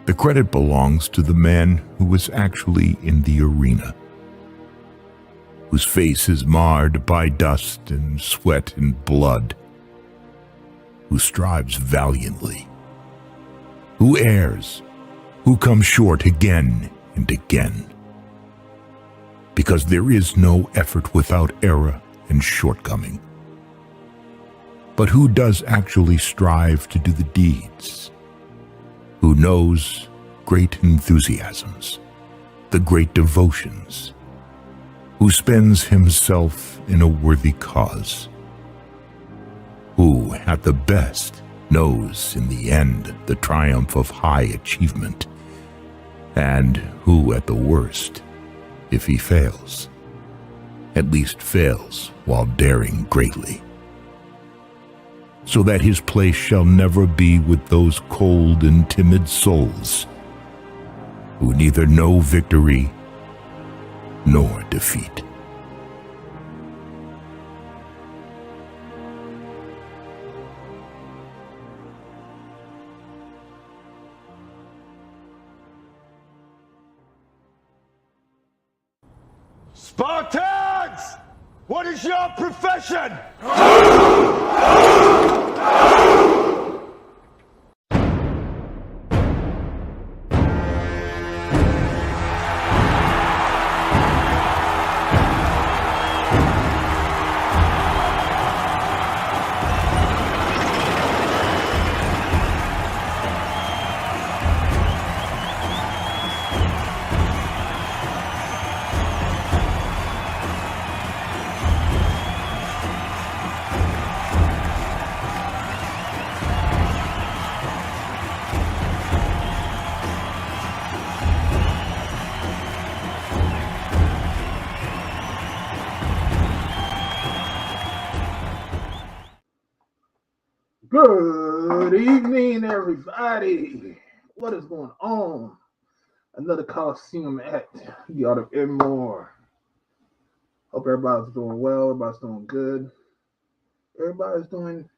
The credit belongs to the man who was actually in the arena, whose face is marred by dust and sweat and blood, who strives valiantly, who errs, who comes short again and again. Because there is no effort without error and shortcoming. But who does actually strive to do the deeds? Who knows great enthusiasms, the great devotions, who spends himself in a worthy cause, who, at the best, knows in the end the triumph of high achievement, and who, at the worst, if he fails, at least fails while daring greatly, so that his place shall never be with those cold and timid souls who neither know victory nor defeat. Spartans! What is your profession? Good evening, everybody. What is going on? Another Coliseum at the Art of More. Hope everybody's doing well. Everybody's doing good. Everybody's doing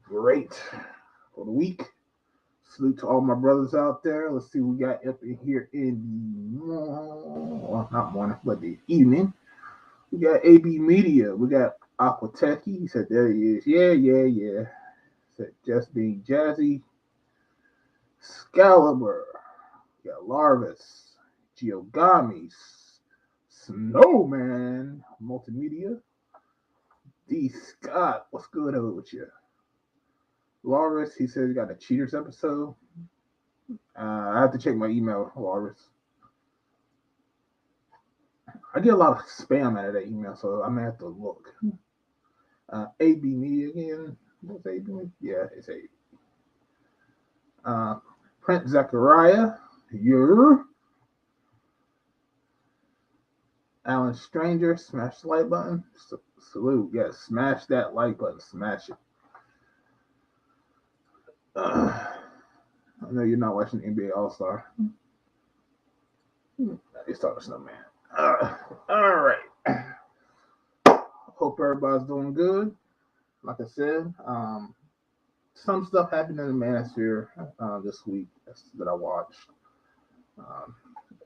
great for the week. Salute to all my brothers out there. Let's see what we got up in here in the well, not morning, but the evening. We got AB Media. We got Aquateki. He said, there he is. Yeah. Said just being jazzy. Scalibur. We got Larvis. Giogami. Snowman. Multimedia. D. Scott. What's good over with you? Larvis, he says he got a Cheaters episode. I have to check my email, Larvis. I get a lot of spam out of that email, so I may have to look. AB Media again. What's AB Media? Yeah, it's AB. Prince Zachariah. You're Alan Stranger. Smash the like button. Salute. Yes, smash that like button. Smash it. I know you're not watching NBA All-Star. They start with Snowman. All right. Hope everybody's doing good. Like I said, some stuff happened in the Manosphere this week that I watched.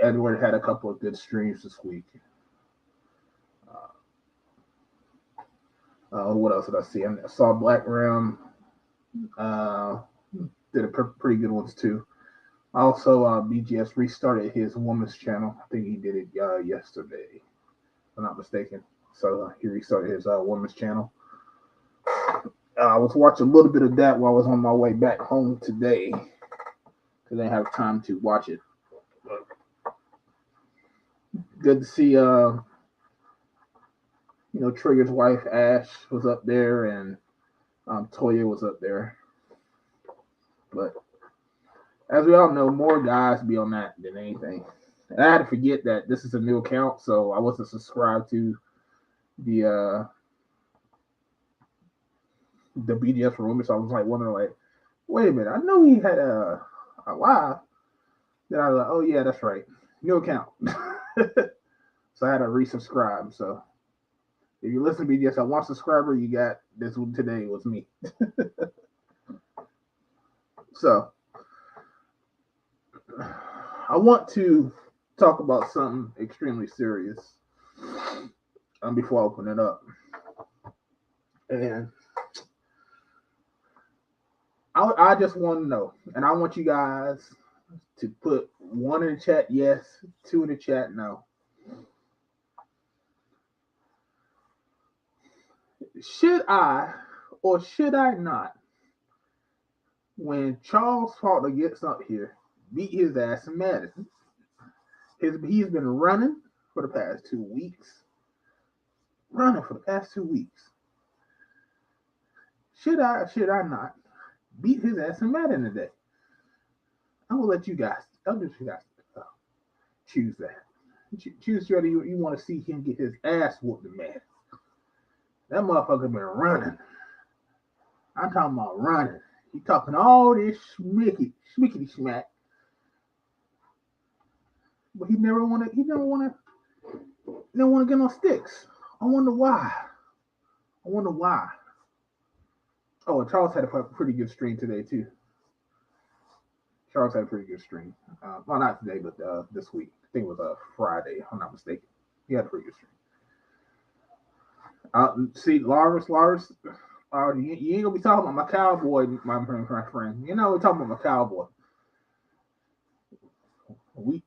Edward had a couple of good streams this week. What else did I see? I saw Black Rim. Did a pretty good ones too. Also, BGS restarted his women's channel. I think he did it yesterday, if I'm not mistaken. So he restarted his women's channel. I was watching a little bit of that while I was on my way back home today because I didn't have time to watch it. But good to see, Trigger's wife Ash was up there and Toya was up there. But as we all know, more guys be on that than anything. And I had to forget that this is a new account, so I wasn't subscribed to the BDS rumor. So I was like wondering, like, wait a minute, I know he had a live. Then I was like, oh yeah, that's right, new account. So I had to resubscribe. So if you listen to BDS at one subscriber, you got this one today was me. So I want to talk about something extremely serious before I open it up. And I just want to know, and I want you guys to put 1 in the chat, yes, 2 in the chat, no. Should I or should I not, when Charles Faulkner gets up here, beat his ass in Madden? He's been running for the past 2 weeks. Should I or should I not beat his ass in Madden today? I'm gonna let you guys. I'll let you guys choose that. Choose whether you want to see him get his ass whooped in Madden. That motherfucker been running. I'm talking about running. He talking all this schmickety smack, but he never want to get on sticks. I wonder why. Oh, and Charles had a pretty good stream today too. Charles had a pretty good stream. Well, not today, but this week. I think it was Friday, if I'm not mistaken. He had a pretty good stream. See, Lars, you ain't gonna be talking about my cowboy, my friend. You know we're talking about my cowboy. We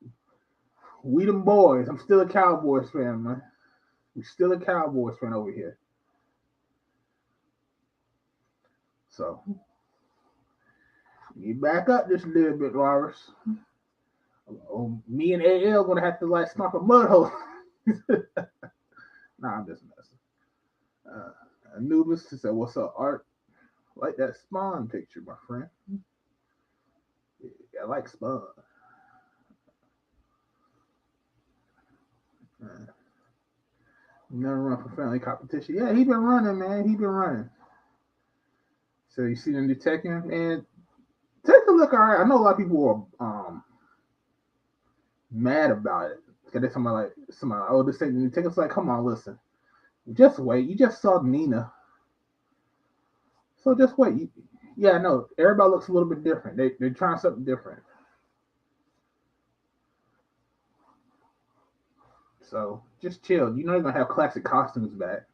them boys. I'm still a Cowboys fan, man. We're still a Cowboys fan over here. So, you back up just a little bit, Lars. Me and AL gonna have to like stomp a mud hole. Nah, I'm just messing. Anubis said, "What's up, Art? Like that Spawn picture, my friend. Yeah, I like Spawn. Never run for family competition. Yeah, he been running, man. He been running. So you see the new Tekken, and take a look. All right, I know a lot of people are mad about it because they're talking about like somebody. Oh, this ain't the new Tekken. It's like, come on, listen. Just wait. You just saw Nina, so just wait. Yeah, I know. Everybody looks a little bit different. They're trying something different. So just chill. You know you're gonna have classic costumes back.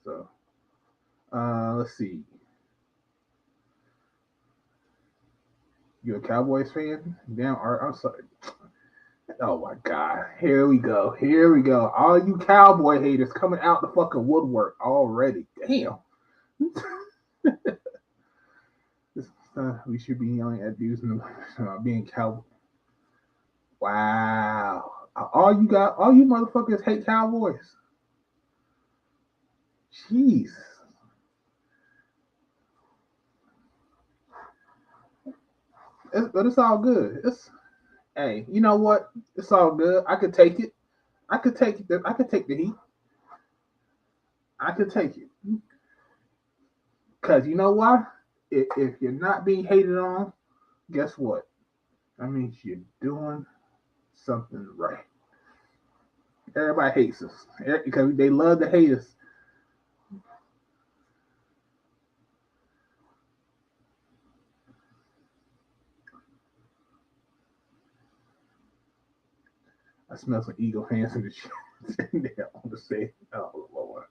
So let's see. You a Cowboys fan? Damn, Art. I'm sorry. Oh my God. Here we go. All you Cowboy haters coming out the fucking woodwork already. Damn. We should be yelling at dudes being Cowboy. Wow. All you motherfuckers hate Cowboys. Jeez. But it's all good. Hey, you know what? It's all good. I could take it. I could take the heat. I could take it. Because you know why? If you're not being hated on, guess what? That means you're doing something right. Everybody hates us because they love to hate us. I smell some Eagle fans in the shit. They want to say, oh Lord.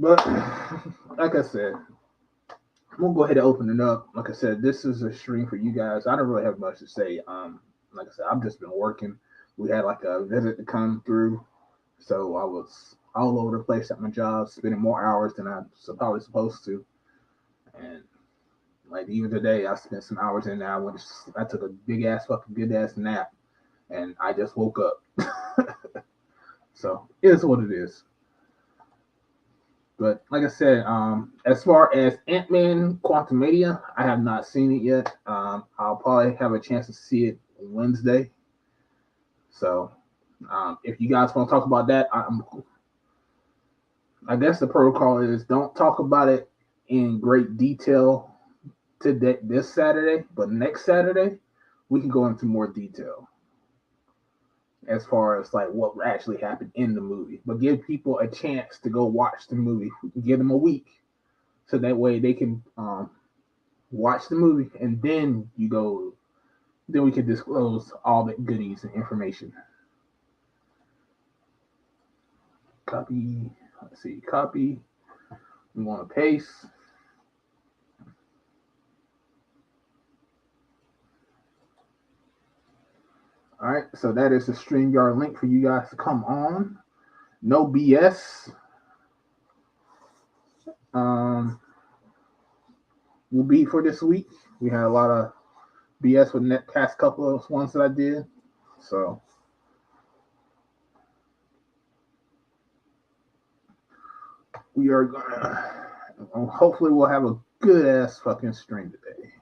But like I said, I'm gonna go ahead and open it up. Like I said, this is a stream for you guys. I don't really have much to say. Like I said, I've just been working. We had like a visit to come through, so I was all over the place at my job, spending more hours than I probably supposed to. And like even today, I spent some hours in there. I took a big ass fucking good ass nap, and I just woke up. So it is what it is. But like I said, as far as Ant-Man Quantumania, I have not seen it yet. I'll probably have a chance to see it Wednesday. So if you guys want to talk about that, I guess the protocol is don't talk about it in great detail today, this Saturday, but next Saturday, we can go into more detail. as far as like what actually happened in the movie, but give people a chance to go watch the movie. Give them a week, so that way they can watch the movie, and then you go. Then we can disclose all the goodies and information. Copy. Let's see. Copy. We want to paste. All right. So that is the StreamYard link for you guys to come on. No BS. Will be for this week. We had a lot of BS with the past couple of ones that I did. So we are gonna hopefully we'll have a good ass fucking stream today.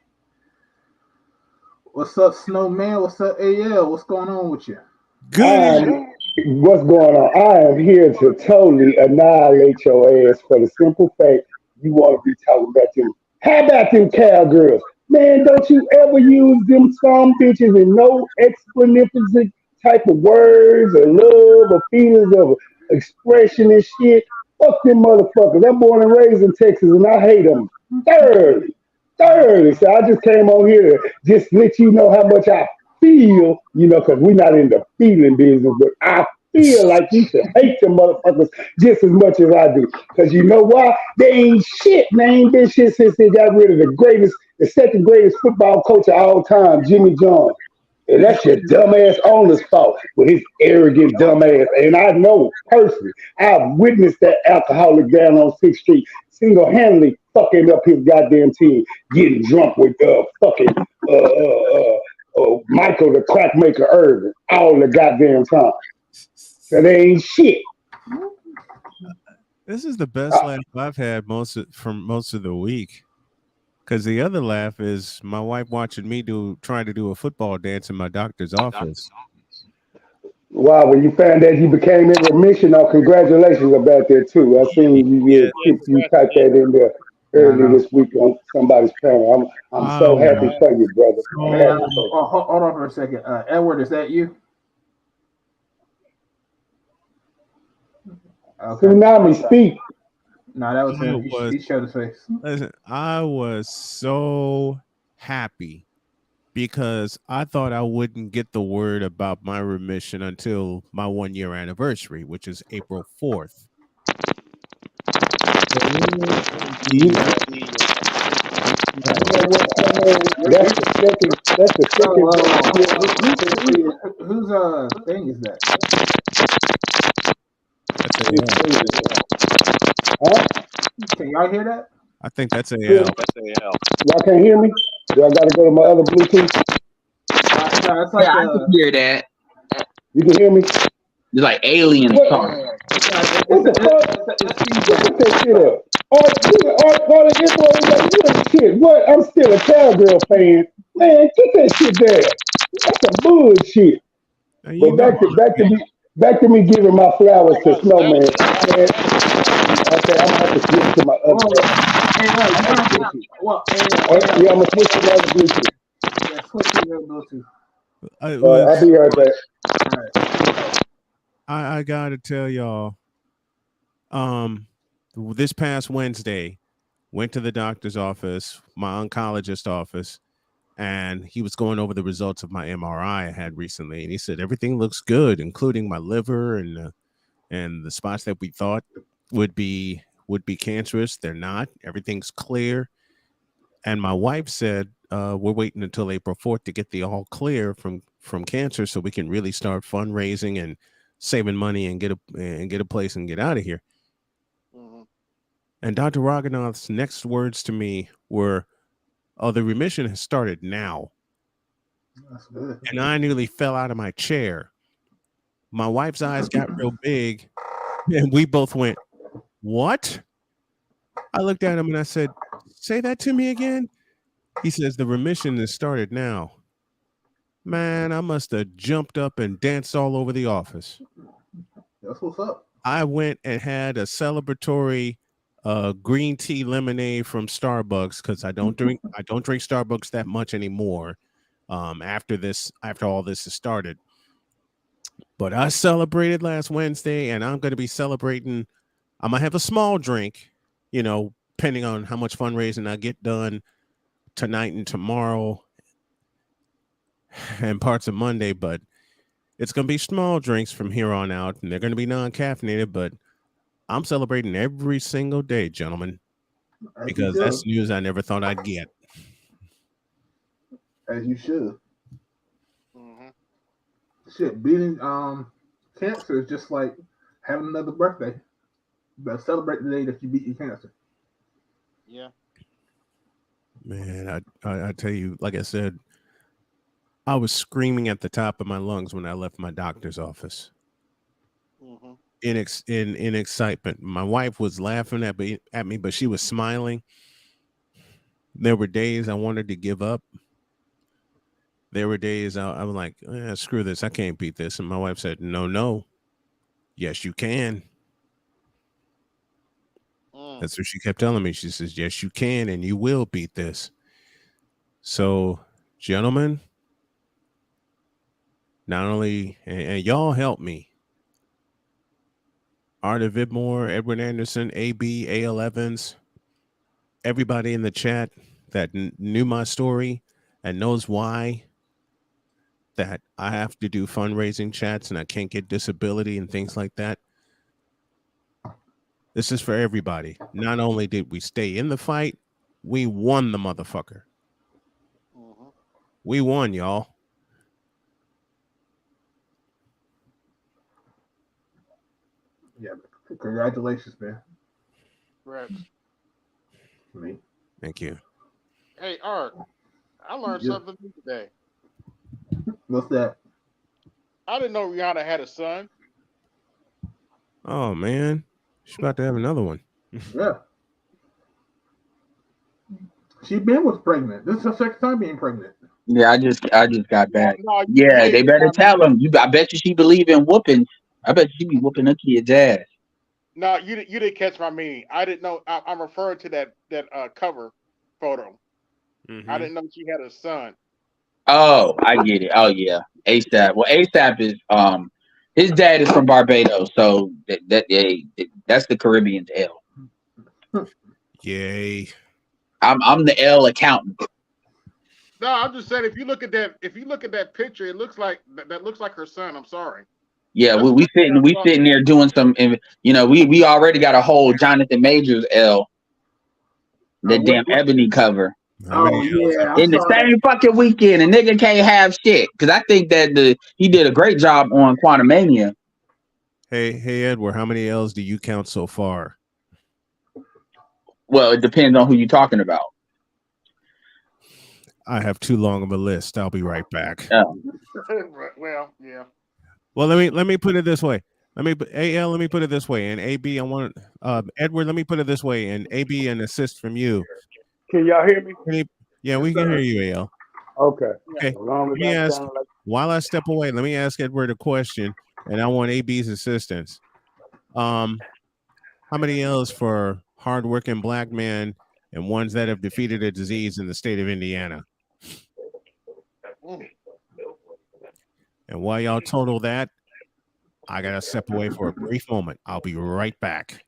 What's up, Snowman? What's up, AL? What's going on with you? Good. What's going on? I am here to totally annihilate your ass for the simple fact you want to be talking about them. How about them cowgirls? Man, don't you ever use them some bitches in no explanation type of words or love or feelings of expression and shit. Fuck them motherfuckers. I'm born and raised in Texas and I hate them thoroughly. Thoroughly. So I just came on here to just let you know how much I feel, because we're not in the feeling business, but I feel like you should hate them motherfuckers just as much as I do. Because you know why? They ain't shit, man. Ain't been shit since they got rid of the second greatest football coach of all time, Jimmy Johnson. And that's your dumbass owner's fault with his arrogant dumbass. And I know personally, I've witnessed that alcoholic down on 6th Street single-handedly fucking up his goddamn team, getting drunk with fucking Michael the crackmaker Irvin all the goddamn time. So they ain't shit. This is the best laugh I've had from most of the week. Because the other laugh is my wife watching me trying to do a football dance in my doctor's office. Wow, when you found that you became in remission, congratulations about that too. I seen you type that in there early this week on somebody's panel. I'm so happy for you, brother. Hold on for a second. Edward, is that you? Okay. Tsunami, speak. No, that was him. He showed his face. Listen, I was so happy because I thought I wouldn't get the word about my remission until my 1-year anniversary, which is April 4th. That's the second. Whose thing is that? Can y'all hear that? I think that's AL. Y'all can't hear me? Y'all got to go to my other Bluetooth. No, it's like I can hear that. You can hear me? It's like aliens talking. What the fuck? Get that shit up. Shit. What? I'm still a cowgirl fan. Man, get that shit down. That's some bullshit. But back to me giving my flowers to Snowman. Man. Okay, I'm gonna have to switch to my other. Yeah, I'm gonna switch to my other Bluetooth. Yeah, switch to your Bluetooth. I'll be right back. I gotta tell y'all, this past Wednesday, went to the doctor's office, my oncologist office, and he was going over the results of my MRI I had recently, and he said everything looks good, including my liver and the spots that we thought would be cancerous. They're not. Everything's clear. And my wife said we're waiting until April 4th to get the all clear from cancer so we can really start fundraising and saving money and get a place and get out of here. Mm-hmm. And Dr. Raghunath's next words to me were, "Oh, the remission has started now." That's good. And I nearly fell out of my chair. My wife's eyes got real big, and we both went, "What?" I looked at him and I said, "Say that to me again." He says, "The remission has started now." Man, I must have jumped up and danced all over the office. That's what's up. I went and had a celebratory green tea lemonade from Starbucks because I don't drink Starbucks that much anymore. After all this has started, But I celebrated last Wednesday, and I'm going to be celebrating. I'm going to have a small drink, depending on how much fundraising I get done tonight and tomorrow and parts of Monday. But it's going to be small drinks from here on out, and they're going to be non-caffeinated. But I'm celebrating every single day, gentlemen, because that's news I never thought I'd get. As you should. Shit, beating cancer is just like having another birthday. You better celebrate the day that you beat your cancer. Yeah. Man, I tell you, like I said, I was screaming at the top of my lungs when I left my doctor's office. In excitement. My wife was laughing at me, but she was smiling. There were days I wanted to give up. There were days I was like, screw this. I can't beat this. And my wife said, no. Yes, you can. That's what she kept telling me. She says, yes, you can, and you will beat this. So, gentlemen, not only, and y'all help me. Arda Vidmore, Edwin Anderson, AB, A.L. Evans, everybody in the chat that knew my story and knows why that I have to do fundraising chats and I can't get disability and things like that. This is for everybody. Not only did we stay in the fight, we won the motherfucker. We won, y'all. Yeah, congratulations, man. Right. Me. Thank you. Hey, Art, I learned something new today. What's that? I didn't know Rihanna had a son. Oh, man. She's about to have another one. Yeah. She was pregnant. This is her second time being pregnant. Yeah, I just got back. Yeah, they better tell him. I bet you she believe in whooping. I bet she be whooping her kid's ass. No, you didn't catch my meaning. I didn't know. I'm referring to that cover photo. I didn't know she had a son. Oh, I get it. Oh yeah, ASAP. Well, ASAP is his dad is from Barbados, so that's the Caribbean's L. Yay! I'm the L accountant. No, I'm just saying if you look at that picture, it looks like that looks like her son. I'm sorry. Yeah, we sitting there doing some. We already got a whole Jonathan Majors L. The damn Ebony cover. Oh yeah, in the same fucking weekend, a nigga can't have shit because I think that he did a great job on Quantumania. Hey, Edward, how many L's do you count so far? Well, it depends on who you're talking about. I have too long of a list. I'll be right back. Well, yeah. Well, let me put it this way. Let me put it this way. And AB, I want Edward. Let me put it this way. And AB, an assist from you. Can y'all hear me? Yeah, we can hear you, AL. Okay. Let me ask. While I step away, let me ask Edward a question, and I want AB's assistance. How many L's for hardworking black men and ones that have defeated a disease in the state of Indiana? And while y'all total that, I gotta step away for a brief moment. I'll be right back.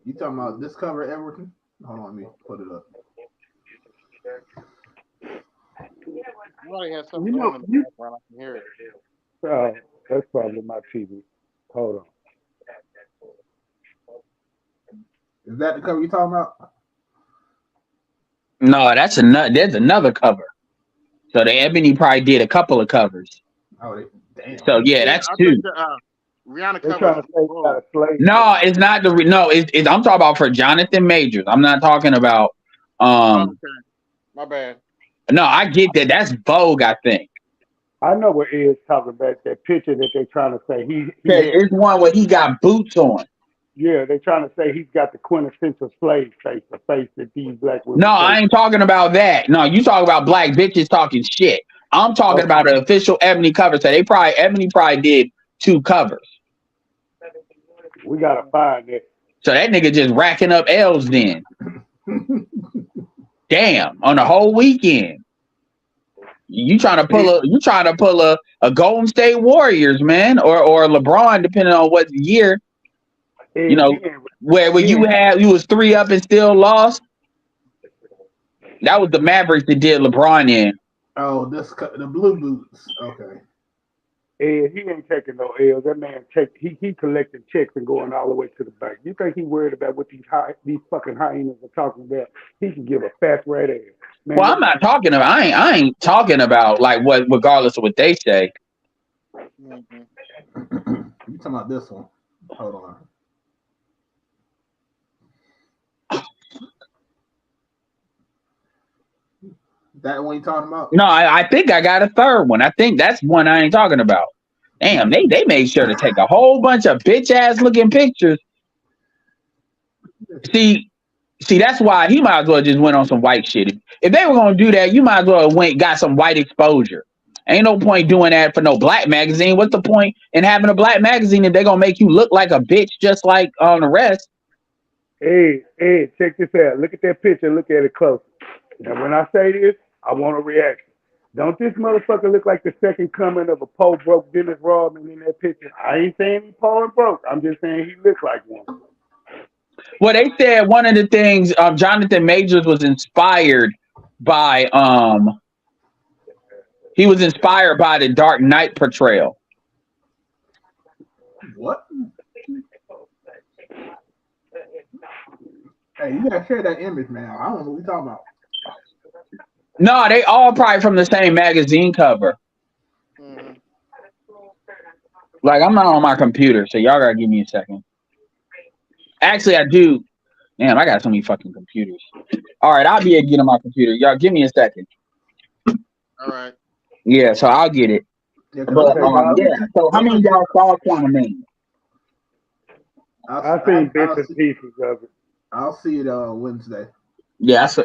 You talking about this cover, Edward? Hold on, let me put it up. Somebody has something on in the background. I can hear it. Oh, that's probably my TV. Hold on. Is that the cover you talking about? No, there's another cover. So the Ebony probably did a couple of covers. Oh, damn. So yeah, that's two. Rihanna cover. No, it's not the I'm talking about for Jonathan Majors. I'm not talking about Okay. My bad. No, I get that. That's Vogue, I think. I know what Ed's talking about. That picture that they're trying to say it's one where he got boots on. Yeah, they're trying to say he's got the quintessential slave face, the face that these black women. No, I ain't talking about that. No, you talk about black bitches talking shit. I'm talking about an official Ebony cover. So Ebony probably did two covers. We gotta find it. So that nigga just racking up L's then. Damn, damn, on the whole weekend. You trying to pull a Golden State Warriors, man, or LeBron, depending on what year. You know, where you was 3 up and still lost. That was the Mavericks that did LeBron in. Oh, the blue boots. Okay. He ain't taking no L's. That man he collecting checks and going all the way to the bank. You think he worried about what these fucking hyenas are talking about? He can give a fat rat ass. Man, well, I'm not talking about. I ain't talking about like what, regardless of what they say. You talking about this one? Hold on. That one you talking about? No, I think I got a third one. I think that's one I ain't talking about. Damn, they made sure to take a whole bunch of bitch ass looking pictures. See, that's why he might as well just went on some white shit. If they were gonna do that, you might as well got some white exposure. Ain't no point doing that for no black magazine. What's the point in having a black magazine if they're gonna make you look like a bitch just like on the rest? Hey, check this out. Look at that picture. Look at it close. Now, when I say this, I want a reaction. Don't this motherfucker look like the second coming of a poor broke Dennis Rodman in that picture? I ain't saying he poor and broke. I'm just saying he looks like one. Well, they said one of the things Jonathan Majors was inspired by. He was inspired by the Dark Knight portrayal. What? Hey, you gotta share that image, man. I don't know what you're talking about. No, they all probably from the same magazine cover. Mm-hmm. Like, I'm not on my computer, so y'all gotta give me a second. Actually, I do. Damn, I got so many fucking computers. All right, I'll be able to get on my computer. Y'all give me a second. All right. Yeah, so I'll get it. Yeah, but so how many of y'all saw Quantum? I seen bits and pieces of it. I'll see it Wednesday. Yeah, so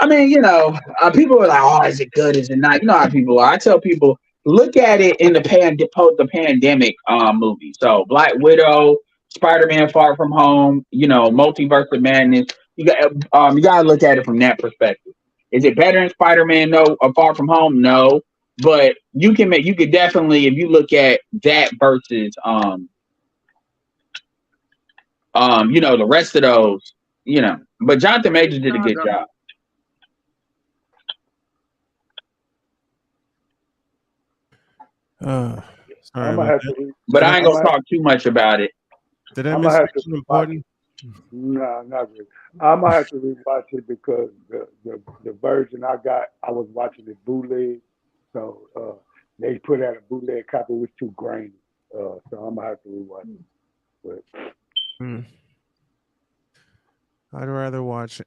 I mean, you know, people are like, "Oh, is it good? Is it not?" You know how people are. I tell people, look at it in the pandemic movie. So Black Widow, Spider-Man: Far From Home, you know, Multiverse of Madness. You gotta look at it from that perspective. Is it better than Spider-Man? No. Far From Home? No. But you could definitely, if you look at that versus you know, the rest of those, you know. But Jonathan Majors did a good job. Sorry, but I ain't gonna talk too much about it. Did I miss something important? No, not really. I'm gonna have to rewatch it because the version I was watching it bootleg, so they put out a bootleg copy was too grainy. So I'm gonna have to rewatch it. But I'd rather watch.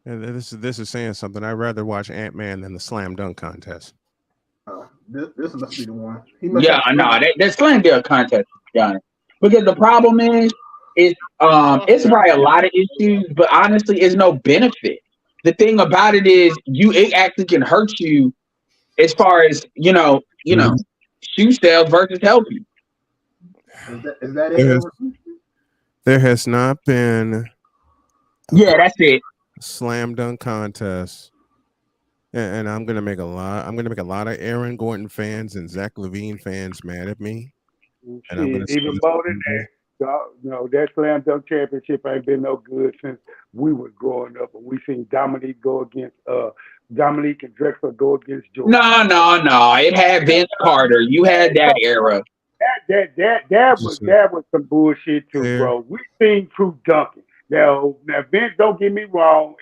And this is saying something. I'd rather watch Ant-Man than the slam dunk contest. This must be the one. That slam dunk contest, Johnny. Because the problem is it's probably a lot of issues, but honestly, it's no benefit. The thing about it is, it actually can hurt you as far as you know, shoe sales versus help you. Is that it? There has not been. Yeah, that's it. Slam dunk contest. And I'm gonna make a lot of Aaron Gordon fans and Zach LaVine fans mad at me. And I'm gonna even more than that, that slam dunk championship ain't been no good since we was growing up, and we seen Dominique and Drexler go against Jordan. No. It had Vince Carter. You had that era. That was some bullshit too, bro. We seen true dunking. Now Vince, don't get me wrong,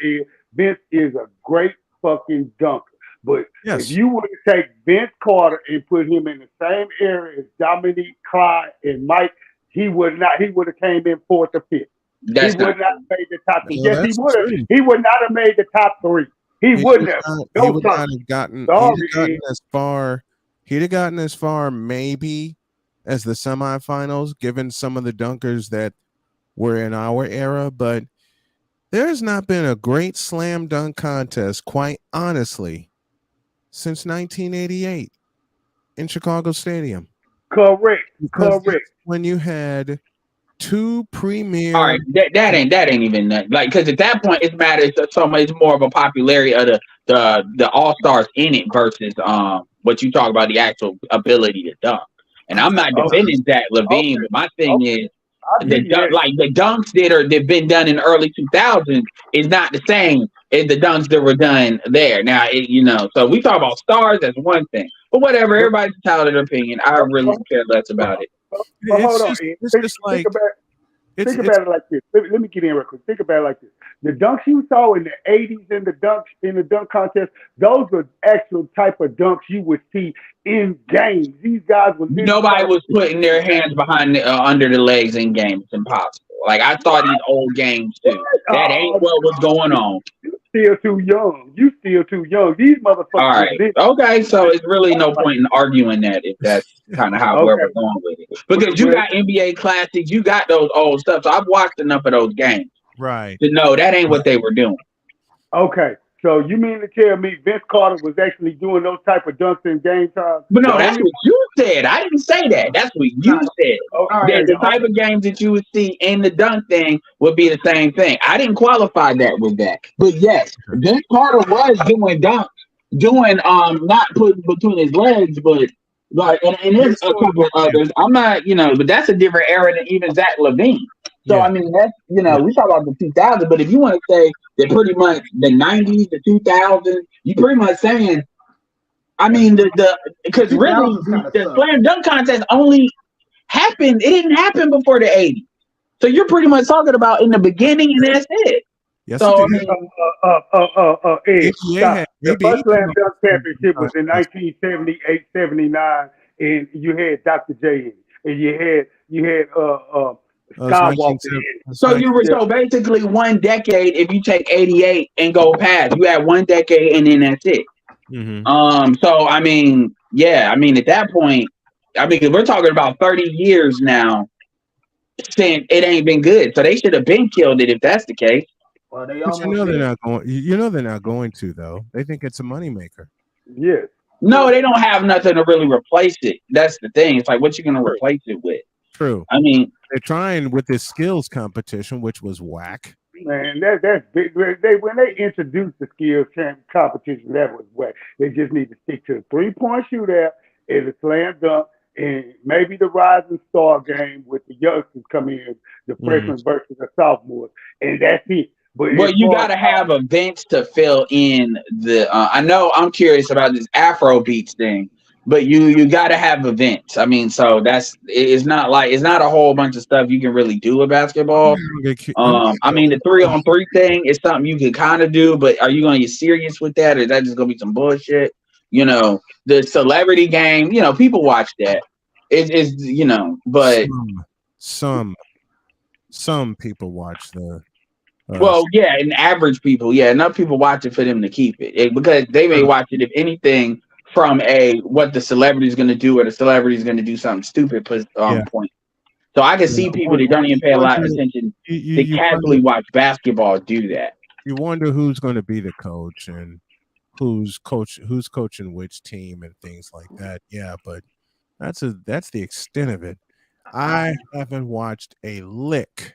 Vince is a great fucking dunker. But if you were to take Vince Carter and put him in the same area as Dominique, Clyde, and Mike, he would have came in fourth or fifth. He would not have made the top three. Yes, he would have. He would not have made the top three. He wouldn't have. He would not have gotten. He'd have gotten as far maybe as the semifinals, given some of the dunkers that were in our era, but there's not been a great slam dunk contest, quite honestly, since 1988 in Chicago Stadium. Correct. When you had two premier. All right, that ain't even that. Like, because at that point, it matters so much. It's more of a popularity of the all stars in it versus what you talk about, the actual ability to dunk. And I'm not defending Zach Levine, but my thing is the dunks that been done in the early 2000s is not the same as the dunks that were done there. Now, so we talk about stars, that's one thing. But whatever, everybody's entitled to their opinion. I really care less about it. But hold on, think about it like this. Let me get in real quick. Think about it like this. The dunks you saw in the 80s in the dunk contest, those were actual type of dunks you would see in games. These guys were nobody was putting their hands behind under the legs in games. It's impossible. Like I saw these old games too. That ain't what was going on. Still too young. You still too young. These motherfuckers. All right. Okay. So it's really no point in arguing that if that's kind of where we're going with it. Because you got NBA classics, you got those old stuff. So I've watched enough of those games. Right. To know that ain't what they were doing. Okay. So you mean to tell me Vince Carter was actually doing those type of dunks in game time? But no, that's what you said. I didn't say that. That's what you said. The type of games that you would see in the dunk thing would be the same thing. I didn't qualify that with that. But yes, Vince Carter was doing dunks, not putting between his legs, but like and there's a couple of others. I'm not, but that's a different era than even Zach Levine. So I mean that's we talk about the 2000s, but if you want to say that pretty much the 90s, the 2000s, you pretty much saying, I mean because really the slam dunk contest only happened. It didn't happen before the 80s. So you're pretty much talking about in the beginning, and that's it. Yes, so I mean, the first slam dunk championship was in 1978, 79, and you had Dr. J, and you had Skywalker. So you were so basically one decade. If you take 88 and go past, you had one decade, and then that's it. Mm-hmm. So I mean, at that point, we're talking about 30 years now. Saying it ain't been good, so they should have been killed it if that's the case. Well, they're not going. They're not going to though. They think it's a moneymaker. Yes. No, they don't have nothing to really replace it. That's the thing. It's like what you gonna replace it with? True. I mean, they're trying with this skills competition, which was whack. Man, that's big. When they introduced the skills competition, that was whack. They just need to stick to a 3-point shootout and a slam dunk, and maybe the rising star game with the youngsters come in, the freshmen versus the sophomores, and that's it. But you got to have events to fill in the. I know I'm curious about this Afro beats thing, but you got to have events. I mean, so it's not a whole bunch of stuff you can really do with basketball. I mean, the 3-on-3 thing is something you can kind of do, but are you going to get serious with that, or is that just going to be some bullshit? The celebrity game. People watch that. It's but some people watch the. Well, yeah, and average people, enough people watch it for them to keep it because they may watch it if anything from what the celebrity is going to do or the celebrity is going to do something stupid point. So I can see people that don't even pay a lot of attention. They casually watch basketball do that. You wonder who's going to be the coach and who's coaching which team and things like that. Yeah, but that's the extent of it. I haven't watched a lick.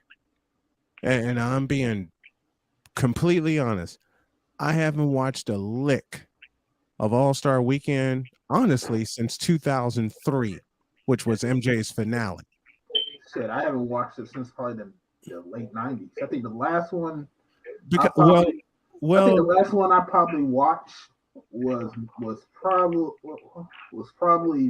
And I'm being completely honest. I haven't watched a lick of All-Star Weekend, honestly, since 2003, which was MJ's finale. Shit, I haven't watched it since probably the late 90s. I think the last one I think the last one I probably watched was probably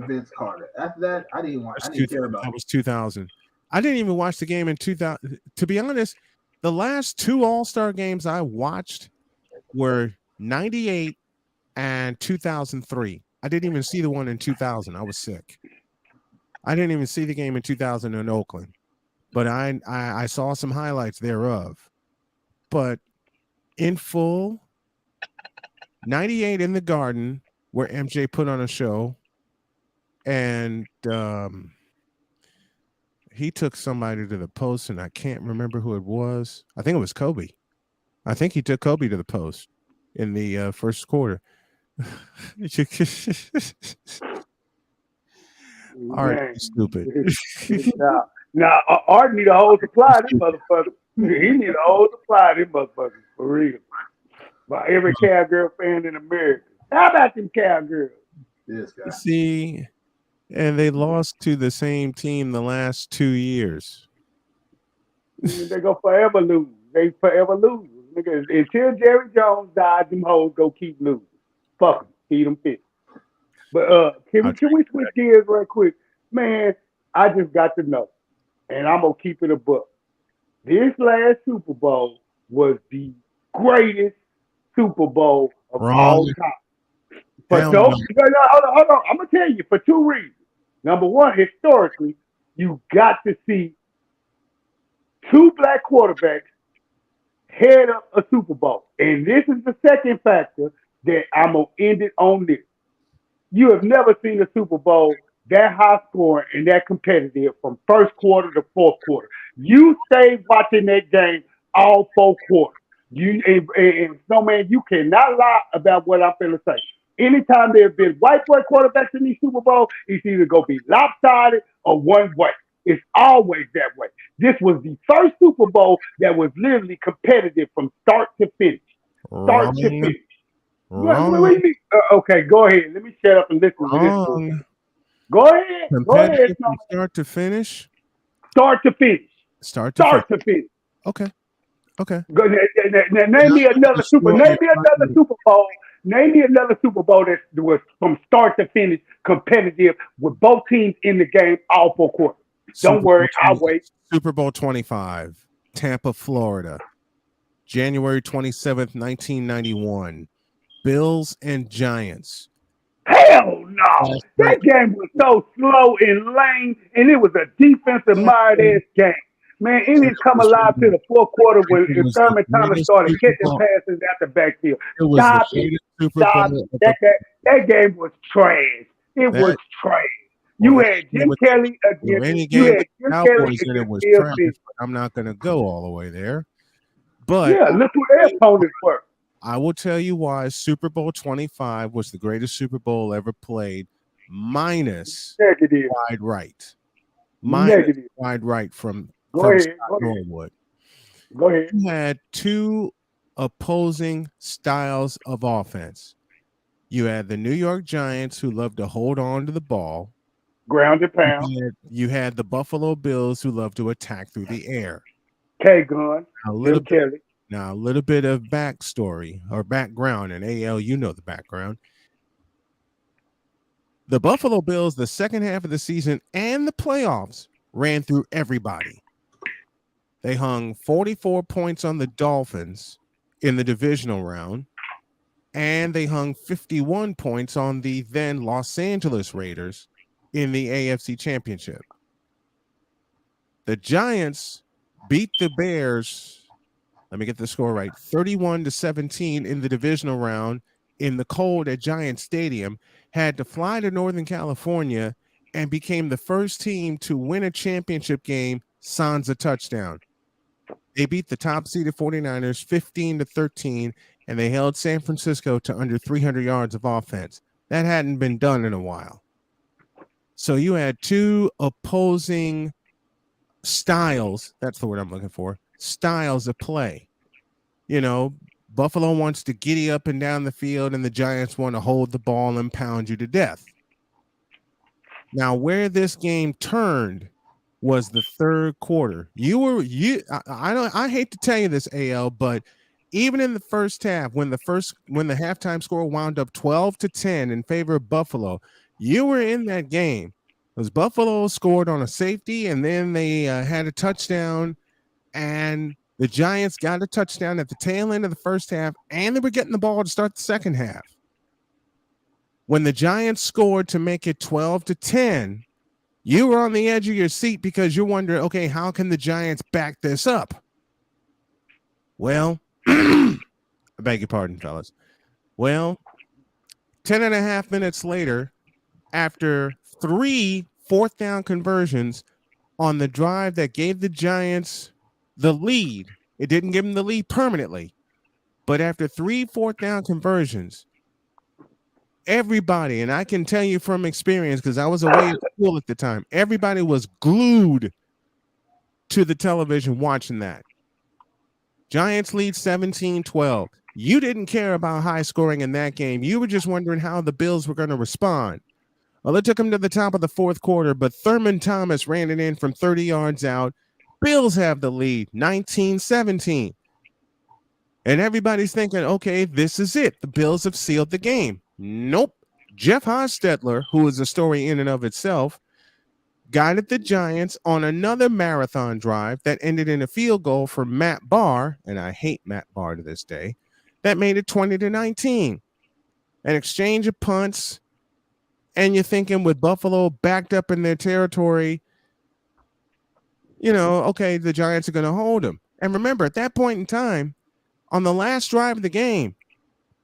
Vince Carter. After that, I didn't watch. I didn't care about it. That was 2000. I didn't even watch the game in 2000. To be honest, the last 2 All-Star games I watched were 98 and 2003. I didn't even see the one in 2000. I was sick. I didn't even see the game in 2000 in Oakland, but I saw some highlights thereof. But in full, 98 in the Garden, where MJ put on a show, and he took somebody to the post, and I can't remember who it was. I think it was Kobe. I think he took Kobe to the post in the first quarter. All right, stupid. Now, Art need a whole supply of this motherfucker. He need a whole supply of this motherfucker, for real. By every cowgirl fan in America. How about them cowgirls? This guy. See, and they lost to the same team the last 2 years. They go forever lose. They forever lose. Nigga, until Jerry Jones dies, them hoes go keep losing. Fuck them. Feed them fish. But can we switch gears real quick? Man, I just got to know, and I'm going to keep it a book. This last Super Bowl was the greatest Super Bowl of all time. Hold on. I'm going to tell you for two reasons. Number one, historically, you got to see two black quarterbacks head up a Super Bowl. And this is the second factor that I'm going to end it on this. You have never seen a Super Bowl that high scoring and that competitive from first quarter to fourth quarter. You stayed watching that game all four quarters. And Snowman, you cannot lie about what I'm going to say. Anytime there have been white boy quarterbacks in these Super Bowls, it's either going to be lopsided or one way. It's always that way. This was the first Super Bowl that was literally competitive from start to finish. Start to finish. What okay, go ahead. Let me shut up and listen to this. Go ahead. Go ahead. From start to finish? Start to finish. Start to finish. Okay. Name me another Super Bowl. Name me another Super Bowl that was from start to finish competitive with both teams in the game all four quarters. Don't worry, I'll wait. Super Bowl 25, Tampa, Florida, January 27th, 1991. Bills and Giants. Hell no! That game was so slow and lame, and it was a defensive minded game. Man, it didn't come alive to the fourth quarter when Thurman Thomas started catching passes at the backfield. Stop it. That game was trash. It was trash. You had Jim Kelly against Cowboys, and it was trash. I'm not going to go all the way there. But yeah, look who their opponents were. I will tell you why Super Bowl 25 was the greatest Super Bowl ever played, minus wide right. Minus wide right from Norwood. Go ahead. You had two opposing styles of offense. You had the New York Giants, who loved to hold on to the ball. Ground and pound. You had the Buffalo Bills, who loved to attack through the air. K-Gun. Now, a little bit of backstory or background, and AL, you know the background. The Buffalo Bills, the second half of the season and the playoffs, ran through everybody. They hung 44 points on the Dolphins in the divisional round, and they hung 51 points on the then Los Angeles Raiders in the AFC Championship. The Giants beat the Bears, let me get the score right, 31-17 in the divisional round in the cold at Giant Stadium, had to fly to Northern California, and became the first team to win a championship game sans a touchdown. They beat the top-seeded 49ers 15-13, and they held San Francisco to under 300 yards of offense. That hadn't been done in a while. So you had two opposing styles, that's the word I'm looking for, styles of play. You know, Buffalo wants to giddy up and down the field, and the Giants want to hold the ball and pound you to death. Now, where this game turned was the third quarter. I hate to tell you this, AL, but even in the first half, when the halftime score wound up 12-10 in favor of Buffalo, you were in that game. Because Buffalo scored on a safety, and then they had a touchdown, and the Giants got a touchdown at the tail end of the first half, and they were getting the ball to start the second half. When the Giants scored to make it 12-10, you were on the edge of your seat because you're wondering, okay, how can the Giants back this up? Well, I beg your pardon, fellas. Well, 10.5 minutes later, after 3 fourth down conversions on the drive that gave the Giants the lead, it didn't give them the lead permanently, but after 3 fourth down conversions, everybody, and I can tell you from experience because I was away at school at the time, everybody was glued to the television watching that. Giants lead 17-12. You didn't care about high scoring in that game. You were just wondering how the Bills were going to respond. Well, it took them to the top of the fourth quarter, but Thurman Thomas ran it in from 30 yards out. Bills have the lead, 19-17. And everybody's thinking, okay, this is it. The Bills have sealed the game. Nope. Jeff Hostetler, who is a story in and of itself, guided the Giants on another marathon drive that ended in a field goal for Matt Barr, and I hate Matt Barr to this day, that made it 20-19. An exchange of punts, and you're thinking with Buffalo backed up in their territory, okay, the Giants are going to hold them. And remember, at that point in time, on the last drive of the game,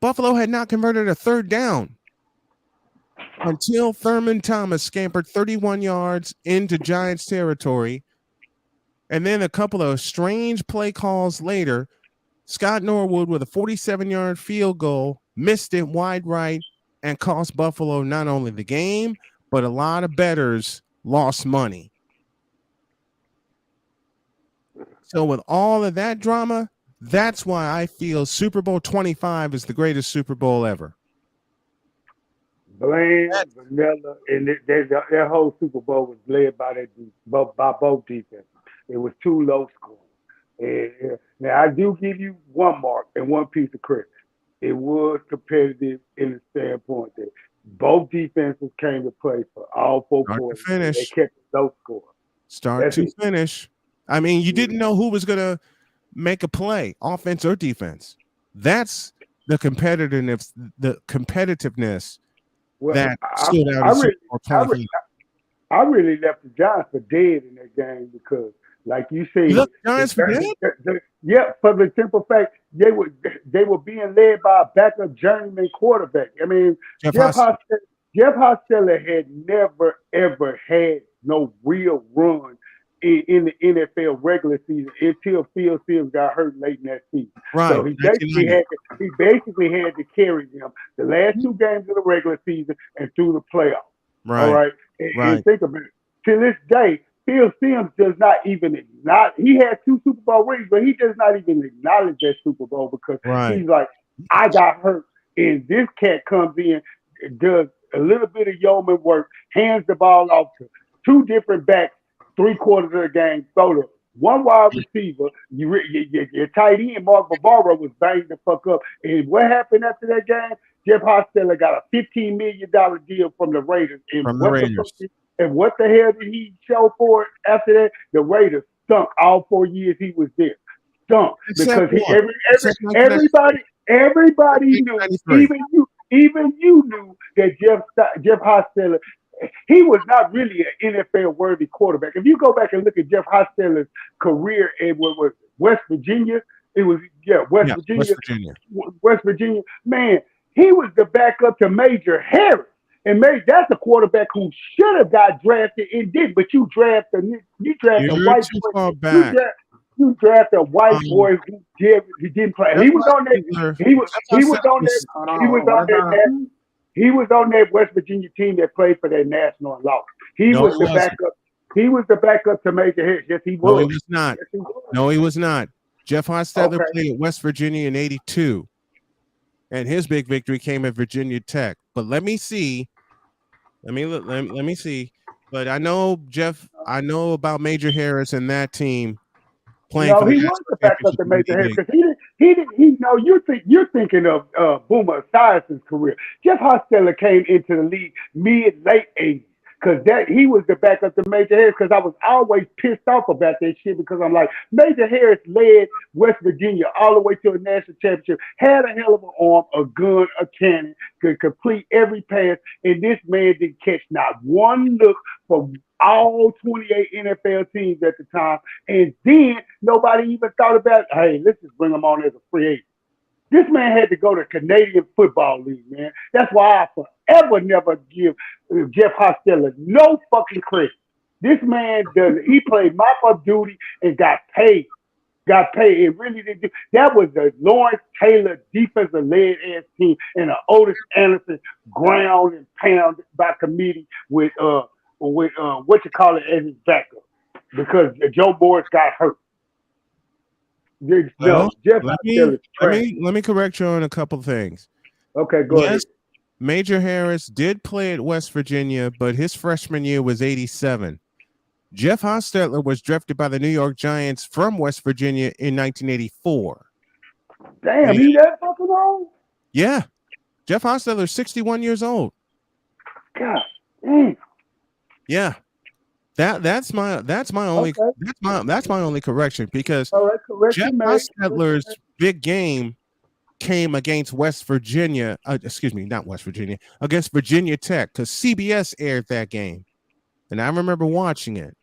Buffalo had not converted a third down until Thurman Thomas scampered 31 yards into Giants territory. And then a couple of strange play calls later, Scott Norwood with a 47-yard field goal, missed it wide right, and cost Buffalo not only the game, but a lot of bettors lost money. So with all of that drama, that's why I feel Super Bowl 25 is the greatest Super Bowl ever. Bland, vanilla, and their whole Super Bowl was led by both defenses. It was too low scoring. Now I do give you one mark and one piece of credit. It was competitive in the standpoint that both defenses came to play for all four quarters. They kept it low score. Start to finish. I mean, you didn't know who was going to make a play, offense or defense. That's the competitiveness. That stood out. I really left the Giants for dead in that game because, like you said, Giants for dead. Yeah, for the simple fact they were being led by a backup journeyman quarterback. I mean, Jeff Hostetler had never ever had no real run in the NFL regular season until Phil Simms got hurt late in that season. Right. So he basically had to carry them the last two games of the regular season and through the playoffs. Right. All right. And think about it. To this day, Phil Simms does not even acknowledge. He had 2 Super Bowl rings, but he does not even acknowledge that Super Bowl because he's like, I got hurt. And this cat comes in, does a little bit of yeoman work, hands the ball off to 2 different backs, 3/4 of the game, throw to one wide receiver. Your tight end, Mark Bavaro, was banged the fuck up. And what happened after that game? Jeff Hostetler got a $15 million deal from the Raiders. And what the hell did he show for it after that? The Raiders stunk all 4 years he was there. Stunk. Because everybody knew, even you knew that Jeff Hostetler, he was not really an NFL-worthy quarterback. If you go back and look at Jeff Hostetler's career in West Virginia, West Virginia. Man, he was the backup to Major Harris. And that's a quarterback who should have got drafted and did, but you draft a white boy. You draft a white boy who didn't play. He was on that West Virginia team that played for that national and lost. He was the backup. He was the backup to Major Harris. Yes, he was. No, he was not. No, he was not. Jeff Hostetler played at West Virginia in '82. And his big victory came at Virginia Tech. But let me see. Let me see. But I know about Major Harris and that team playing. No, he was the backup to Major Harris because he didn't. No, you're thinking of Boomer Esiason's career. Jeff Hostetler came into the league late '80s. Because he was the backup to Major Harris, because I was always pissed off about that shit, because I'm like, Major Harris led West Virginia all the way to a national championship, had a hell of an arm, a gun, a cannon, could complete every pass, and this man didn't catch not one look for all 28 NFL teams at the time. And then nobody even thought about, hey, let's just bring him on as a free agent. This man had to go to Canadian Football League, man. That's why I forever never give Jeff Hostetler no fucking credit. This man he played mop-up duty and got paid. It really didn't do. That was the Lawrence Taylor defensive-led ass team and the Otis Anderson ground and pound by committee with as his backup. because Joe Morris got hurt. Well, Jeff let Hostetler me is trash. let me correct you on a couple things. Okay, go ahead. Yes, Major Harris did play at West Virginia, but his freshman year was 87. Jeff Hostetler was drafted by the New York Giants from West Virginia in 1984. Damn, he that fucking old? Yeah. Jeff Hostetler is 61 years old. God damn. Yeah. That's my only that's my only correction, because All right, Jeff correction made. Hostetler's big game came against West Virginia, not West Virginia, against Virginia Tech, because CBS aired that game. And I remember watching it.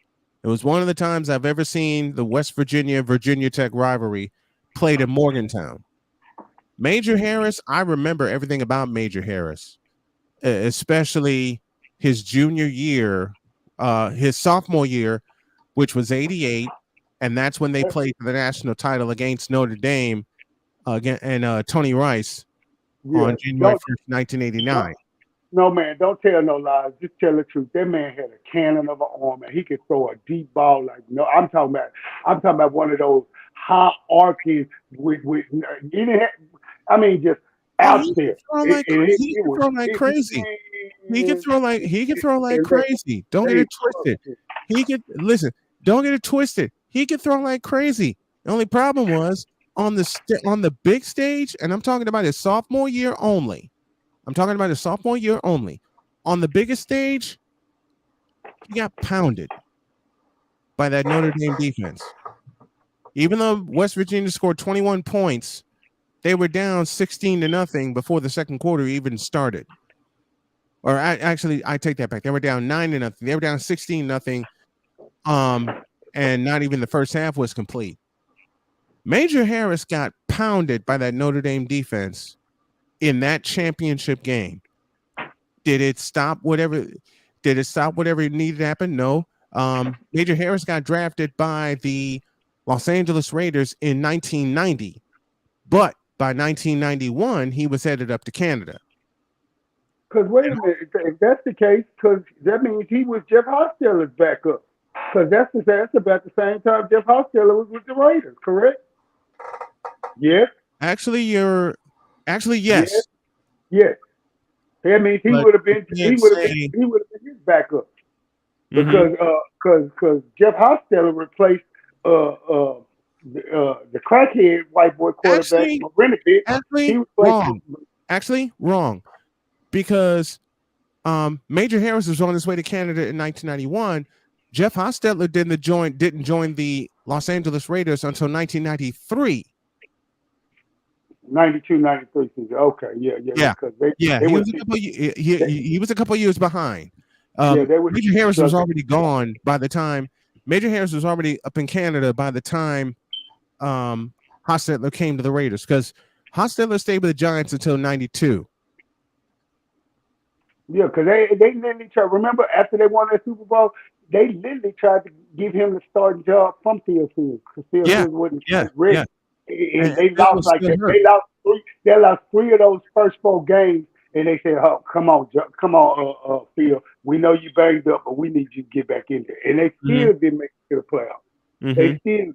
It was one of the times I've ever seen the West Virginia Tech rivalry played in Morgantown. Major Harris, I remember everything about Major Harris, especially his junior year, his sophomore year, which was 88. And that's when they played for the national title against Notre Dame and Tony Rice on January 1st, 1989. No, man, don't tell no lies. Just tell the truth. That man had a cannon of an arm, and he could throw a deep ball like no. I'm talking about one of those high arcing with he didn't have, I mean, just out there. He could throw like crazy. He could throw like crazy. Don't get it twisted. Don't get it twisted. He could throw like crazy. The only problem was on the big stage, and I'm talking about his sophomore year only. On the biggest stage, he got pounded by that Notre Dame defense. Even though West Virginia scored 21 points, they were down 16-0 before the second quarter even started. Or I take that back. They were down 9-0. They were down 16-0. And not even the first half was complete. Major Harris got pounded by that Notre Dame defense in that championship game. Did it stop whatever needed to happen? No. Major Harris got drafted by the Los Angeles Raiders in 1990, but by 1991 he was headed up to Canada. Because wait a minute, if that's the case, because that means he was Jeff Hostetler's backup. Because that's about the same time Jeff Hostetler was with the Raiders, correct? Yes. Actually, yes. Yes. That means he would have been his backup. Because Jeff Hostetler replaced the crackhead white boy quarterback Actually, wrong. Because Major Harris was on his way to Canada in 1991. Jeff Hostetler didn't join the Los Angeles Raiders until 1993. 92, 93 season. Okay, yeah. He was a couple years behind. Major Harris was already gone by the time. Major Harris was already up in Canada by the time Hostetler came to the Raiders, because Hostetler stayed with the Giants until 92. Yeah, because they literally tried. Remember, after they won that Super Bowl, they literally tried to give him the starting job from Theo Fields, because Theo Fields wasn't ready. And they lost they lost 3 of those first 4 games, and they said, "Oh, come on, Phil. We know you banged up, but we need you to get back in there." And they still didn't make it to the playoffs. They still,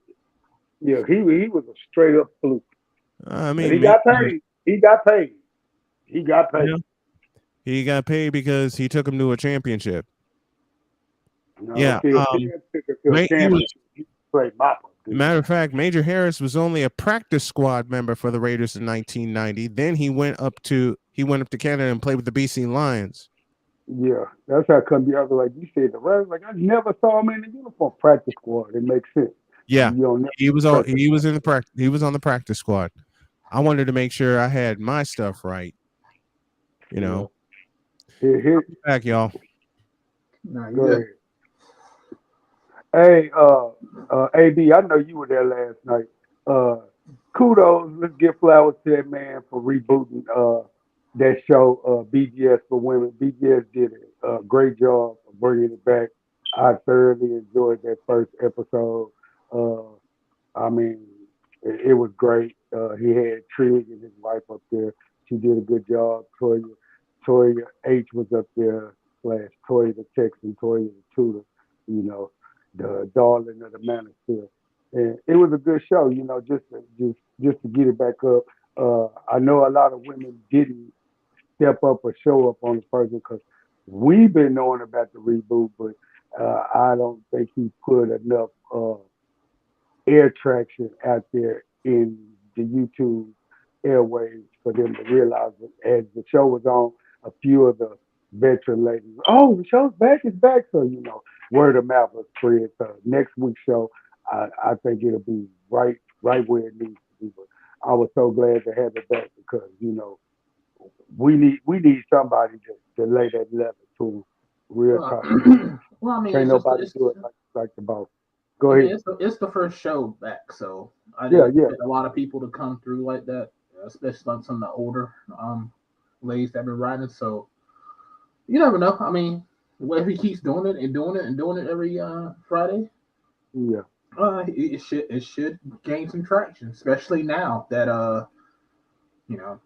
he was a straight up fluke. I mean, but he got paid. He got paid. He got paid because he took him to a championship. Matter of fact, Major Harris was only a practice squad member for the Raiders in 1990. Then he went up to Canada and played with the BC Lions. Yeah, that's how come the other, like you said, the Raiders. Like, I never saw him in the uniform practice squad. It makes sense. Yeah, he was on the practice squad. I wanted to make sure I had my stuff right. Here. Back, y'all. Go ahead. Hey, AB, I know you were there last night. Kudos, let's give flowers to that man for rebooting that show, BGS for Women. BGS did a great job of bringing it back. I thoroughly enjoyed that first episode. I mean, it was great. He had Trig and his wife up there. She did a good job. Toya H was up there / Toya the Texan, Toya the tutor, the darling of the Manosphere. And it was a good show, just to get it back up. I know a lot of women didn't step up or show up on the person because we've been knowing about the reboot, but I don't think he put enough air traction out there in the YouTube airwaves for them to realize that as the show was on, a few of the veteran ladies, oh, the show's back, it's back. So, word of mouth was spread. So next week's show, I think it'll be right where it needs to be. But I was so glad to have it back because, we need somebody to lay that level to real Well, talk. well, I mean, Can't it's just nobody do it like the boss. Go I mean, ahead. it's the first show back, so I Yeah, didn't yeah. expect a lot of people to come through like that, especially on some of the older ladies that have been riding. So you never know. I mean, what if he keeps doing it and doing it and doing it every Friday? Yeah. It should gain some traction, especially now that you know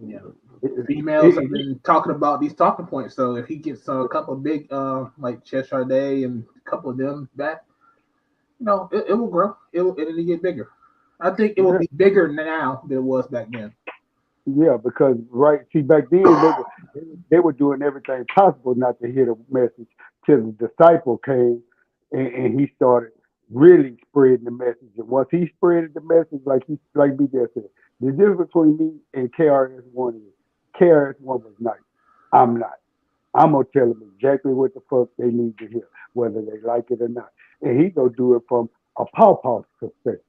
you know It, females it, have been talking about these talking points. So if he gets a couple of big like Cheshire Day and a couple of them back, it will grow. It'll get bigger. I think it will yeah, be bigger now than it was back then. yeah, because right, see, back then they were doing everything possible not to hear the message till the disciple came and he started really spreading the message. And once he spread the message, like BJ said, the difference between me and KRS-One is KRS-One was nice. I'm not. I'm gonna tell them exactly what the fuck they need to hear, whether they like it or not. And he gonna do it from a pawpaw's perspective.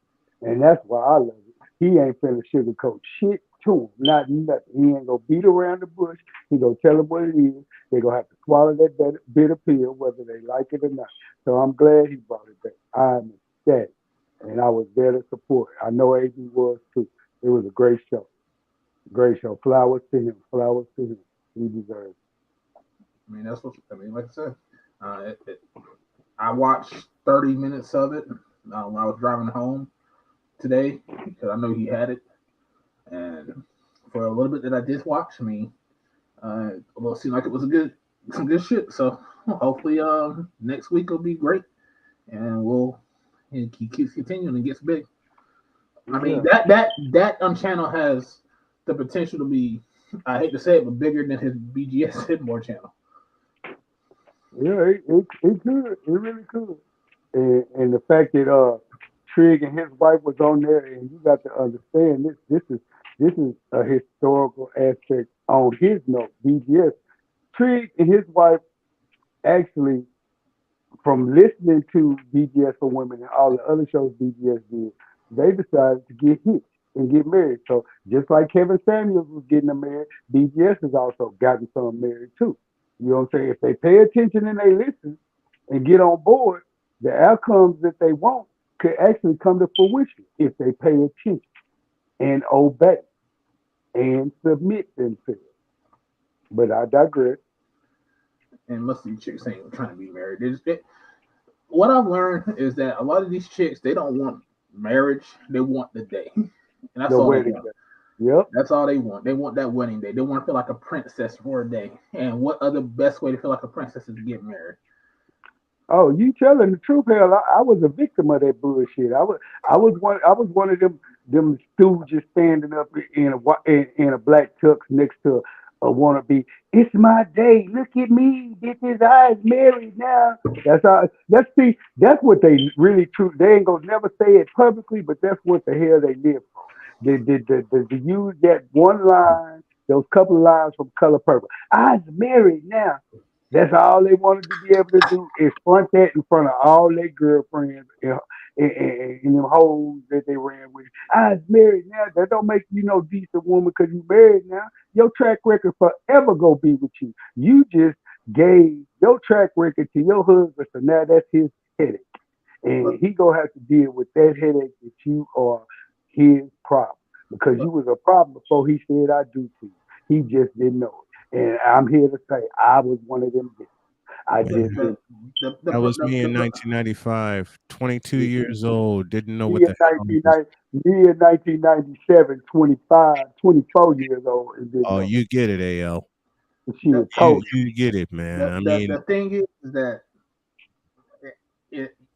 And that's why I love it. He ain't finna sugarcoat shit to him, not nothing. He ain't gonna beat around the bush. He gonna tell them what it is. They gonna have to swallow that bitter pill, whether they like it or not. So I'm glad he brought it back. I'm ecstatic, and I was there to support. I know AB was too. It was a great show. Great show. Flowers to him. Flowers to him. He deserves. I mean, that's what I mean. Like I said, I watched 30 minutes of it when I was driving home today because I know he had it, and for a little bit that I did watch, I mean, it seemed like it was some good shit. So hopefully, next week will be great, and he keeps continuing and gets big. I it. mean, Yeah. that channel has the potential to be, I hate to say it, but bigger than his BGS Hitmore channel. Yeah, it could. It really could. And the fact that Trig and his wife was on there, and you got to understand this is a historical aspect on his note. BGS Trig and his wife actually, from listening to BGS for Women and all the other shows BGS did, they decided to get hitched and get married. So just like Kevin Samuels was getting a married, BGS has also gotten some married too. You know what I'm saying? If they pay attention and they listen and get on board, the outcomes that they want could actually come to fruition if they pay attention and obey and submit themselves. But I digress. And most of these chicks ain't trying to be married. What I've learned is that a lot of these chicks they don't want marriage; they want the day, and that's The all they wedding want. day. Yep. That's all they want. They want that wedding day. They want to feel like a princess for a day. And what other best way to feel like a princess is to get married? Oh, you telling the truth, hell. I was a victim of that bullshit. I was one of them stooges standing up in a black tux next to a wannabe. It's my day. Look at me. This is I is married now. That's what they really true. They ain't gonna never say it publicly, but that's what the hell they live for. They use that one line, those couple of lines from Color Purple. I's married now. That's all they wanted to be able to do is front that in front of all their girlfriends and them hoes that they ran with. I was married now. That don't make you no decent woman because you married now. Your track record forever go be with you. You just gave your track record to your husband, so now that's his headache. And Look, he gonna have to deal with that headache that you are his problem. Because you look, was a problem before he said I do to you. He just didn't know it. And I'm here to say I was one of them. I the, just the, didn't. the, That was me in the, 1995, 22 Me years old, didn't know what in the hell I was. 1990, me in 1997, 25, 24 years old and didn't Oh, know. you get it, AL. She the, had You told you get it, man. I the, mean, the thing is that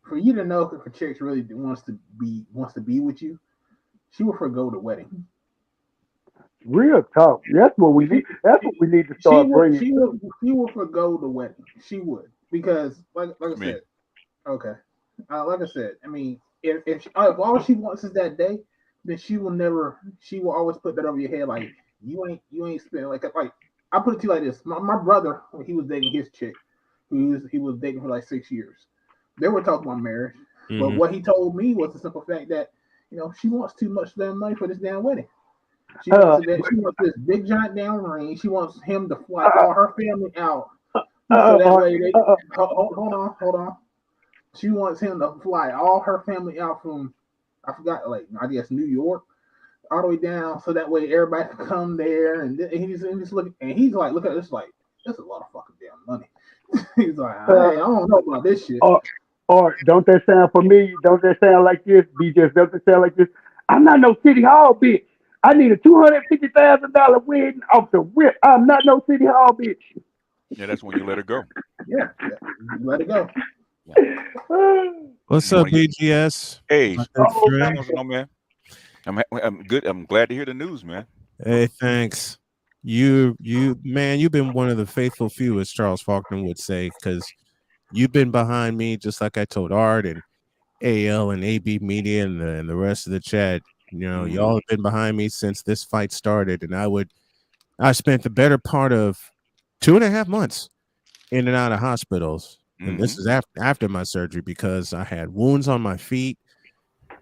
for you to know if a chick really wants to be with you, she will forgo the wedding. Real talk. That's what we need. That's what we need to start bringing. She will forgo the wedding. She would, because like I said, okay. Like I said, I mean, if all she wants is that day, then she will never. She will always put that over your head, like you ain't spending like I put it to you like this. My brother, when he was dating his chick, he was dating for like 6 years. They were talking about marriage, but what he told me was the simple fact that she wants too much damn money for this damn wedding. She wants this big giant damn ring. She wants him to fly all her family out. So that way they hold on. She wants him to fly all her family out from I guess New York, all the way down, so that way everybody can come there. And he's looking, and he's like, look at this, like that's a lot of fucking damn money. He's like, hey, I don't know about this shit. Or don't that sound familiar? Don't that sound like this? BJ, don't that sound like this? I'm not no city hall bitch. I need a $250,000 wedding off the rip. I'm not no city hall bitch. Yeah, that's when you let her go. Yeah, let it go. What's up, BGS? Hey, man. I'm good. I'm glad to hear the news, man. Hey, thanks. You've been one of the faithful few, as Charles Faulkner would say, because you've been behind me, just like I told Art and AL and AB Media and the rest of the chat. Y'all have been behind me since this fight started, and I spent the better part of 2.5 months in and out of hospitals. And this is after my surgery, because I had wounds on my feet,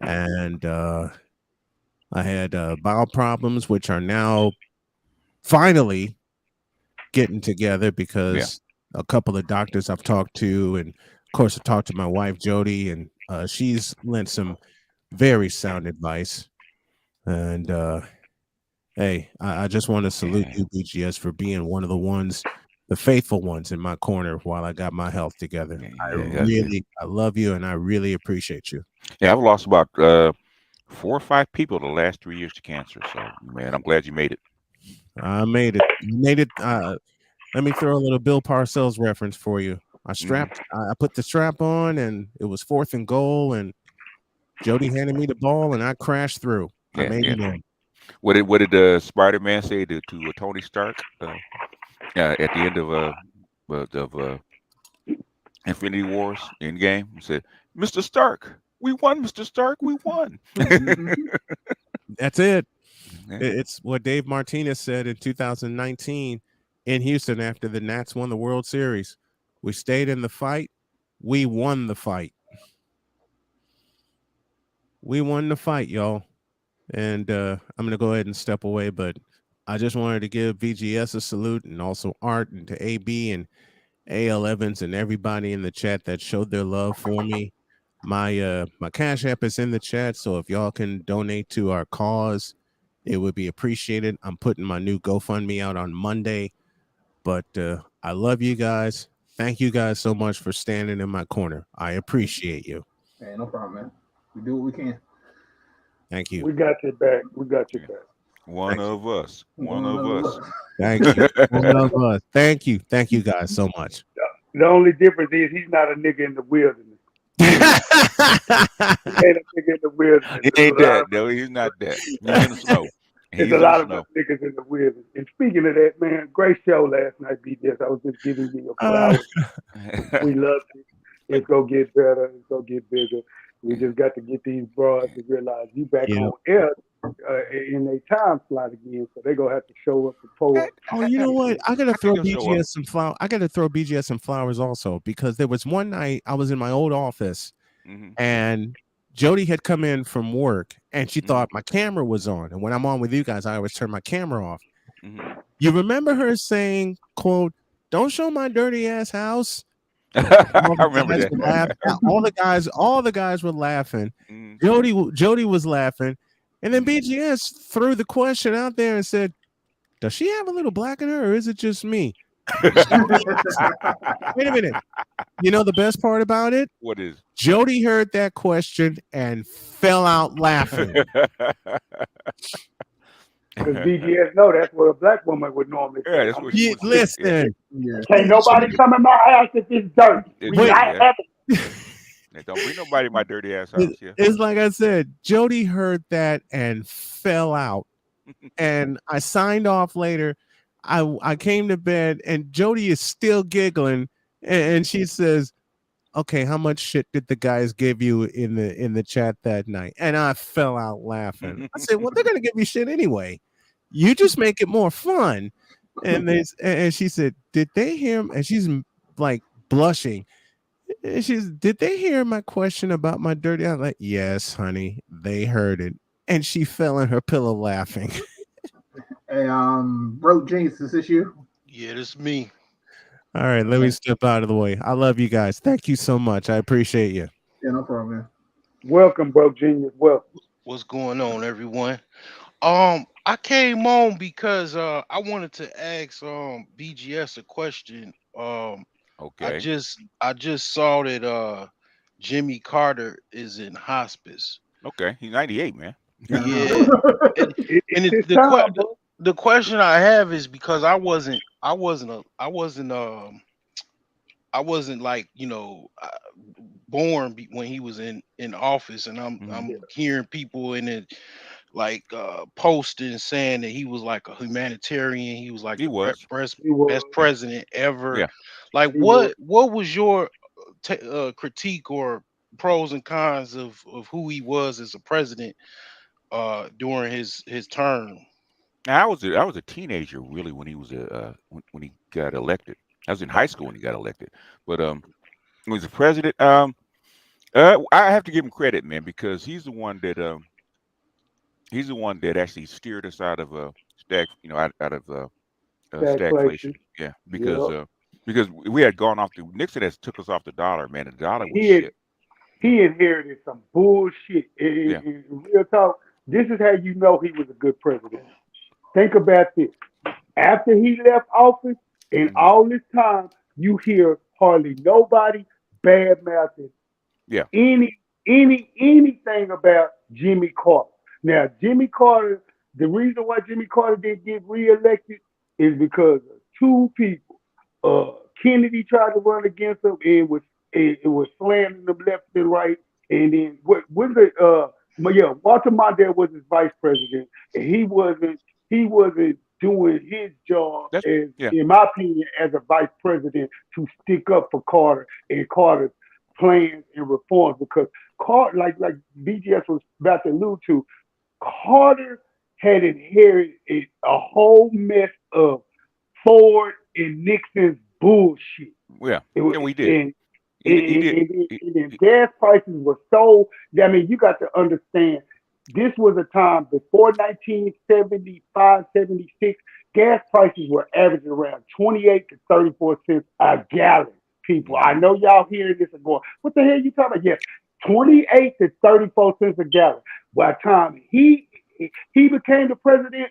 and I had bowel problems, which are now finally getting together, because a couple of doctors I've talked to, and of course I talked to my wife Jody, and she's lent some very sound advice. And hey, I just want to salute you, BGS, for being one of the faithful ones in my corner while I got my health together. I love you, and I really appreciate you. Yeah, I've lost about 4 or 5 people the last 3 years to cancer. So, man, I'm glad you made it. I made it. You made it. Let me throw a little Bill Parcells reference for you. I put the strap on, and it was 4th and goal, and Jody handed me the ball, and I crashed through. I made it in. What did Spider-Man say to Tony Stark at the end of Infinity Wars Endgame? He said, "Mr. Stark, we won. Mr. Stark, we won." That's it. It's what Dave Martinez said in 2019 in Houston after the Nats won the World Series. We stayed in the fight. We won the fight. We won the fight, y'all. And I'm going to go ahead and step away, but I just wanted to give VGS a salute, and also Art, and to AB and AL Evans and everybody in the chat that showed their love for me. My Cash App is in the chat, so if y'all can donate to our cause, it would be appreciated. I'm putting my new GoFundMe out on Monday, but I love you guys. Thank you guys so much for standing in my corner. I appreciate you. Hey, no problem, man. We do what we can. Thank you. We got your back. We got your back. One of us. One of us. Thank you. One of us. Thank you. Thank you guys so much. The only difference is he's not a nigga in the wilderness. He ain't a nigga in the wilderness. He ain't that. No, he's not that. He's in the snow. There's a lot of us niggas in the wilderness. And speaking of that, man, great show last night, BJS. I was just giving you your flowers. We loved it. It's gonna get better. It's gonna get bigger. We just got to get these broads to realize you back on air in a time slot again, so they're gonna have to show up to pull up. Oh, you know what? I gotta throw BGS some flowers. I gotta throw BGS some flowers also, because there was one night I was in my old office, and Jody had come in from work, and she thought my camera was on. And when I'm on with you guys, I always turn my camera off. You remember her saying, "quote Don't show my dirty ass house." I remember that. All the guys were laughing. Jody was laughing, and then BGS threw the question out there and said, "Does she have a little black in her, or is it just me?" Wait a minute. You know the best part about it? What is? Jody heard that question and fell out laughing. Because BGS know that's what a black woman would normally say. Yeah, that's what she would listen. Can't nobody come in my house if it's dirty. Now, don't bring nobody in my dirty ass house. Yeah. It's like I said, Jody heard that and fell out. And I signed off later. I came to bed and Jody is still giggling, and she says, "Okay, how much shit did the guys give you in the chat that night?" And I fell out laughing. I said, "Well, they're gonna give you shit anyway. You just make it more fun." And she said, "Did they hear him?" And she's like blushing. And she's, "Did they hear my question about my dirty?" I'm like, "Yes, honey, they heard it." And she fell in her pillow laughing. Hey, Broke Jeans, is this you? Yeah, that's me. All right, let me step out of the way. I love you guys. Thank you so much. I appreciate you. Yeah, no problem, man. Welcome, bro, Genius. Welcome. What's going on, everyone? I came on because I wanted to ask BGS a question. I Okay. just saw that Jimmy Carter is in hospice. Okay. He's 98, man. Yeah, I know. Yeah, and, It's and his time, bro. the question I have is because I wasn't like born when he was in office, and Mhm. I'm hearing people in it like posting saying that he was like a humanitarian, he was like He the was. He was. best president ever. Yeah. Like He was. what was your critique or pros and cons of who he was as a president during his term? Now, I was a teenager really when he was when he got elected. I was in high school when he got elected. But when he was a president, I have to give him credit, man, because he's the one that actually steered us out of out of stagflation. Stagflation. Yeah, Yep. because we had gone off the Nixon has took us off the dollar, man. The dollar was He had, shit. Yeah, he inherited some bullshit. yeah. In real talk, this is how you know he was a good president. Think about this. After he left office, and Hmm. all this time, you hear hardly nobody bad mouthing Yeah. anything about Jimmy Carter. Now, Jimmy Carter, the reason why Jimmy Carter didn't get reelected is because of two people. Kennedy tried to run against him and it was slamming them left and right. And then what was it? Yeah, Walter Mondale was his vice president, and he wasn't doing his job That's as, yeah. in my opinion, as a vice president to stick up for Carter and Carter's plans and reforms because Carter, like BGS was about to allude to, Carter had inherited a whole mess of Ford and Nixon's bullshit. Yeah. It was, Yeah. We did. and He did. and then gas prices were so. I mean, you got to understand. This was a time before 1975, 76. Gas prices were averaging around 28 to 34 cents a gallon. People, I Hmm. know y'all hearing this and going, "What the hell you talking about?" Yes, 28 to 34 cents a gallon. By the time he became the president,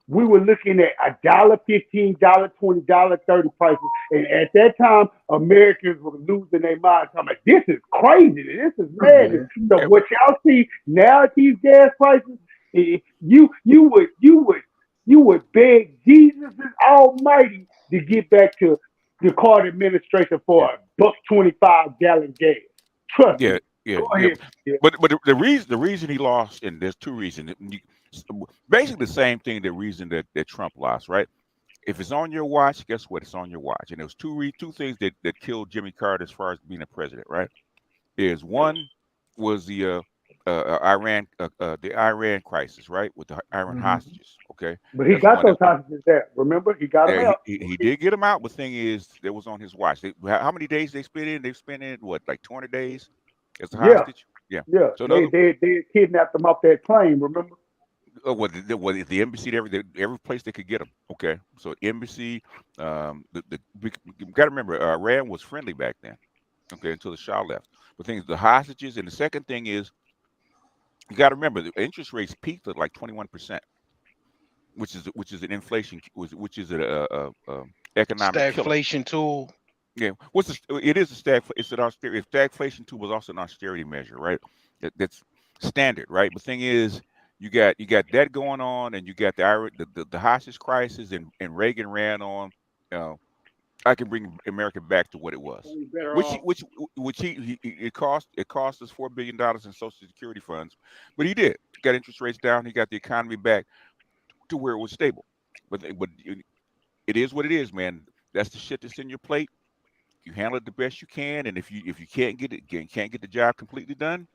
we were looking at $1.15, $1.20, $1.30 prices. And at that time, Americans were losing their minds. Talking about, this is crazy. This is madness. Yeah. So Yeah, what y'all see now at these gas prices, you would beg Jesus Almighty to get back to the Carter administration yeah. for a $1.25 gallon gas. Trust Yeah, me. yeah, Go yeah. ahead. Yeah. But the reason he lost, and there's two reasons. Basically, the same thing. The reason that Trump lost, right? If it's on your watch, guess what? It's on your watch. And there was two things that killed Jimmy Carter as far as being a president, right? Is one was the Iran crisis, right, with the Iran Mm-hmm. hostages. Okay, But he that's got one. those That's one. hostages there. Remember? He got them Yeah, he, out. he, he did get them out. But thing is, that was on his watch. How many days they spent in? They spent in what, like 20 days as a Yeah. hostage? Yeah. Yeah, So the they other, they they kidnapped them off that plane. Remember? what the embassy, every place they could get them. Okay, so embassy, you got to remember, Iran was friendly back then. Okay, until the Shah left. But things, the hostages, and the second thing is, you got to remember the interest rates peaked at like 21%, which is an inflation, which is a economic killer. Stagflation tool. Yeah, it is a it's an austerity. Stagflation too was also an austerity measure, right? That's standard, right? But thing is, you got that going on, and you got the hostage crisis, and Reagan ran on, uh, I can bring America back to what it was. So we better Which off. it cost us $4 billion in Social Security funds, but he did. He got interest rates down. He got the economy back to where it was stable. But it is what it is, man. That's the shit that's in your plate. You handle it the best you can, and if you can't get the job completely done,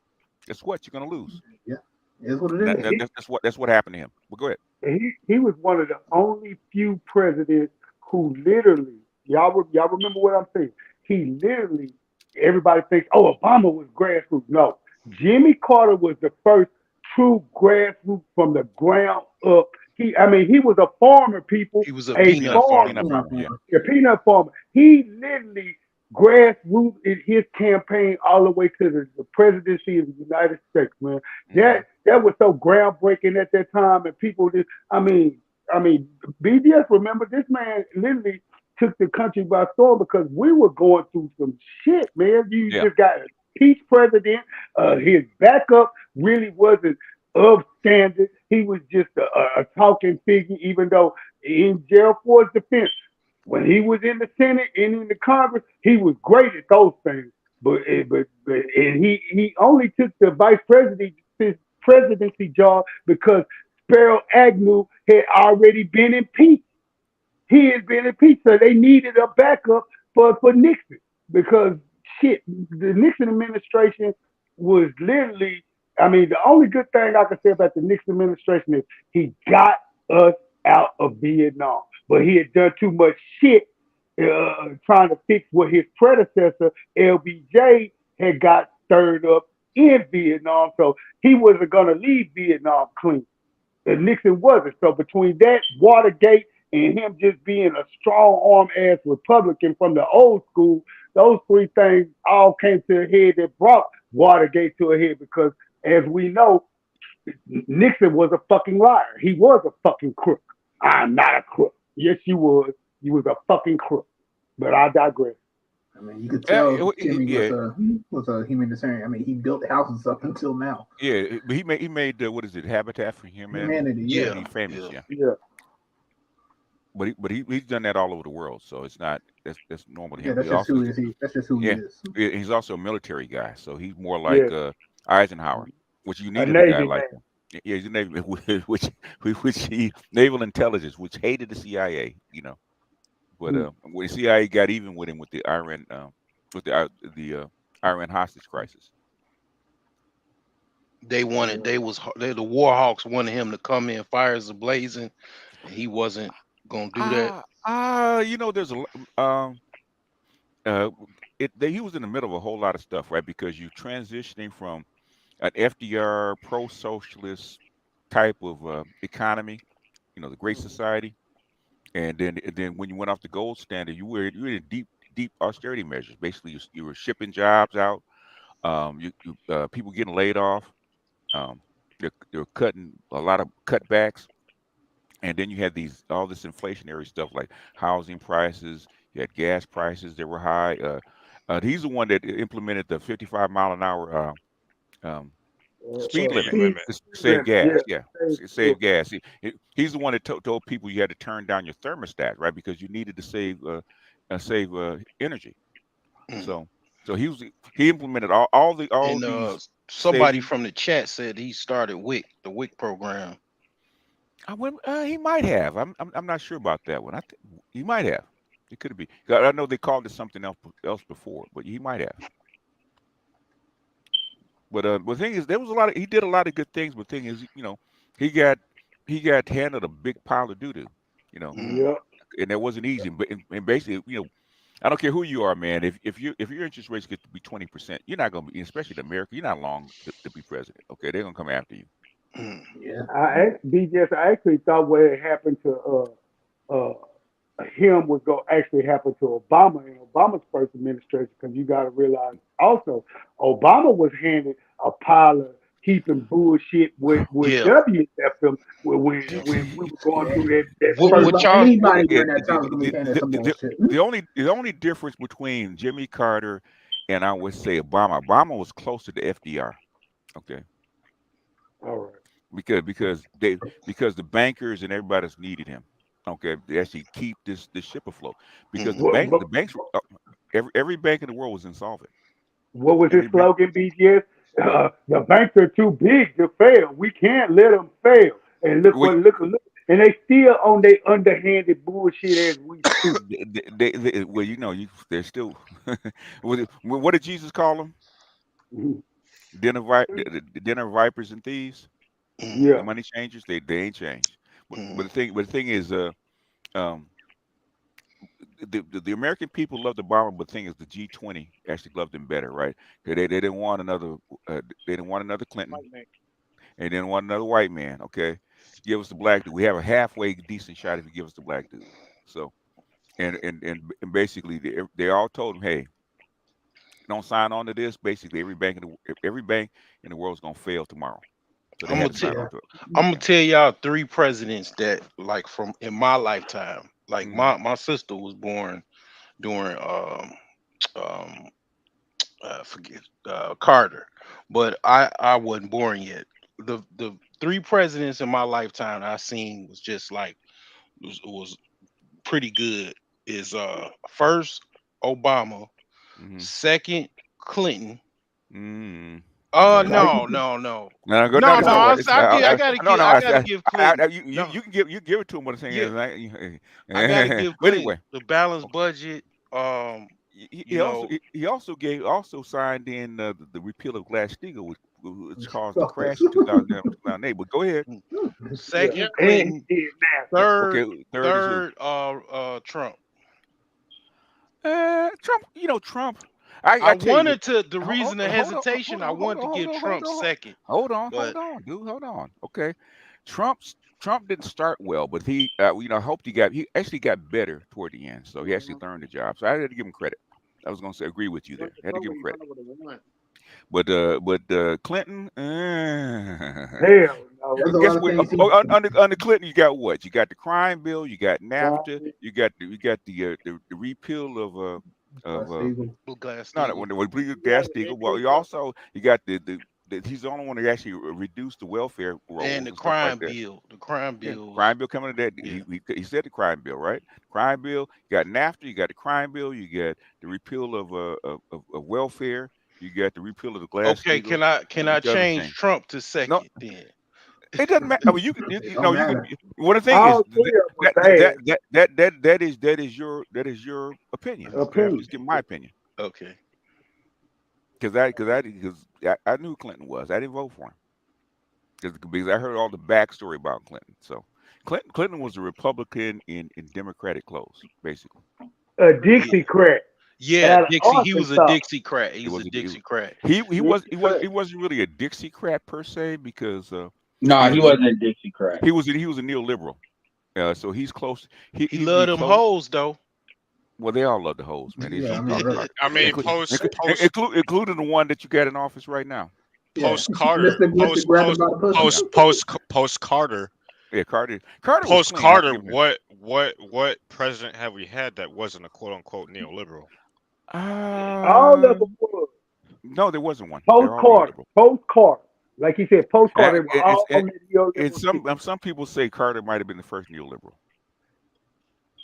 guess what? You're gonna lose. Yeah, it is what it And is. that's what happened to him. But go ahead. He was one of the only few presidents who literally, y'all remember what I'm saying? He literally, everybody thinks, oh, Obama was grassroots. No, Jimmy Carter was the first true grassroots from the ground up. He was a farmer, people, He was a a peanut farmer, farmer. Peanut farmer. Yeah. a peanut farmer. He literally grassroots in his campaign all the way to the presidency of the United States, man. Hmm. That was so groundbreaking at that time, and people just, BDS. Remember, this man literally took the country by storm because we were going through some shit, man. You Yeah. just got a peace president. His backup really wasn't of standard. He was just a talking figure, even though in Gerald Ford's defense, when he was in the Senate and in the Congress, he was great at those things. But he only took the presidency job because Sparrow Agnew had already been impeached. He had been impeached, so they needed a backup for Nixon because shit, the Nixon administration was literally. The only good thing I can say about the Nixon administration is he got us out of Vietnam, but he had done too much shit trying to fix what his predecessor LBJ had got stirred up in Vietnam, so he wasn't gonna leave Vietnam clean and Nixon wasn't. So between that, Watergate, and him just being a strong arm ass Republican from the old school, those three things all came to a head that brought Watergate to a head because, as we know, Nixon was a fucking liar. He was a fucking crook. I'm not a crook. Yes, you was. You was a fucking crook. But I digress. You could tell Jimmy Yeah. was a humanitarian. He built houses up until now. Yeah. But he made what is it? Habitat for Humanity, Yeah. He's famous. Yeah. Yeah. Yeah. But he's done that all over the world, so it's not that's normal to Yeah, him. that's He just also That's just who he yeah, is. he's also a military guy, so he's more like Yeah. Eisenhower, which you A needed a guy Navy like man. him. Yeah, he's a Navy, which he naval intelligence, which hated the CIA, But when the CIA got even with him with the Iran Iran hostage crisis. They the War Hawks wanted him to come in fires ablazing, and he wasn't gonna do that. There's um uh he was in the middle of a whole lot of stuff, right? Because you transitioning from an FDR pro-socialist type of economy, the Great Society, and then when you went off the gold standard, you were in deep austerity measures. Basically, you were shipping jobs out. People getting laid off. Um, they're cutting a lot of cutbacks, and then you had all this inflationary stuff like housing prices. You had gas prices that were high. He's the one that implemented the 55 mile an hour um, speed Speed limit limit. to save Yeah. gas. Yeah, save gas. He's the one that told people you had to turn down your thermostat, right? Because you needed to save energy. Mm. So he implemented all And these somebody saving. from the chat said he started the WIC program. He might have. I'm not sure about that one. He might have. It could be. I know they called it something else before, but he might have. But the thing is, he did a lot of good things. But the thing is, he got he got handed a big pile of doo doo, you know, Mm. Yeah. and that wasn't easy. But and basically, I don't care who you are, man. If your interest rates get to be 20%, you're not gonna be, especially in America, you're not long to be president. Okay, they're gonna come after you. Mm. Yeah. I actually thought what had happened to uh him was going to actually happen to Obama in Obama's first administration because you got to realize also Obama was handed a pile of keeping bullshit with Yeah. W left him Yeah. when we were going Yeah. through that first. What y'all? Yeah, Anybody yeah, during that time was gonna be handed some bullshit. the only difference between Jimmy Carter and I would say Obama was closer to FDR. Okay, All right. because the bankers and everybody else needed him. Okay, they actually keep this ship afloat because Mm. the banks, every bank in the world was insolvent. What was his Every bank. slogan, BGS? The banks are too big to fail. We can't let them fail. And Wait, look. And they still on their underhanded bullshit as we speak. well, they're still. What did Jesus call them? Mhm. Den of vipers and thieves. Mm. The Yeah. money changers, they ain't changed. But Mm. the thing is, um, the American people love the Obama, but the thing is, the G20 actually loved him better, right? 'Cause they didn't want another, they didn't want another Clinton, White man. and they didn't want another white man. Okay, give us the black dude. We have a halfway decent shot if you give us the black dude. So, and basically, they all told him, hey, don't sign on to this. Basically, every bank in the world is gonna fail tomorrow. So they I'm had gonna to tell sign Yeah. on to it. I'm gonna Yeah. tell y'all three presidents that like from in my lifetime. Like Hmm. my sister was born during um forget Carter, but I wasn't born yet. The three presidents in my lifetime I seen was just like was pretty good. Is first Obama, Hmm. second Clinton. Mm. Go ahead. Why you No. No, go. No, No, it's no, all right. I gotta No, give no. I gotta give Clinton. No, You give it to him. What I'm saying yeah, is, I gotta give but Clinton anyway, the balanced budget. You know, he also signed in the repeal of Glass Steagall, which caused the Fuck this. crash in 2008. But go ahead. mm, yeah. Yeah. second And Clinton, he did NASA. third Okay, third is who? Trump. Trump. Trump. I I tell you what. wanted to the Hold reason on, the hold on, hesitation, hold I on, hold wanted to on, hold give on, hold Trump on, second, hold but on, dude, hold on. Okay, Trump didn't start well, but he, I hoped he actually got better toward the end. So he actually learned the job. So I had to give him credit. I was going to say agree with you there. Went to I had to give him somebody credit. would have won. But Clinton, Hell no. There's a guess lot of what? things he. Under Clinton, you got what? You got the crime bill, you got NAFTA, Right. you got the repeal of Glass Steagall. Glass not Steagall. when we Yeah, gas they Steagall. Well, did you that. also you got he's the only one that actually reduced the welfare And rolls the and stuff like crime that. bill. The crime Yeah, bill was crime bill coming to that. yeah. He said the crime bill, right? Crime bill. You got NAFTA. You got the crime bill. You got the repeal of welfare. You got the repeal of the Glass Okay, Steagall. can A I bunch of other change things. Trump to No, second then? it doesn't matter. I mean, you can, It don't you can. matter. Well, the thing is All three of them was bad. that is your opinion. Okay, I'm Opinion. just giving my opinion Okay. because I knew who Clinton was. I didn't vote for him because I heard all the backstory about Clinton. So Clinton was a Republican in Democratic clothes, basically. A Yeah. Dixiecrat Yeah, out of Dixie. He was a Arkansas. Dixiecrat. He It was was a a, it, Dixiecrat. he Dixiecrat. wasn't really a Dixiecrat per se because No, he's he a neo, wasn't a Dixie crack. he was a neoliberal. So he's close. He He's loved them close. hoes though. Well, they all love the hoes, man. They Yeah, I don't mean, talk look. about I it, mean, including the one that you got in office right now. Yeah, post Carter, Mr. Grab him by the pussy. post Carter, Yeah, Carter was post clean. I have to Carter. give him that. What president have we had that wasn't a quote unquote neoliberal? All of Uh, them was no, there wasn't one. They're post all Carter. neoliberal. Post Carter. Like he said, post Carter, they were It's, all on the and neoliberal shit. some people say Carter might have been the first neoliberal.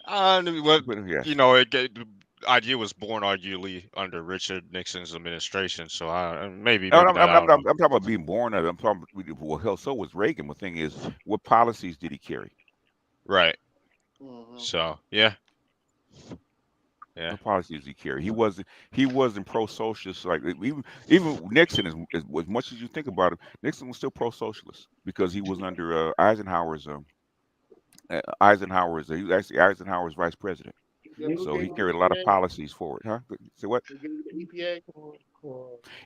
Well, But yes. the idea was born arguably under Richard Nixon's administration. So maybe No, not. I don't know. I'm talking about being born of it. I'm talking well, hell, so was Reagan. The thing is, what policies did he carry? Right. Mhm. So yeah. What policies did he carry? He wasn't pro-socialist. Like even Nixon as much as you think about it, Nixon was still pro-socialist because he was under Eisenhower's he was actually Eisenhower's vice president. Yeah, who So gave he you carried a the lot of EPA? policies forward, huh? So what? Who gave you the EPA?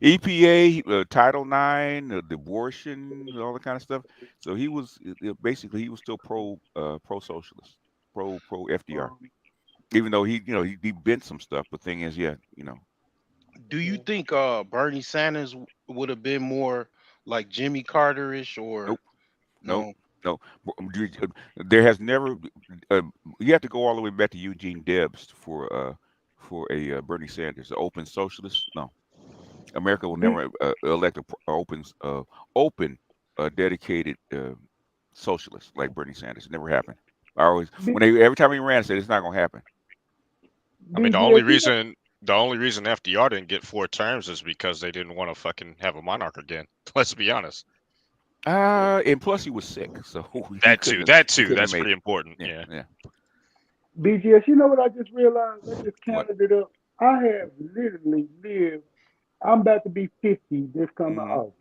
EPA, Title IX, the abortion, all that kind of stuff. So he was basically he was still pro-socialist, pro FDR. Even though he bent some stuff, but thing is, yeah, Do you think Bernie Sanders would have been more like Jimmy Carterish or nope, nope, no? no. There has never. Uh, you have to go all the way back to Eugene Debs for a Bernie Sanders, an open socialist. No, America will never elect a open, dedicated socialist like Bernie Sanders. It never happened. I always every time he ran, I said it's not gonna happen. I mean, the only reason FDR didn't get 4 terms is because they didn't want to fucking have a monarch again. Let's be honest. And plus he was sick, so that too. That's pretty important. Yeah. BGS, you know what I just realized? I just counted it up. I have literally lived. I'm about to be 50 this coming August.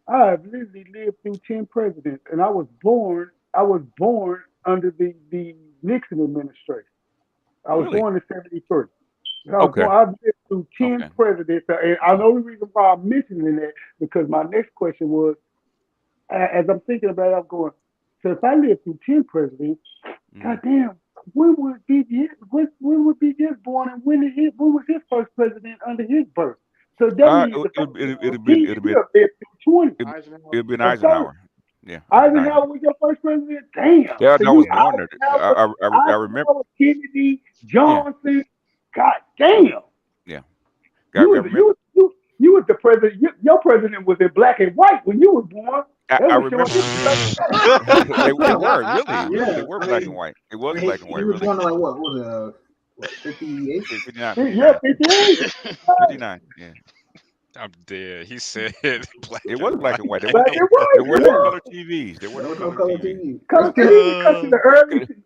I have literally lived through 10 presidents, and I was born under the Nixon administration. I was born in 73. I've lived through 10 presidents, and I know the reason why I'm mentioning that because my next question was, as I'm thinking about it, I'm going, so if I lived through 10 presidents, goddamn, when was BGS born, and when was his first president under his birth? So that means it'd been Eisenhower. Yeah, Eisenhower was your first president. Damn. Yeah, that was born there. I remember Kennedy, Johnson. God damn. Yeah. You was the president. Your president was in black and white when you was born. I remember. They were really. They were black and white. It was black and white. He was born like what was it? 58? 59. Yeah, 58. 59. Yeah. I'm dead. He said black. It was black and white. There were no color TVs. There were no color TVs. Color TV comes in the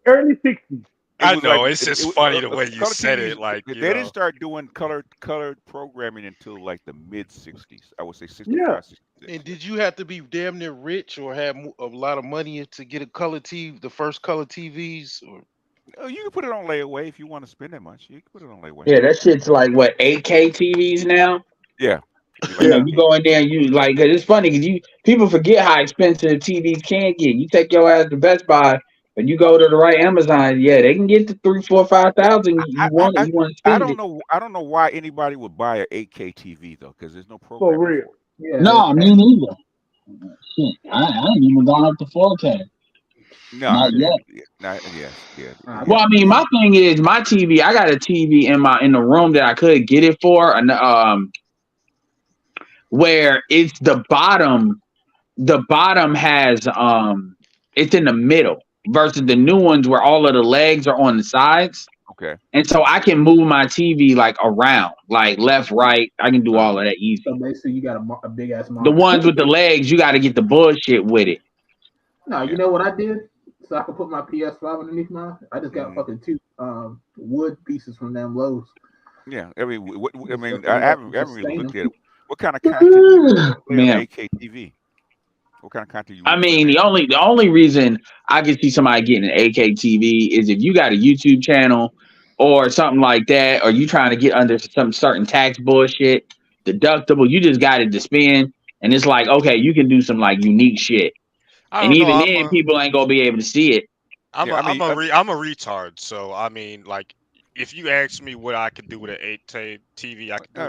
early 60s. I know it's just funny the way you said it. Like they didn't start doing colored programming until like the mid 60s. I would say 65. Yeah. 66. And did you have to be damn near rich or have a lot of money to get a color TV, the first color TVs? Or you can put it on layaway if you want to spend that much. You can put it on layaway. Yeah, that shit's like what 8K TVs now. Yeah. You go in there and you like it's funny because people forget how expensive TVs can get. You take your ass to Best Buy and you go to the right Amazon, they can get to 3, 4, 5,000. You want to spend it. I don't know why anybody would buy an 8K TV though, because there's no program. For real. Yeah, no, me neither. Shit, I ain't even gone up to 4K. No, not yet. Yeah. Well, I mean, my thing is my TV. I got a TV in the room that I could get it for, and where it's the bottom. The bottom has it's in the middle versus the new ones where all of the legs are on the sides. Okay. And so I can move my TV like around, like left, right. I can do all of that easy. So basically, you got a big ass monitor. The ones with the legs, you got to get the bullshit with it. No, you know what I did? So I could put my PS5 underneath mine. I just got fucking 2 wood pieces from them Lowe's. Yeah, I mean, I haven't really looked at it. What kind of content do you play on 8K TV? What kind of content I mean, the only reason I can see somebody getting an 8K TV is if you got a YouTube channel or something like that, or you trying to get under some certain tax bullshit, deductible, you just got it to spend, and it's like, okay, you can do some like unique shit. And even then, people ain't gonna be able to see it. I'm a retard, so I mean, like, if you ask me what I could do with an 8K TV, I could do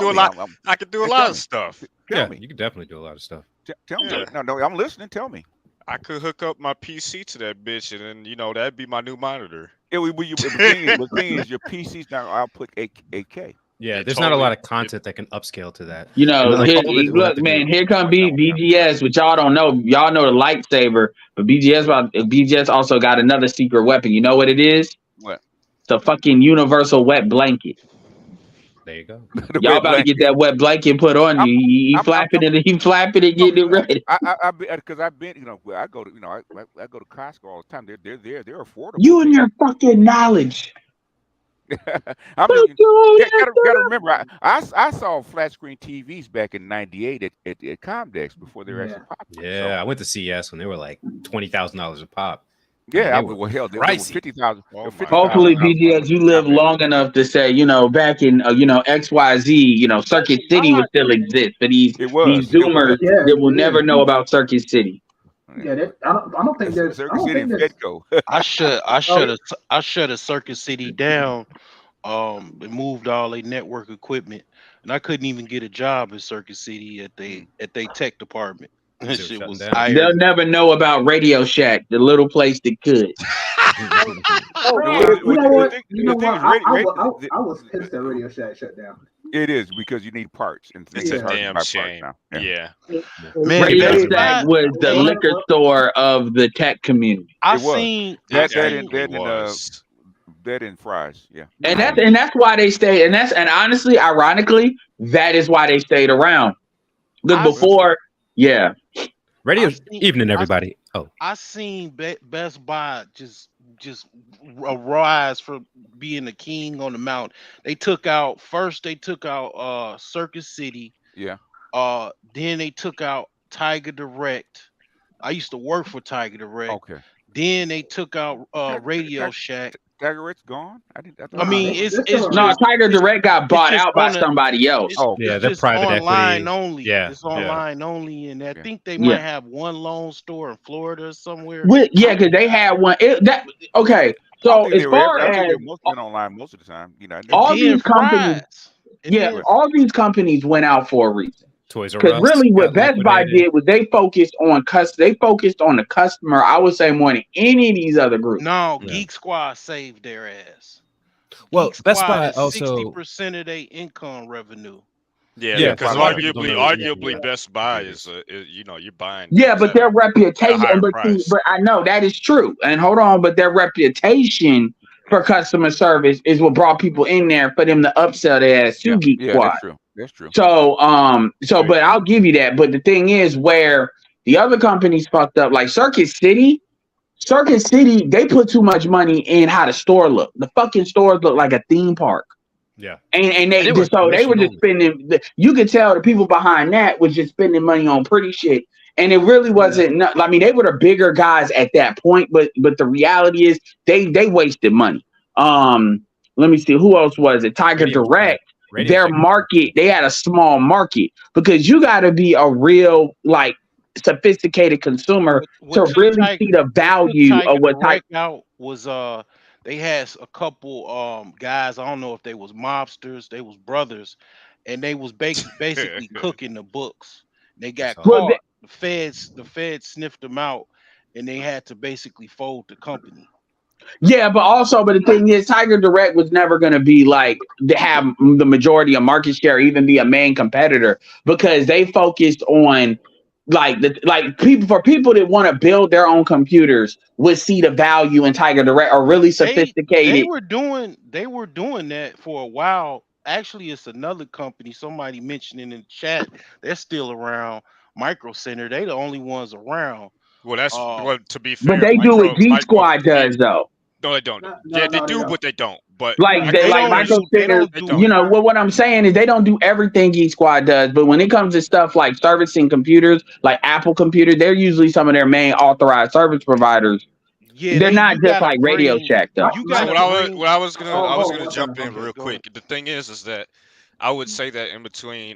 a lot. I could do a lot of stuff. Yeah, you can definitely do a lot of stuff. Tell me. No, I'm listening. Tell me. I could hook up my PC to that bitch, and then that'd be my new monitor. The thing is, your PC's now output 8K. Yeah, there's not a lot of content that can upscale to that. Look, man, here come BGS, which y'all don't know. Y'all know the lightsaber, but BGS also got another secret weapon. You know what it is? What? It's a fucking universal wet blanket. There you go. Y'all about to get that wet blanket put on you. He flapping it, getting it ready. Because I've been, I go to, I go to Costco all the time. They're affordable. You and your fucking knowledge. Gotta remember, I saw flat screen TVs back in '98 at Comdex before they were actually popular. Yeah, I went to CS when they were like $20,000 a pop. Yeah, they were 50,000. Hopefully, BGS, you live long enough to say, back in XYZ, Circuit City would still exist, but these Zoomers that will never know about Circuit City. Yeah, I don't think there's Circuit City and Fedco. I shut a Circuit City down. And moved all their network equipment, and I couldn't even get a job in Circuit City at they tech department. That shit was They'll never know about Radio Shack, the little place that could. You know what? I was pissed that Radio Shack shut down. It is because you need parts and It's things. a It's hard to damn buy parts shame. now. Yeah. Man, Radio Best Shack Buy was the liquor store of the tech community. It was It that actually was. and fries. Yeah, And that's why they stayed. And honestly, ironically, that is why they stayed around. Because before, yeah. Evening, everybody. I seen Best Buy just arise from being the king on the mountain. They took out Circus City. Yeah. Then they took out Tiger Direct. I used to work for Tiger Direct. Okay. Then they took out Radio Shack. Tiger Direct's gone. I mean, it's no, Tiger Direct got bought out by somebody else. It's they're just private online equity. only. Yeah, It's online only, and I think they Yeah. might have one lone store in Florida or somewhere. Yeah, because they had one. Okay, so as far as most went online most of the time, all these companies, all these companies went out for a reason. Toys R Us. Because really, what got Best Buy liquidated. did was they focused on the customer. I would say more than any of these other groups. No, Geek Squad saved their ass. Well, Geek Best Squad Buy is also 60% of their income revenue. Yeah, because arguably Best Buy is you're buying. Yeah, but their reputation, higher but price. I know that is true. And hold on, but their reputation for customer service is what brought people in there for them to upsell their ass to Geek Squad. That's true. So, but I'll give you that. But the thing is, where the other companies fucked up, like Circuit City, they put too much money in how the store looked. The fucking stores look like a theme park. Yeah, and they were just spending. You could tell the people behind that was just spending money on pretty shit, and it really wasn't. I mean, they were the bigger guys at that point, but the reality is they wasted money. Let me see, who else was it? Tiger Direct. Their market, they had a small market because you got to be a real sophisticated consumer to really see the value of what Tiger out was. They had a couple guys. I don't know if they was mobsters, they was brothers, and they was basically cooking the books. They got caught. The feds sniffed them out, and they had to basically fold the company. Yeah, but the thing is, Tiger Direct was never going to be to have the majority of market share, even be a main competitor, because they focused on people that want to build their own computers would see the value in Tiger Direct or really sophisticated. They were doing that for a while. Actually, it's another company. Somebody mentioned in the chat. They're still around. Micro Center. They the only ones around. Well, that's to be fair. But they do what Geek Squad does, though. No, they don't. They do, but they don't. But Micro Center, what I'm saying is they don't do everything Geek Squad does. But when it comes to stuff like servicing computers, like Apple computers, they're usually some of their main authorized service providers. Yeah, they're not just like Radio Shack, though. I was gonna jump in real quick. The thing is that I would say that in between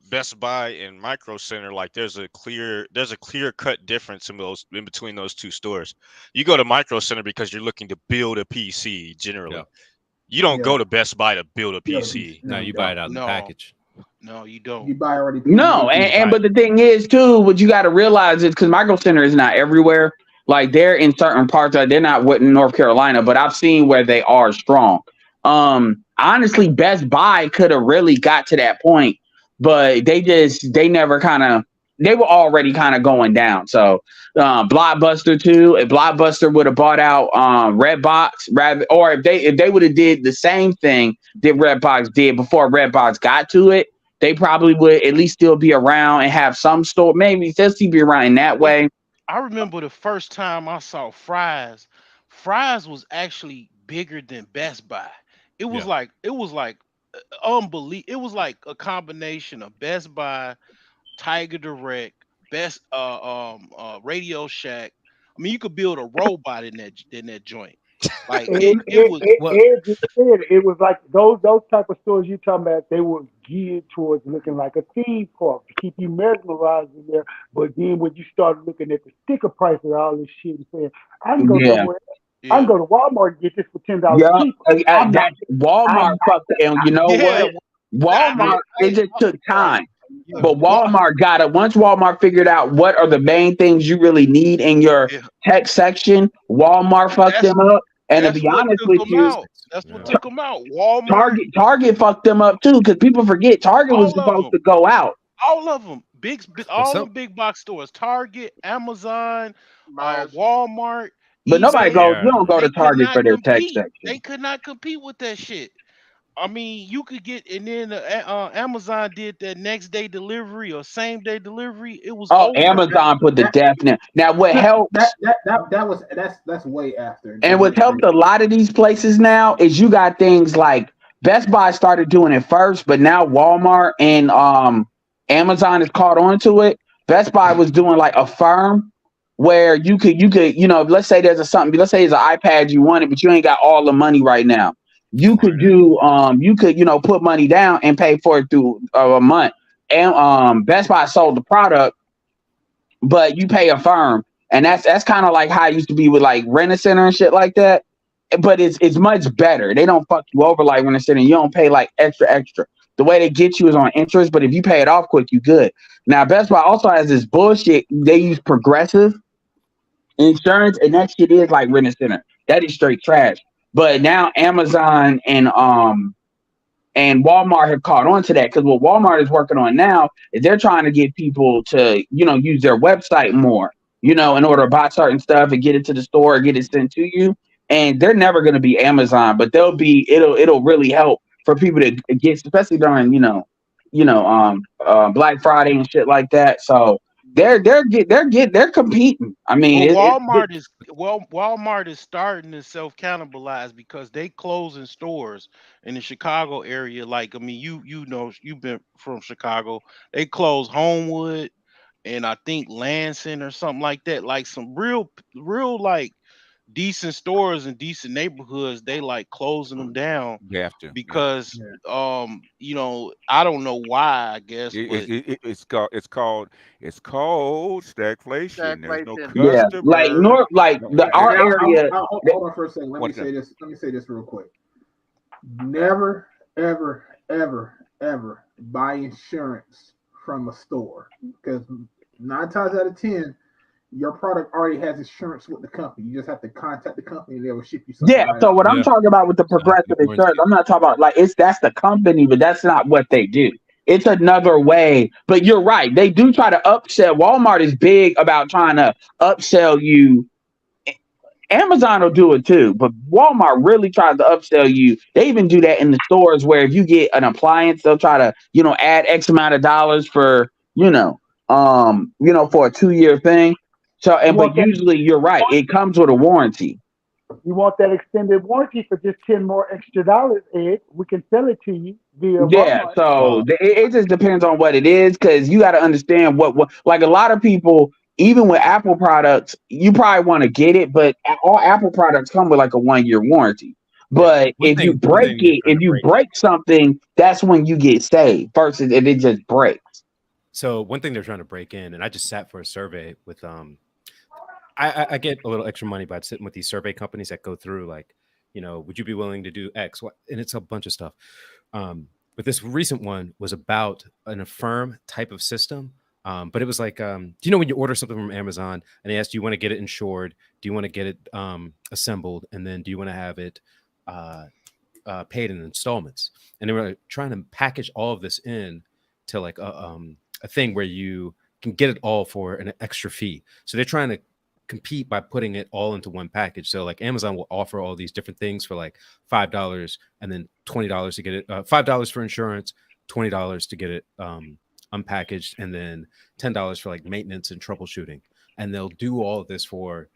Best Buy and Micro Center, there's a clear cut difference in between those two stores. You go to Micro Center because you're looking to build a PC generally. Yeah. You don't go to Best Buy to build a PC. No, you buy it out of the package. No, you don't. You buy already. No, but the thing is too, what you got to realize is because Micro Center is not everywhere. They're in certain parts. They're not in North Carolina, but I've seen where they are strong. Honestly, Best Buy could have really got to that point, but they were already kind of going down. So Blockbuster too, if Blockbuster would have bought out Redbox or if they would have did the same thing that Redbox did before Redbox got to it, they probably would at least still be around and have some store, maybe still be around in that way. I remember the first time I saw Fry's. Fry's was actually bigger than Best Buy. It was unbelievable. It was like a combination of Best Buy, Tiger Direct, Radio Shack. I mean, you could build a robot in that joint. It was like those type of stores you talking about. They were geared towards looking like a theme park to keep you mesmerized in there. But then when you started looking at the sticker price of all this shit and saying, I can go somewhere. I can go to Walmart and get this for $10 cheap. Walmart fucked it, and you know what? Walmart, it just took time. But Walmart got it. Once Walmart figured out what are the main things you really need in your tech section, Walmart fucked them up. And to be honest with you, That's what took them out. Walmart. Target fucked them up too, because people forget Target was supposed to go out. All of them, all the big box stores, Target, Amazon, Walmart. But nobody goes. You don't go to Target for their tech section. They could not compete with that shit. I mean, you could get, and then Amazon did that next day delivery or same day delivery. It was over. Amazon put the definite. Now, what helps? That's way after. And what helped a lot of these places now is you got things like Best Buy started doing it first, but now Walmart and Amazon has caught on to it. Best Buy was doing like a firm where you could, let's say let's say there's an iPad you wanted, but you ain't got all the money right now. You could do, put money down and pay for it through a month. And Best Buy sold the product, but you pay a firm, and that's kind of like how it used to be with like Rent-A-Center and shit like that. But it's much better. They don't fuck you over like Rent-A-Center. You don't pay like extra. The way they get you is on interest, but if you pay it off quick, you good. Now Best Buy also has this bullshit. They use Progressive insurance, and that shit is like Rent-A-Center. That is straight trash. But now Amazon and Walmart have caught on to that, because what Walmart is working on now is they're trying to get people to, use their website more, in order to buy certain stuff and get it to the store or get it sent to you. And they're never going to be Amazon, but it'll really help for people to get, especially during, Black Friday and shit like that. So they're competing. I mean, Walmart is starting to self-cannibalize because they closing stores in the Chicago area. Like, I mean, you've been from Chicago. They closed Homewood and I think Lansing or something like that. Like some real like decent stores in decent neighborhoods, they like closing them down. You have to, because I don't know why. I guess it's called stagflation. There's no yeah, customer. Our area. Hold on for a second. Let me say this real quick. Never, ever, ever, ever buy insurance from a store, because 9 times out of 10. Your product already has insurance with the company. You just have to contact the company and they will ship you something. Yeah, so what I'm talking about with the Progressive insurance, I'm not talking about that's the company, but that's not what they do. It's another way. But you're right. They do try to upsell. Walmart is big about trying to upsell you. Amazon will do it too, but Walmart really tries to upsell you. They even do that in the stores where if you get an appliance, they'll try to, add X amount of dollars for, for a 2-year thing. So, but usually you're right. It comes with a warranty. You want that extended warranty for just $10 more extra dollars, Ed? We can sell it to you via Walmart. So it just depends on what it is, because you got to understand what like a lot of people, even with Apple products, you probably want to get it, but all Apple products come with like a 1-year warranty. But if you break something, that's when you get saved versus if it just breaks. So one thing they're trying to break in, and I just sat for a survey with I get a little extra money by sitting with these survey companies that go through like, would you be willing to do X? And it's a bunch of stuff. But this recent one was about an Affirm type of system. But it was like, do you know when you order something from Amazon and they ask, do you want to get it insured? Do you want to get it assembled? And then do you want to have it paid in installments? And they were trying to package all of this in to like a thing where you can get it all for an extra fee. So they're trying to compete by putting it all into one package. So like Amazon will offer all these different things for like $5 and then $20 to get it, $5 for insurance, $20 to get it unpackaged, and then $10 for like maintenance and troubleshooting. And they'll do all of this for,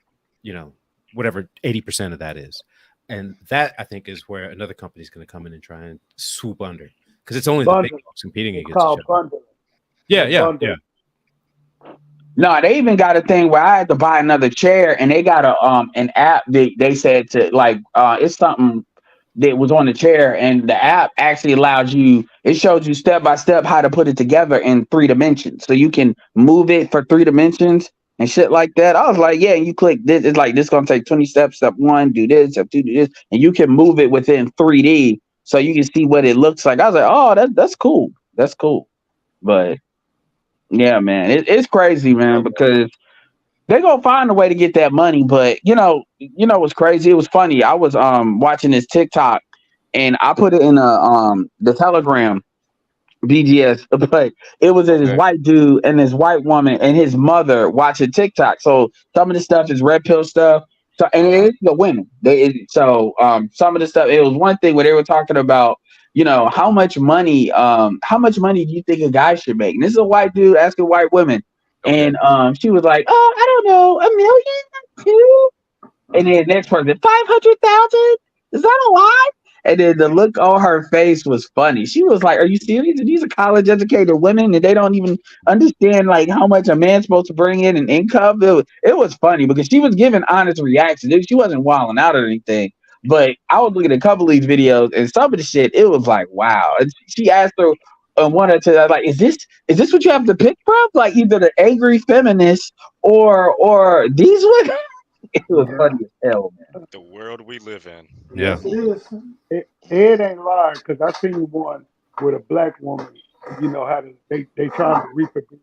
whatever 80% of that is. And that I think is where another company is going to come in and try and swoop under, because it's only the big dogs competing against each other. Yeah. No, they even got a thing where I had to buy another chair, and they got an app that they said to like it's something that was on the chair, and the app actually allows you. It shows you step by step how to put it together in 3 dimensions, so you can move it for 3 dimensions and shit like that. I was like, yeah, and you click this. It's like this gonna take 20 steps. Step 1, do this. Step 2, do this, and you can move it within 3D, so you can see what it looks like. I was like, oh, that's cool. That's cool, but. Yeah, man, it's crazy, man, because they're gonna find a way to get that money. But what's crazy? It was funny. I was watching this TikTok and I put it in the Telegram BGS, but it was this Okay. white dude and this white woman and his mother watching TikTok. So some of the stuff is red pill stuff. So and it's the women. Some of the stuff, it was one thing where they were talking about, how much money do you think a guy should make? And this is a white dude asking white women. Okay. And she was like, "Oh, I don't know, $1 million, $2 million." And then the next person, 500,000? Is that a lot? And then the look on her face was funny. She was like, "Are you serious? These are college educated women and they don't even understand like how much a man's supposed to bring in an income." It was funny because she was giving honest reactions. She wasn't wilding out or anything. But I was looking at a couple of these videos and some of the shit, it was like, wow. And she asked her one or two, like, is this what you have to pick from? Like either the angry feminist or these women? It was funny as hell, man. The world we live in. Yeah. Yes, it is. It ain't large because I seen one with a black woman. You know how they trying to reproduce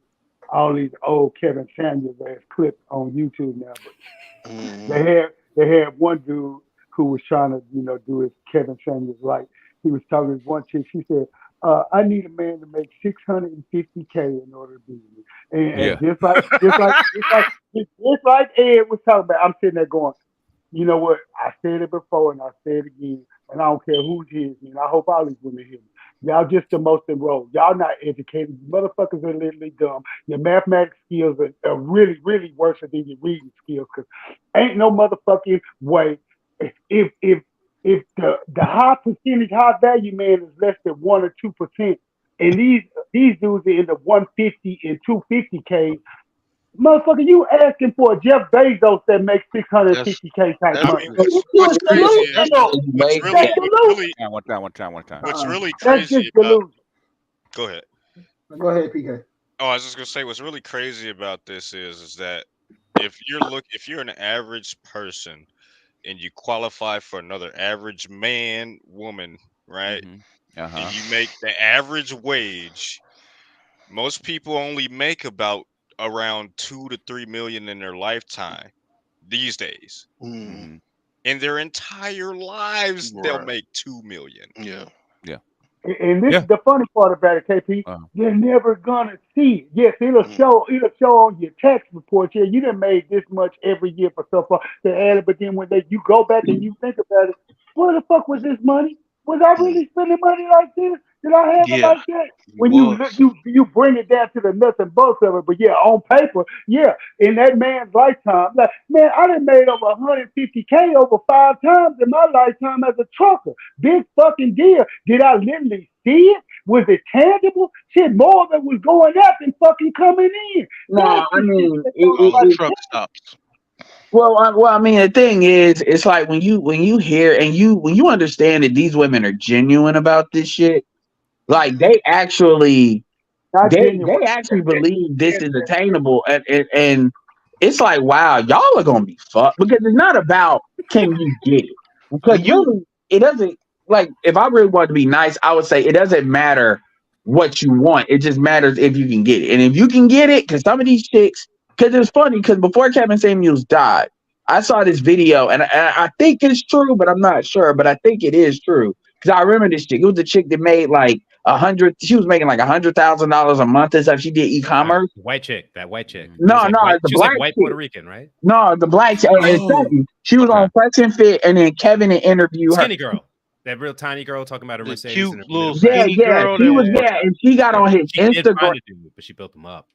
all these old Kevin Samuels ass clips on YouTube now. But they had one dude who was trying to do his Kevin Samuels like. He was talking to this one chick. She said, "I need a man to make $650K in order to be with me." And just like Ed was talking about, I'm sitting there going, you know what? I said it before and I say it again, and I don't care who hears me, and I hope all these women hear me. Y'all just the most enrolled. Y'all not educated. You motherfuckers are literally dumb. Your mathematics skills are really, really worse than your reading skills, because ain't no motherfucking way. If the high percentage, high value man is less than 1 or 2%, and these dudes are in the 150 and 250K. Motherfucker, you asking for a Jeff Bezos that makes 650K type I money. mean, what's crazy is One time. what's really That's crazy just about. delusion. Go ahead. Go ahead, PK. Oh, I was just gonna say what's really crazy about this is that if you're an average person and you qualify for another average man, woman, right? And you make the average wage, most people only make about around 2 to 3 million in their lifetime these days. Mm. In their entire lives, they'll Right. make 2 million. Yeah. And this is the funny part about it, KP. You're never gonna see it. Yes, it'll show on your tax report. Yeah, you done made this much every year for so far. They add it, but then when you go back and you think about it, where the fuck was this money? Was I really spending money like this? Did I have it Yeah. like that? When you look, you bring it down to the nuts and bolts of it. But yeah, on paper, yeah, in that man's lifetime, like man, I done made over 150K over 5 times in my lifetime as a trucker. Big fucking deal. Did I literally see it? Was it tangible? Shit, more of it was going out than fucking coming in. No, I mean, truck stops. Well, I mean, the thing is, it's like when you hear and when you understand that these women are genuine about this shit, like they actually believe this is attainable, and it's like, wow, y'all are gonna be fucked because it's not about can you get it, because really it doesn't. Like if I really want to be nice, I would say it doesn't matter what you want, it just matters if you can get it, and if you can get it, because some of these chicks, because it's funny, because before Kevin Samuels died, I saw this video, and I think it's true, but I'm not sure, but I think it is true because I remember this chick. It was a chick that made like 100. She was making like $100,000 a month and stuff. She did e-commerce. That white chick. No, the the she was black like white chick. Puerto Rican, right? No, the black chick. She was on Flex and Fit, and then Kevin interviewed her. Skinny girl. That real tiny girl talking about her Mercedes. Cute and her little Yeah, skinny girl. she was there, and she got on his She did Instagram. find a dude, but she built him up.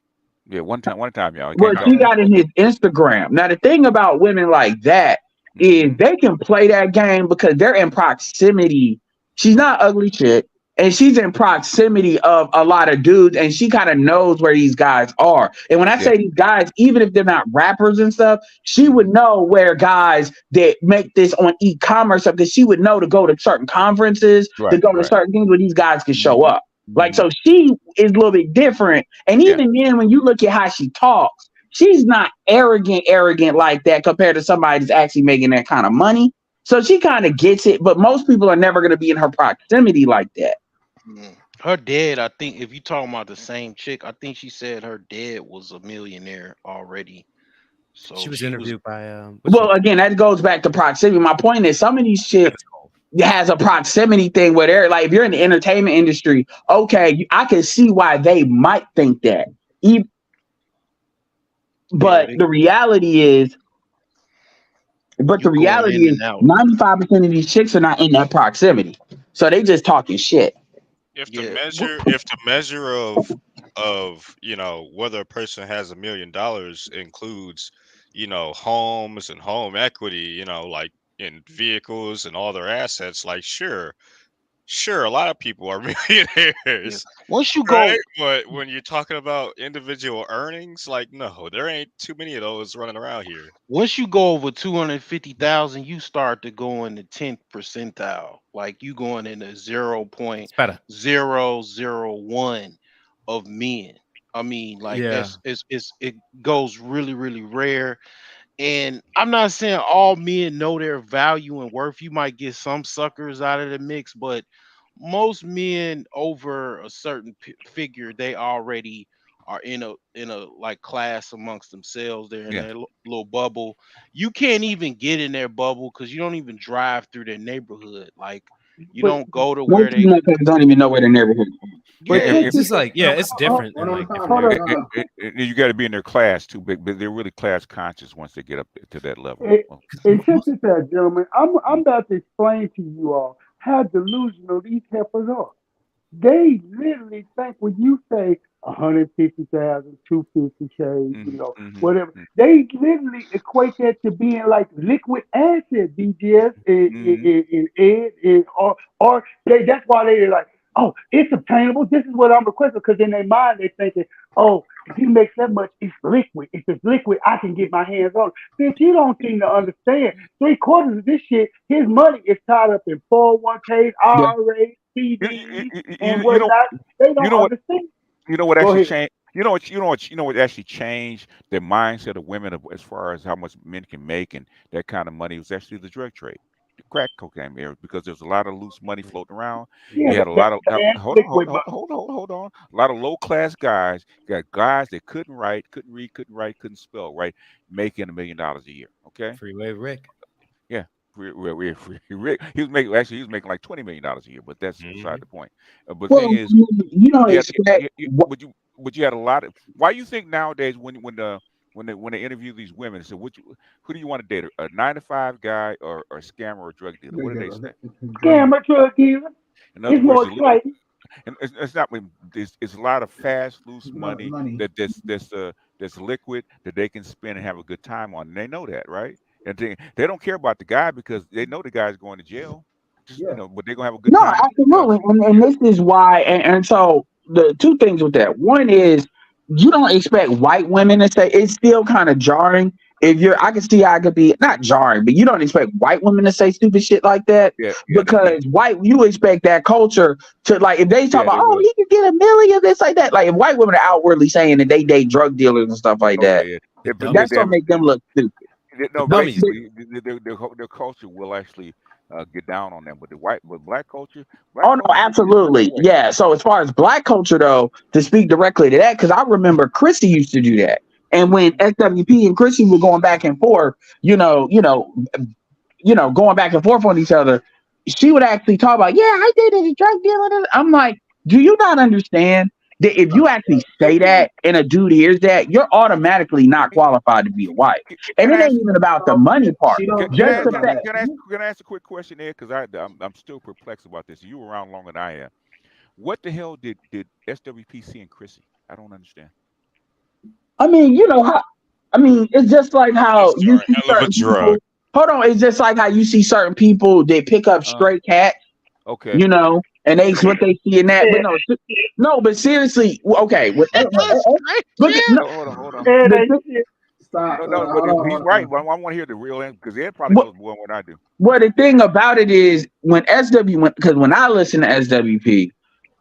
Yeah, one time, y'all. Well, she got in his Instagram. Now, the thing about women like that is they can play that game because they're in proximity. She's not ugly shit, and she's in proximity of a lot of dudes, and she kind of knows where these guys are. And when I say these guys, even if they're not rappers and stuff, she would know where guys that make this on e-commerce stuff, because she would know to go to certain conferences, to go to certain things where these guys can show up. Like, so she is a little bit different. And even then, when you look at how she talks, she's not arrogant like that compared to somebody that's actually making that kind of money. So she kind of gets it, but most people are never going to be in her proximity like that. Her dad, I think, if you talking about the same chick, I think she said her dad was a millionaire already. So she was interviewed by. Well, again, that goes back to proximity. My point is, some of these chicks, has a proximity thing where they're like, if you're in the entertainment industry, okay, I can see why they might think that. But the reality is, You going in and out. 95% of these chicks are not in that proximity, so they just talking shit. If the Yeah. measure of whether a person has $1 million includes homes and home equity, like in vehicles and all their assets, like sure, a lot of people are millionaires. Once you Right? go, But when you're talking about individual earnings, like no, there ain't too many of those running around here. once you go over 250,000, you start to go in the 10th percentile. Like you going in the It's better. 0.001 of men. I mean, like Yeah. it goes really, really rare. And I'm not saying all men know their value and worth. You might get some suckers out of the mix, but most men over a certain figure, they already are in a like class amongst themselves. They're in Yeah. their little bubble. You can't even get in their bubble because you don't even drive through their neighborhood. Like you But don't go to Most where of these they. motherfuckers don't even know where their neighborhood is. But Yeah, it's just like, yeah, it's different in One like at a time, different one at a areas. time. You got to be in their class too, but they're really class conscious once they get up to that level. And check this out, gentlemen. I'm about to explain to you all how delusional these heifers are. They literally think when you say 150,000, 250K, whatever, they literally equate that to being like liquid asset, BGS and Ed, or that's why they're like, oh, it's obtainable. This is what I'm requesting, because in their mind they're thinking, oh, if he makes that much, it's liquid. If it's liquid, I can get my hands on it. Bitch, you don't seem to understand. 3/4 of this shit, his money is tied up in 401ks, Yeah. IRAs, CDs, and You know, whatnot. They don't you know what? understand. You know what Go actually ahead. changed? You know what actually changed the mindset of women as far as how much men can make and that kind of money was actually the drug trade, the crack cocaine era, because there's a lot of loose money floating around. Yeah, You had a that, lot of that hold on, hold liquid on, money. hold on. A lot of low class guys got guys that couldn't write, couldn't read, couldn't write, couldn't spell right, making $1 million a year. Okay, Freeway Rick. yeah. Rick, he was making like $20 million a year, but that's beside Mhm. the point. But the Well, thing is, you don't you had expect. but you had a lot of. Why you think nowadays when they interview these women, so who do you want to date, a 9 to 5 guy or a scammer or a drug dealer? What do they say? Scammer drug dealer. In other It's words, more exciting. and it's not it's a lot of fast loose money Money. that's liquid that they can spend and have a good time on, and they know that, right? And they don't care about the guy because they know the guy's going to jail. Just Yeah. but they're gonna have a good No, time with themselves. absolutely. And this is why, and so the two things with that. One is you don't expect white women to say, it's still kind of jarring. I can see how it could be not jarring, but you don't expect white women to say stupid shit like that, Yeah, they can't. because you expect that culture to, like, if they talk Yeah, about, they oh, would. he could get $1 million, this like that. Like, if white women are outwardly saying that they date drug dealers and stuff like that, Okay, yeah. The But that's dummies. they gonna have make them look stupid. The no. dummies. Basically, their culture will actually get down on them. But black Oh no, culture is the other absolutely. way. Yeah. So as far as black culture though, to speak directly to that, because I remember Chrissy used to do that. And when SWP and Chrissy were going back and forth, going back and forth on each other, she would actually talk about, yeah, I dated a drug dealer. I'm like, do you not understand that if you actually say that and a dude hears that, you're automatically not qualified to be a wife? And Can it I ain't ask? even about the money part. She don't Can Just care I the about fact. that. can I ask a quick question there? Because I'm still perplexed about this. You were around longer than I am. What the hell did SWP see in Chrissy? I don't understand. I mean, it's just like how Just you a see hell of a certain people. drug. Hold on, it's just like how you see certain people they pick up Uh, stray cats, okay. and they what they see in that. But no, but seriously, okay. Straight Look at no, Hold on. And the, they shit. Stop. No, but Hold on. he's Hold right. on. But I want to hear the real answer because Ed probably what, knows more than what I do. well, the thing about it is because when I listen to SWP,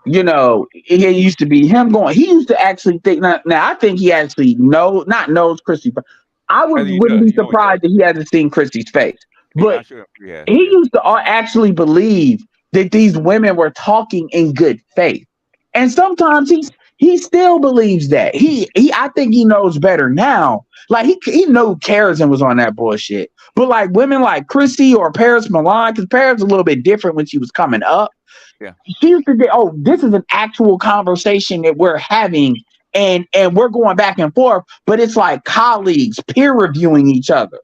it used to be him going. He used to actually think. Now I think he actually not knows Chrissy, but I I think he wouldn't does. be You know he does. surprised if he hasn't seen Chrissy's face. I'm But sure he has. he Yeah. used to actually believe that these women were talking in good faith, and sometimes He still believes that. I think he knows better now. Like he knew Karasin was on that bullshit. But like women like Chrissy or Paris Milan, because Paris was a little bit different when she was coming up. Yeah. She used to be, oh, this is an actual conversation that we're having, and we're going back and forth, but it's like colleagues peer reviewing each other.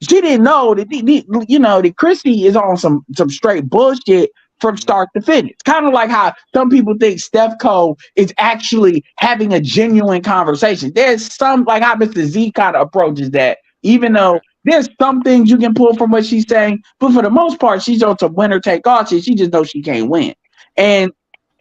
She didn't know that that Chrissy is on some straight bullshit from start to finish. Kind of like how some people think Steph Cole is actually having a genuine conversation. There's some, like how Mr. Z kind of approaches that, even though there's some things you can pull from what she's saying, but for the most part, she's on some winner take all shit. She just knows she can't win. And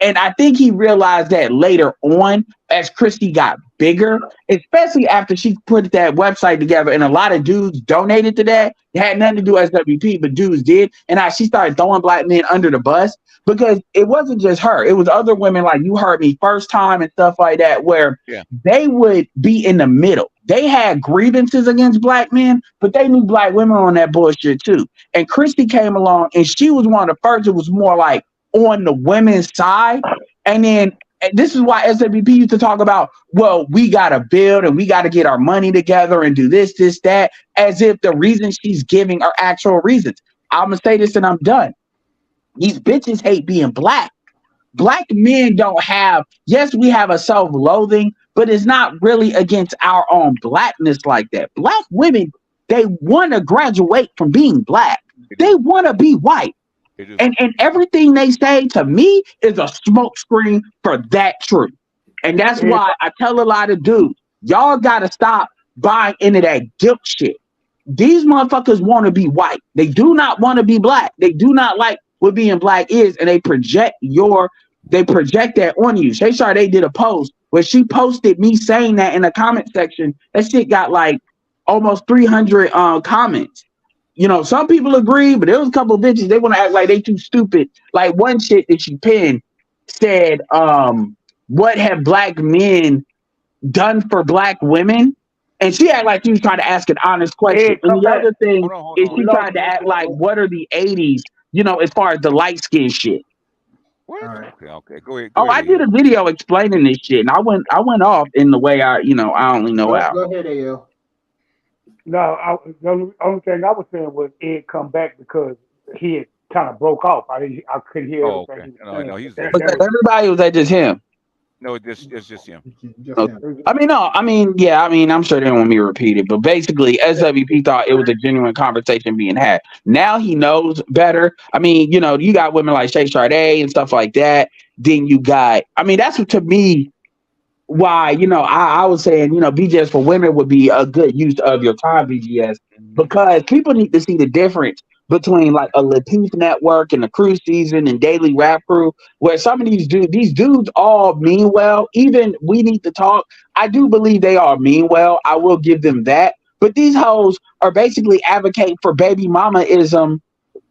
I think he realized that later on as Christy got bigger, especially after she put that website together and a lot of dudes donated to that. It had nothing to do with SWP, but dudes did. And she started throwing black men under the bus because it wasn't just her. It was other women like You Heard Me First Time and stuff like that where they would be in the middle. They had grievances against black men, but they knew black women on that bullshit too. And Christy came along and she was one of the first. It was more like on the women's side. And then this is why SWP used to talk about, well, we got to build and we got to get our money together and do this, that, as if the reasons she's giving are actual reasons. I'm going to say this and I'm done. These bitches hate being black. Black men don't have, yes, we have a self-loathing, but it's not really against our own blackness like that. Black women, they want to graduate from being black. They want to be white. And everything they say to me is a smokescreen for that truth. And that's why I tell a lot of dudes, y'all got to stop buying into that guilt shit. These motherfuckers want to be white. They do not want to be black. They do not like what being black is, and they project that on you. Shay Sade did a post where she posted me saying that in the comment section. That shit got like almost 300 comments. You know, some people agree, but there was a couple of bitches, they want to act like they too stupid. Like one shit that she pinned said, what have black men done for black women? And she acted like she was trying to ask an honest question. And the other thing is she tried to act like, what are the 80s, you know, as far as the light skin shit. What? Right. Okay. Go ahead. I did a video explaining this shit, and I went off in the way I only know how. Go ahead, AL. No, the only thing I was saying was Ed come back because he had kind of broke off. I couldn't hear everything. Okay. No, he's there. Everybody was that just him. No, it's just him. I'm sure they don't want me to repeat it, but basically, SWP thought it was a genuine conversation being had. Now he knows better. I mean, you got women like Shay Sade and stuff like that. Then you got, that's what, to me, why, I was saying, BGS for women would be a good use of your time, BGS, because people need to see the difference between like a Latif Network and the Crew Season and Daily Rap Crew, where some of these dudes all mean well. Even We Need to Talk, I do believe they all mean well. I will give them that. But these hoes are basically advocating for baby mama-ism,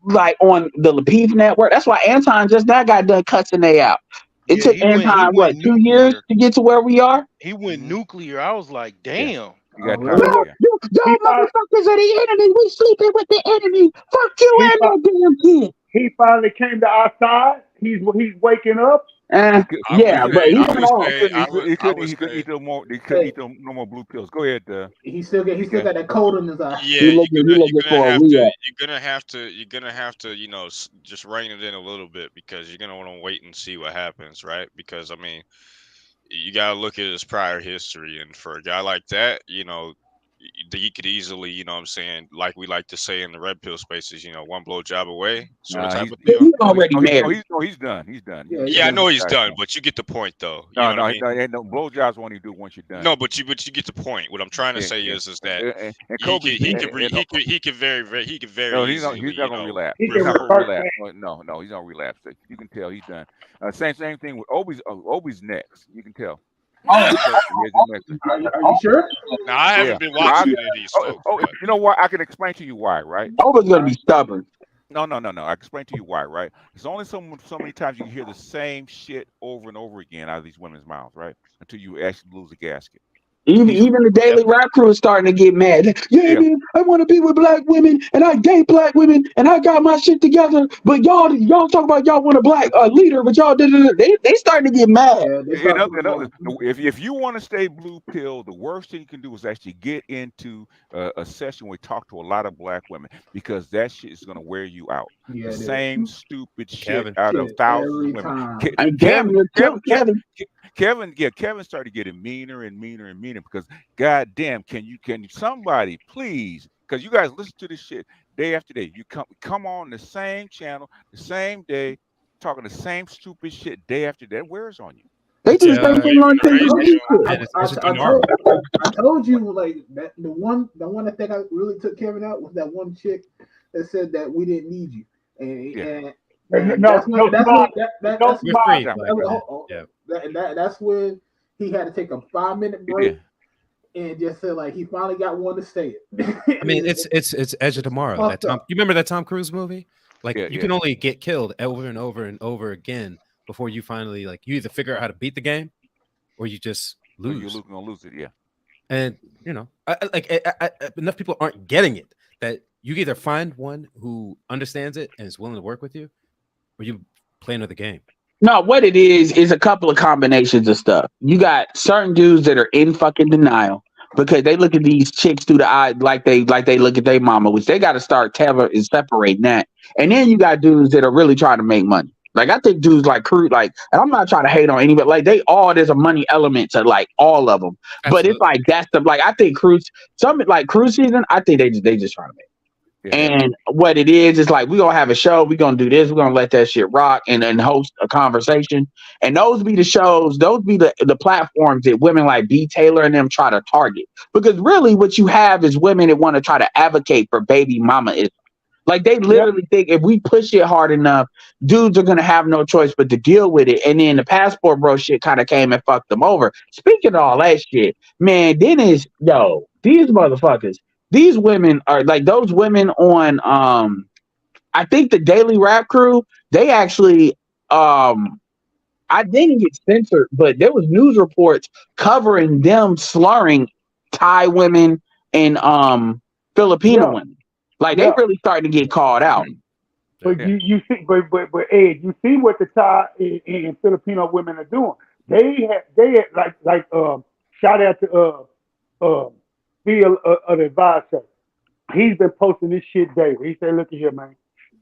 like on the Latif Network. That's why Anton just now got done cussing they out. It took Anton, 2 years to get to where we are? He went nuclear. I was like, damn. You motherfuckers are the enemy. We sleeping with the enemy. Fuck you and that damn kid. He finally came to our side. He's waking up. But he couldn't eat no more blue pills. Go ahead. He still got that cold in his eye. Yeah, you're gonna have to, just rein it in a little bit, because you're gonna want to wait and see what happens, right? Because you gotta look at his prior history, and for a guy like that, he could easily, like we like to say in the red pill spaces, one blow job away. So he's already married. He's done. He's done. Yeah, I know he's done, but you get the point, though. No, blow jobs when you do once you're done. No, but you get the point. What I'm trying to say is that he could very he's not gonna relapse. He's not gonna relapse. No, he's not relapse. You can tell he's done. Same thing with Obi's next. You can tell. Are you sure? Now, I haven't been watching any of these folks. You know what? I can explain to you why, right? Obi's gonna be stubborn. No. I can explain to you why, right? It's only so many times you hear the same shit over and over again out of these women's mouths, right? Until you actually lose a gasket. Even the Daily Rap Crew is starting to get mad. Yeah, man, I want to be with black women, and I date black women, and I got my shit together. But y'all talk about y'all want a black leader, but y'all they starting to get mad. Yeah, they In start other, putting in other, on. if you want to stay blue pill, the worst thing you can do is actually get into a session where you talk to a lot of black women, because that shit is going to wear you out. Yeah, The it same is. stupid shit Kevin. out of Shit, thousands every of women. time. I mean, damn, you killed Kevin. Kevin started getting meaner and meaner and meaner, because goddamn, can somebody please, because you guys listen to this shit day after day. You come on the same channel, the same day, talking the same stupid shit day after day. It wears on you. They It's do the same thing Even on the radio TV. show. man, it's tomorrow. I told you like that the one I think I really took Kevin out was that one chick that said that we didn't need you. And man, No, no smart. No that's You're smart. free, black man. Yeah. that's when he had to take a 5-minute break and just said like he finally got one to say it. I mean, it's Edge of Tomorrow. That Tom, you remember that Tom Cruise movie? Like you can only get killed over and over and over again before you finally like you either figure out how to beat the game or you just lose. You're gonna lose it, yeah. And you know, enough people aren't getting it that you either find one who understands it and is willing to work with you, or you play another game. No, what it is a couple of combinations of stuff. You got certain dudes that are in fucking denial because they look at these chicks through the eye like they look at their mama, which they got to start separating that. And then you got dudes that are really trying to make money. Like I think dudes like Cruz, like, and I'm not trying to hate on anybody. Like there's a money element to like all of them. Absolutely. But it's like that's the like I think Cruz, some like Cruz season. I think they just trying to make. And what it is like we're gonna have a show, we're gonna do this, we're gonna let that shit rock and host a conversation. And those be the shows, those be the platforms that women like B. Taylor and them try to target. Because really what you have is women that want to try to advocate for baby mama-ism. Like they literally think if we push it hard enough, dudes are gonna have no choice but to deal with it. And then the passport bro shit kind of came and fucked them over. Speaking of all that shit, man, these motherfuckers. These women are like those women on I think the Daily Rap Crew, they actually I didn't get censored, but there was news reports covering them slurring Thai women and Filipino women. Like they really starting to get called out. But you see, but Ed, you see what the Thai and Filipino women are doing. They had like shout out to Phil of the advisor. He's been posting this shit daily. He said, "Look at here, man.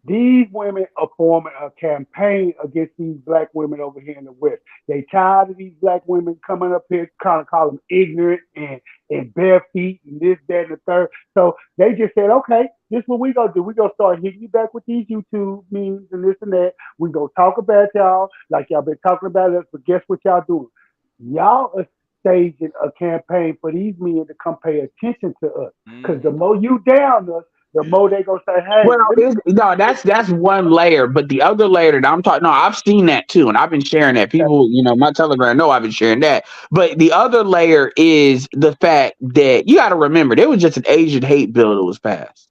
These women are forming a campaign against these black women over here in the West. They tired of these black women coming up here, kind of call them ignorant and bare feet and this, that, and the third. So they just said, okay, this is what we gonna do. We gonna start hitting you back with these YouTube memes and this and that. We gonna talk about y'all like y'all been talking about us, but guess what y'all doing? Y'all are staging a campaign for these men to come pay attention to us. Because the more you down us, the more they gonna say, hey. Well, that's one layer, but the other layer that I'm talking, no, I've seen that too, and I've been sharing that. People, my Telegram know I've been sharing that. But the other layer is the fact that you got to remember there was just an Asian hate bill that was passed.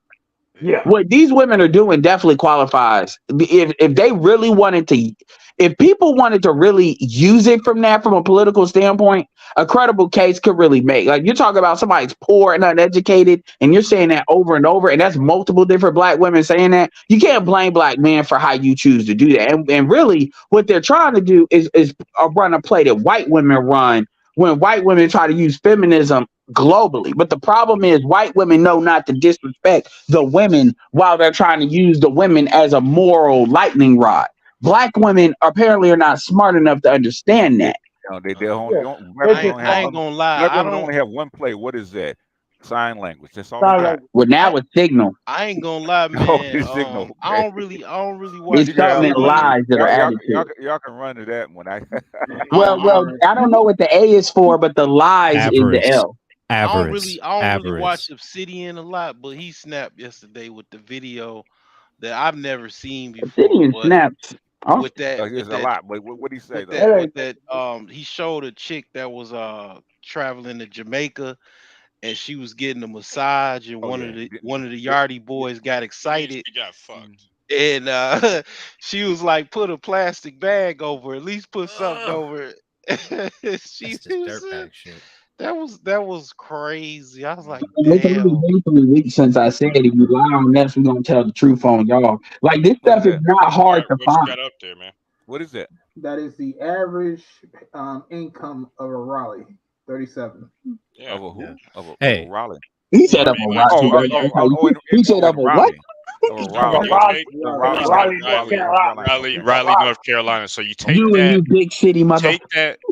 Yeah. What these women are doing definitely qualifies. If they really wanted to, if people wanted to really use it from a political standpoint, a credible case could really make. Like you're talking about somebody's poor and uneducated, and you're saying that over and over, and that's multiple different black women saying that. You can't blame black men for how you choose to do that. And really, what they're trying to do is run a play that white women run when white women try to use feminism globally. But the problem is white women know not to disrespect the women while they're trying to use the women as a moral lightning rod. Black women apparently are not smart enough to understand that. I ain't gonna lie. Black women only have one play. What is that? Sign language. That's all. Well, now it's Signal. I ain't gonna lie, man. It's Signal. I don't really watch. It's something that lies that are added to. Y'all can run to that one. Well, I don't know what the A is for, but the lies is the L. I don't really watch Obsidian a lot, but he snapped yesterday with the video that I've never seen before. Obsidian snapped. With that, there's a lot. But what did he say though? With that, he showed a chick that was traveling to Jamaica, and she was getting a massage, and one of the Yardie boys got excited. She got fucked. And she was like, "Put a plastic bag over. At least put something over it." She dirtbag shit. That was crazy. I was like, It's only damn. been 3 weeks since I said if you lie on us, we're gonna tell the truth on y'all. Like this What is stuff is that? not hard to What you find. got up there, man? What is that? That is the average income of a Raleigh, 37. Yeah. Of a Yeah. who? Of a Hey, Raleigh. He So said I of mean, a like, Raleigh. so Oh, are you? He said in of a what? Raleigh. Of a Of a Raleigh. Raleigh. Raleigh, Raleigh, North Carolina. Okay. North Carolina. So you You and you big city mother.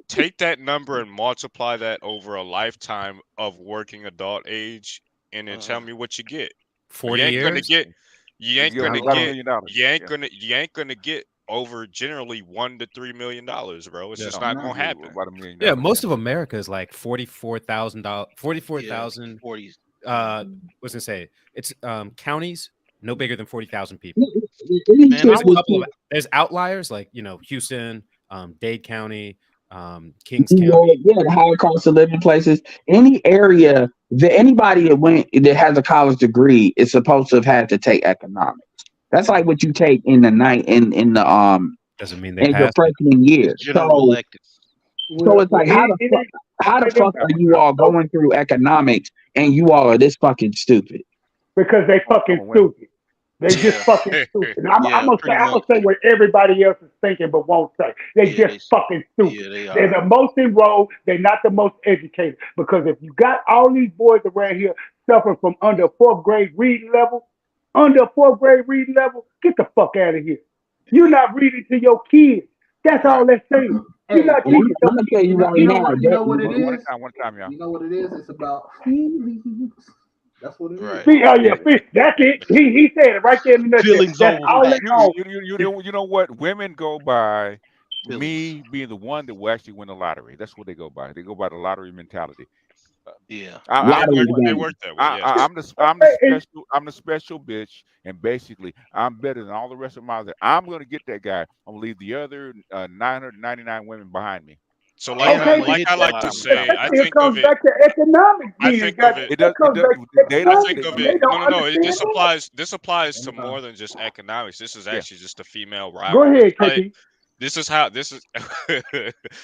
take that number and multiply that over a lifetime of working adult age, and then tell me what you get. But 40 years. you You ain't get gonna about $1 get, million. you ain't gonna get over generally $1 to $3 million, bro. It's Yeah. just No, not No. gonna happen. about $1 million. Yeah, most of America is like $44,000, 44,000. 40s. What's gonna say? It's counties no bigger than 40,000 people. Man, There's a couple of there's outliers like Houston, Dade County, Kings New York, County. yeah, the higher cost of living places. Any area that anybody that has a college degree is supposed to have had to take economics. That's like what you take in the night in the Doesn't mean they in your passed it. freshman year. general electives. So it's like how the fuck are you all going through economics and you all are this fucking stupid? Because they fucking stupid. They just fucking stupid. I'm gonna say what everybody else is thinking but won't say. They just fucking stupid. Yeah, they They're are. the most enrolled. They're not the most educated. Because if you got all these boys around here suffering from under fourth grade reading level, get the fuck out of here. You're not reading to your kids. That's all they're saying. You're Hey, And not I'm, teaching I'm gonna tell you right now. you know what it One is? time, y'all. You know what it is? It's about feelings. That's what it is. Right. That's it. He said it right there in the nutshell. Feelings That's over all they facts. on. You know what? Women go by Feelings. me being the one that will actually win the lottery. That's what they go by. They go by the lottery mentality. Yeah. lottery They game. work that way. Yes. I'm the special bitch, and basically I'm better than all the rest of my other. I'm gonna get that guy. I'm gonna leave the other 999 women behind me. So And I'm gonna like hit I the like to lottery. say, That I still think of comes it. back to economics. I Then, think God, of it. It that does. comes back to They I don't. think economics. of They it. don't No. understand that. This applies to more than just economics. This is Yeah. actually just a female Go rivalry. ahead, KP. This is how this is.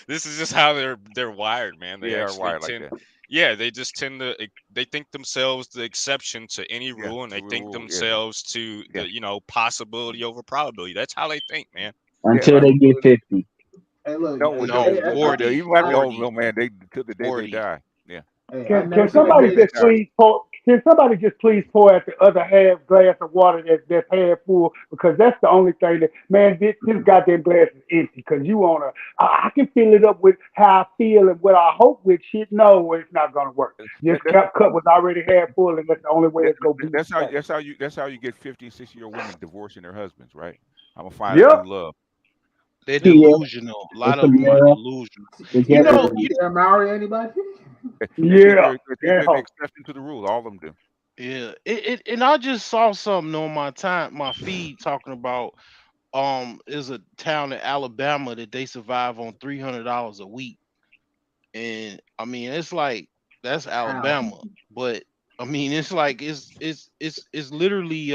This is just how they're wired, man. They Yeah, are actually wired like tend. that. Yeah, they just tend to. They think themselves the exception to any Yeah. rule, and they think Rule, yeah. themselves to Yeah. the possibility over probability. That's how they think, man. Until they get 50. Hey, look. No, No, even 40. after the old 40. little man, they till the day they 40. die. Yeah. Hey, I Can never said somebody Day they this. just die. please pour? Can somebody just please pour out the other half glass of water that's half full? Because that's the only thing that man, this goddamn glass is empty. Because you wanna, I can fill it up with how I feel and what I hope with shit. No, it's not gonna work. This That- cup was already half full, and that's the only way it's gonna be. that's how you get 50 and 60-year women divorcing their husbands, right? I'm gonna find a Yep. new love. They're Yeah, delusional. A lot it's a of them are moral. delusional. It's You everywhere. know, you Sarah Mowry, anybody? They think Yeah. they're the Yeah. exception to the rule. All of them do. yeah. And I just saw something on my feed talking about is a town in Alabama that they survive on $300 a week. And I mean it's like that's How? Alabama. But I mean it's like it's literally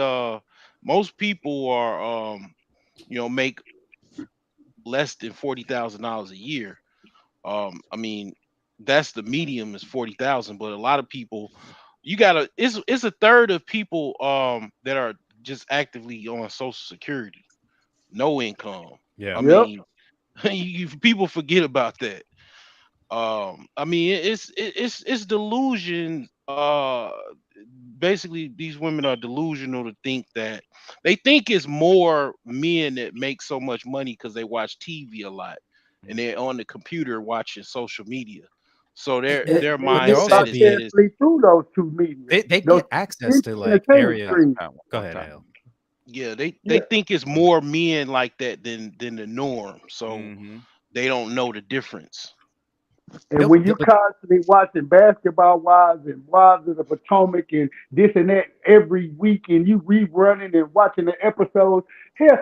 most people are make less than $40,000 a year. I mean, that's the medium is 40,000, but a lot of people, you gotta, it's a third of people that are just actively on Social Security, no income. Yeah. I Yep. mean, people forget about that. I mean, it's delusion. Basically, these women are delusional to think that they think it's more men that make so much money because they watch TV a lot and they're on the computer watching social media. So their But they're also mindset is that being it's Through those two media, they those get access to like entertainment areas. streams. Go ahead, Al. yeah, they Yeah. think it's more men like that than the norm. So Mm-hmm. they don't know the difference. And when you But constantly watching Basketball Wives and Wives of the Potomac and this and that every week, and you rerunning and watching the episodes, hell,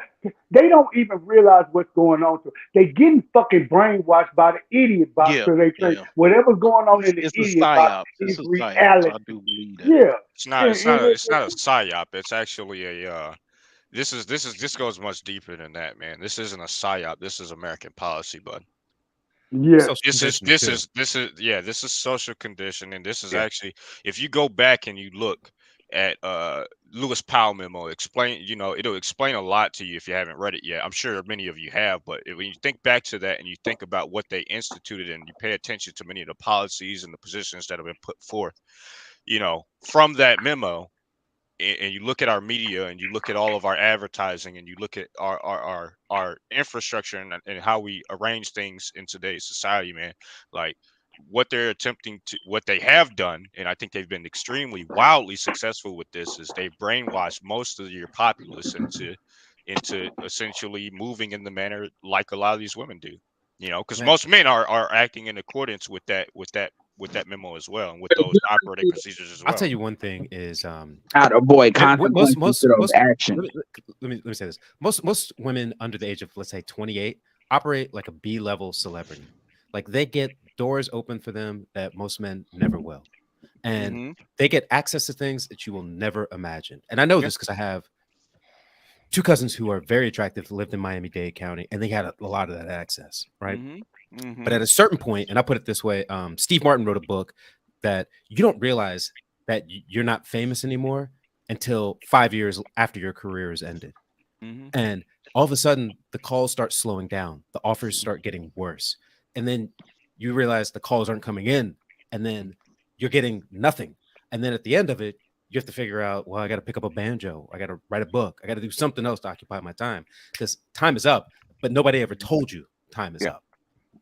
they don't even realize what's going on. So they getting fucking brainwashed by the idiot box Yeah, because they think yeah. whatever's going on in the It's a idiot box psyop. is It's a psyop. reality. I do believe that. Yeah. It's not a psyop. It's actually a this goes much deeper than that, man. This isn't a psyop. This is American policy, bud. Yeah. Social conditioning, too. This is social condition, and this is Yeah. actually, if you go back and you look at Lewis Powell memo, it'll explain a lot to you if you haven't read it yet. I'm sure many of you have, but when you think back to that and you think about what they instituted and you pay attention to many of the policies and the positions that have been put forth, from that memo, and you look at our media and you look at all of our advertising and you look at our infrastructure and how we arrange things in today's society, man, like what they have done, and I think they've been extremely wildly successful with this, is they brainwashed most of your populace into essentially moving in the manner like a lot of these women do, because most men are acting in accordance with that memo as well, and with those operating procedures as well. I'll tell you one thing is how to avoid most consequences of action. Let me say this. Most women under the age of, let's say, 28 operate like a B-level celebrity. Like they get doors open for them that most men never will. And they get access to things that you will never imagine. And I know this because I have 2 cousins who are very attractive, lived in Miami-Dade County, and they had a lot of that access, right? But at a certain point, and I put it this way, Steve Martin wrote a book that you don't realize that you're not famous anymore until 5 years after your career is ended. And all of a sudden, the calls start slowing down. The offers start getting worse. And then you realize the calls aren't coming in. And then you're getting nothing. And then at the end of it, you have to figure out, well, I got to pick up a banjo. I got to write a book. I got to do something else to occupy my time because time is up. But nobody ever told you time is up.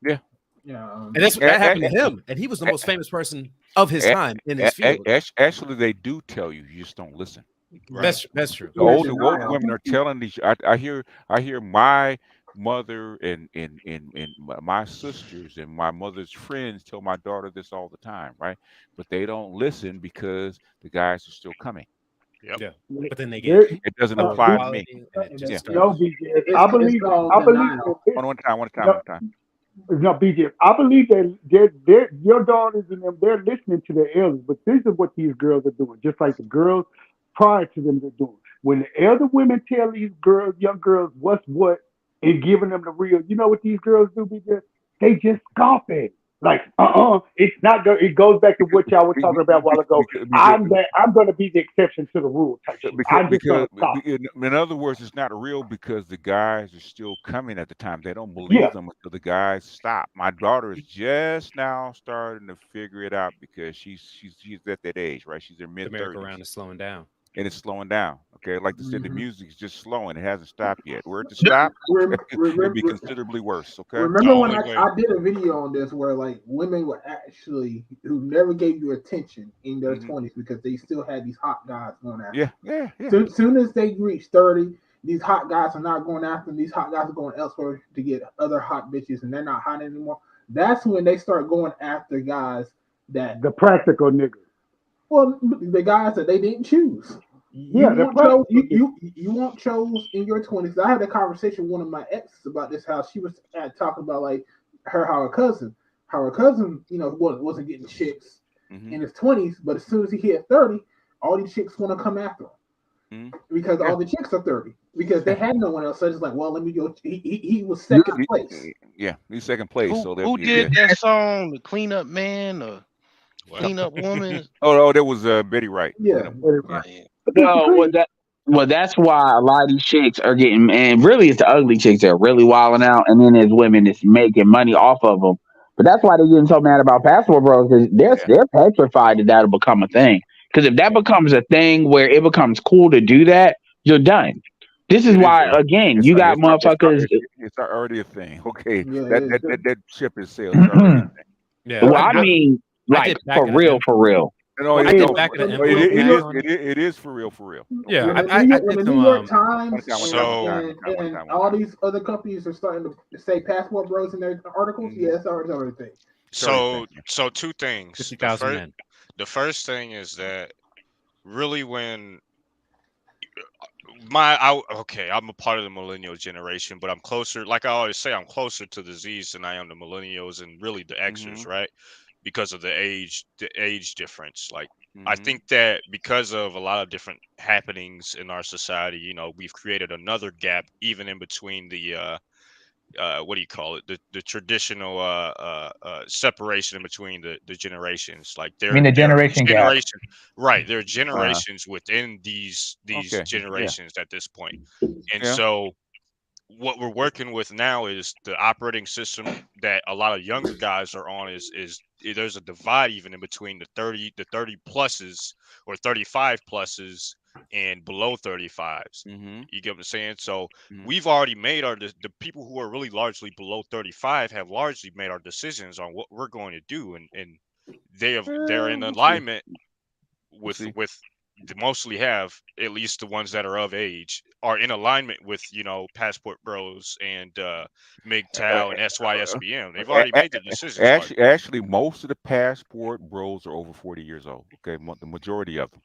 Yeah. And that happened to him. And he was the most famous person of his time in his field. Actually, they do tell you. You just don't listen. Right. That's true. The older women are telling these. I hear my mother and my sisters and my mother's friends tell my daughter this all the time, right? But they don't listen because the guys are still coming. Yeah, but then they get it doesn't apply to me. No, BJ. I believe. One time. No, BJ. I believe that your daughters and them, they're listening to their elders, but this is what these girls are doing, just like the girls prior to them are doing. When the elder women tell these girls, young girls, what's what, and giving them the real, you know what these girls do, BJ? They just scoff at it. Like, it's not good. It goes back to what y'all were talking about a while ago. I'm going to be the exception to the rule type shit. Because in other words, it's not real because the guys are still coming at the time. They don't believe them until the guys stop. My daughter is just now starting to figure it out because she's at that age, right? She's in mid-30s. The merry-go-round is slowing down. And it's slowing down. Okay, like they said, the music is just slowing. It hasn't stopped yet. Were it to stop, it'd be considerably worse. Okay. Remember when I did a video on this where like women were actually who never gave you attention in their 20s because they still had these hot guys going after. Yeah. Soon as they reach 30, these hot guys are not going after them. These hot guys are going elsewhere to get other hot bitches, and they're not hot anymore. That's when they start going after guys that the practical niggas. Well, the guys that they didn't choose. You weren't chose in your 20s. I had a conversation with one of my exes about this. How she was talking about like how her cousin, wasn't getting chicks in his 20s, but as soon as he hit 30, all these chicks want to come after him because all the chicks are 30 because they had no one else. So it's like, well, let me go. He was second place. Yeah, he's second place. Who did that song? The Clean Up Man or Clean Up Woman? Oh, that was Betty Wright. Yeah. Well, that's why a lot of these chicks are getting, and really it's the ugly chicks that are really wilding out, and then there's women that's making money off of them. But that's why they're getting so mad about Passport Bros because they're petrified that that'll become a thing. Because if that becomes a thing where it becomes cool to do that, you're done. This is why, again, you got motherfuckers. It's already a thing. Okay, Yeah, that ship is sailed. It's already a thing. Yeah. Well, I mean, like for real. No, I did back in the it is for real. Yeah, when the New York Times and all these other companies are starting to say Passport Bros in their articles, it's already a thing. So two things. 50,000 men. The first thing is that really when I'm a part of the millennial generation, but I'm closer, like I always say, I'm closer to the Z's than I am the millennials and really the Xers, right? Because of the age difference. Like I think that because of a lot of different happenings in our society, we've created another gap even in between the what do you call it? The traditional separation in between the generations. Like I mean, the there are generation gap. generation, right? There are Uh, generations within these okay. Yeah. generations at this point, and Yeah. so what we're working with now is the operating system that a lot of younger guys are on is there's a divide even in between the 30 pluses or 35 pluses and below 35s. Mm-hmm. You get what I'm saying? So Mm-hmm. we've already made the people who are really largely below 35 have largely made our decisions on what we're going to do, and they're in We'll see. alignment We'll with see. the mostly have, at least the ones that are of age, are in alignment with Passport Bros and Uh, MGTOW and SYSBM. They've a- already a- made the decisions largely. actually, most of the passport bros are over 40 years old. Okay, the majority of them.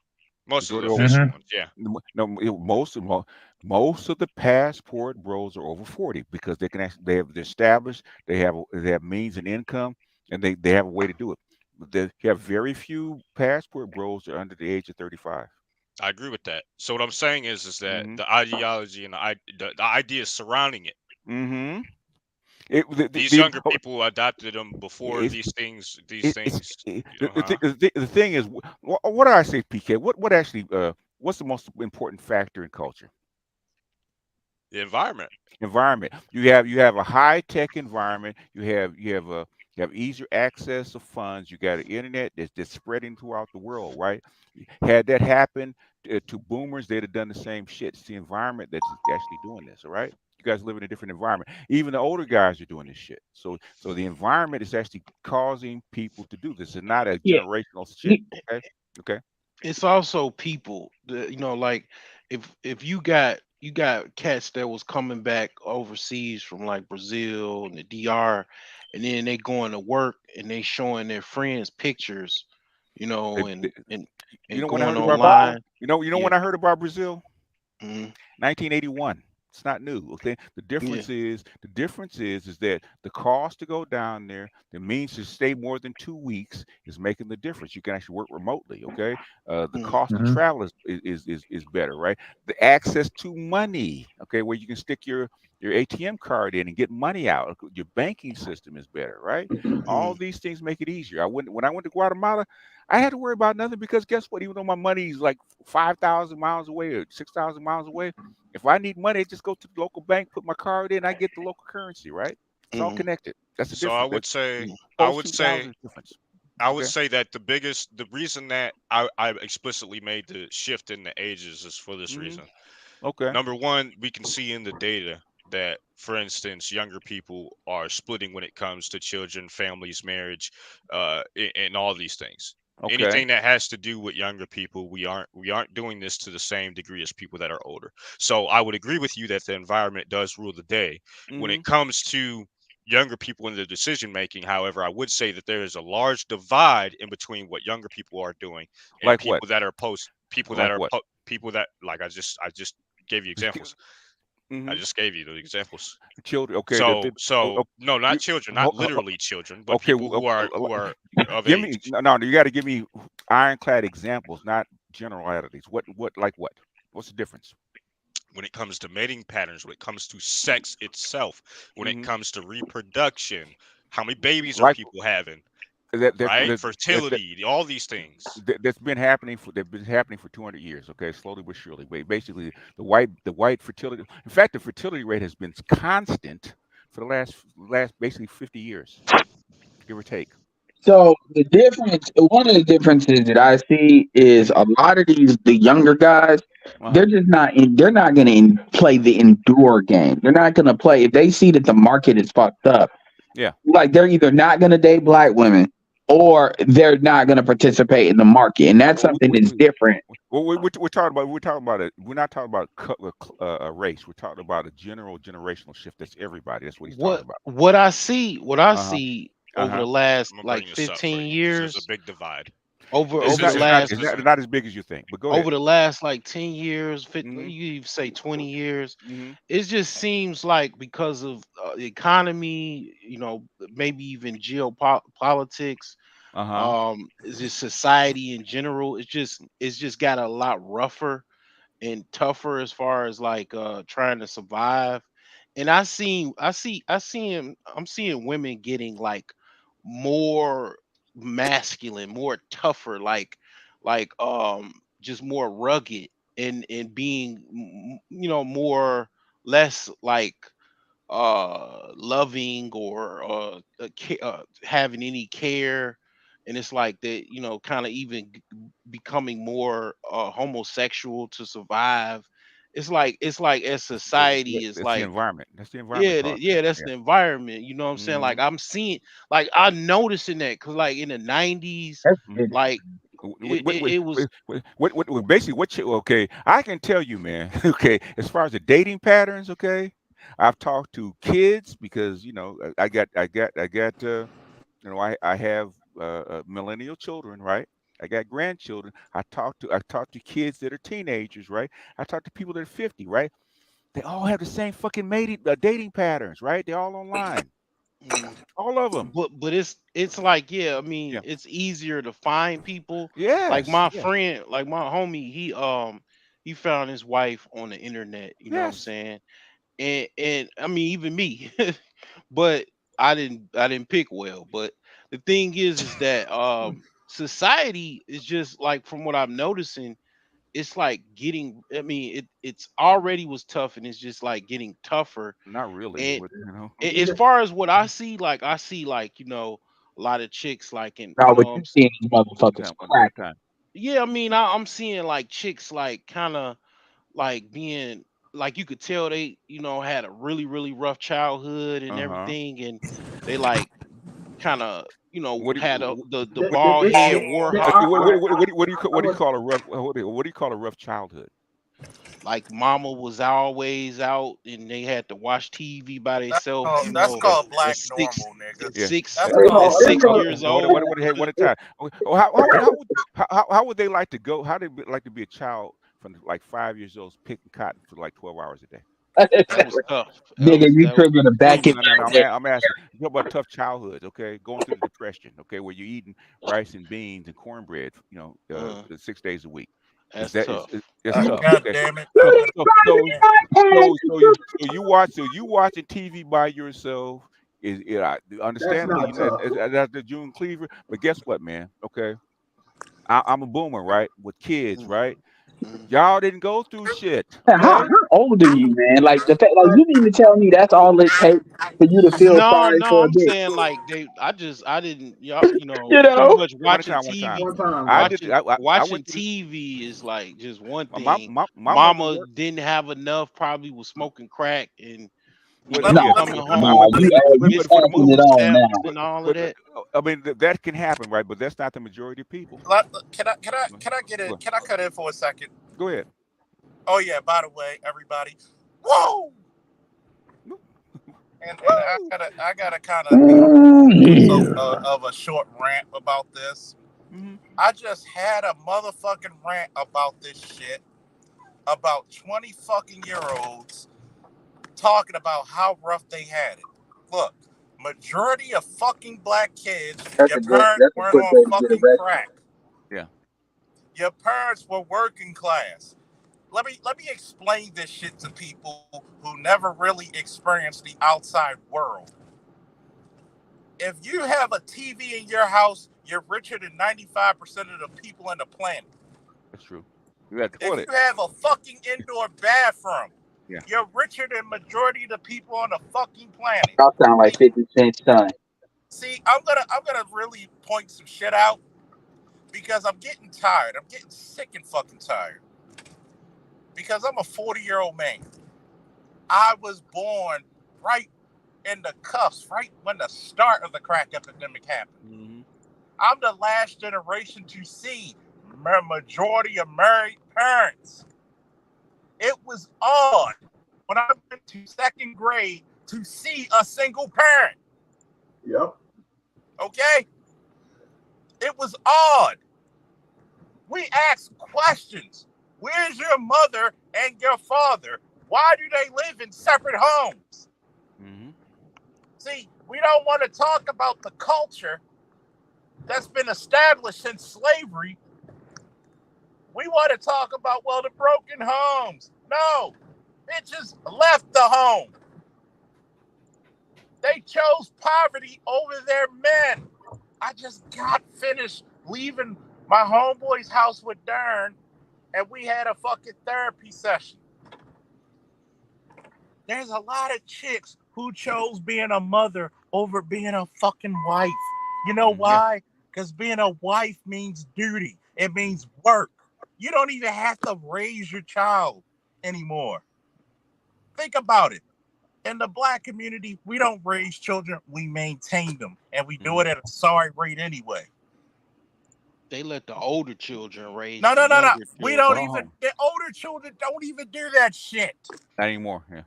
Most of the Majority over. official Hmm. ones, yeah. No, most of the passport bros are over 40 because they can actually they have established they have means and income and they have a way to do it. But you have very few passport bros that are under the age of 35. I agree with that. So what I'm saying is that Mm-hmm. the ideology and the ideas surrounding it, Mm-hmm. It, these younger people adopted them before it's these it's things. the thing is what do I say, PK? What actually what's the most important factor in culture? The environment. Environment. You have a high tech environment. You have easier access to funds. You got an internet that's spreading throughout the world, right? Had that happened to boomers, they'd have done the same shit. It's the environment that's actually doing this, all right? You guys live in a different environment. Even the older guys are doing this shit. So the environment is actually causing people to do this. It's not a Yeah. generational shit. Okay. Okay. It's also people. Like if you got cats that was coming back overseas from like Brazil and the DR, and then they going to work and they showing their friends pictures, They, and they- and you and know when I going heard about online. you know Yeah. when I heard about Brazil? Mhm. 1981. It's not new. Okay. Yeah. The difference is that the cost to go down there, the means to stay more than 2 weeks is making the difference. You can actually work remotely. Okay. The Mhm. cost of Hmm. travel is better, right? The access to money, okay, where you can stick your ATM card in and get money out. Your banking system is better, right? All Mhm. these things make it easier. When I went to Guatemala, I had to worry about nothing because guess what? Even though my money's like 5,000 miles away or 6,000 miles away, if I need money, I just go to the local bank, put my card in, I get the local currency, right? It's all Mhm. connected. That's the So I difference. would That's say, Mhm. I post would say, 2000 difference. I would Okay. say that the reason that I explicitly made the shift in the ages is for this Hmm. reason. Okay. Number one, we can see in the data that, for instance, younger people are splitting when it comes to children, families, marriage, and all these things. Okay. Anything that has to do with younger people, we aren't doing this to the same degree as people that are older. So I would agree with you that the environment does rule the day when Hmm. it comes to younger people in the decision making. However, I would say that there is a large divide in between what younger people are doing and Like what? people that are post people that Like are what? people that, like, I just gave you examples. I Mm-hmm. just gave you the examples. Children. Okay. So no, not You, children, not ho- ho- ho- literally children, but okay. people who are of Give me age. no, no. You got to give me ironclad examples, not generalities. What like what? What's the difference? When it comes to mating patterns, when it comes to sex itself, when it Hmm. comes to reproduction, how many babies are Like people having, that that right? that, that, Fertility, all these things. that's been happening for 200 years. Okay, slowly but surely. But basically, the white fertility. In fact, the fertility rate has been constant for the last basically 50 years, give or take. So one of the differences that I see is a lot of the younger guys, Uh huh. they're not going to play the endure game. They're not going to play if they see that the market is fucked up. Yeah. Like they're either not going to date black women or they're not going to participate in the market, and that's Well, something that's different. we're not talking about a race. We're talking about a general generational shift. That's everybody. That's what he's talking What about. what I Uh huh. see Uh over huh. the last I'm gonna like bring this up for 15 you because there's a years, big divide. over This It's over not. the It's isn't. not. last This It's not, isn't. not as big as you think. But go ahead. over the last like 10 years, Mm-hmm. you even say 20 years, Mm-hmm. it just seems like because of the economy, maybe even geopolitics, Uh huh. it's just society in general, it's just got a lot rougher and tougher as far as like trying to survive, and I'm seeing women getting like more masculine, more tougher, just more rugged, and being more less like loving, or having any care. And it's like that, kind of even becoming more homosexual to survive. It's like as society is That's the like, environment. That's the environment yeah, talking. yeah, that's Yeah. the environment. You know what I'm saying? Like, Mm-hmm. I'm seeing, like, I'm noticing that, because like in the 90s, That's Mm-hmm. interesting. like it was. Basically what you, okay, I can tell you, man. Okay, as far as the dating patterns, okay, I've talked to kids because I have millennial children, right? I got grandchildren. I talk to kids that are teenagers, right? I talk to people that are 50, right? They all have the same fucking dating patterns, right? They're all online, mm, all of them. but it's like, yeah, I mean, Yeah. it's easier to find people. Like Yes. my Yes. friend, like my homie, he found his wife on the internet. You know what I'm Yes. saying? And I mean, even me, but I didn't pick well. But the thing is that society is just like, from what I'm noticing, it's like getting. I mean, it's already was tough, and it's just like getting tougher. Not really. And What you know? as far as what I see like, a lot of chicks like, in Now, what you seeing these motherfuckers One at crack? a time. yeah, I mean, I'm seeing like chicks like kind of like being, like, you could tell they had a really really rough childhood and Uh huh. everything, and they like kind of What do had you the what bald head what warhawk what do you call a rough what do you call a rough childhood? like mama was always out, and they had to watch TV by themselves, That's Okay. called black normal, nigga. at Yeah. six That's Hey, called at hold, six hey, hold, years What old. would they one at a time? Okay. Oh, how would they like to go? How they like to be a child from like 5 years old picking cotton for like 12 hours a day? That was tough. Nigga, you triggered a back in No, no, no. my I'm, head. a- I'm asking. You talk about tough childhoods, okay? Going through the depression, okay, where you're eating rice and beans and uh, uh, 6 days a week. Is that's that is tough. it's tough, God okay? damn it. So God so so damn. so you watching TV by yourself is That's understandably, not tough. that's the June Cleaver. But guess what, man? Okay, I'm a boomer, right? With kids, Mm, right? mm. Y'all didn't go through shit, How okay? old are you, man? Like the fact, like you mean to tell me that's all it takes for you to feel No, sorry no, for a I'm bitch? saying like I didn't, y'all, You pretty know? much One at a watching time, one at a time. TV. One time, I bro. did. I Watching went through TV is like just one my thing. mother Mama worked. didn't have enough, probably was smoking crack, and Well, Let, Nah, yeah, let me coming I'm nah, home but, you but for the adding missing it food on stamps now. and all of but that. I mean that can happen, right? But that's not the majority of people. can I get in? Go Can I cut in for a second? go ahead. Oh yeah, by the way, everybody. Whoa! And Woo! I gotta kind of Oh, do yeah. some of a short rant about this. Hmm. I just had a motherfucking rant about this shit about 20 fucking year olds talking about how rough they had it. Look, majority of fucking black kids, your parents That's a weren't quick on way to get fucking arrested. crack. Yeah. Your parents were working class. Let me explain this shit to people who never really experienced the outside world. If you have a TV in your house, you're richer than 95% of the people on the planet. That's true. You got If toilet. you have a fucking indoor bathroom, Yeah. you're richer than majority of the people on the fucking planet. Y'all sound like 50 Cent's son. See, I'm gonna really point some shit out because I'm getting tired. I'm getting sick and fucking tired. Because I'm a 40-year-old man. I was born right in the cuffs, right when the start of the crack epidemic happened. Hmm. I'm the last generation to see majority of married parents. It was odd when I went to second grade to see a single parent. Yep. Okay? It was odd. We asked questions. Where's your mother and your father? Why do they live in separate homes? Hmm. See, we don't want to talk about the culture that's been established since slavery. We want to talk about, well, the broken homes. No, bitches left the home. They chose poverty over their men. I just got finished leaving my homeboy's house with Dern, and we had a fucking therapy session. There's a lot of chicks who chose being a mother over being a fucking wife. You know why? Because being a wife means duty. It means work. You don't even have to raise your child anymore. Think about it. In the black community, we don't raise children, we maintain them. And we do it at a sorry rate anyway. They let the older children raise No. the younger We children. don't even, the older children don't even do that shit. Not anymore. Yeah.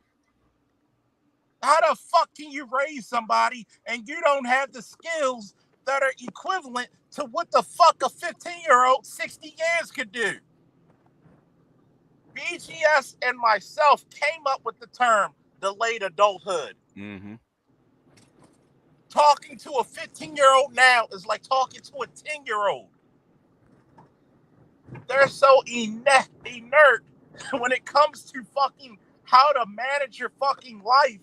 How the fuck can you raise somebody and you don't have the skills that are equivalent to what the fuck a 15-year-old 60 years could do? BGS and myself came up with the term delayed adulthood. Mm-hmm. Talking to a 15-year-old now is like talking to a 10-year-old. They're so inert when it comes to fucking how to manage your fucking life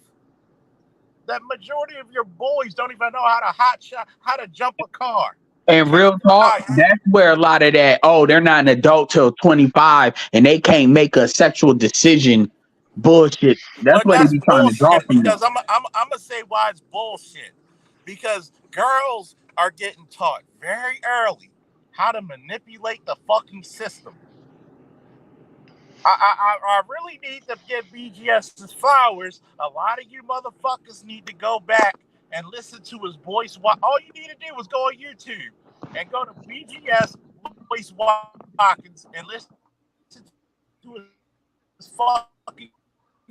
that majority of your boys don't even know how to jump a car. And real talk, that's where a lot of that, they're not an adult till 25 and they can't make a sexual decision bullshit. That's what they be trying to draw from because I'm gonna say why it's bullshit. Because girls are getting taught very early how to manipulate the fucking system. I really need to give BGS his flowers. A lot of you motherfuckers need to go back and listen to his voice. All you need to do is go on YouTube and go to BGS Voice Watkins and listen to his fucking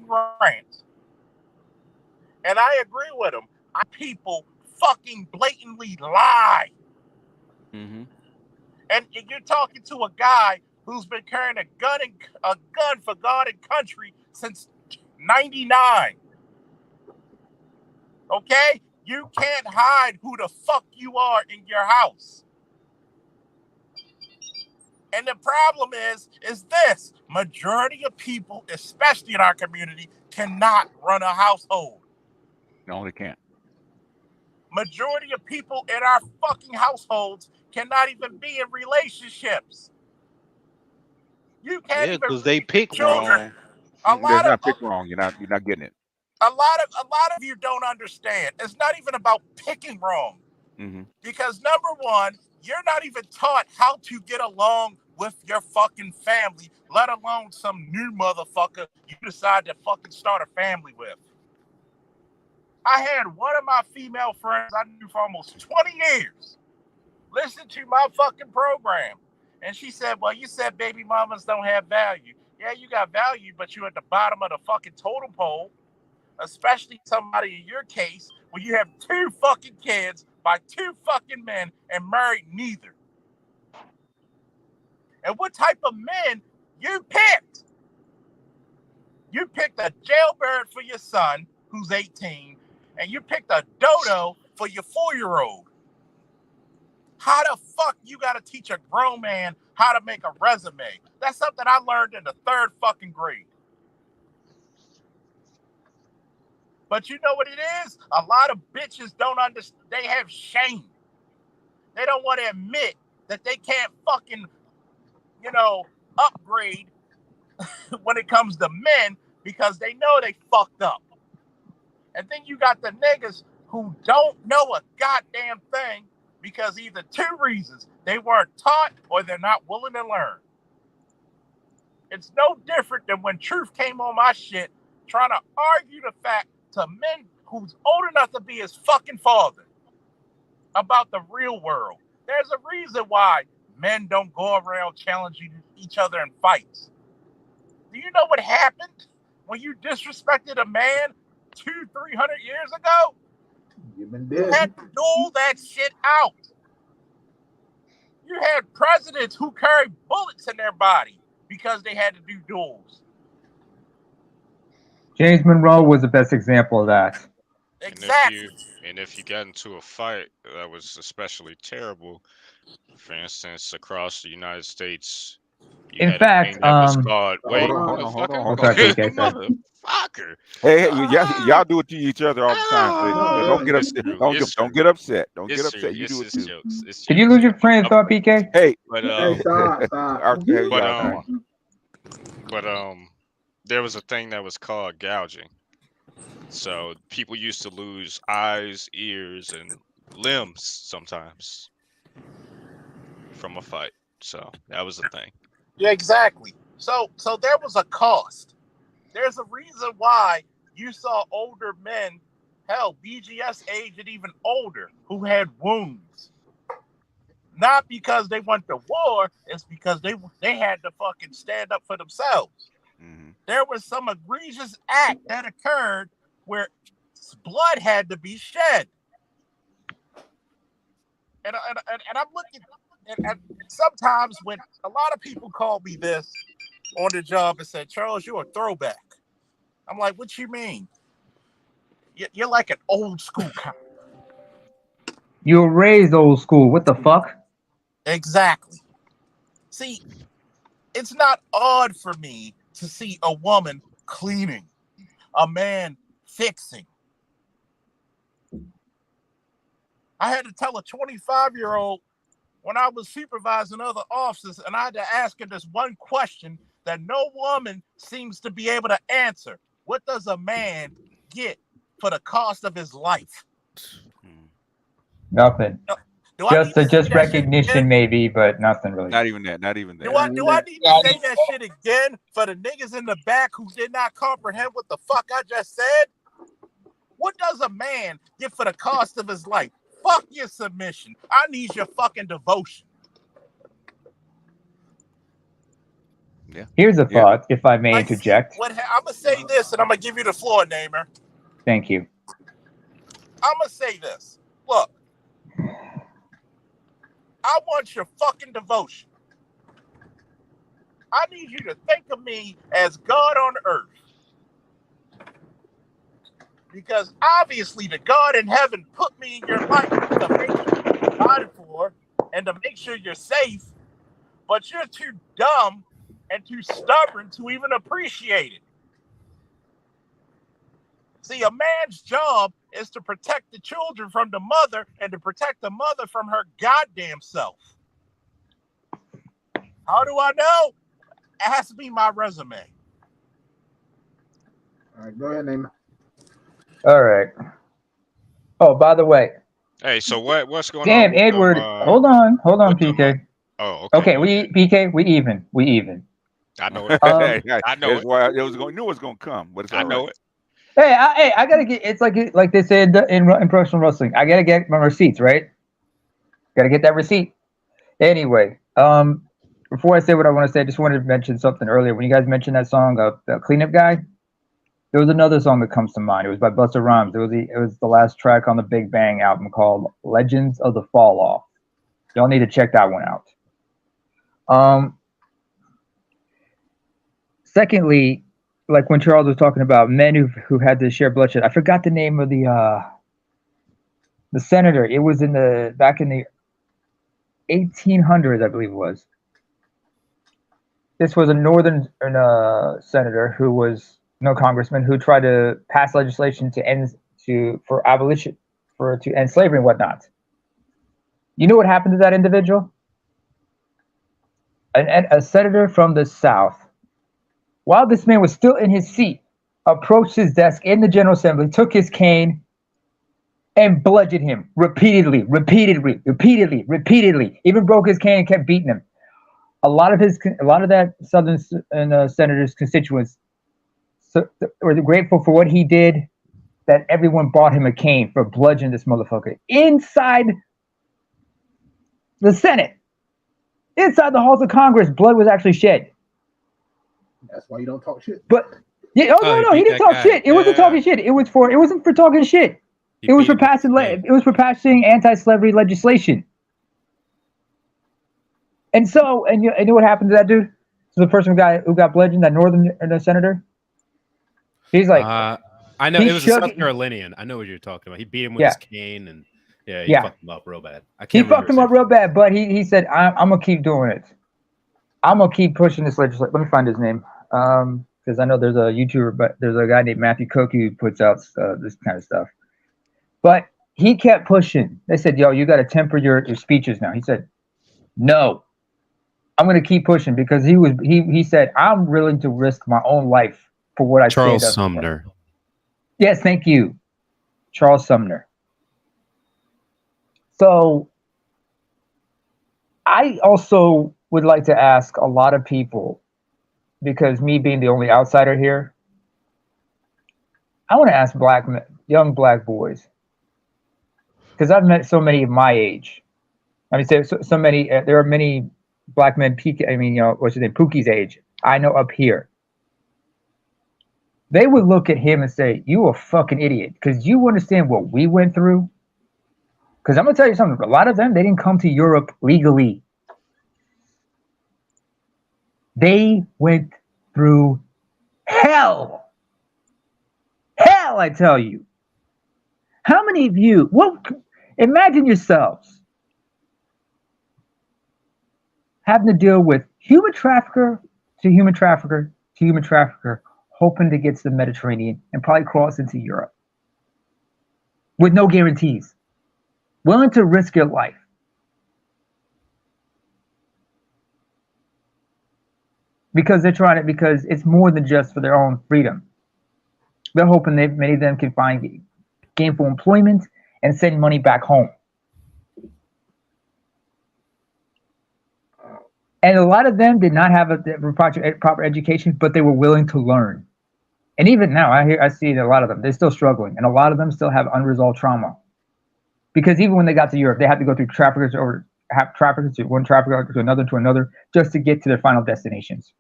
rants. And I agree with him. People fucking blatantly lie. Mm-hmm. And you're talking to a guy who's been carrying a gun for God and country since 99. Okay? You can't hide who the fuck you are in your house. And the problem is this. Majority of people, especially in our community, cannot run a household. No, they can't. Majority of people in our fucking households cannot even be in relationships. You can't even because they pick children. wrong. That's not pick wrong. You're not getting it. A lot of you don't understand. It's not even about picking wrong. Mm-hmm. Because number one, you're not even taught how to get along with your fucking family, let alone some new motherfucker you decide to fucking start a family with. I had one of my female friends I knew for almost 20 years listen to my fucking program. And she said, well, you said baby mamas don't have value. Yeah, you got value, but you're at the bottom of the fucking totem pole, especially somebody in your case where you have 2 fucking kids by 2 fucking men and married neither. And what type of men you picked? You picked a jailbird for your son, who's 18, and you picked a dodo for your 4-year-old. How the fuck you gotta teach a grown man how to make a resume? That's something I learned in the 3rd fucking grade. But you know what it is? A lot of bitches don't understand. They have shame. They don't want to admit that they can't fucking, upgrade when it comes to men because they know they fucked up. And then you got the niggas who don't know a goddamn thing because either 2 reasons. They weren't taught or they're not willing to learn. It's no different than when Truth came on my shit trying to argue the fact to men who's old enough to be his fucking father about the real world. There's a reason why men don't go around challenging each other in fights. Do you know what happened when you disrespected a man 200-300 years ago? You had to duel that shit out. You had presidents who carried bullets in their body because they had to do duels. James Monroe was the best example of that. Exactly. And if you got into a fight that was especially terrible, for instance, across the United States, You In had a fact, thing that was called. Wait, Hold on, hold on. motherfucker. Hey, y'all do it to each other all the time. So don't get It's upset. true. Don't It's get don't true. get upset. Don't It's get true. upset. You do it It's too. jokes. It's did you jokes. lose your train of thought, PK? Hey, But Hey, stop. okay, but y'all, come on. but there was a thing that was called gouging. So people used to lose eyes, ears, and limbs sometimes from a fight. So that was a thing. Yeah, exactly. So there was a cost. There's a reason why you saw older men, hell, BGS age and even older, who had wounds. Not because they went to war, it's because they had to fucking stand up for themselves. Mm-hmm. There was some egregious act that occurred where blood had to be shed. And I'm looking, and sometimes when a lot of people call me this on the job and said, Charles, you're a throwback. I'm like, what you mean? You're like an old school cop. You were raised old school. What the fuck? Exactly. See, it's not odd for me to see a woman cleaning, a man fixing. I had to tell a 25-year-old when I was supervising other officers, and I had to ask her this one question that no woman seems to be able to answer. What does a man get for the cost of his life? Nothing. Just recognition, maybe, but nothing really. Not even that. Not even that. Do I need to say that shit again for the niggas in the back who did not comprehend what the fuck I just said? What does a man get for the cost of his life? Fuck your submission. I need your fucking devotion. Yeah. Here's a thought, if I may interject. I'm gonna say this, and I'm gonna give you the floor, Namer. Thank you. I'm gonna say this. Look, I want your fucking devotion. I need you to think of me as God on earth. Because obviously the God in heaven put me in your life to make sure you're provided for and to make sure you're safe, but you're too dumb and too stubborn to even appreciate it. See, a man's job is to protect the children from the mother and to protect the mother from her goddamn self. How do I know? Ask me my resume. All right, go ahead, Name. All right. Oh, by the way. Hey, so what's going on? Damn, Edward. Hold on, PK. Oh, okay. We even. I know it. I know it. Why it was going. Knew it was going to come, but it's all right. know it. Hey, I gotta get. It's like they said in professional wrestling. I gotta get my receipts, right? Gotta get that receipt. Anyway, before I say what I want to say, I just wanted to mention something earlier. When you guys mentioned that song, the Cleanup Guy, there was another song that comes to mind. It was by Busta Rhymes. It was the last track on the Big Bang album called "Legends of the Fall Off." Y'all need to check that one out. Secondly, like when Charles was talking about men who had to share bloodshed, I forgot the name of the senator. It was back in the 1800s, I believe it was. This was a northern senator who was congressman who tried to pass legislation to end slavery and whatnot. You know what happened to that individual? A senator from the South, while this man was still in his seat, approached his desk in the General Assembly, took his cane, and bludgeoned him repeatedly, even broke his cane and kept beating him. A lot of that Southern senator's constituents were grateful for what he did, that everyone bought him a cane for bludgeoning this motherfucker inside the Senate. Inside the halls of Congress, blood was actually shed. That's why you don't talk shit. But yeah, no, he didn't talk shit. It wasn't talking shit. It wasn't for talking shit. It was for passing anti-slavery legislation. And you know what happened to that dude? So the person who got bludgeoned, that northern senator. He's like, I know it was a South Carolinian. I know what you're talking about. He beat him with his cane, and he fucked him up real bad. He fucked him up real bad, but he said, I'm gonna keep doing it. I'm gonna keep pushing this legislation. Let me find his name, because I know there's a YouTuber, but there's a guy named Matthew Koki who puts out this kind of stuff. But he kept pushing. They said, "Yo, you got to temper your speeches now." He said, "No, I'm gonna keep pushing," because he said, "I'm willing to risk my own life for what I Charles stand up for." Sumner. Yes, thank you, Charles Sumner. So I also would like to ask a lot of people, because me being the only outsider here, I want to ask young black boys, because I've met so many of my age. I mean, so many. There are many black men. What's his name? Pookie's age. I know up here. They would look at him and say, "You a fucking idiot," because you understand what we went through. Because I'm gonna tell you something. A lot of them, they didn't come to Europe legally. They went through hell. Hell, I tell you. How many of you? Imagine yourselves having to deal with human trafficker to human trafficker to human trafficker, hoping to get to the Mediterranean and probably cross into Europe with no guarantees, willing to risk your life. Because it's more than just for their own freedom. They're hoping many of them can find gainful employment and send money back home. And a lot of them did not have a proper education, but they were willing to learn. And even now, I see a lot of them, they're still struggling. And a lot of them still have unresolved trauma. Because even when they got to Europe, they had to go through traffickers to one trafficker to another, just to get to their final destinations.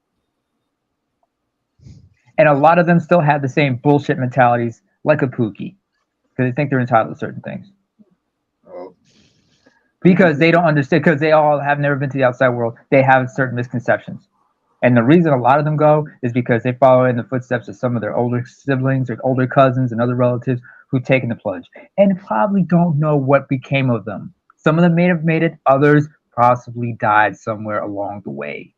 And a lot of them still have the same bullshit mentalities like a Pookie, because they think they're entitled to certain things. Because they don't understand, because they all have never been to the outside world. They have certain misconceptions. And the reason a lot of them go is because they follow in the footsteps of some of their older siblings or older cousins and other relatives who've taken the plunge and probably don't know what became of them. Some of them may have made it, others possibly died somewhere along the way.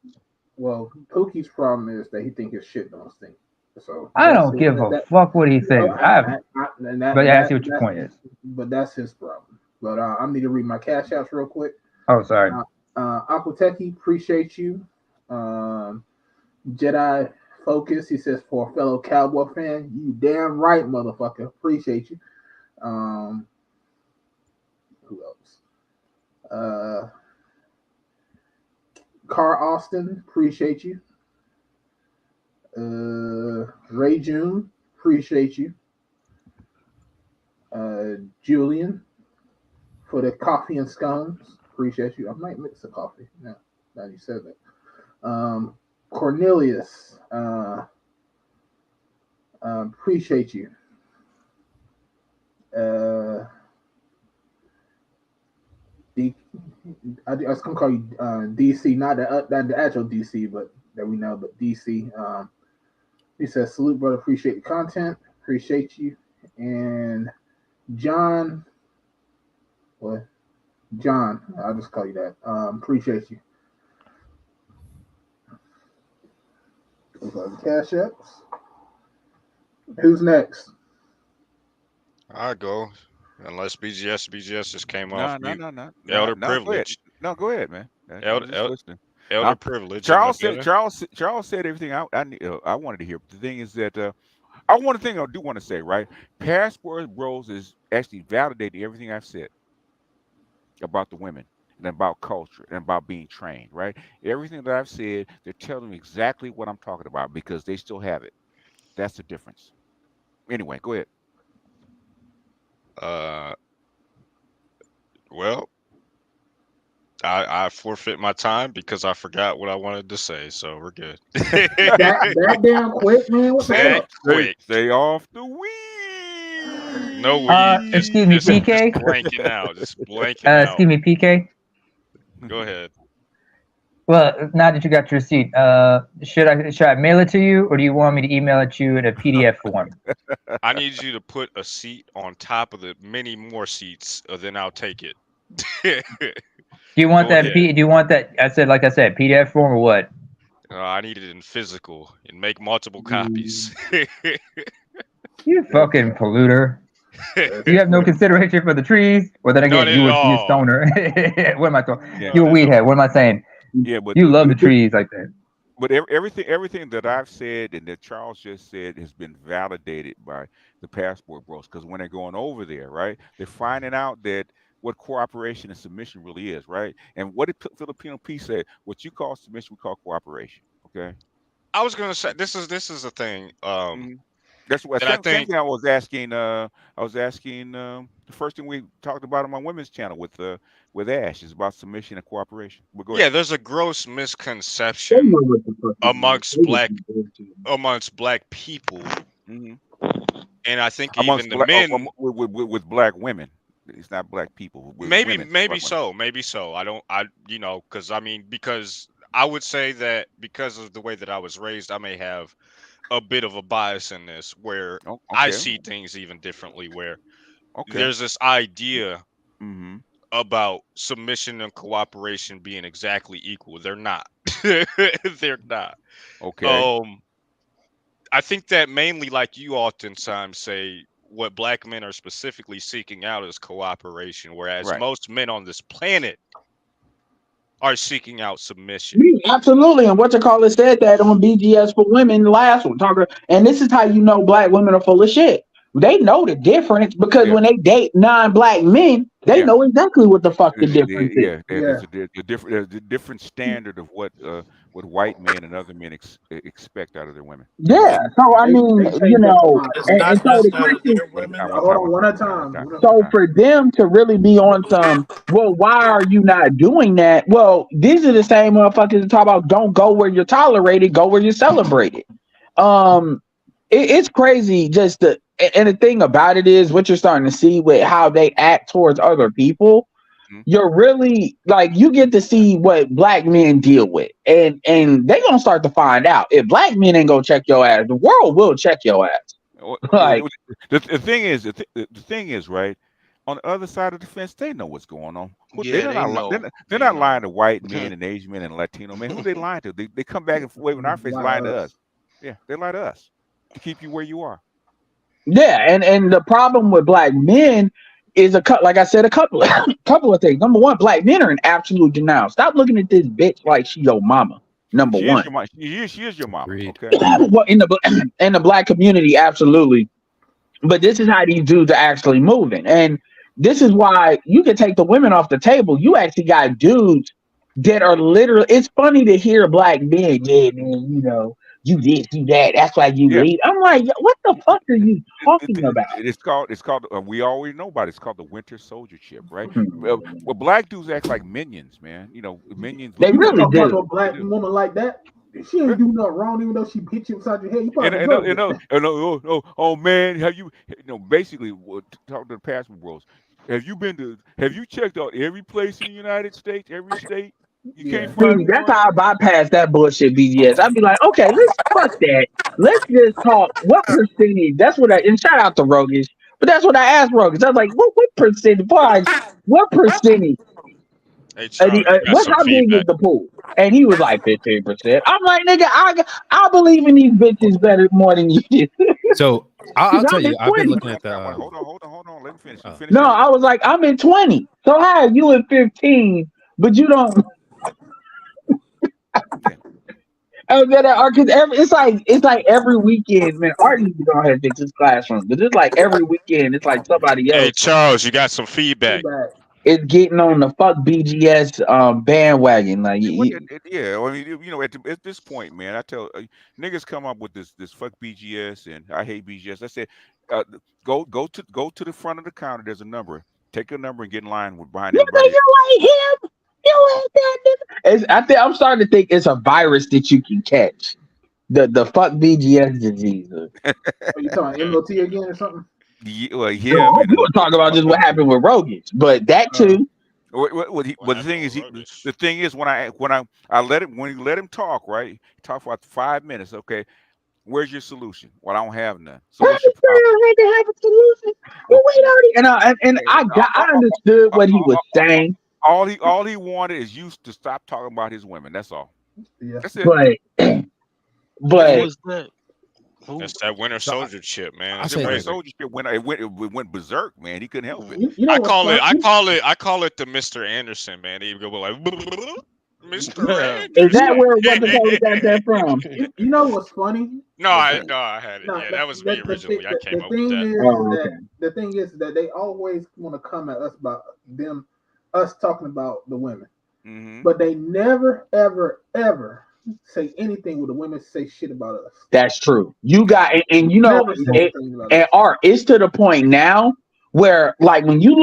Well, Pookie's problem is that he thinks his shit don't stink. So I don't give a fuck what he thinks. But I see what your point is. But that's his problem. But I need to read my cash apps real quick. Oh, sorry. Uncle Techie, appreciate you. Jedi Focus, he says, for a fellow Cowboy fan, you damn right, motherfucker. Appreciate you. Who else? Car Austin, appreciate you. Ray June, appreciate you. Julian, for the coffee and scones, appreciate you. I might mix the coffee now that you said that. Cornelius, appreciate you. I was gonna call you DC, not the actual DC, but that we know, but DC. He says, "Salute, brother. Appreciate the content. Appreciate you." And John, what? John, I'll just call you that. Appreciate you. Those are the cash apps. Who's next? I'll go. Unless BGS just came off mute. No. Elder No, privilege. go ahead, man. Elder privilege. Charles said everything I wanted to hear. But the thing is that I do want to say, right? Passport Bros is actually validating everything I've said about the women and about culture and about being trained, right? Everything that I've said, they're telling me exactly what I'm talking about because they still have it. That's the difference. Anyway, go ahead. Well, I forfeit my time because I forgot what I wanted to say, so we're good. that damn quick, man. What the fuck? Quick. Stay off the weed. No weed. Excuse me, PK. Just blanking out. Just blanking out. Excuse me, PK. Go ahead. Well, now that you got your receipt, should I mail it to you, or do you want me to email it to you in a PDF form? I need you to put a seat on top of the many more seats, then I'll take it. Do you want Go that? ahead. Do you want that? Like I said, PDF form or what? I need it in physical and make multiple copies. You fucking polluter. You have no consideration for the trees. Well, then again, None you at a all. stoner. What am I talking? Yeah. You a weed head. What am I saying? Yeah, but You love the trees like that. But everything that I've said and that Charles just said has been validated by the passport bros. Because when they're going over there, right, they're finding out that what cooperation and submission really is, right? And what did Filipino P say? What you call submission, we call cooperation. Okay. I was gonna say this is the thing. That's what That I same think. thing I was asking. The first thing we talked about on my women's channel with Ash is about submission and cooperation. But go Yeah, ahead. there's a gross They misconception know what the fuck it is. amongst They black just bullshit. people, hmm and I think even Amongst the men. with black women, it's not black people with Maybe women. Black women. maybe so. Because I would say that because of the way that I was raised, I may have a bit of a bias in this, where Oh, I okay. see things even differently. Where Okay. there's this idea hmm about submission and cooperation being exactly equal. They're not. They're not. Okay. I think that mainly, like you oftentimes say, what black men are specifically seeking out is cooperation, whereas Right. most men on this planet are seeking out submission. Absolutely, and what you call it said that on BGS for women the last one talking, and this is how you know black women are full of shit. They know the difference because Yeah. when they date non-black men, they Yeah. know exactly what the fuck the difference is. Yeah. There's a different standard of what white men and other men expect out of their women. Yeah, so I mean, They you take that know, from It's and not so the just question, their women. One Hold time. on, one at a time. so for them to really be on some, well, why are you not doing that? Well, these are the same motherfuckers that talk about don't go where you're tolerated, go where you're celebrated. It's crazy. And the thing about it is, what you're starting to see with how they act towards other people. You're really like you get to see what black men deal with, and they gonna start to find out if black men ain't gonna check your ass, the world will check your ass. Like, the thing is, right? On the other side of the fence, they know what's going on. Yeah, they know. They're They not know. lying to white men and Asian men and Latino men. Who they lying to? They come back and wave in our face, lying to us. Yeah, they lie to us to keep you where you are. yeah, and the problem with black men is like I said, a couple of things. Number one, black men are in absolute denial. Stop looking at this bitch like she your mama. Number She is one. your mom. She is your mama. Agreed. Okay. Well, in the black community, absolutely. But this is how these dudes are actually moving, and this is why you can take the women off the table. You actually got dudes that are literally. It's funny to hear black men, yeah, man, you know, you this, you that. That's why you Yeah. leave. I'm like, what the fuck are you talking about? It's called. We already know about it. It's called the Winter Soldiership, right? Well, black dudes act like minions, man. You know, minions. They You really talk about do. a black woman like that. She ain't do nothing wrong, even though she hit you upside your head. You probably Oh man, have you? Basically, talk to the passport bros. Have you checked out every place in the United States, every state? You can't find See, that's how I bypass that bullshit BGS. I'd be like, okay, let's fuck that. Let's just talk. What percentage? That's what and shout out to Rogish, but that's what I asked Rogish. I was like, what percentage? What percentage? Hey, Charles, you got some How big is feedback. the pool? And he was like 15%. I'm like, nigga, I believe in these bitches better more than you do. So I'll tell I'm in you, I've been 20. looking at the. Hold on. Let me finish. You finish No, that? I was like, I'm in 20. So how are you in 15? But you don't. Because it's like every weekend, man. Art needs to go ahead and fix his classroom, but it's like every weekend, it's like somebody Hey, else Charles, you got some feedback. is getting on the fuck BGS bandwagon. Like, Yeah, I mean, you know, at this point, man, I tell niggas come up with this fuck BGS and I hate BGS. I said, go to the front of the counter. There's a number. Take a number and get in line with behind everybody. You ain't him. You ain't that nigga. I'm starting to think it's a virus that you can catch. The fuck BGS disease. Are you talking MOT again or something? Yeah, well, yeah, man. We were talking about just what happened with Rogic, but that too. But the thing is, when I let him, when you let him talk, right? He talk for 5 minutes. Okay, where's your solution? Well, I don't have none. So what's your problem? I had to have a solution. Well, wait already. And I understood what he was saying. All he wanted is you to stop talking about his women. That's all. Yeah. That's it. Who But was that? Who? That's that Winter So Soldier chip, man. I That's say Winter this. crazy. Soldier shit went berserk, man. He couldn't help it. You know I what's call it. funny? I call it the Mr. Anderson, man. He go like Mr. Anderson. is that where What the hell we got that from? You know what's funny? No, What's I that? no, I had it. No, Yeah, that was me the originally. I came up with thing that. is Oh, that okay. the thing is that they always want to come at us about us talking about the women, Mm-hmm. but they never, ever, ever say anything when the women say shit about us. That's true. You got and you know Never say it, anything about and us. Art, it's to the point now where like when you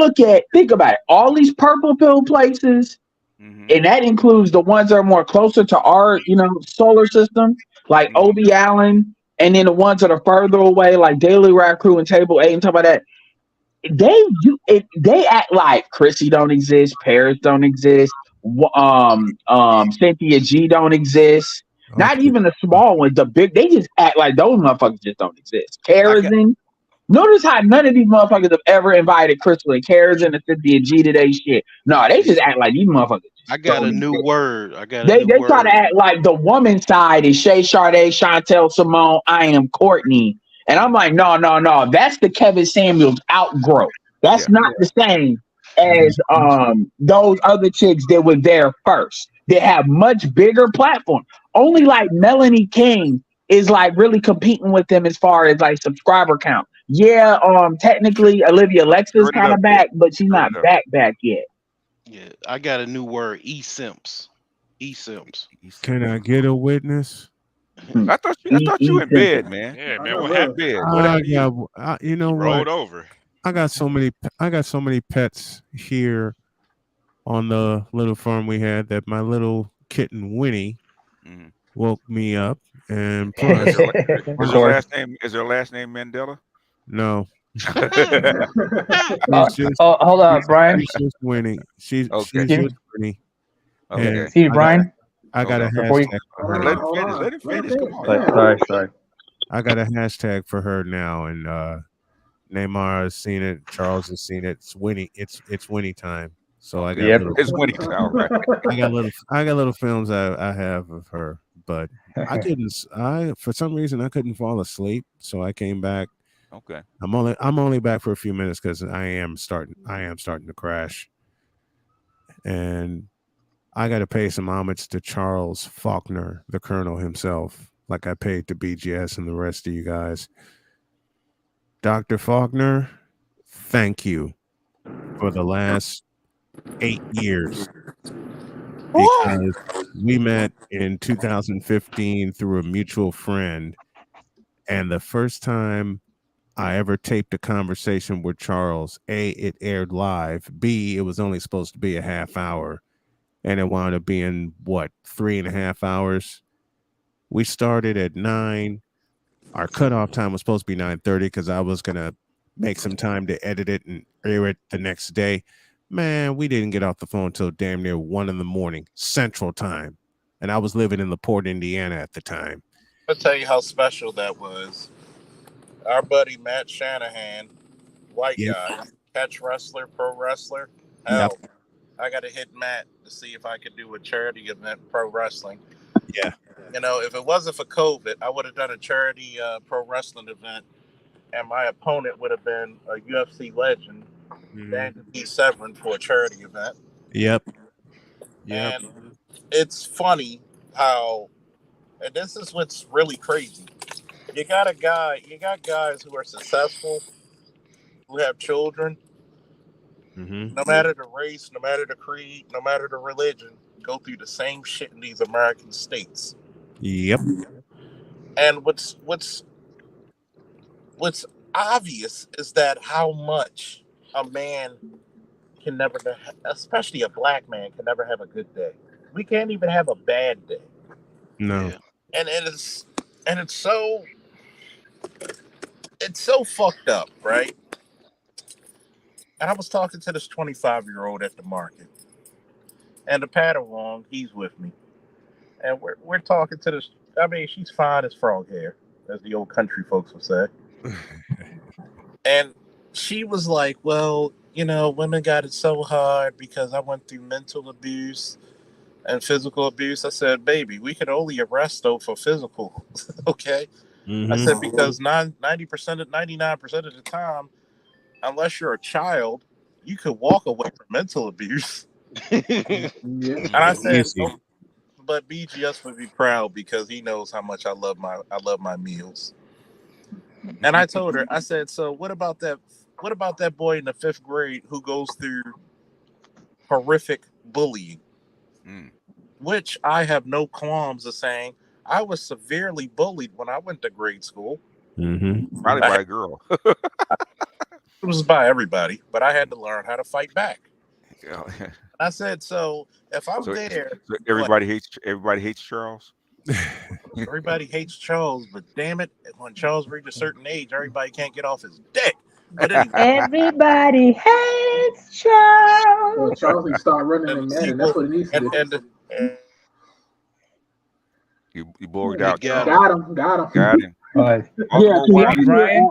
think about it, all these purple pill places, Mm-hmm. and that includes the ones that are more closer to our solar system, like Mm-hmm. Obi Allen, and then the ones that are further away, like Daily Rap Crew and Table 8 and stuff like that. They act like Chrissy don't exist, Paris don't exist, Cynthia G don't exist. Not Okay. even the small ones, the big. They just act like those motherfuckers just don't exist. I got Karazin. Notice how none of these motherfuckers have ever invited Crystal and Karazin and Cynthia G to their shit. No, they just act like these motherfuckers I just got don't a new exist. word. I got a They new they try to word. act like the woman side is Shay Sade, Chantel Simone, I am Courtney. And I'm like, no, no, no. That's the Kevin Samuels outgrowth. That's Yeah. not the same as those other chicks that were there first. They have much bigger platform. Only like Melanie King is like really competing with them as far as like subscriber count. Yeah, technically Olivia Alexa's Turn it kind up, of kid. back, but she's Turn not it up. back yet. Yeah, I got a new word. E-simps. E-simps. Can I get a witness? I thought you in Simpson. bed, man. Yeah, I man. know, What You in bro. happened? bed. What I happened to you? got. You know You rolled what? over. I got so many pets here on the little farm we had that my little kitten Winnie Mm-hmm. woke me up, and Is plus, her Sure. is her last name Mandela? no, Uh, she's just hold on, Brian. she's just Winnie. Okay. She's Excuse just me. Winnie, Okay. and Excuse me, I got Brian. I got Hold a on. Before you. hashtag for Hold her. Let on, him hold finish. on. Let him Let him finish. Come finish. on. Sorry, Damn. sorry. I got a hashtag for her now, and Neymar has seen it. Charles has seen it. It's Winnie. It's Winnie time. So I Okay. got Yep. little. It's Winnie. All right. I got little films I have of her, but I couldn't. I for some reason I couldn't fall asleep, so I came back. Okay. I'm only back for a few minutes because I am starting to crash, and I got to pay some homage to Charles Faulkner, the Colonel himself, like I paid to BGS and the rest of you guys. Dr. Faulkner, thank you for the last 8 years because we met in 2015 through a mutual friend. And the first time I ever taped a conversation with Charles, A, it aired live. B, it was only supposed to be a half hour. And it wound up being, what, 3.5 hours? We started at 9. Our cutoff time was supposed to be 9:30 because I was going to make some time to edit it and air it the next day. Man, we didn't get off the phone until damn near 1 in the morning, Central Time. And I was living in LaPorte, Indiana at the time. I'll tell you how special that was. Our buddy Matt Shanahan, white Yep. guy, catch wrestler, pro wrestler. Yep. Hell, I got to hit Matt to see if I could do a charity event, pro wrestling. Yeah. You know, if it wasn't for COVID, I would have done a charity pro wrestling event, and my opponent would have been a UFC legend, Daniel B. Severin, for a charity event. Yep. Yep. And it's funny how, and this is what's really crazy. You got guys who are successful, who have children, no matter the race, no matter the creed, no matter the religion, go through the same shit in these American states. Yep. And what's obvious is that how much a man can never, especially a black man, can never have a good day. We can't even have a bad day. No. Yeah. And it's so fucked up, right? And I was talking to this 25-year-old at the market, and the Padawan, he's with me, and we're talking to this. I mean, she's fine as frog hair, as the old country folks would say. And she was like, "Well, women got it so hard because I went through mental abuse and physical abuse. I said, baby, we could only arrest though for physical. Okay. I said, because 90%, 99% of the time, unless you're a child, you could walk away from mental abuse. Yeah. And I said, Easy. but BGS would be proud because he knows how much I love my meals. And I told her, I said, so what about that? What about that boy in the 5th grade who goes through horrific bullying? Mm. Which I have no qualms of saying I was severely bullied when I went to grade school. Probably by a girl. It was by everybody, but I had to learn how to fight back. Yeah. I said, so if I'm So, there, so what? everybody hates Charles. Everybody hates Charles, but damn it, when Charles reaches a certain age, everybody can't get off his dick. But anyway, Everybody hates Charles. Well, Charles needs to start running and in the Madden. That's sequel, what he needs to do. You bored We out, got Charles. Got him. Got him. Uh, Yeah, Baltimore can Wild. hey, Brian,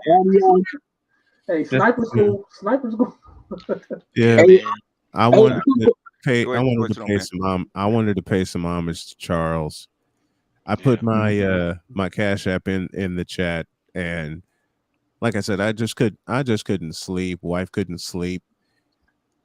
Hey, sniper school. Sniper school. Yeah, Hey, I hey, wanted to pay. Go I ahead, wanted to on, pay man. some. I wanted to pay some homage to Charles. I put my Cash App in the chat, and like I said, I just couldn't sleep. Wife couldn't sleep,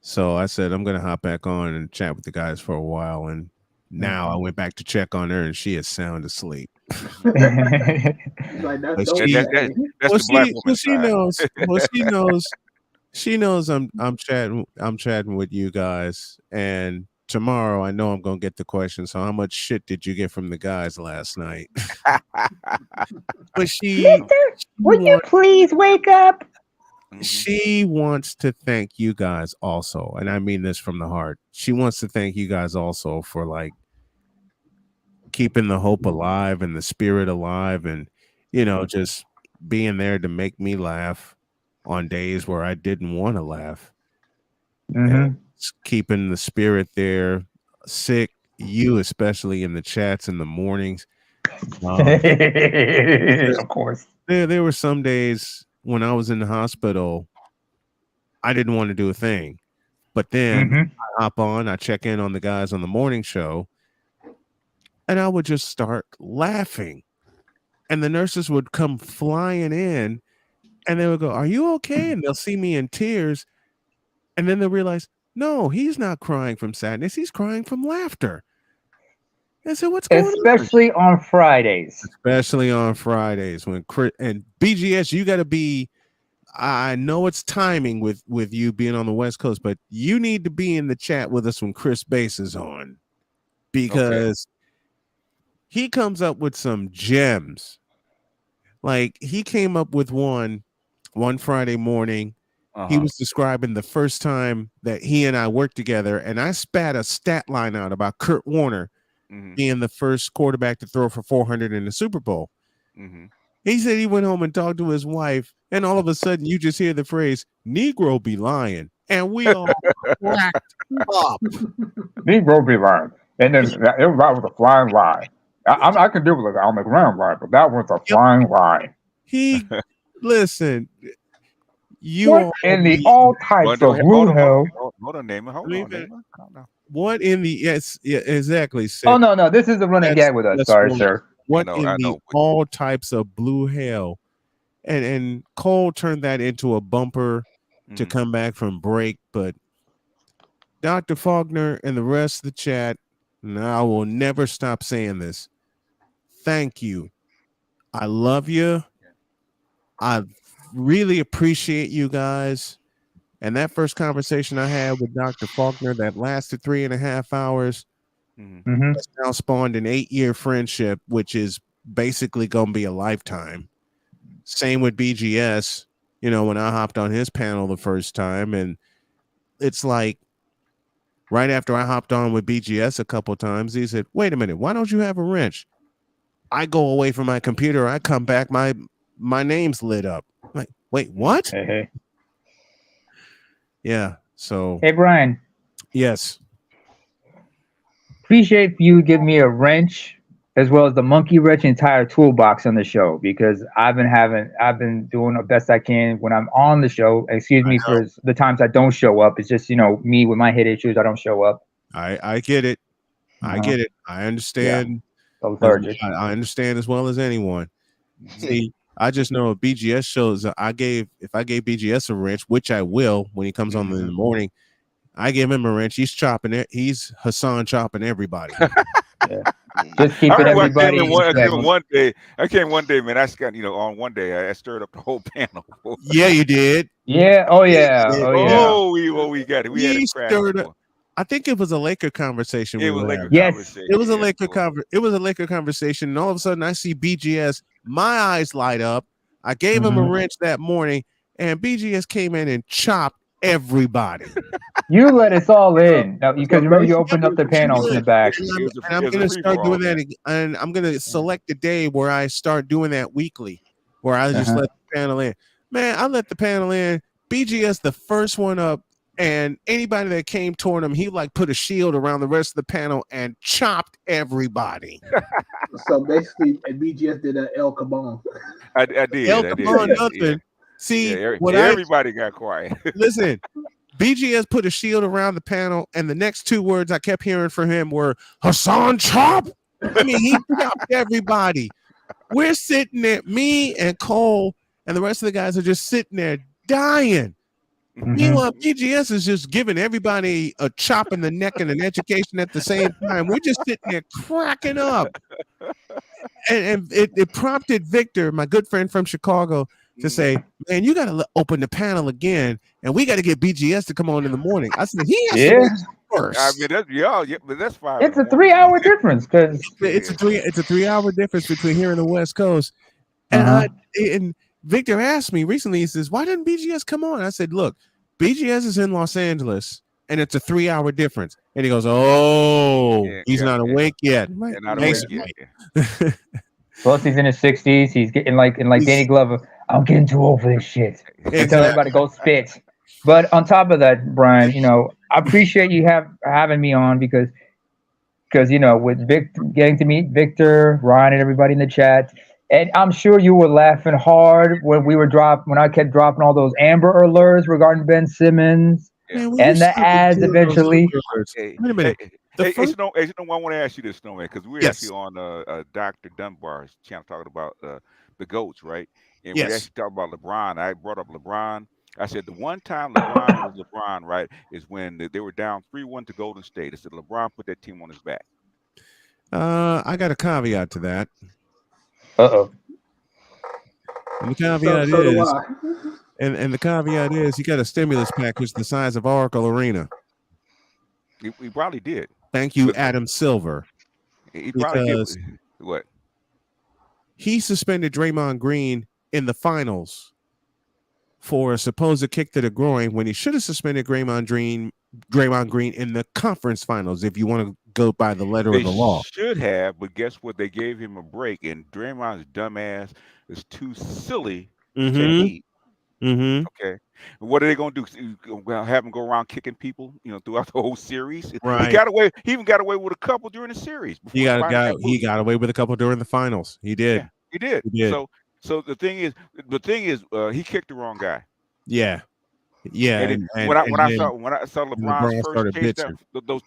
so I said I'm gonna hop back on and chat with the guys for a while. And now I went back to check on her, and she is sound asleep. He's like, But don't she, do that. That's the black woman she side. knows. Well, she knows I'm chatting with you guys, and tomorrow I know I'm gonna get the question. So how much shit did you get from the guys last night? But Mister, would you please wake up? she wants to thank you guys also, and I mean this from the heart. She wants to thank you guys also for like keeping the hope alive and the spirit alive, and just being there to make me laugh on days where I didn't want to laugh. And keeping the spirit there. Sick, you especially in the chats in the mornings. Of course. There were some days when I was in the hospital, I didn't want to do a thing. But then I hop on, I check in on the guys on the morning show, and I would just start laughing. And the nurses would come flying in, and they would go, "Are you okay?" And they'll see me in tears. And then they'll realize, no, he's not crying from sadness. He's crying from laughter. And so what's going on? Especially on Fridays. Especially on Fridays when Chris and BGS, you got to be. I know it's timing with you being on the West Coast, but you need to be in the chat with us when Chris Bass is on, because he comes up with some gems. Like he came up with one Friday morning. He was describing the first time that he and I worked together, and I spat a stat line out about Kurt Warner being the first quarterback to throw for 400 in the Super Bowl. He said he went home and talked to his wife, and all of a sudden you just hear the phrase "Negro be lying," and we all cracked up. Negro be lying, and then it was a flying lie. I can do it on the ground lie, but that was a flying lie. He listen. What in the all types of blue hell? Hold on, Damon. Hold on, Damon. Calm down. What in the exactly? Sid. Oh no, this is a running gag with us. Sorry, sir. What in the all types of blue hell? And Cole turned that into a bumper to come back from break, but Dr. Faulkner and the rest of the chat, and I will never stop saying this. Thank you. I love you. I really appreciate you guys. And that first conversation I had with Dr. Faulkner that lasted 3.5 hours has now spawned an 8-year friendship, which is basically going to be a lifetime. Same with BGS, when I hopped on his panel the first time. And it's like right after I hopped on with BGS a couple times, he said, "Wait a minute, why don't you have a wrench?" I go away from my computer, I come back, my name's lit up. I'm like, wait, what? Hey. Yeah. So Hey Brian. Yes. Appreciate you giving me a wrench as well as the monkey wrench entire toolbox on the show, because I've been doing the best I can when I'm on the show. Excuse me for the times I don't show up. It's just, me with my head issues, I don't show up. I get it. I get it. I understand. Lethargic. I understand as well as anyone. See, I just know BGS shows. If I gave BGS a wrench, which I will when he comes on in the morning, I give him a wrench. He's chopping it. He's Hassan chopping everybody. Just keeping everybody. I came one day, man. I got on one day. I stirred up the whole panel. Yeah, you did. Yeah. Oh yeah. We got it. We had it stirred up. I think it was a Laker conversation. It was a Laker conversation. It was a Laker It was a Laker conversation, and all of a sudden I see BGS. My eyes light up. I gave him a wrench that morning, and BGS came in and chopped everybody. You let us all in because remember you opened up the panels in the back. And I'm going to start doing that, and I'm going to select a day where I start doing that weekly, where I just let the panel in. Man, I let the panel in. BGS the first one up. And anybody that came toward him, he put a shield around the rest of the panel and chopped everybody. So basically, BGS did an El Cabon. I did. El Cabon, nothing. Yeah. See, everybody got quiet. Listen, BGS put a shield around the panel, and the next two words I kept hearing from him were Hassan chop. I mean, he chopped everybody. We're sitting there, me and Cole, and the rest of the guys are just sitting there dying. Meanwhile, BGS is just giving everybody a chop in the neck and an education at the same time. We're just sitting there cracking up. And it prompted Victor, my good friend from Chicago, to say, man, you got to open the panel again, and we got to get BGS to come on in the morning. I said, he has to be first. I mean, but that's fine. It's a 3-hour difference because it's a 3-hour difference between here and the West Coast. And Victor asked me recently, he says, why didn't BGS come on? I said, look, BGS is in Los Angeles, and it's a 3-hour difference. And he goes, he's not awake yet. Not awake yet. Plus, he's in his 60s. He's getting like Danny Glover. I'm getting too old for this shit. Exactly. Tell everybody to go spit. But on top of that, Brian, I appreciate you having me on because with getting to meet Victor, Ryan, and everybody in the chat. And I'm sure you were laughing hard when I kept dropping all those Amber Alerts regarding Ben Simmons and the ads eventually. Wait a minute. I want to ask you this, Snowman, because we're actually on Dr. Dunbar's channel talking about the GOATs, right? And we actually talked about LeBron. I brought up LeBron. I said the one time LeBron was LeBron, right, is when they were down 3-1 to Golden State. I said LeBron put that team on his back. I got a caveat to that. Uh-oh. And the caveat is, and the caveat is, he got a stimulus package the size of Oracle Arena. He probably did. Thank you, Adam Silver. He probably did. What? He suspended Draymond Green in the finals for a supposed kick to the groin when he should have suspended Draymond Green in the conference finals, if you want to go by the letter of the law. Should have, but guess what? They gave him a break, and Draymond's dumbass is too silly to hate. Okay. What are they going to do? Have him go around kicking people, throughout the whole series? Right. He even got away with a couple during the series. He got away with a couple during the finals. He did. Yeah, he did. So the thing is, he kicked the wrong guy. Yeah. And when I saw LeBron's first chase down, those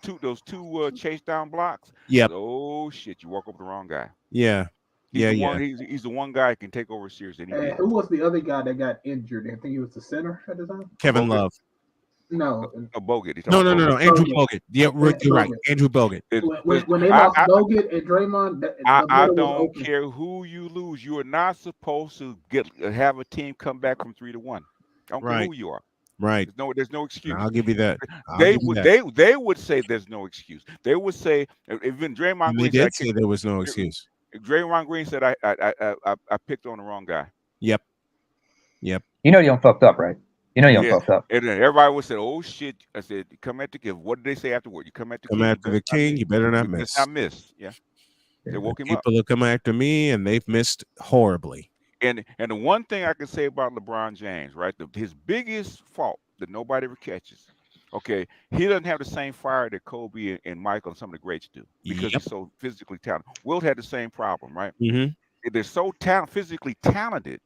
two chase down blocks. Yep. Oh shit! You walk over the wrong guy. Yeah. He's the one guy who can take over a series. Who was the other guy that got injured? I think he was the center at the time. Kevin Love. No. Bogut. No. Andrew Bogut. Yeah, you're right. Andrew Bogut. When they lost Bogut and Draymond, I don't care who you lose. You are not supposed to have a team come back from 3-1. I don't care who you are. Right. There's no excuse. I'll give you that. They would say there's no excuse. They would say even Draymond Green did say there was no excuse. Draymond Green said I picked on the wrong guy. Yep. You don't fucked up, right? Fucked up. And then everybody would say, "Oh shit!" I said, "Come at the king." What did they say afterward? You come at the king. You better not miss. Not miss. Yeah. They woke him up. People have come after me, and they've missed horribly. And the one thing I can say about LeBron James, right? His biggest fault that nobody ever catches, Okay, he doesn't have the same fire that Kobe and Michael and some of the greats do because Yep. he's so physically talented. Wilt had the same problem, right? Mm-hmm. They're so physically talented,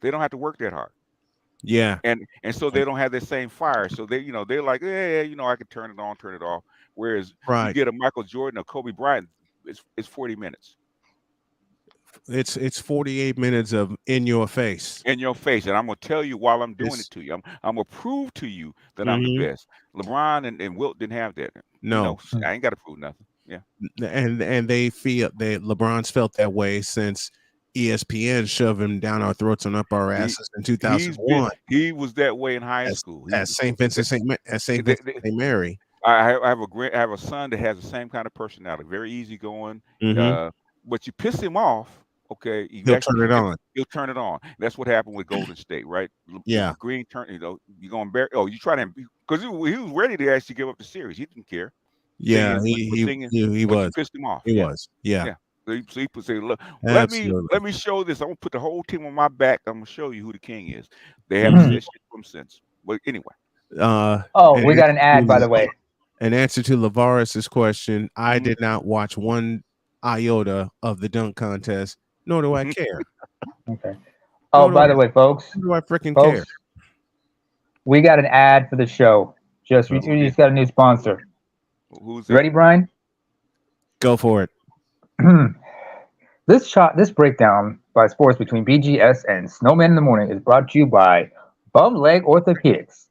they don't have to work that hard. Yeah. And so they don't have the same fire. So they, they're like, yeah, I can turn it on, turn it off. Whereas you Right. get a Michael Jordan or Kobe Bryant, it's 40 minutes. It's 48 minutes of in your face. In your face. And I'm gonna tell you while I'm doing It's it to you. I'm gonna prove to you that I'm the Mhm. best. LeBron and Wilt didn't have that. No. I ain't gotta prove nothing. Yeah. And they feel that LeBron's felt that way since ESPN shoved him down our throats and up our asses in 2001 He was that way in high at, school. at St. Vincent St. They- Mary. I have a son that has the same kind of personality, very easygoing. Mhm. But you piss him off, okay, He'll turn it on. He'll turn it on. That's what happened with Golden State, right? Yeah. Green turn, you're going to you try to, because he was ready to actually give up the series. He didn't care. Yeah, But he but was. you pissed him off. He Yeah. was. Yeah. Yeah. So he say, look, Absolutely. let me show this. I'm gonna put the whole team on my back. I'm gonna show you who the king is. They haven't said shit from since. But anyway. We got an ad, by the way. In answer to Lavaris's question, I did not watch one iota of the dunk contest, nor do I care. Okay. Oh, by the way, folks. Who do I freaking folks, care? We got an ad for the show. We just got a new sponsor. Who's you ready, Brian? Go for it. This breakdown by sports between BGS and Snowman in the Morning is brought to you by Bum Leg Orthopedics.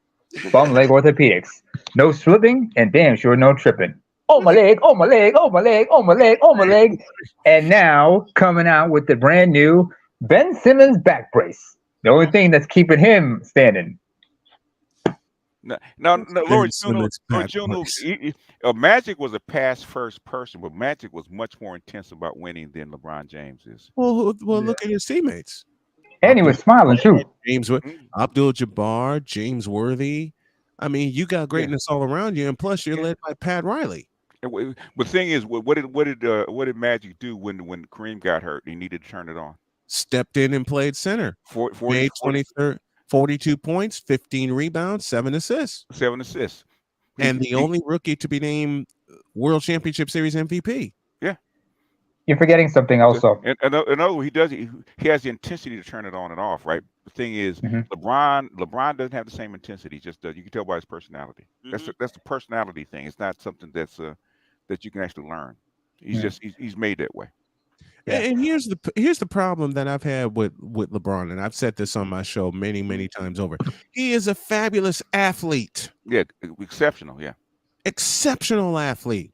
Bum Leg Orthopedics. No slipping and damn sure no tripping. Oh my leg, oh my leg, oh my leg, oh my leg, oh my leg. And now coming out with the brand new Ben Simmons back brace. The only thing that's keeping him standing. No, Lord Juno, Magic was a pass first person, but Magic was much more intense about winning than LeBron James is. Well, look at his teammates. And he was smiling too. Abdul-Jabbar, James Worthy. I mean, you got greatness all around you, and plus you're led by Pat Riley. But the thing is, what did Magic do when Kareem got hurt? He needed to turn it on. Stepped in and played center. 42 points, 15 rebounds, 7 assists. 7 assists. And the only rookie to be named World Championship Series MVP. Yeah. You're forgetting something also. And he has the intensity to turn it on and off, right? The thing is, LeBron doesn't have the same intensity. Just you can tell by his personality. That's the personality thing. It's not something that you can actually learn. He's made that way. Yeah. And here's the problem that I've had with LeBron, and I've said this on my show many times over. He is a fabulous athlete. Yeah, exceptional. Yeah, exceptional athlete.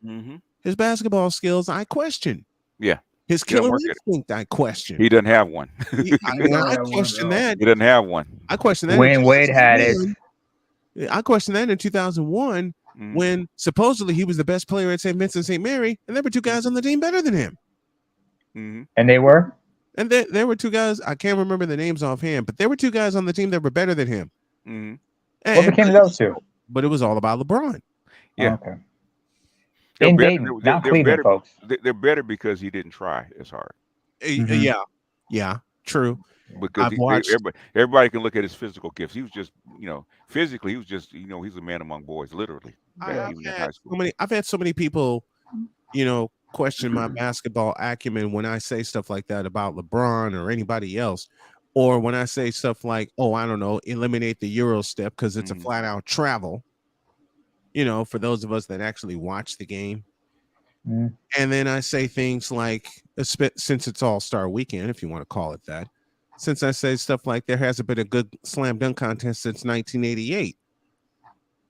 His basketball skills, I question. Yeah, his killer instinct, I question. He doesn't have one. I question that. He doesn't have one. I question that. Wayne Wade had it. I question that in 2001 when supposedly he was the best player at St. Vincent St. Mary, and there were two guys on the team better than him. And they were? And there were two guys, I can't remember the names offhand, but there were two guys on the team that were better than him. What became of those two? But it was all about LeBron. Yeah. Okay. In Dayton, not Cleveland, folks. They're better because he didn't try as hard. Yeah, true. Because everybody can look at his physical gifts. He was just, physically, he was just, he's a man among boys, literally. I've had so many people, question my basketball acumen when I say stuff like that about LeBron or anybody else, or when I say stuff like, oh, I don't know, eliminate the Euro step because it's a flat out travel, for those of us that actually watch the game. And then I say things like, since it's All-Star Weekend, if you want to call it that, since I say stuff like there hasn't been a good slam dunk contest since 1988.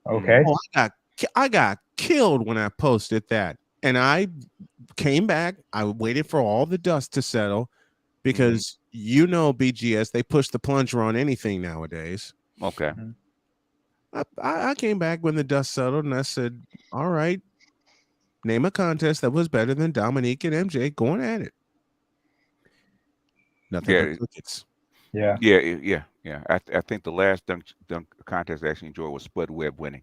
Okay. Oh, I got killed when I posted that. And I came back. I waited for all the dust to settle because BGS, they push the plunger on anything nowadays. Okay. I came back when the dust settled and I said, all right, name a contest that was better than Dominique and MJ going at it. Nothing but crickets. Yeah. I think the last dunk contest I actually enjoyed was Spud Webb winning.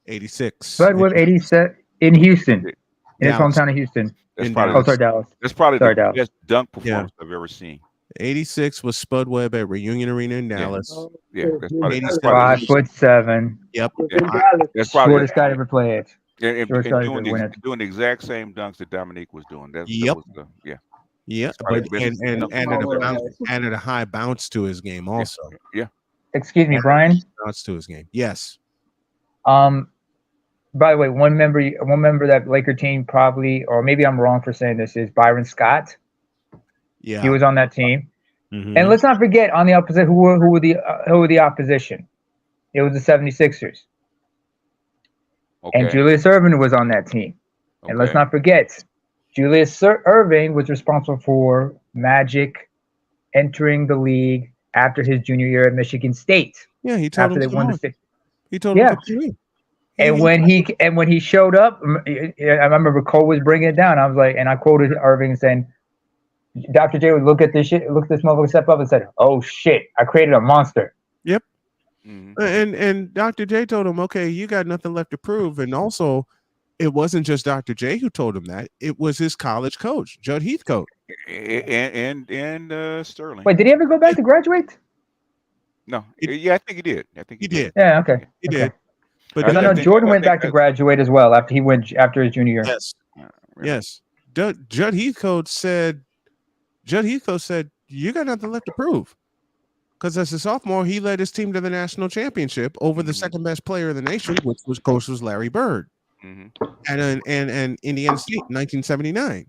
86. Spud Webb 87 in Houston. In his hometown of Houston. Dallas. That's probably the Dallas. best dunk performance I've ever seen. 86 was Spud Webb at Reunion Arena in Dallas. Yeah, that's probably 5'7". Yep. That's probably Shortest guy ever played. and Shortest guy ever doing win it. the exact same dunks that Dominique was doing. That Yep. was yeah. Yeah, That's probably but the best and dunk added ever. added a high bounce to his game also. Yeah. Excuse me, Brian. Bounce to his game. Yes. By the way, one member of that Laker team probably, or maybe I'm wrong for saying this, is Byron Scott. Yeah. He was on that team. And let's not forget on the opposite who were the opposition. It was the 76ers. Okay. And Julius Erving was on that team. And let's not forget, Julius Erving was responsible for Magic entering the league after his junior year at Michigan State. Yeah, he told after him they won the six. He told him to And when he showed up, I remember Cole was bringing it down. I was like, and I quoted Irving saying, "Dr. J would look at this shit, look at this motherfucker step up and said, 'Oh shit, I created a monster.'" Yep. And Dr. J told him, "Okay, you got nothing left to prove." And also, it wasn't just Dr. J who told him that; it was his college coach, Judd Heathcote, and Sterling. Wait, did he ever go back to graduate? No. Yeah, I think he did. I think he did. Yeah. Okay. He did. But I know Jordan went back to graduate as well after his junior year. Yes. Yes. Judd Heathcote said, "You got nothing left to prove." Because as a sophomore, he led his team to the national championship over the second best player in the nation, which was Larry Bird, and Indiana State in 1979.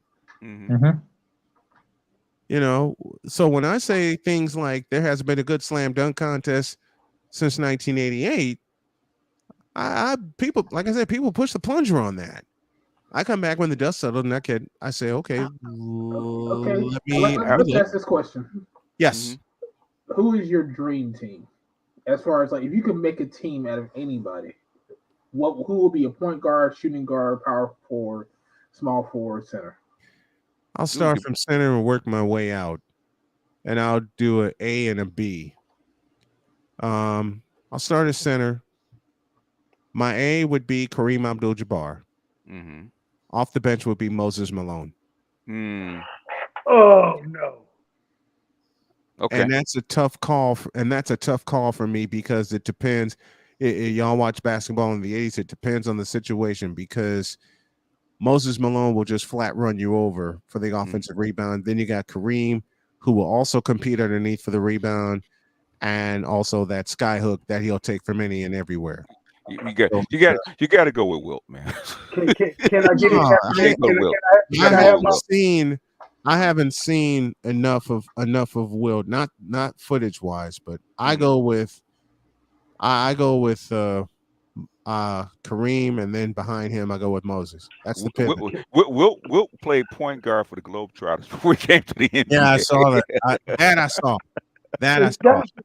You know, so when I say things like there hasn't been a good slam dunk contest since 1988, people, like I said, people push the plunger on that. I come back when the dust settled, and I say, okay, let's ask this question. Yes. Who is your dream team? As far as like, if you could make a team out of anybody, who will be a point guard, shooting guard, power forward, small forward, center? I'll start from center and work my way out, and I'll do an A and a B. I'll start at center. My A would be Kareem Abdul-Jabbar. Off the bench would be Moses Malone. Oh no. Okay. And that's a tough call. For me because it depends. Y'all watch basketball in the 80s. It depends on the situation because Moses Malone will just flat run you over for the offensive rebound. Then you got Kareem, who will also compete underneath for the rebound, and also that sky hook that he'll take from any and everywhere. You got to go with Wilt, man. Can I get it? I haven't seen enough of Wilt, not footage wise, but I go with Kareem, and then behind him I go with Moses. That's the pivot. Wilt played point guard for the Globetrotters before he came to the NBA. Yeah, I saw that. I saw. That's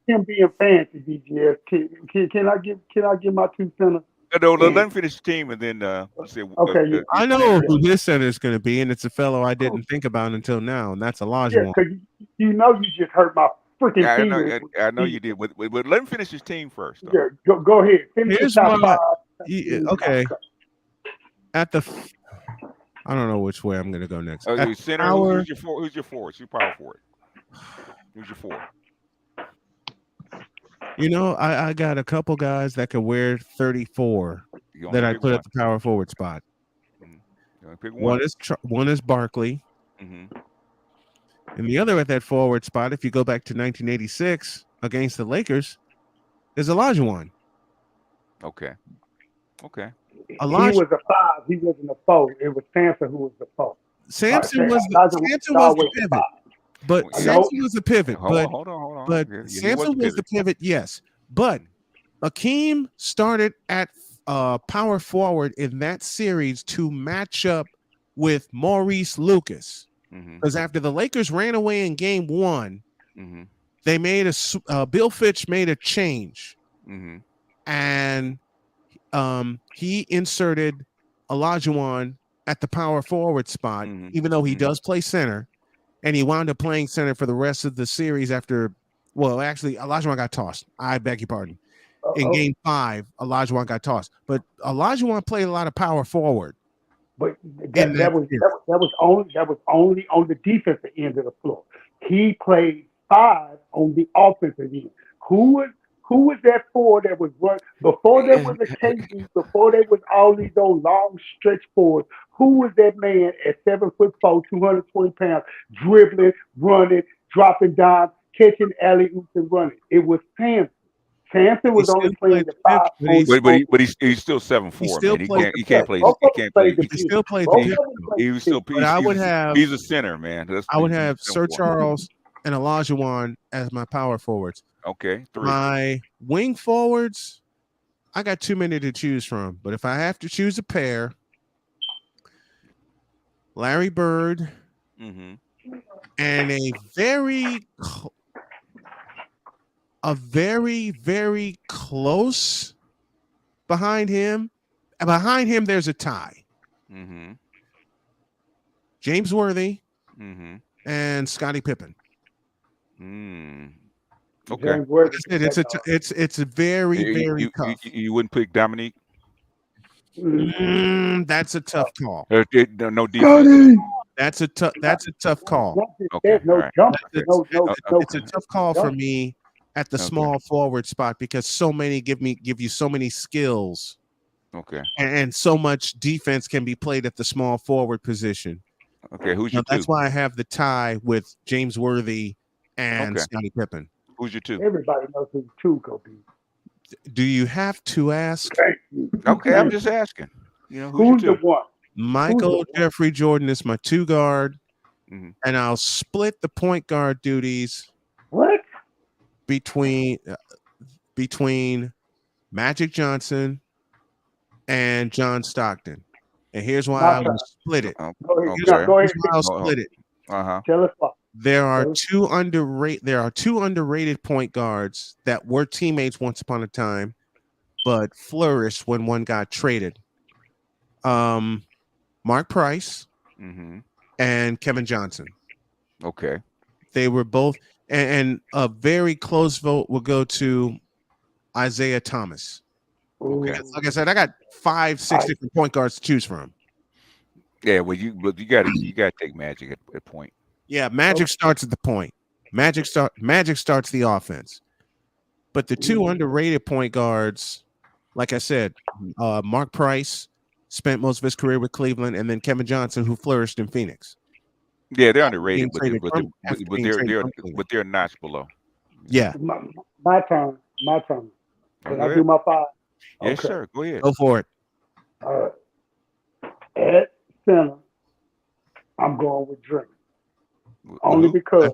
him being fancy, DGS. Can I give my 2 cents? No, let him finish the team and then say. Okay, I know who his center is going to be, and it's a fellow I didn't think about until now, and that's Elijah. Yeah, because you just hurt my freaking team. I know you did, but let him finish his team first. Though. Yeah, go ahead. Finish okay. At the, I don't know which way I'm going to go next. Center. Who's your forward? Who's your forward? Who's your power forward? Who's your forward? You know, I got a couple guys that could wear 34 that I put at the power forward spot. Pick one. One is Barkley, and the other at that forward spot, if you go back to 1986 against the Lakers, is Olajuwon. Okay. He was a 5. He wasn't a 4. It was Sampson who was the 4. Sampson was the pivot. But Sampson was a pivot. Hold on. But Sampson was the pivot, yes. But Akeem started at power forward in that series to match up with Maurice Lucas. Because after the Lakers ran away in game 1, they made Bill Fitch made a change. And he inserted Olajuwon at the power forward spot, even though he does play center. And he wound up playing center for the rest of the series after, well, actually, Olajuwon got tossed. I beg your pardon. In game 5, Olajuwon got tossed. But Olajuwon played a lot of power forward. But that was only on the defensive end of the floor. He played 5 on the offensive end. Who was that 4 that was run before there was a KD, before there was all these old long stretch forwards? Who was that man at 7'4", 220 pounds, dribbling, running, dropping down, catching alley oops and running? It was Samson. Samson He was still only playing played the the 5 fifth, but on he's He's still he 7'4", still man. played He the can't fifth. play. both He of them can't play. played the He fifth. still played the Both He, of fifth. them Though. played was the still fifth. But I would have he's a center, man. I would have He's Sir 7'4". Charles and Olajuwon as my power forwards. Okay, 3. My wing forwards, I got too many to choose from. But if I have to choose a pair, Larry Bird Mm-hmm. and a very close behind him. And behind him, there's a tie. Mm-hmm. James Worthy Mm-hmm. and Scottie Pippen. Okay. James Worthy. Like I said, it's a very tough. You wouldn't pick Dominique? That's a tough call. No defense. That's a tough call. Okay, There's no all right. jump. Okay. It's a tough call for me at the small forward spot because so many give you so many skills. Okay. And so much defense can be played at the small forward position. Okay, who's your 2? That's why I have the tie with James Worthy and Okay. Scottie Pippen. Who's your 2? Everybody knows who the 2 gonna be. Do you have to ask? Okay, I'm just asking. You know, Who's your the 2? one? Michael Jeffrey Jordan is my 2 guard, Mhm. and I'll split the point guard duties What? between Magic Johnson and John Stockton. And here's why I will split it. Go ahead. Here's Go ahead. why I'll split it. Tell us why. There are two underrated point guards that were teammates once upon a time, but flourished when one got traded. Mark Price and Kevin Johnson. Okay. They were both, and a very close vote will go to Isaiah Thomas. Okay. Like I said, I got 5-6 different point guards to choose from. Yeah, well, you gotta take Magic at point. Yeah, Magic starts at the point. Magic starts the offense. But the 2 underrated point guards, like I said, Mark Price spent most of his career with Cleveland, and then Kevin Johnson, who flourished in Phoenix. Yeah, they're underrated, but they're a notch below. Yeah. My turn. Can I do my 5? Yes, sir. Go ahead. Go for it. All right. At center, I'm going with Dream. Only because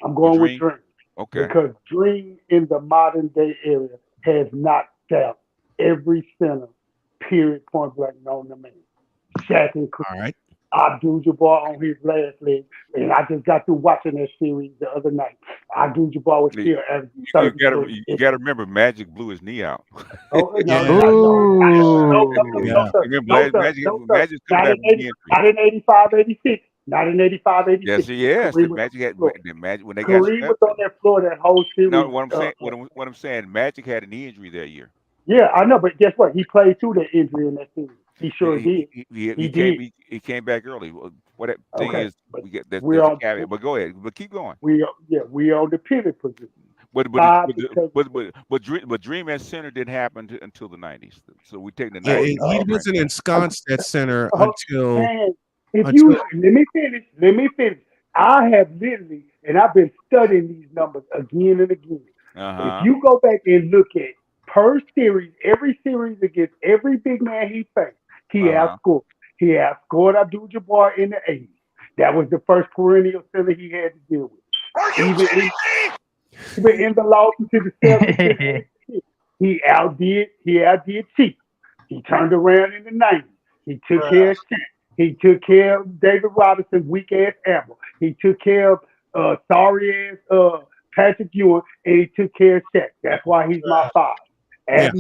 I'm going with Dream. Okay. Because Dream in the modern day area has knocked out every center, period, point blank, known to man. Shaq and Chris. All right. Abdul-Jabbar on his last leg, and I just got through watching that series the other night. Abdul-Jabbar was still averaging 30. You gotta remember, Magic blew his knee out. Oh, no, Magic could have not in 85, 86. Not in 85, 86. Yes. The Magic had when they got Kareem was on that floor that whole series. No, what I'm saying, Magic had a knee injury that year. Yeah, I know, but guess what? He played through that injury in that series. He sure did. He came back early. What that thing is, we get that's a caveat. But go ahead. But keep going. We on the pivot position. But Dream at center didn't happen until the 90s. So we take the 90s. He wasn't ensconced at center until. Man, let me finish. I have literally, and I've been studying these numbers again and again. If you go back and look at per series, every series against every big man he faced, he outscored. He outscored Abdul-Jabbar in the 80s. That was the first perennial center he had to deal with. Even in the losses to the 70s, he outdid Chief. He turned around in the 90s. He took care of Shaq. He took care of David Robinson, weak ass Amber. He took care of sorry ass Patrick Ewing, and he took care of Shaq. That's why he's my 5. At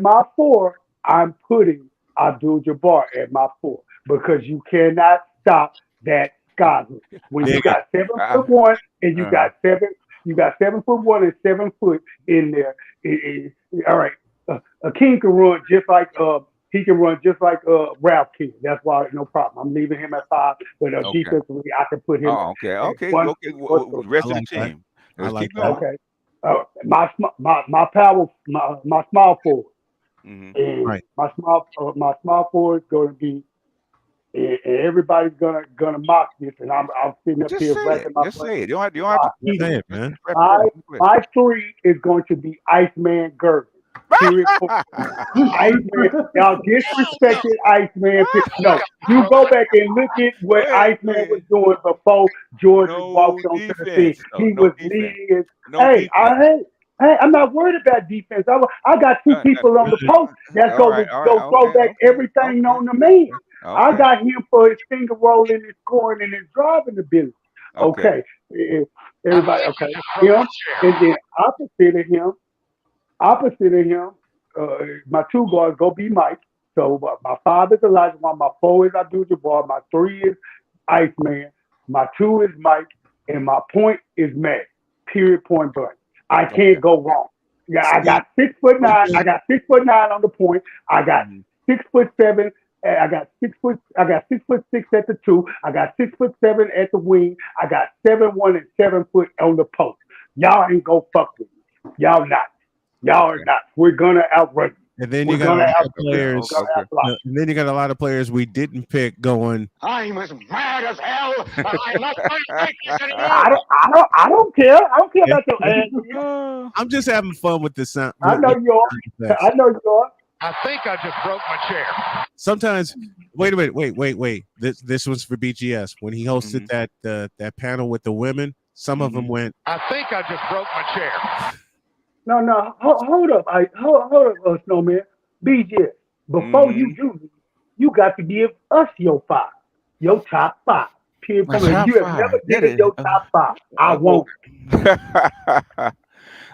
my 4, I'm putting Abdul-Jabbar at my 4 because you cannot stop that Scotland. When you got 7'1" and you got 7'1" and 7 foot in there, all right. A king can run just like He can run just like Ralph can. That's why no problem. I'm leaving him at 5, but Okay. defensively I can put him Oh, at okay. at Okay. 1, Okay. 2, or 3. Rest I of the like that. team. I Let's like keep that. going. Okay. My power, my small forward, Mhm. and Right. my small forward is going to be, and everybody's gonna mock this, and I'm sitting up Just here say it. racking my Just brain. say it. You don't have to Just keep say it. it, man. Just wrap it up. My 3 is going to be Iceman Gervin. Period. Iceman, y'all disrespected Iceman. No, you go back and look at what Iceman was doing before George walked No onto the scene. defense. He No was defense. leading. No Hey, defense. I'm not worried about defense. I got 2 people on the post that's All going right. to All right. go throw Okay. back Okay. everything Okay. on the man. I Okay. got him for his finger rolling, his scoring, and his driving ability. Okay. Okay, everybody. Okay, him, and then opposite of him, my 2 guards go be Mike. So my 5 is Elijah Wan, my 4 is Abdul-Jabbar, my 3 is Iceman, my 2 is Mike, and my point is Matt. Period. Point blank. I Okay. can't go wrong. Yeah, I got 6'9". I got 6'9" on the point. I got Mhm. 6'7". I got 6'6" at the 2. I got 6'7" at the wing. I got 7'1" and 7 foot on the post. Y'all ain't go fuck with me. Y'all not. Y'all are Okay. not. We're gonna outrun you. And then We're you got a gonna lot of out. We're players. gonna outblock. And then you got a lot of players we didn't pick going. I'm as mad as hell, and I'm not going to take this anymore. I don't care. I don't care about your ass. I'm just having fun with the sound. I know with you are. effects. I know you are. I think I just broke my chair. Sometimes, wait a minute, wait. This was for BGS when he hosted that panel with the women. Some of them went. I think I just broke my chair. No. Hold up. Hold up, Snowman. BJ, before you do this, you got to give us your 5, your top 5. Period. My Point. top You have 5. never That given is. your top 5. I won't.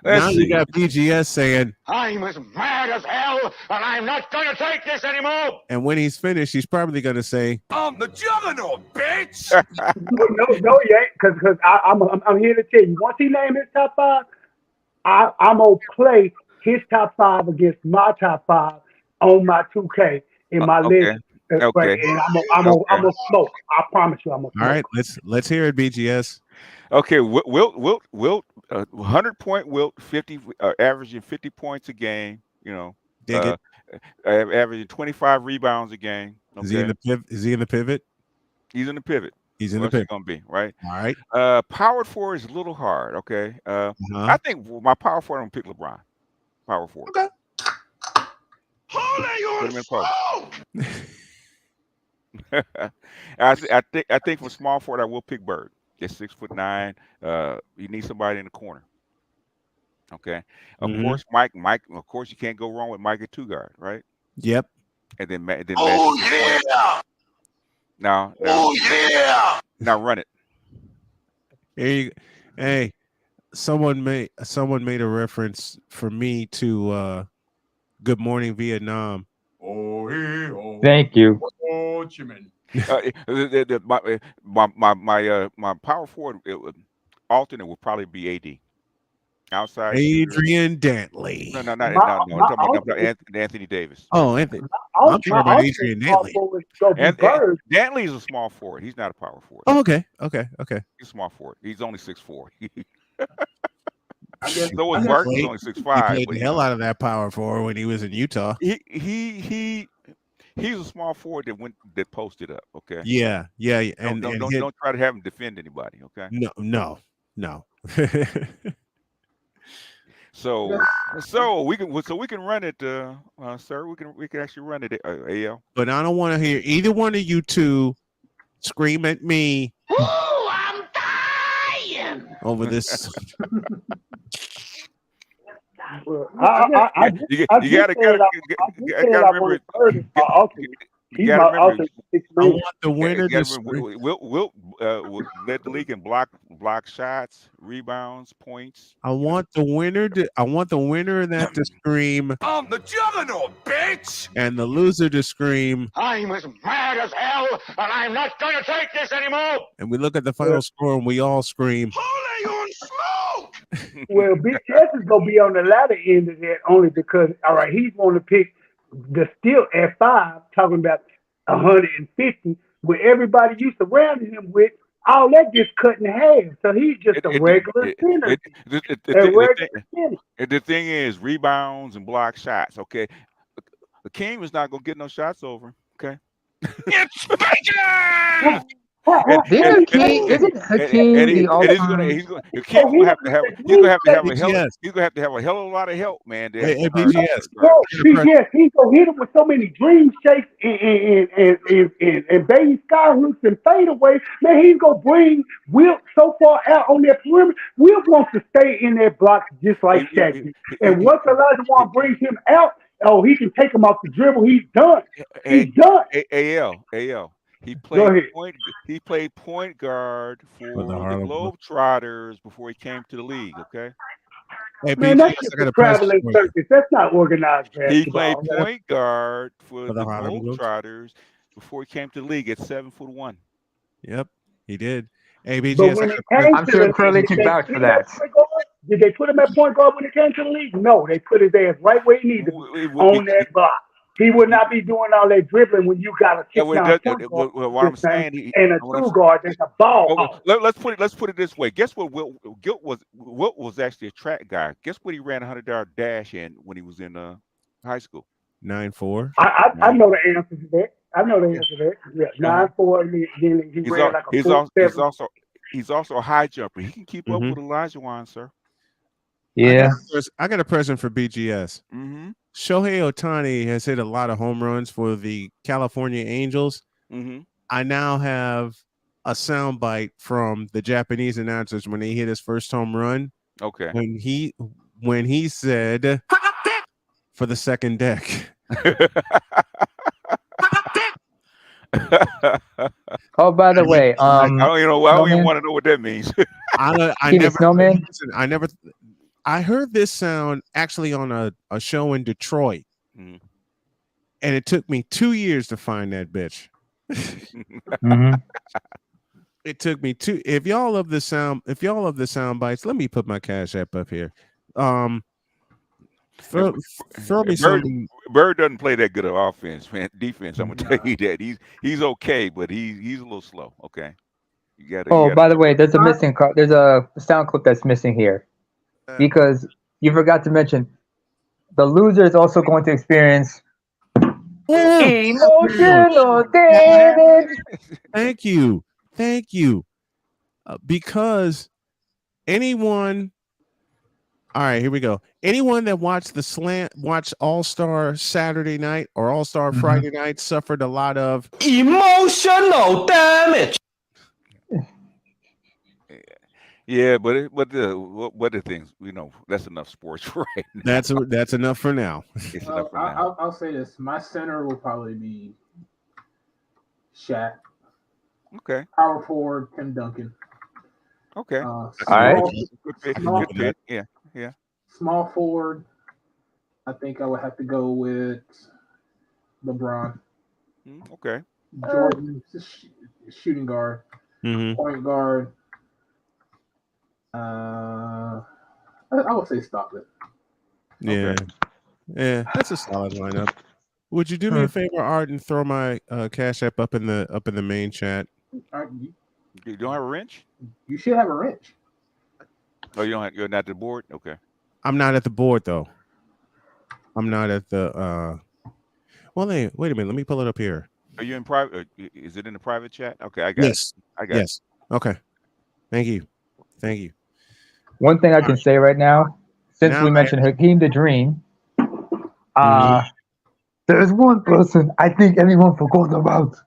Let's Now see. you got BGS saying. I'm as mad as hell, and I'm not going to take this anymore. And when he's finished, he's probably going to say, I'm the juggernaut, bitch. No, he ain't. Because I'm here to tell you. Once he named his top 5, I'm gonna play his top 5 against my top 5 on my 2K in my Okay. list. Okay. And I'm gonna smoke. I promise you, I'm gonna smoke. all right, let's hear it, BGS. Okay. Wilt. 100-point Wilt, 50, averaging 50 points a game. You know, Dig it. averaging 25 rebounds a game. Okay. Is he in the pivot? Is he in the pivot? He's in the pivot. He's in What's the he pivot. gonna be, right? All right. Powered forward is a little hard. Okay. I think my power forward, I'm gonna pick LeBron. Power forward. Okay. Holy Put him in post. smoke! I think for small forward, I will pick Bird. Just 6'9". You need somebody in the corner. Okay. Of course, Mike. Of course, you can't go wrong with Mike at 2 guard, right? Yep. And then Matt. Oh yeah! Now, Oh yeah! now run it. Hey, someone made a reference for me to Good Morning Vietnam. Oh yeah! Thank you. Ho Chi Minh. My power forward alternate would probably be AD. Outside shooter. Adrian Dantley. No. I'm talking about Anthony Davis. Oh, Anthony. I'm talking about Adrian Dantley. Dantley is a small forward. He's not a power forward. Oh, okay. He's a small forward. He's only 6'4". So was Burke. He's only 6'5". He played the hell out of that power forward when he was in Utah. He's a small forward that posted up. Okay. Yeah. And don't try to have him defend anybody. Okay. No. So we can run it, sir. We can actually run it, AL. But I don't want to hear either one of you two scream at me. Oh, I'm dying Over this. You gotta remember. I want the winner to We'll let the league and block shots, rebounds, points. I want the winner that to scream. I'm the juggernaut, bitch. And the loser to scream. I'm as mad as hell, and I'm not going to take this anymore. And we look at the final score and we all scream. Holy on smoke! Well, BTS is gonna be on the latter end of that only because he's going to pick the still at 5, talking about 150, with everybody you surrounded him with, all that gets cut in half. So he's just a regular center. The thing is, rebounds and block shots. Okay, Hakeem is not gonna get no shots over him. Okay. It's bacon. Isn't Hakeem the all-time? He's gonna have to have a hell of a lot of help, man. Hey, BGS. Yes, he's gonna hit him with so many dream shakes and baby sky hooks and fadeaways. Man, he's gonna bring Wilt so far out on that perimeter. Wilt wants to stay in that block just like Shaq. And once Olajuwon brings him out, he can take him off the dribble. He's done. He's done. AL. He played point guard for the Globetrotters before he came to the league. Okay. Hey, man, that's just a traveling circus. That's not organized basketball. He played point guard for the Globetrotters before he came to the league at 7'1". Yep, he did. Hey, BGS, I'm sure Curly can vouch for that. Did they put him at point guard when he came to the league? No, they put his ass right where he needed to be, on that block. He would not be doing all that dribbling when you got a what I'm saying, and a two guard that's a ball. Let's put it this way. Guess what? Wilt was actually a track guy. Guess what he ran a 100-yard dash in when he was in high school? 9.4. I know the answer to that. Yeah, 9.4. Then he ran like a 4.7. He's also a high jumper. He can keep up with Olajuwon, sir. Yeah. I got a present for BGS. Mm-hmm. Shohei Ohtani has hit a lot of home runs for the California Angels. Mm-hmm. I now have a soundbite from the Japanese announcers when he hit his first home run. Okay. When he said for the second deck. Oh, by the way, I don't even want to know what that means. I heard this sound actually on a show in Detroit, and it took me 2 years to find that bitch. It took me two. If y'all love the sound bites, let me put my Cash App up here. Throw me something. Bird doesn't play that good of offense, man. Defense, I'm gonna tell you that he's okay, but he's a little slow. Okay, by the way, there's a missing. There's a sound clip that's missing here. Because you forgot to mention, the loser is also going to experience emotional damage. Thank you. Because anyone, all right, here we go. Anyone that watched All-Star Saturday night or All-Star Friday night suffered a lot of emotional damage. Yeah, but the things that's enough sports right now. That's enough for now. It's enough for now. I'll say this: my center will probably be Shaq. Okay. Power forward, Tim Duncan. Okay. All right. Good fit. Yeah. Small forward, I think I would have to go with LeBron. Okay. Jordan, shooting guard. Point guard. I would say Stockton. Yeah. Okay. Yeah, that's a solid lineup. Would you do me a favor, Art, and throw my Cash App up in the main chat? You don't have a wrench? You should have a wrench. Oh, you're not at the board? Okay. I'm not at the board though. I'm not at the well, wait a minute, let me pull it up here. Are you in private? Is it in the private chat? Okay, I got it. I got it. Okay. Thank you. One thing I can say right now, since we mentioned Hakeem the Dream, there's one person I think everyone forgot about.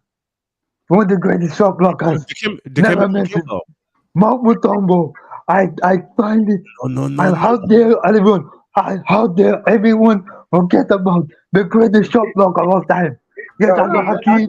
One of the greatest shot blockers. Never mentioned. Mount Mutombo. I find it. No. How dare everyone forget about the greatest shot blocker of all time? Yes, I know Hakeem.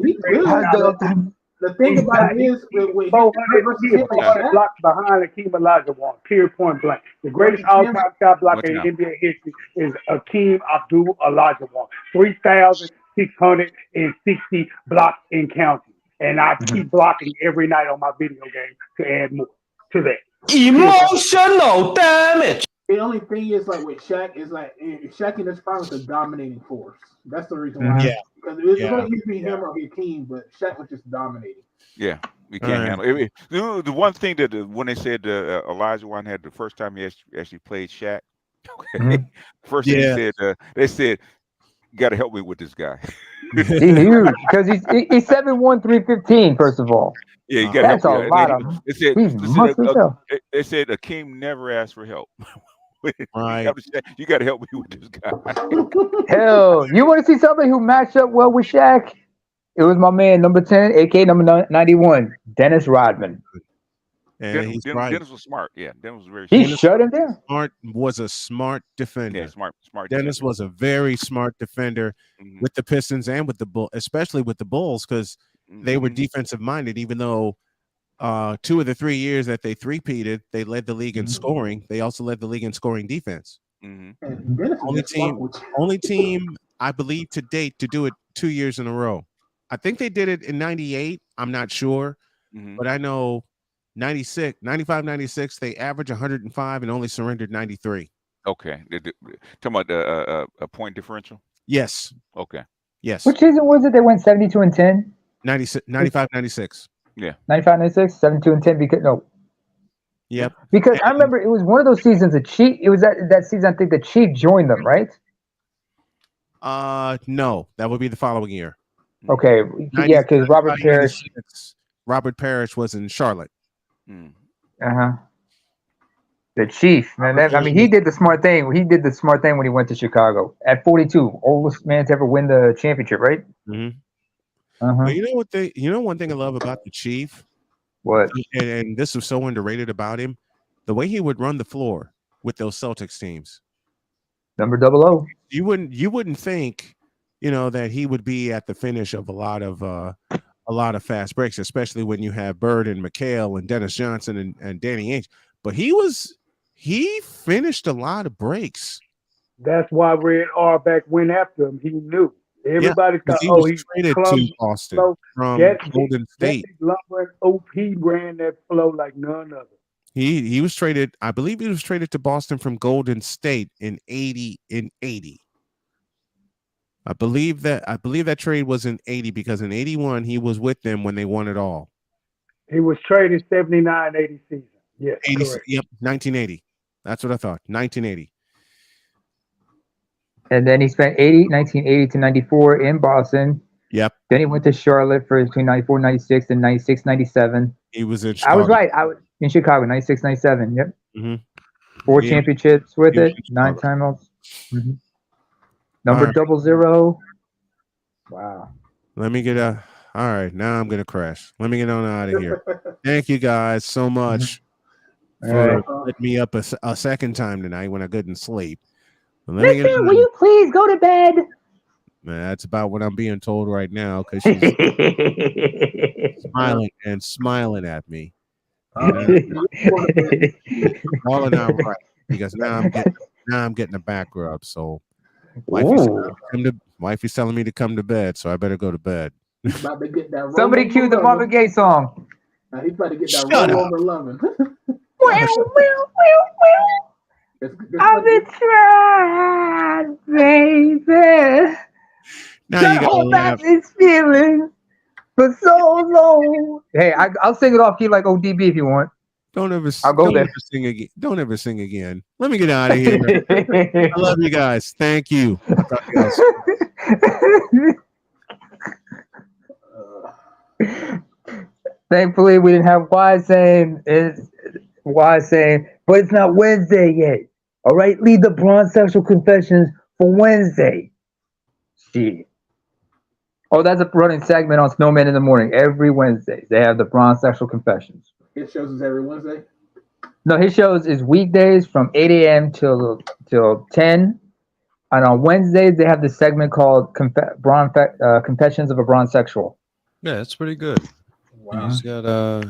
The thing about it is, with 400 blocks behind Hakeem Olajuwon, period, point blank. The greatest all-time shot blocker in NBA history is Hakeem Olajuwon. 3,660 blocks and counting. And I keep blocking every night on my video game to add more to that. Emotional damage. The only thing is like with Shaq is like Shaq in his prime was a dominating force. That's the reason why. Yeah. Because it was Yeah. going to be him or Hakeem, but Shaq was just dominating. Yeah, we can't handle it. The one thing that when they said Elijah Wan had the first time he actually played Shaq, first thing he said, they said, "You got to help me with this guy." He's huge because he's 7'1", 315. First of all, yeah, you got to help. That's a lot of. They said Akeem never asked for help. Right. You got to help me with this guy. Hell, you want to see somebody who matched up well with Shaq? It was my man, number 10, aka number 91, Dennis Rodman. And Dennis was smart. Yeah, Dennis was very. He shut him down. Was a smart defender. Yeah, smart. Dennis was a very smart defender with the Pistons and with the Bulls, especially with the Bulls, because they were defensive minded. Even though 2 of the 3 years that they three-peated, they led the league in scoring. They also led the league in scoring defense. Only team I believe to date to do it 2 years in a row. I think they did it in 98. I'm not sure, but I know 96, 95, 96, they averaged 105 and only surrendered 93. Okay. Talking about a point differential? Yes. Okay. Yes. Which season was it they went 72 and 10? 95, 96. Yeah. 95, 96, 72 and 10 because no. Yep. Because I remember it was one of those seasons it was that season I think the Chief joined them, right? No, that would be the following year. Okay. Yeah, because Robert Parrish was in Charlotte. Uh-huh. The Chief, man. I mean, he did the smart thing. He did the smart thing when he went to Chicago at 42, oldest man to ever win the championship, right? But you know one thing I love about the Chief? What? And this was so underrated about him, the way he would run the floor with those Celtics teams. Number 00. You wouldn't think, that he would be at the finish of a lot of fast breaks, especially when you have Bird and McHale and Dennis Johnson and Danny Ainge. But he finished a lot of breaks. That's why Red Auerbach went after him. He knew. Everybody thought, he was traded to Boston from Golden State. Lumber and OP ran that flow like none other. He was traded. I believe he was traded to Boston from Golden State in 80. I believe that trade was in 80 because in 81 he was with them when they won it all. He was traded 79-80 season. Yes, 80, correct. Yep, 1980. That's what I thought. 1980. And then he spent 1980 to 94 in Boston. Yep. Then he went to Charlotte for between 94, 96 and 96, 97. He was in Chicago. I was right. I was in Chicago, 96, 97. Yep. Mm-hmm. 4 championships with it, 9 timeouts. Number 00. Wow. Let me get all right, now I'm going to crash. Let me get on out of here. Thank you guys so much for letting me up a second time tonight when I couldn't sleep. Mister, will you please go to bed? Man, that's about what I'm being told right now because she's smiling at me. All not right because now I'm getting a back rub. So wifey's telling me to come to bed, so I better go to bed. About to get that Somebody cue the Marvin Gaye song. Now he's about to get that roll over loving. I've been trying, baby. Now you gotta laugh. This feeling for so long. Hey, I'll sing it off key like ODB if you want. Don't ever sing again. Don't ever sing again. Let me get out of here. I love you guys. Thank you. Thankfully, we didn't have Wise saying, but it's not Wednesday yet. All right, leave the Bronze Sexual Confessions for Wednesday. Shit. Oh, that's a running segment on Snowman in the Morning. Every Wednesday, they have the Bronze Sexual Confessions. His shows is every Wednesday? No, his shows is weekdays from 8 a.m. till 10. And on Wednesdays, they have this segment called Confessions of a Bronze Sexual. Yeah, that's pretty good. Wow. He's got I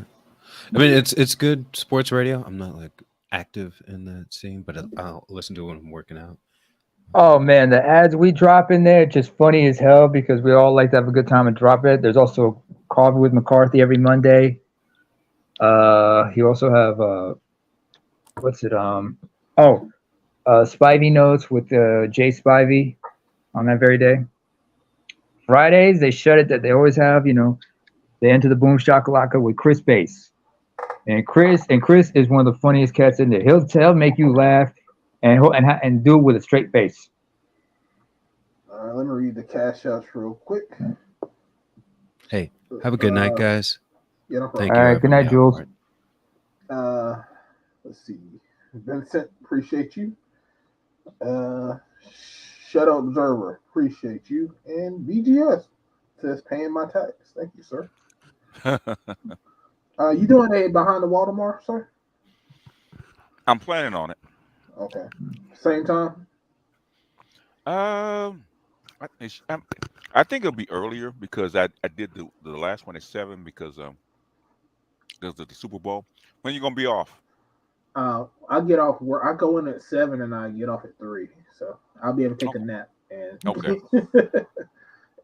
mean, it's good sports radio. I'm not like active in that scene, but I'll listen to it when I'm working out. Oh man, the ads we drop in there just funny as hell because we all like to have a good time and drop it. There's also Coffee with McCarthy every Monday. You also have Spivey notes with Jay Spivey on that very day. Fridays they shut it. That they always have. They enter the Boom Shakalaka with Chris Bass. And Chris is one of the funniest cats in there. He'll make you laugh and do it with a straight face. All right, let me read the cash outs real quick. Hey, have a good night, guys. Yeah, no problem. Thank All you. right, good night, Jules. Let's see. Vincent, appreciate you. Shadow Observer, appreciate you. And BGS says paying my tax. Thank you, sir. You doing a behind the wall tomorrow, sir? I'm planning on it. Okay. Same time? I think it'll be earlier because I did the last one at 7 because of the Super Bowl. When you gonna be off? I get off work. I go in at 7 and I get off at 3, so I'll be able to take a nap. And Okay.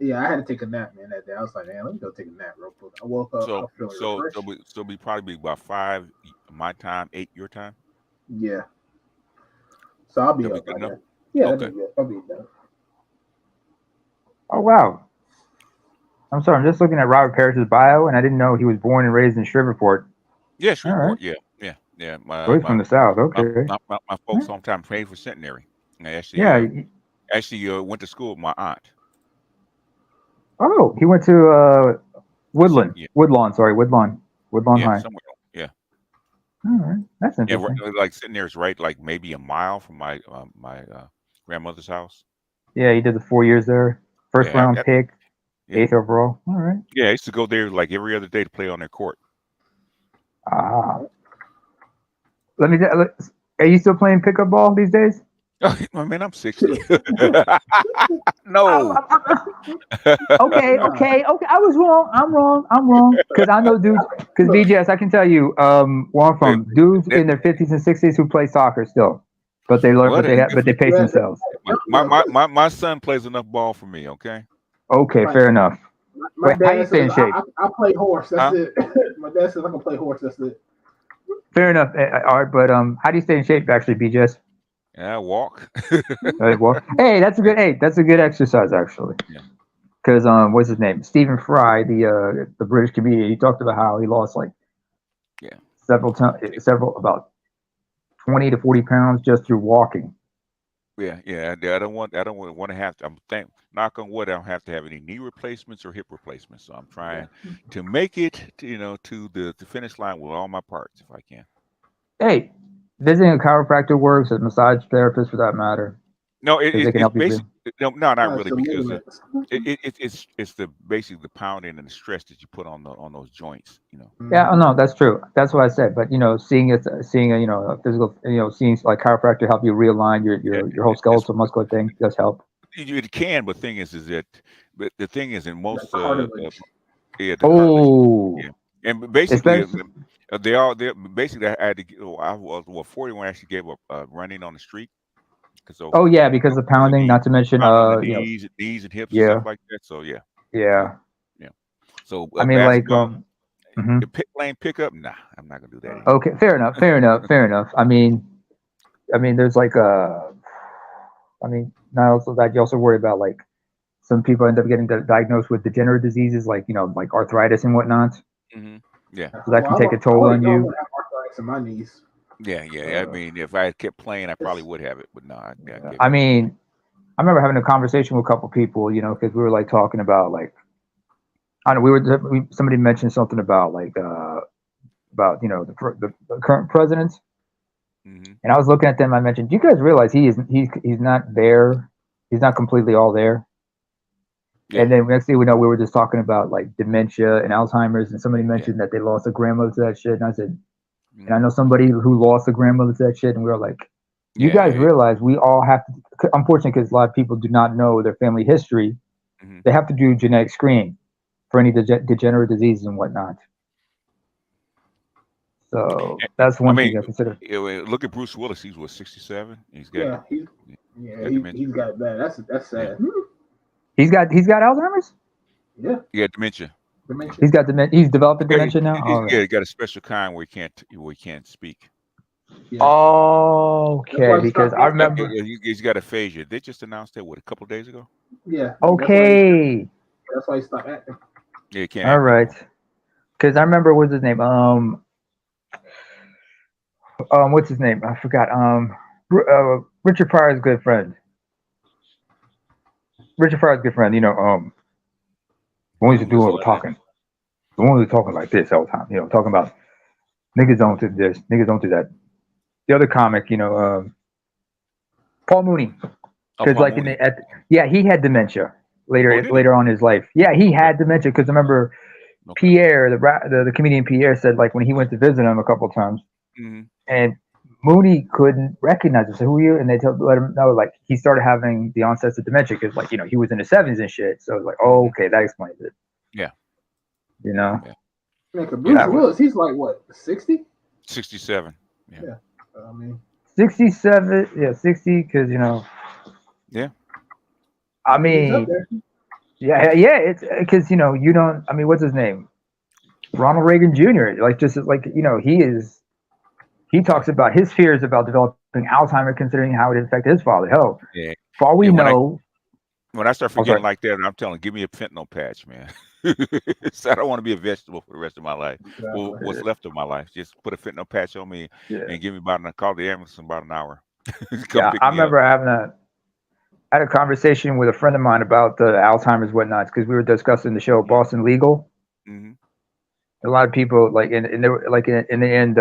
yeah, I had to take a nap, man, that day. I was like, man, let me go take a nap real quick. I woke up. So refreshed. it'll be probably about 5 my time, 8 your time. Yeah. So I'll be That'll up be good by enough? then. Yeah, Okay. I'll be done. Oh wow. I'm sorry. I'm just looking at Robert Parrish's bio, and I didn't know he was born and raised in Shreveport. Yeah, Shreveport. Right. Yeah. So he's from the South. Okay. My folks sometimes paid for centenary. And I actually went to school with my aunt. Oh, he went to Woodlawn. Yeah. Woodlawn High. Somewhere. Yeah. All right, that's Yeah, interesting. like centenary's right, like maybe a mile from my grandmother's house. Yeah, he did the 4 years there. First round pick, 8th overall. All right. Yeah, I used to go there like every other day to play on their court. Are you still playing pickup ball these days? I mean, I'm 60. No. Okay. I was wrong. I'm wrong. Because I know dudes. Because BJS, I can tell you, where I'm from, dudes in their 50s and 60s who play soccer still, but they learn, but they pace themselves. My son plays enough ball for me. Okay. Okay, fair enough. My How do you dad stay in says shape? I play horse. That's it. My dad says I can play horse. That's it. Fair enough. All right, but how do you stay in shape? Actually, BJS. Yeah, walk. Hey, that's a good exercise actually. Yeah. Because what's his name? Stephen Fry, the British comedian. He talked about how he lost several about 20 to 40 pounds just through walking. Yeah. I don't want to have to. Knock on wood, I don't have to have any knee replacements or hip replacements. So I'm trying to make it, to the finish line with all my parts if I can. Hey, visiting a chiropractor works, a massage therapist for that matter. No, they can help you. Not really, because it's basically the pounding and the stress that you put on those joints. Yeah, no, that's true. That's what I said. But seeing a physical, seeing like chiropractor help you realign your whole skeletal muscular thing does help. It can, but the thing is in most cartilage. The cartilage. Yeah. And basically they basically I had to I was 41 actually gave up running on the street. Because of pounding, not to mention knees and hips and stuff like that. So yeah. So I mean, the pit lane pickup, nah, I'm not gonna do that anymore. Okay, fair enough. I mean, there's now also that you also worry about some people end up getting diagnosed with degenerative diseases like arthritis and whatnot. Mm-hmm. Yeah, so that can take a toll on you. I have arthritis in my knees. Yeah. I mean, if I had kept playing, I probably would have it, but no. I mean, I remember having a conversation with a couple people, because we were talking about I don't know, somebody mentioned something about the current presidents, and I was looking at them. I mentioned, do you guys realize he's not there? He's not completely all there. Yeah. And then next thing we know, we were just talking about dementia and Alzheimer's, and somebody mentioned that they lost a grandmother to that shit, and I said. And I know somebody who lost a grandmother to that shit, and we were like, you guys realize we all have to, unfortunately, because a lot of people do not know their family history, they have to do genetic screening for any degenerative diseases and whatnot. So that's one thing I consider. Look at Bruce Willis. He's 67. He's got he's got it bad. That's sad. He's got Alzheimer's. Yeah, dementia. He's got dementia. He's developing dementia now. He got a special kind where he can't speak. Yeah. Oh, okay. Because I remember. He's got aphasia. They just announced that a couple of days ago. Yeah. Okay. That's why he stopped acting. Yeah, he can't. All right. Because I remember what's his name. What's his name? I forgot. Richard Pryor's good friend. Richard Pryor's good friend. You know, when we used to do all the talking. The one who's talking like this all the time. You know, talking about niggas don't do this, niggas don't do that. The other comic, you know, Paul Mooney. Because like Mooney. He had dementia later on in his life. Yeah, he had dementia because I remember Pierre, the comedian Pierre, said like when he went to visit him a couple of times, and Mooney couldn't recognize him. So who are you? And they let him know like he started having the onsets of dementia because like he was in his 70s and shit. So it's like, oh, okay, that explains it. Yeah. You know. Yeah. Bruce Willis, he's like what, 60? 67. Yeah. I mean 67, 60, because Yeah. I mean, it's because you don't. I mean, what's his name? Ronald Reagan Jr. Like just like he talks about his fears about developing Alzheimer's, considering how it affected his father. Hell, for all we know. When I start forgetting like that, I'm telling, give me a fentanyl patch, man. So I don't want to be a vegetable for the rest of my life. Well, what's left of my life, just put a fentanyl patch on me and give me call the ambulance in about an hour. I remember I had a conversation with a friend of mine about the Alzheimer's whatnots because we were discussing the show Boston Legal. A lot of people like in the end,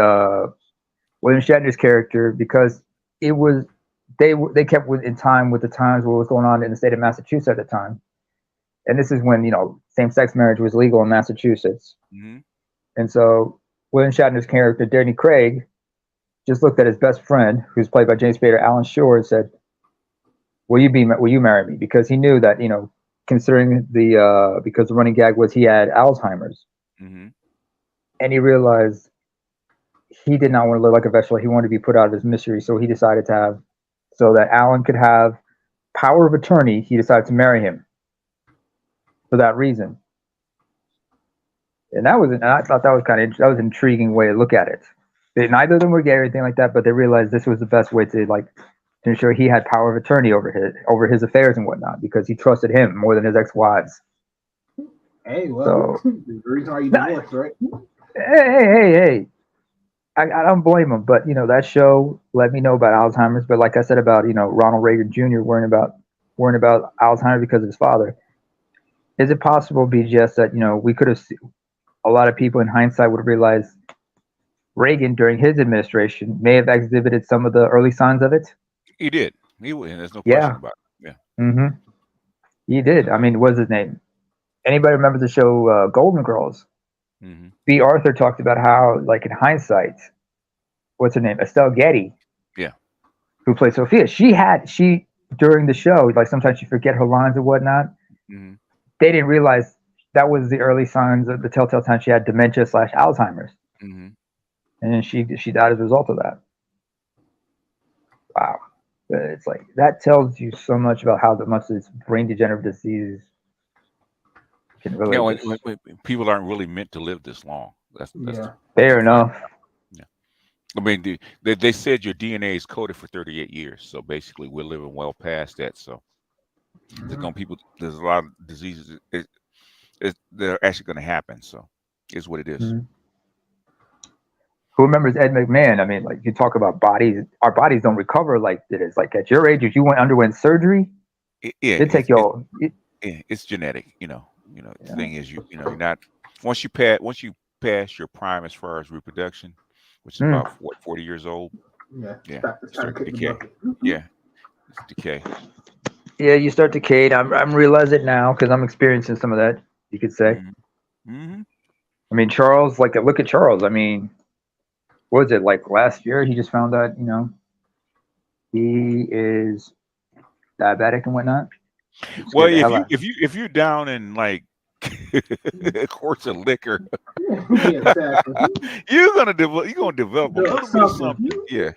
William Shatner's character, because it was they kept in time with the times what was going on in the state of Massachusetts at the time. And this is when, same-sex marriage was legal in Massachusetts. And so William Shatner's character, Danny Craig, just looked at his best friend, who's played by James Spader, Alan Shore, and said, will you marry me? Because he knew that, considering because the running gag was he had Alzheimer's. And he realized he did not want to live like a vegetable. He wanted to be put out of his misery. So he decided so that Alan could have power of attorney, he decided to marry him. For that reason, and I thought that was that was an intriguing way to look at it. Neither of them were gay or anything like that, but they realized this was the best way to ensure he had power of attorney over his affairs and whatnot because he trusted him more than his ex-wives. Hey, well, the reason why you divorced, right? Hey! I don't blame him, but that show let me know about Alzheimer's. But like I said about Ronald Reagan Jr. worrying about Alzheimer's because of his father. Is it possible, BGS, that we could have a lot of people in hindsight would have realized Reagan during his administration may have exhibited some of the early signs of it? He did. There's no question about it. Yeah. He did. I mean, what's his name? Anybody remember the show Golden Girls? B. Arthur talked about how, like in hindsight, what's her name? Estelle Getty. Yeah. Who played Sophia? She during the show, like sometimes she forget her lines and whatnot. They didn't realize that was the early signs of the telltale sign she had dementia / Alzheimer's. And then she died as a result of that. Wow. But it's like that tells you so much about how much this brain degenerative disease can really people aren't really meant to live this long. That's fair enough. Yeah. I mean, they said your DNA is coded for 38 years. So basically we're living well past that. So there's a lot of diseases that are actually going to happen. So it's what it is. Who remembers Ed McMahon? I mean, like you talk about bodies, our bodies don't recover like this. Like at your age, if you underwent surgery, it take you. It's genetic, The thing is, you're not once you pass your prime as far as reproduction, which is about 40 years old. Start to decay. It's decay. Yeah, you start to decay. I'm realizing it now because I'm experiencing some of that. You could say. I mean, Charles. Like, look at Charles. I mean, what was it like last year? He just found out, he is diabetic and whatnot. Well, if you're down in like a quart of liquor, you're gonna develop a little bit of something. Yeah.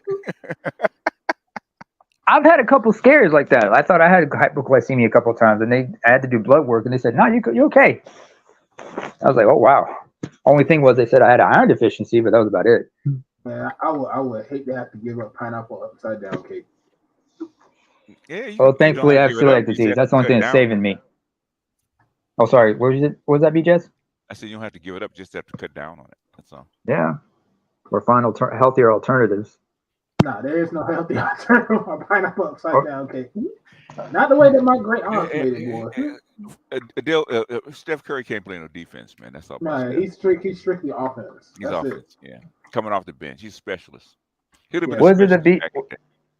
I've had a couple scares like that. I thought I had hypoglycemia a couple of times, and I had to do blood work, and they said, "No, you're okay." I was like, "Oh wow." Only thing was they said I had an iron deficiency, but that was about it. Man, I would hate to have to give up pineapple upside down cake. Yeah, Well, you don't thankfully, have I to give it still up. like You just disease. have That's to the only cut thing that's down on saving it. me. Oh, sorry. What was it? What was that, BJS? I said you don't have to give it up. Just have to cut down on it. That's all. Yeah. Or find healthier alternatives. Nah, there is no healthy alternative for pineapple upside Or, down cake. Not the way that my great aunts made it, boy. Steph Curry can't play no defense, man. That's all. Nah, he's strictly offense. He's That's offense. it. Yeah, coming off the bench, he's a specialist. He'd have been what a is it? specialist back in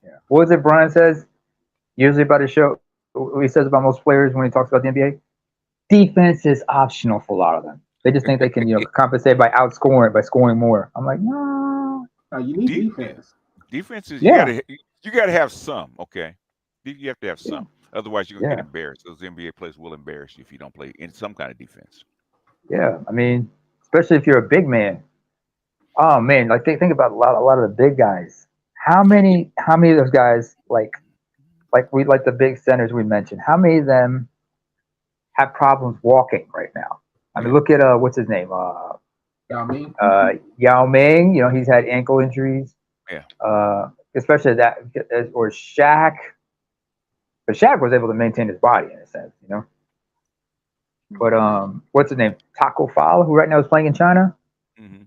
the day. What is it? Brian says usually about his show. What he says about most players when he talks about the NBA. Defense is optional for a lot of them. They just think they can, compensate by scoring more. I'm like, no. You need defense. Defense is Yeah. you gotta have some. Okay, you have to have some. Otherwise, you're gonna get embarrassed. Those NBA players will embarrass you if you don't play in some kind of defense. Yeah, I mean, especially if you're a big man. Oh man, like think about a lot of the big guys. How many of those guys like the big centers we mentioned? How many of them have problems walking right now? I mean, look at what's his name? Yao Ming. Yao Ming. He's had ankle injuries. Yeah. Especially that, or Shaq. But Shaq was able to maintain his body in a sense, But what's his name? Taco Fall, who right now is playing in China. Mm-hmm.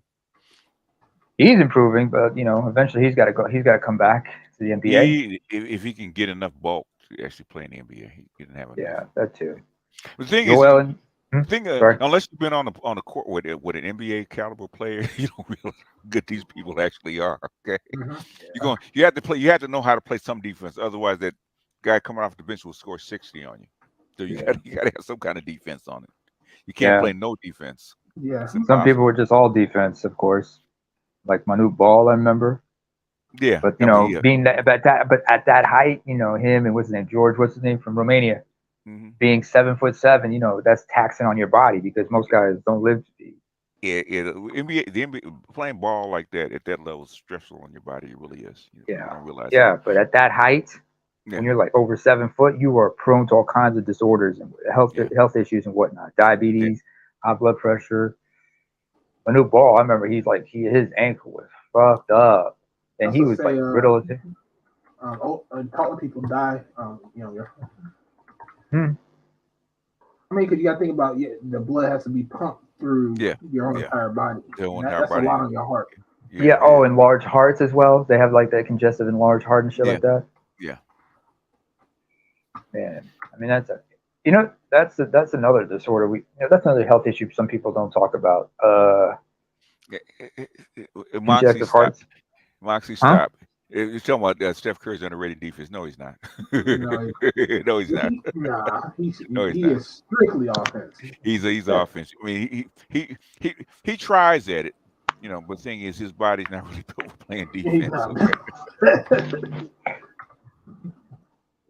He's improving, but eventually he's got to go. He's got to come back to the NBA. If he can get enough bulk to actually play in the NBA, he didn't have enough. Yeah, that too. The thing Joel is, unless you've been on the court with an NBA caliber player, you don't realize how good these people actually are. Okay, you have to play. You have to know how to play some defense. Otherwise, that guy coming off the bench will score 60 on you. So you got to have some kind of defense on it. You can't play no defense. Yeah, some people were just all defense, of course, like Manu Ball. I remember. Yeah, but being at that height, him and what's his name, George, what's his name from Romania, being 7'7", that's taxing on your body because most guys don't live to be. Yeah, the NBA playing ball like that at that level is stressful on your body. It really is. You don't realize. Yeah, but at that height, when you're like over 7 foot, you are prone to all kinds of disorders and health issues and whatnot, diabetes, high blood pressure. Manu Ball, I remember his ankle was fucked up. And he was riddled. Taller people die younger. I mean, because you got to think about the blood has to be pumped through your whole entire body. That's a lot on your heart. And large hearts as well. They have like that congestive enlarged heart and shit like that. Yeah. Man, I mean that's another disorder. That's another health issue some people don't talk about. Congestive hearts. Moxie, stop. You're talking about Steph Curry's underrated defense. No, he's not. No, he's not. Nah, he is strictly offense. He's offense. I mean, he tries at it, but the thing is, his body's not really built for playing defense. Okay?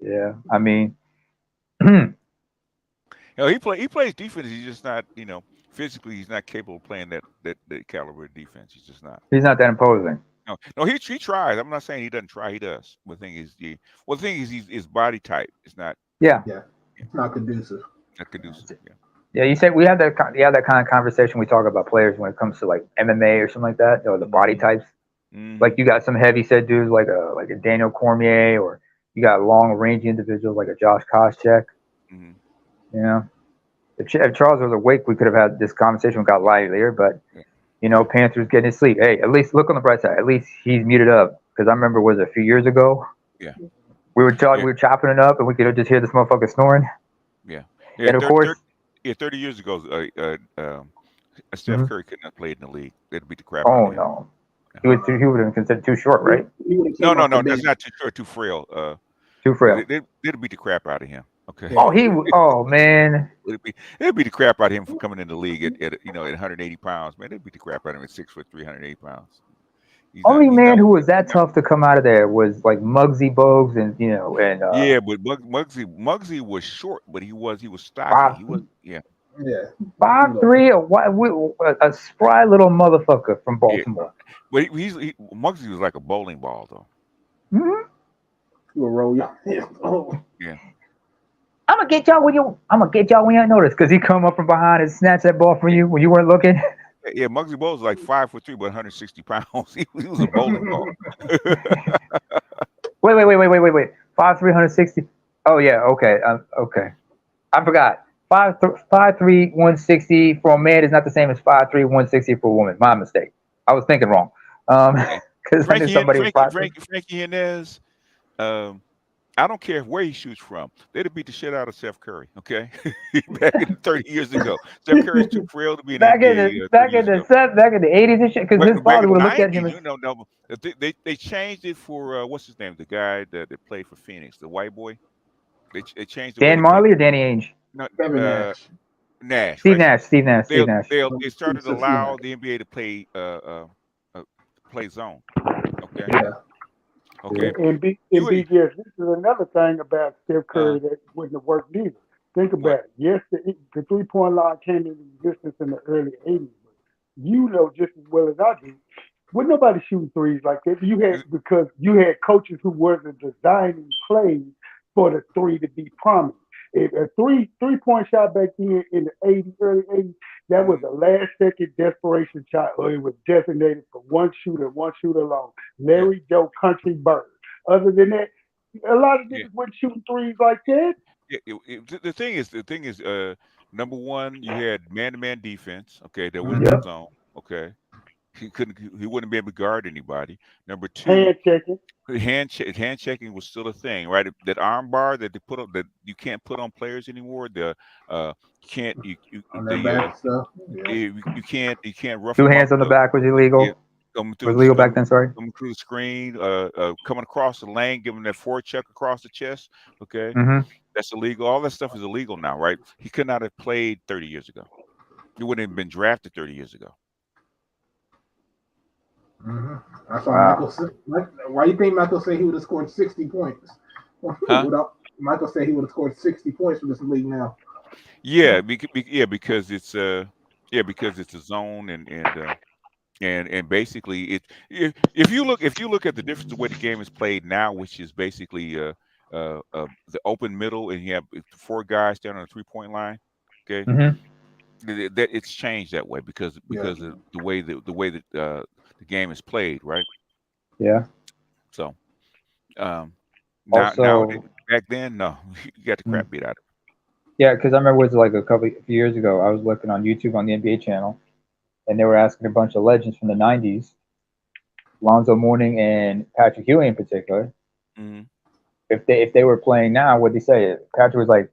Yeah, I mean, he plays defense. He's just not, physically, he's not capable of playing that caliber of defense. He's just not. He's not that imposing. No, he tries. I'm not saying he doesn't try. He does. But the thing is, his body type is not. Yeah. It's not conducive. Not conducive. Yeah. Yeah, you said we have that kind of conversation we talk about players when it comes to like MMA or something like that, or the body types. Like you got some heavy set dudes like a Daniel Cormier, or you got long range individuals like a Josh Koscheck. If Charles was awake, we could have had this conversation got livelier, but. Panthers getting his sleep. Hey, at least look on the bright side. At least he's muted up. Because I remember, was it a few years ago? Yeah. We were chopping it up, and we could just hear this motherfucker snoring. Yeah. And of course, 30 years ago, Steph Curry couldn't have played in the league. They'd beat the crap out of him. No. He would have been considered too short, right? No. That's not too short. Too frail. Too frail. They'd beat the crap out of him. Okay. Oh man. It'd be the crap out of him for coming in the league at 180 pounds. Man, they'd beat the crap out of him at 6 foot 380 pounds. Only man who was that tough to come out of there was like Muggsy Bogues and but Muggsy was short, but he was stocky. He was 5'3", a spry little motherfucker from Baltimore. But Muggsy was like a bowling ball though. You will roll your Yeah. I'm gonna get y'all when you don't notice because he come up from behind and snatch that ball from you when you weren't looking. Yeah, Muggsy Bogues was like 5'3", but 160 pounds. He was a bowling ball. Wait. 5'3", 160. Oh yeah, okay, okay. I forgot. 5'3", 160 for a man is not the same as 5'3", 160 for a woman. My mistake. I was thinking wrong. Because I knew somebody was 5'3". Frankie Hernandez. I don't care where he shoots from. They'd have beat the shit out of Steph Curry. Okay, back in 30 years ago, Steph Curry's too frail to be in the NBA. Back in the 80s and shit. Because his Back father in would the have looked at him 90s, as no. They changed it for what's his name? The guy that played for Phoenix, the white boy. They changed the way Dan they Marley or Danny Ainge. no, Kevin Nash. Nash, Steve right? Nash. Steve Nash. They started to allow the NBA to play zone. Okay. Yeah. Okay. And BGS, this is another thing about Steph Curry that wouldn't have worked either. Think about it. Yes, the 3-point line came into existence in the early 80s, but you know just as well as I do, would nobody shooting threes like that? Because you had coaches who wasn't designing plays for the three to be prominent. If a three-point shot back then in the 80s, early 80s, that was a last-second desperation shot, or it was designated for one shooter alone. Larry Joe Country Bird. Other than that, a lot of niggas weren't shooting threes like that. The thing is, number one, you had man-to-man defense. Okay, there was no zone. Okay, he wouldn't be able to guard anybody. Number two, hand checking was still a thing, right? That arm bar that they put up that you can't put on players anymore. On their back stuff. You can't rough 2 them hands up. on the back was illegal. Was legal back then. Sorry. Coming through the screen, coming across the lane, giving that forecheck across the chest. Okay, that's illegal. All that stuff is illegal now, right? He could not have played 30 years ago. He wouldn't have been drafted 30 years ago. That's why Michael said. Why do you think Michael said he would have scored 60 points? Michael said he would have scored 60 points for this league now. Yeah, because it's a zone and basically if you look at the difference the way the game is played now, which is basically the open middle and you have 4 guys standing on the 3-point line. Okay, that it's changed that way because of the way that the game is played, right? Yeah. So now back then, no, you got the crap beat out of it. Yeah, because I remember it was like a few years ago. I was looking on YouTube on the NBA channel, and they were asking a bunch of legends from the '90s, Lonzo Mourning and Patrick Ewing in particular, if they were playing now, what'd they say? Patrick was like,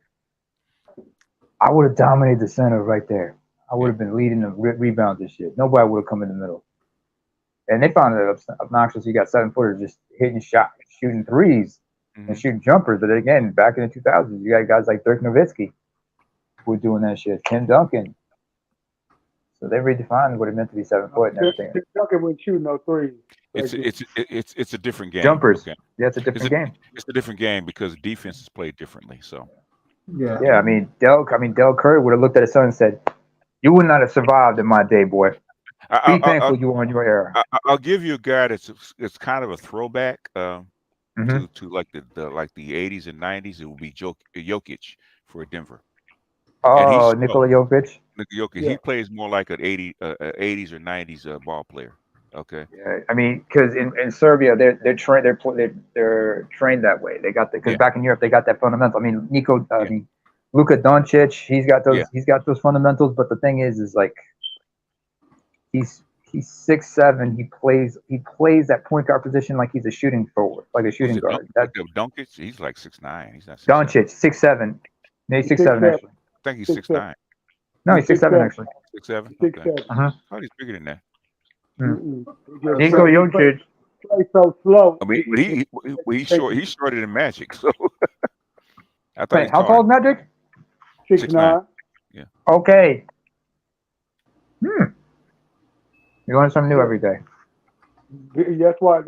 "I would have dominated the center right there. I would have been leading the rebounds and shit. Nobody would have come in the middle." And they found it obnoxious. You got 7-footers just hitting shots, shooting threes, and shooting jumpers. But again, back in the 2000s, you got guys like Dirk Nowitzki who were doing that shit. Tim Duncan. So they redefined what it meant to be 7 foot and everything. Tim Duncan wouldn't shoot no threes. It's a different game. Jumpers. Okay. Yeah, it's a different game. It's a different game because defense is played differently. So. Yeah. I mean, Del Curry would have looked at his son and said, "You would not have survived in my day, boy. Be thankful you were in your era." I'll give you a guy that's kind of a throwback to like the 80s and 90s. It would be Jokic for Denver. Oh, Nikola Jokic. Yeah. He plays more like an 80s or 90s ball player. Okay. Yeah, I mean, because in Serbia they're trained that way. They got because back in Europe they got that fundamental. I mean, Luka Doncic, he's got those fundamentals. But the thing is like he's 6'7". He plays that point guard position like he's a shooting forward, like a shooting guard. Doncic, he's like 6'9". He's not 6'7". Doncic 6'7". No, he's 6'7" actually. I think he's 6'9". No, he's 6'7" actually. 6'7". Okay. Oh, he's bigger than that. Nikola Jokic plays so slow. I mean, he's shorter than Magic. So I thought. How tall is Magic? 6'9". Yeah. Okay. You learn something new every day. That's why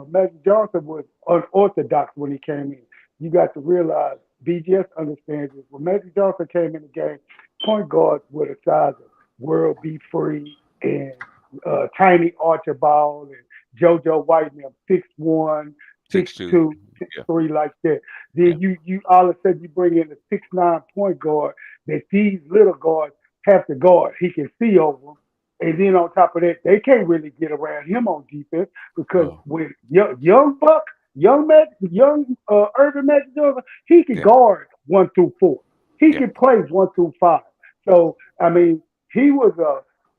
Magic Johnson was unorthodox when he came in. You got to realize BGS understands this. When Magic Johnson came in the game, point guards were the size of World B. Free and Tiny Archibald and JoJo White and them 6'1", 6'2", 6'3", like that. Then you all of a sudden you bring in a 6'9" point guard that these little guards have to guard. He can see over them. And then on top of that, they can't really get around him on defense because with young Buck, young Urban Magic Johnson, he can guard 1 through 4. He can play 1 through 5. So I mean, he was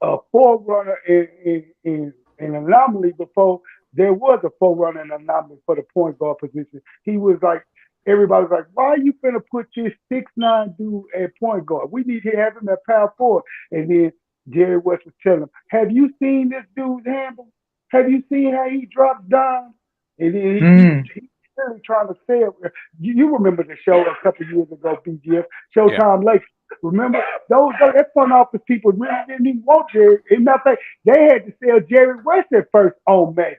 a forerunner in an anomaly before there was a forerunner and anomaly for the point guard position. He was like, everybody's like, why are you finna put this 6'9" dude at point guard? We need to have him at power forward. And then Jerry West was telling him, have you seen this dude's handle? Have you seen how he drops down? And then he's really trying to sell. You remember the show a couple of years ago, BGF, Showtime Lakers. Remember, that front office people really didn't even want Jerry. In fact, they had to sell Jerry West at first on Magic.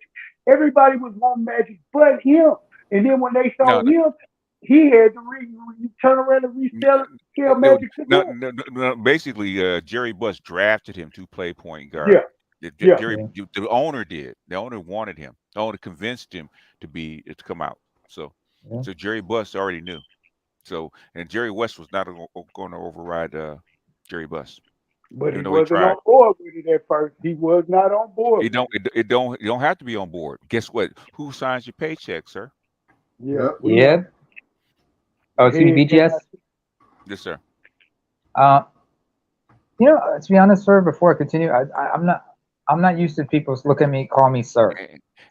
Everybody was on Magic but him. And then when they saw him, he had to turn around and resell Magic to them. No, basically, Jerry Buss drafted him to play point guard. The owner did. The owner wanted him. The owner convinced him to come out. So Jerry Buss already knew. So, and Jerry West was not going to override Jerry Buss. But he wasn't on board with it at first. He was not on board. You don't have to be on board. Guess what? Who signs your paycheck, sir? Yeah. Oh, it's BGS? Yes, sir. To be honest, sir, before I continue, I'm not used to people look at me, call me sir,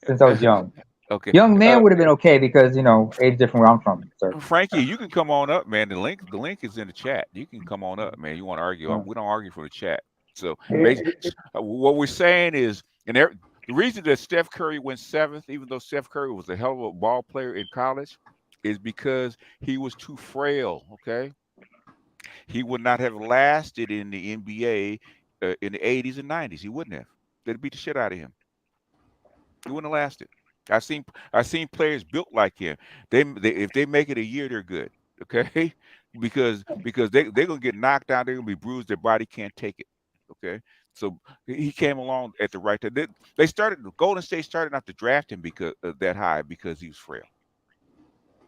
since I was young. Okay. Young man would have been okay because age different where I'm from, sir. Frankie, you can come on up, man. The link is in the chat. You can come on up, man. You want to argue? We don't argue for the chat. So basically, what we're saying is, the reason that Steph Curry went 7th, even though Steph Curry was a hell of a ball player in college, is because he was too frail. Okay, he would not have lasted in the NBA in the 80s and 90s. He wouldn't have. They'd beat the shit out of him. He wouldn't have lasted. I've seen players built like him. They if they make it a year, they're good. Okay, because they're gonna get knocked down. They're gonna be bruised. Their body can't take it. Okay, so he came along at the right time. Golden State started not to draft him because that high because he was frail.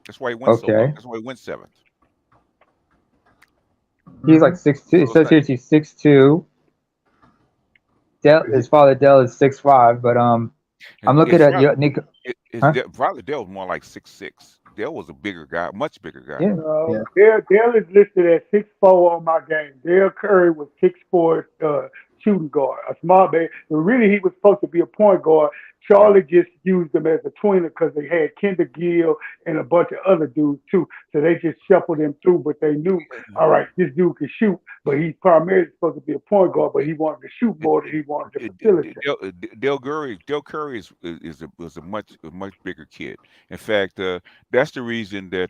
That's why he went so low. That's why he went 7th. He's like 6'2". It says here he's 6'2". His father Dell is 6'5", but I'm looking at Nico. Probably Dell was more like 6'6". Dell was a bigger guy, much bigger guy. Dell is listed at 6'4" on my game. Dell Curry was 6'4", shooting guard, a small man. Really, he was supposed to be a point guard. Charlotte just used him as a tweener because they had Kendall Gill and a bunch of other dudes too. So they just shuffled him through, but they knew, all right, this dude can shoot, but he's primarily supposed to be a point guard, but he wanted to shoot more than he wanted to facilitate. Dell Curry was a much bigger kid. In fact, that's the reason that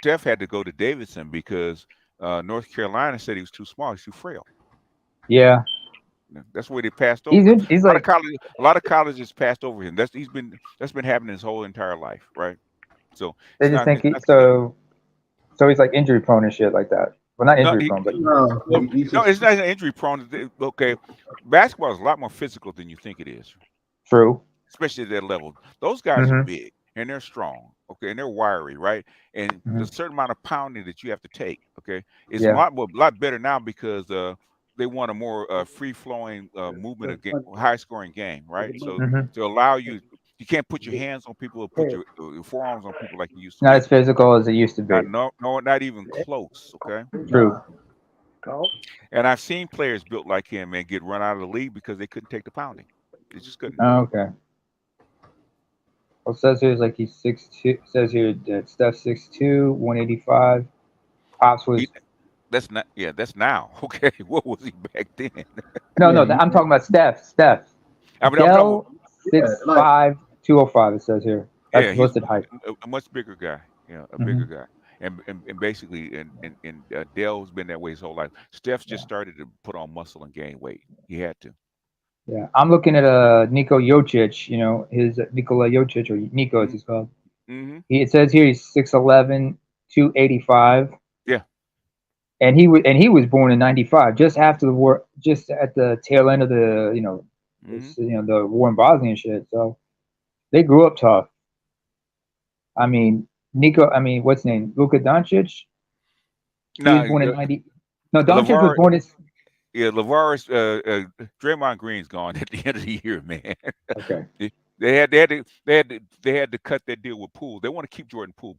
Steph had to go to Davidson because North Carolina said he was too small, he's too frail. Yeah. That's where they passed over. A lot of colleges passed over him. That's been happening his whole entire life, right? So they just think so he's like injury prone and shit like that. Well, not injury prone, but it's not injury prone. Okay, basketball is a lot more physical than you think it is. True. Especially at that level. Those guys are big and they're strong, okay, and they're wiry, right? And there's a certain amount of pounding that you have to take, okay? It's a lot better now because they want a more free-flowing movement again, high-scoring game, right? So to allow you can't put your hands on people or put your forearms on people like you used to. Not as physical as it used to be. No, not even close, okay? True. And I've seen players built like him and get run out of the league because they couldn't take the pounding. They just couldn't. Oh, okay. Well, it says here like he's 6'2". It says here that Steph's 6'2", 185. Pops was. That's now. Okay, what was he back then? No, I'm talking about Steph. I mean, Dell 6'5", 205. It says here. That's listed height. A much bigger guy. Yeah, a bigger guy. And basically, and Dell's been that way his whole life. Steph's just started to put on muscle and gain weight. He had to. Yeah, I'm looking at Niko Jokic. His Nikola Jokic, or Nico as he's called. It says here he's 6'11", 285. Yeah. And he was born in 95, just after the war, just at the tail end of the the war in Bosnia and shit. So they grew up tough. I mean, what's his name? Luka Doncic. He was born in 90. No, Doncic was born in. Yeah, Draymond Green's gone at the end of the year, man. Okay. They had to cut that deal with Poole. They want to keep Jordan Poole.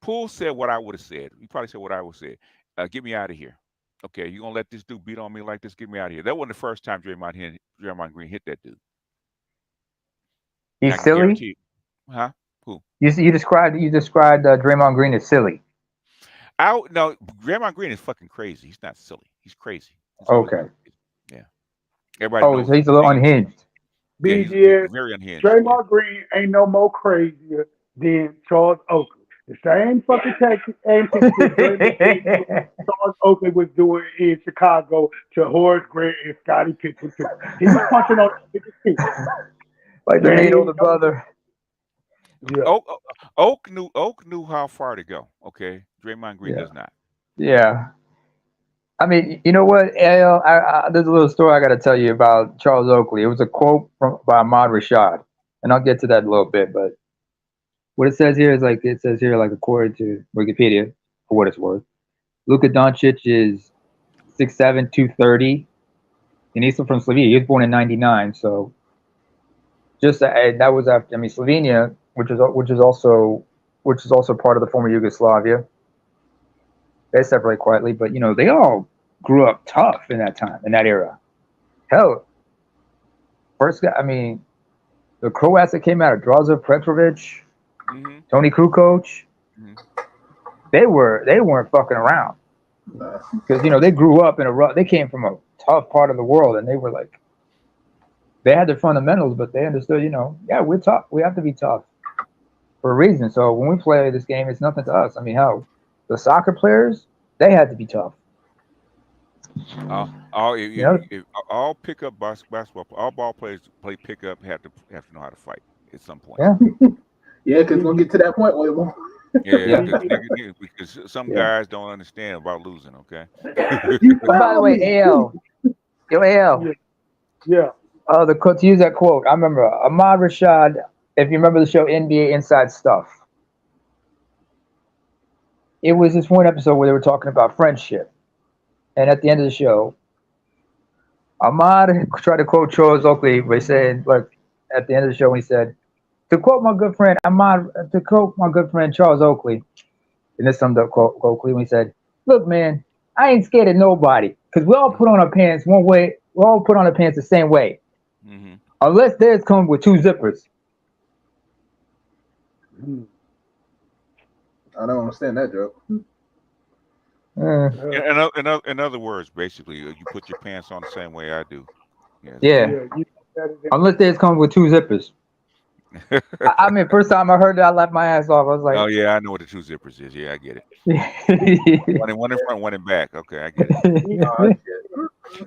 Poole said what I would have said. He probably said what I would have said. Get me out of here. Okay, you gonna let this dude beat on me like this? Get me out of here. That wasn't the first time Draymond Green hit that dude. He's silly. Huh? Who? You described Draymond Green as silly. No, Draymond Green is fucking crazy. He's not silly. He's crazy. Okay. Yeah. Everybody knows. So he's a little unhinged. Yeah, he's very unhinged. Draymond Green ain't no more crazier than Charles Oakley. The same fucking tactics Charles Oakley was doing in Chicago to Horace Grant and Scottie Pippen too. He was punching on niggas too. Like the main older brother. Yeah. Oak knew how far to go. Okay, Draymond Green does not. Yeah. I mean, you know what, AL? There's a little story I got to tell you about Charles Oakley. It was a quote by Ahmad Rashad, and I'll get to that in a little bit. But what it says here is according to Wikipedia, for what it's worth, Luka Doncic is 6'7", 230, and he's from Slovenia. He was born in '99, so that was after. I mean, Slovenia, which is also part of the former Yugoslavia. They separate quietly, but they all grew up tough in that time, in that era. Hell, first guy, I mean, the Croats that came out of Draza Petrovic, Tony Kukoc, they weren't fucking around because they grew up in they came from a tough part of the world, and they were like, they had their fundamentals, but they understood, we're tough. We have to be tough for a reason. So when we play this game, it's nothing to us. I mean, hell, the soccer players, they had to be tough. All pickup basketball, all ball players play pickup have to know how to fight at some point. Yeah, yeah, because we'll get to that point where we because some guys don't understand about losing. Okay. By the way, AL. Yeah. To use that quote, I remember Ahmad Rashad. If you remember the show NBA Inside Stuff, it was this one episode where they were talking about friendship, and at the end of the show, Ahmad tried to quote Charles Oakley by saying, like, at the end of the show, he said, to quote my good friend Charles Oakley, and this summed up Oakley when he said, "Look, man, I ain't scared of nobody because we all put on our pants one way. We all put on our pants the same way, unless theirs come with two zippers." I don't understand that joke. In other words, basically, you put your pants on the same way I do. Yeah. Unless theirs come with two zippers. I mean, first time I heard that, I laughed my ass off. I was like, "Oh yeah, I know what the two zippers is. Yeah, I get it. one in front, one in back. Okay, I get it.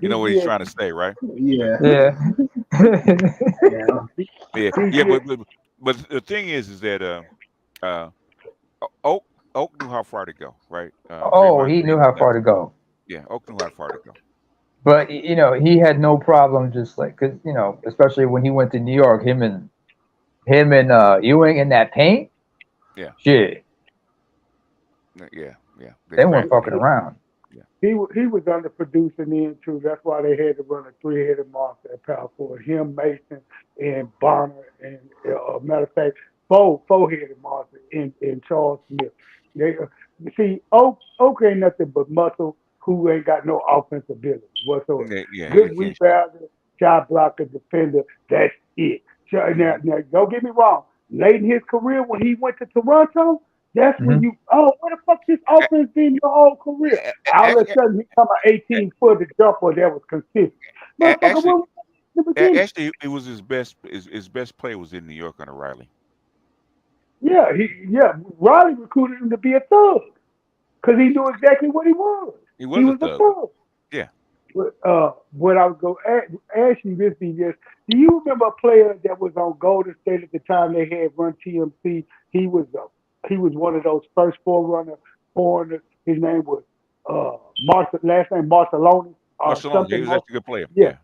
You know what he's trying to say, right? Yeah. But the thing is that Oak knew how far to go, right? He knew how far to go. Yeah, Oak knew how far to go. But he had no problem, just like, because especially when he went to New York, him and Ewing in that paint. Yeah. Shit. Yeah. They weren't fucking around. Yeah. He was underproducing then too. That's why they had to run a three-headed monster at power forward. Him, Mason, and Bonner, and matter of fact, four-headed monster in Charles Smith. They see Oak ain't nothing but muscle who ain't got no offensive ability whatsoever. Good rebounder, shot blocker, defender. That's it. Now, don't get me wrong. Late in his career, when he went to Toronto, that's when where the fuck this offense been your whole career? All of a sudden, he come an 18-footer jumper that was consistent. Actually, it was his best. His best play was in New York under Riley. Yeah, Riley recruited him to be a thug because he knew exactly what he was. He was a thug. Yeah. What I was going to ask you this, do you remember a player that was on Golden State at the time they had run TMC? He was one of those first foreigners. His name was last name Barcelona. Barcelona, he was actually a good player. Yeah.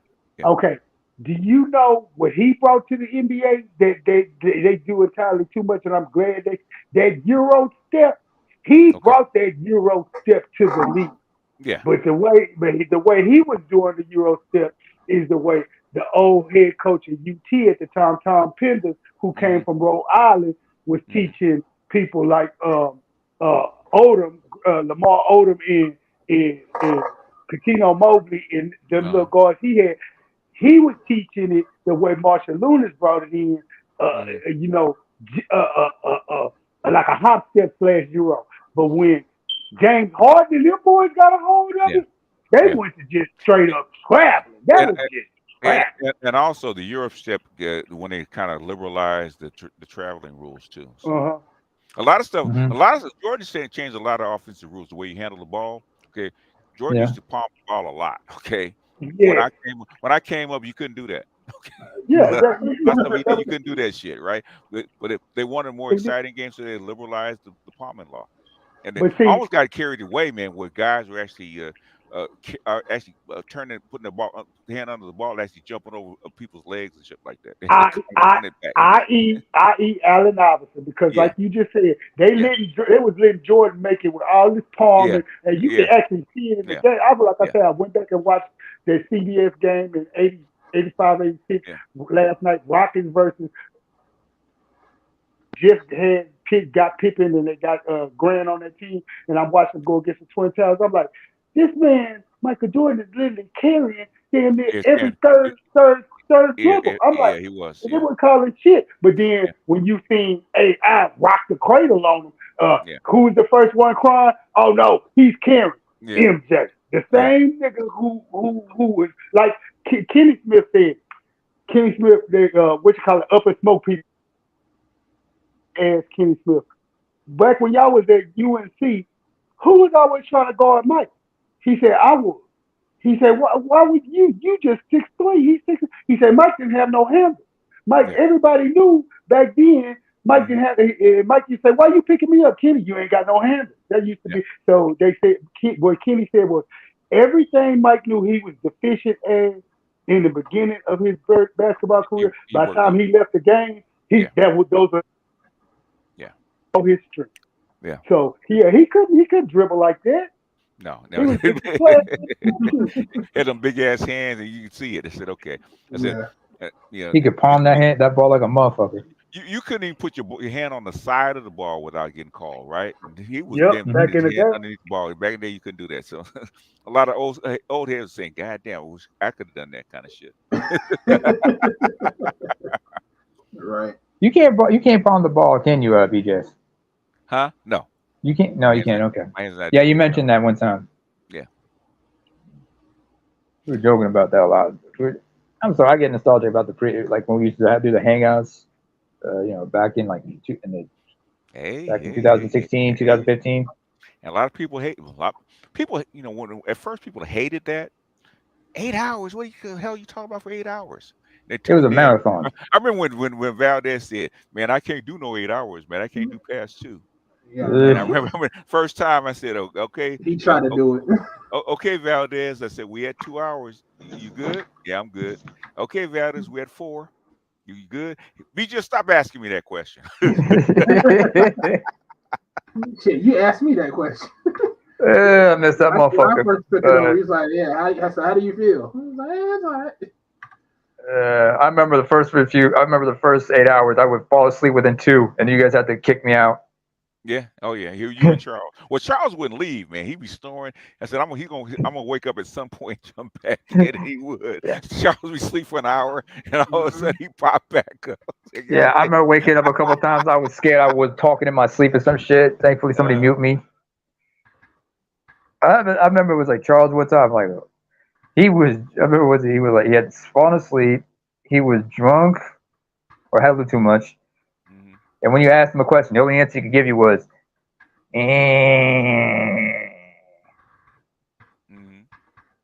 Okay. Do you know what he brought to the NBA? They do entirely too much, and I'm glad that Euro step. He brought that Euro step to the league. Yeah. But the way he was doing the Euro step is the way the old head coach of UT at the time, Tom Penders, who came from Rhode Island, was teaching people like Odom, Lamar Odom and Patino Mobley and them little guards he had. He was teaching it the way Marshall Loomis brought it in, you know, like a hop step / Euro. But when James Harden and them boys got a hold of it, they went to just straight up traveling. That was just traveling. And also the Europe step when they kind of liberalized the traveling rules too. So a lot of stuff, Jordan changed a lot of offensive rules, the way you handle the ball. Okay, Jordan used to palm the ball a lot. Okay, when I came up, you couldn't do that. Okay, you couldn't do that shit, right? But if they wanted more exciting games, so they liberalized the palming law, and they almost got carried away, man, where guys were actually turning, putting the hand under the ball, actually jumping over people's legs and shit like that. I.e. Allen Iverson, because like you just said, they was letting Jordan make it with all this palming, and you can actually see it in the game. I went back and watched the CBS game in 85, 86 last night, Rockets versus just got Pippen and they got Grant on that team, and I'm watching them go against the Twin Towers. I'm like, this man, Michael Jordan, is literally carrying damn near every third dribble. I'm like, he was. They were calling shit. But then when you seen AI rock the cradle on him, who was the first one crying? Oh no, he's carrying MJ. The same nigga who was like Kenny Smith said. Kenny Smith, upper smoke people. Asked Kenny Smith, back when y'all was at UNC, who was always trying to guard Mike? He said, I would. He said, why would you? You just 6'3". He's 6'. He said, Mike didn't have no handle. Mike, everybody knew back then, Mike didn't have. Mike, you say, why you picking me up, Kenny? You ain't got no handle. That used to be. So they said, what Kenny said was, everything Mike knew he was deficient in the beginning of his basketball career. By the time he left the game, those are his strength. Yeah. So he couldn't dribble like that. No. Had them big ass hands, and you could see it. I said, okay. I said, he could palm that ball like a motherfucker. You couldn't even put your hand on the side of the ball without getting called, right? He was back in the day underneath the ball. Back in the day, you couldn't do that. So a lot of old heads saying, "God damn, I could have done that kind of shit." Right. You can't palm the ball, can you, BJ? Huh? No. You can't. No, you can't. Okay. Yeah, you mentioned that one time. Yeah. We were joking about that a lot. I'm sorry, I get nostalgic about when we used to do the hangouts. Back in in 2016, 2015. And a lot of people when at first people hated that. 8 hours? What the hell you talking about for 8 hours? It was a marathon. I remember when Valdez said, "Man, I can't do no 8 hours, man. I can't do past 2." Yeah. And I remember first time I said, "Okay." He tried to do it. Okay, Valdez. I said, "We had 2 hours. You good?" "Yeah, I'm good." "Okay, Valdez, we had 4. You good?" Just stop asking me that question. Shit, you asked me that question. I missed that motherfucker. I first took it over. He's like, "Yeah." How do you feel? I was like, "It's all right." I remember the first 8 hours. I would fall asleep within 2, and you guys had to kick me out. Yeah. Oh yeah. You and Charles. Well, Charles wouldn't leave, man. He'd be snoring. I said, I'm gonna wake up at some point, jump back in, and he would. Charles would sleep for an hour, and all of a sudden he popped back up. Yeah, I remember waking up a couple of times. I was scared. I was talking in my sleep or some shit. Thankfully, somebody muted me. I remember it was like Charles. What's up? Like he was. I remember he had fallen asleep. He was drunk or had a little too much. And when you asked him a question, the only answer he could give you was, Yeah,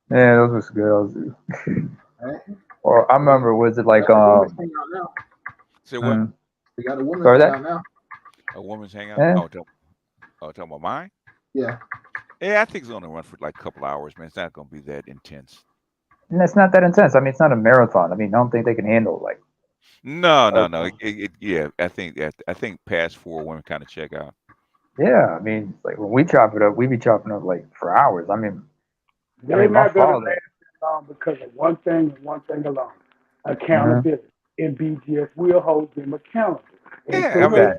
those was good. Or I remember, was it like Say what? We got a woman's hangout now. A woman's hangout? Yeah. Talking about mine? Yeah. Yeah, I think it's gonna run for like a couple hours, man. It's not gonna be that intense. And it's not that intense. I mean, it's not a marathon. I mean, I don't think they can handle like. No. Yeah, I think past 4 women kind of check out. Yeah, I mean, like when we chop it up, we be chopping up like for hours. I mean, They're my not going to father. last long because of one thing and one thing alone: Uh-huh. accountability. And BGS will hold them accountable. And Yeah, so I mean,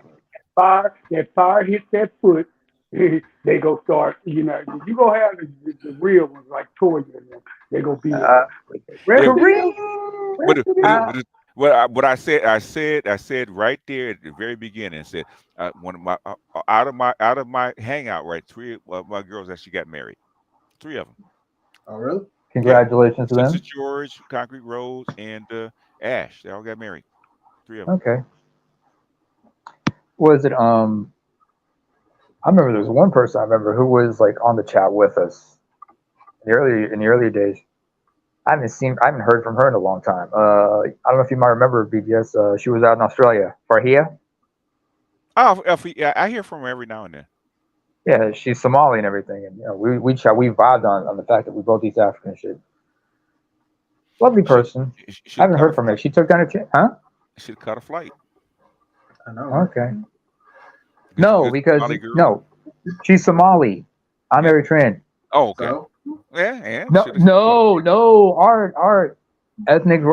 that fire hits that foot, they go start. You know, you gonna have the real ones like Toya and them. They gonna be there. But the rest yeah, of them, Kareem. but rest of them. what I said right there at the very beginning. I said one of my out of my hangout, right? Three of my girls actually got married. Three of them. Oh, really? Yeah, Congratulations to Sister them. George, Concrete Rose, and Ash. They all got married. Three of them. Okay. Was it I remember there was one person I remember who was like on the chat with us in the earlier days. I haven't heard from her in a long time. I don't know if you might remember BGS. She was out in Australia. Farhia. Oh, yeah, I hear from her every now and then. Yeah, she's Somali and everything, and we vibed on the fact that we both East African and shit. Lovely person. I haven't heard from her. She took down a huh? Should have caught a flight. I know. Okay. No, because Somali girl. no, she's Somali. I'm Eritrean. Oh, okay. So? Yeah. No. Our ethnic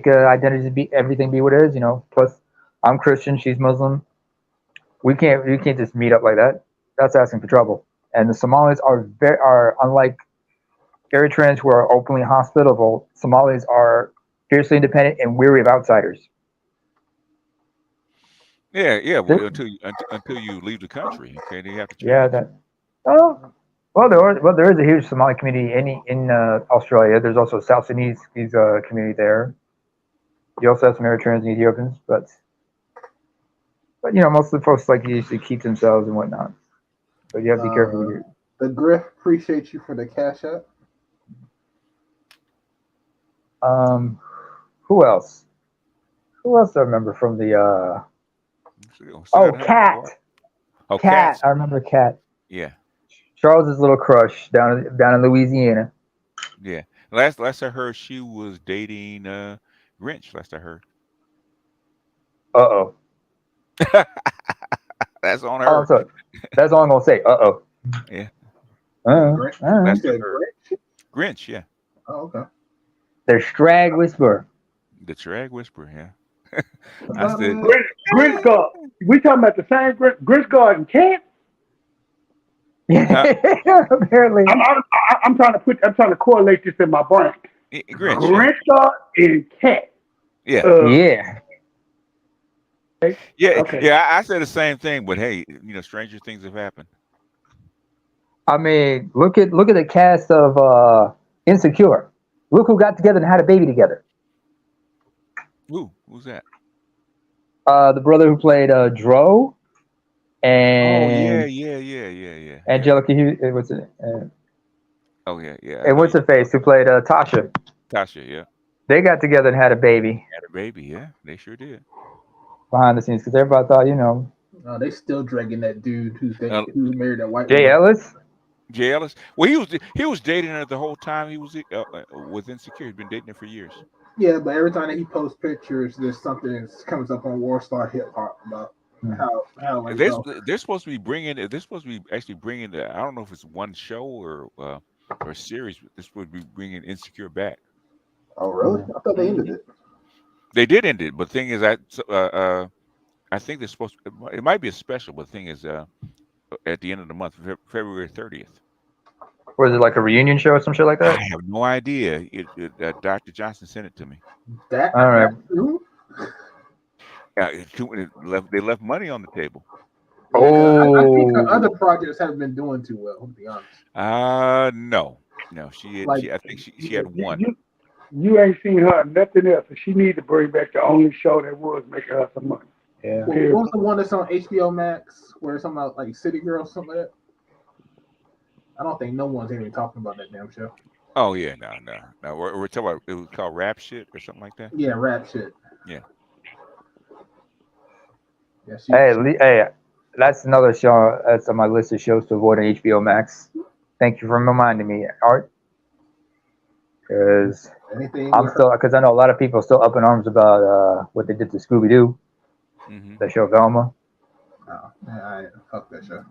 identities be everything be what it is. Plus, I'm Christian. She's Muslim. We can't just meet up like that. That's asking for trouble. And the Somalis are unlike Eritreans who are openly hospitable. Somalis are fiercely independent and weary of outsiders. Yeah. Well, until you leave the country, okay, they have to change. Yeah, that. Oh, there is a huge Somali community in Australia. There's also a South Sudanese community there. You also have some Eritreans and Ethiopians, but most of the folks like usually keep themselves and whatnot. But you have to be careful with your. The Griff appreciate you for the cash app. Who else? Who else do I remember from the? Cat. Oh, Cat. I remember Cat. Yeah. Charles's little crush down in Louisiana. Yeah. Last I heard, she was dating Grinch. Last I heard. Uh-oh. That's on her. Oh, that's all I'm gonna say. Uh-oh. Yeah. Last I heard. Grinch, yeah. Oh, okay. The Strag Whisperer. The Strag Whisperer, yeah. I said Grinch God. We talking about the same Grinch God and Cat? Apparently. I'm trying to correlate this in my brain. Grinch God and Cat. Yeah. Yeah. Yeah. Okay. Yeah. I said the same thing, but hey, stranger things have happened. I mean, look at the cast of Insecure. Look who got together and had a baby together. Who's that? The brother who played Dro. And yeah. Angelica Hughes. What's it? Oh yeah. And what's her face who played Tasha? Tasha, yeah. They got together and had a baby. Yeah. They sure did. Behind the scenes, because everybody thought, they still dragging that dude who's married that white Jay Ellis. Jay Ellis. Well, he was dating her the whole time he was with Insecure. He'd been dating her for years. Yeah, but every time that he posts pictures, there's something that comes up on Warstar Hip Hop about how like they're supposed to be bringing. They're supposed to be actually bringing I don't know if it's one show or a series. But they're supposed to be bringing Insecure back. Oh really? I thought they ended it. They did end it, but the thing is, I think they're supposed to. It might be a special, but the thing is, at the end of the month, February 30th. Was it like a reunion show or some shit like that? I have no idea. Dr. Johnson sent it to me. All right. Yeah, they left money on the table. Oh, I think her other projects haven't been doing too well. To be honest. No. I think she had one. You ain't seen her nothing else, so she need to bring back the only show that was making her some money. Yeah. What was the one that's on HBO Max where it's something about like City Girls, something like that? I don't think no one's even talking about that damn show. Oh yeah, no. We're talking about, it was called Rap Shit or something like that. Yeah, Rap Shit. Yeah. Hey, that's another show that's on my list of shows to avoid on HBO Max. Thank you for reminding me, Art. Because I know a lot of people are still up in arms about what they did to Scooby Doo, the show Velma. Oh, I fuck that show.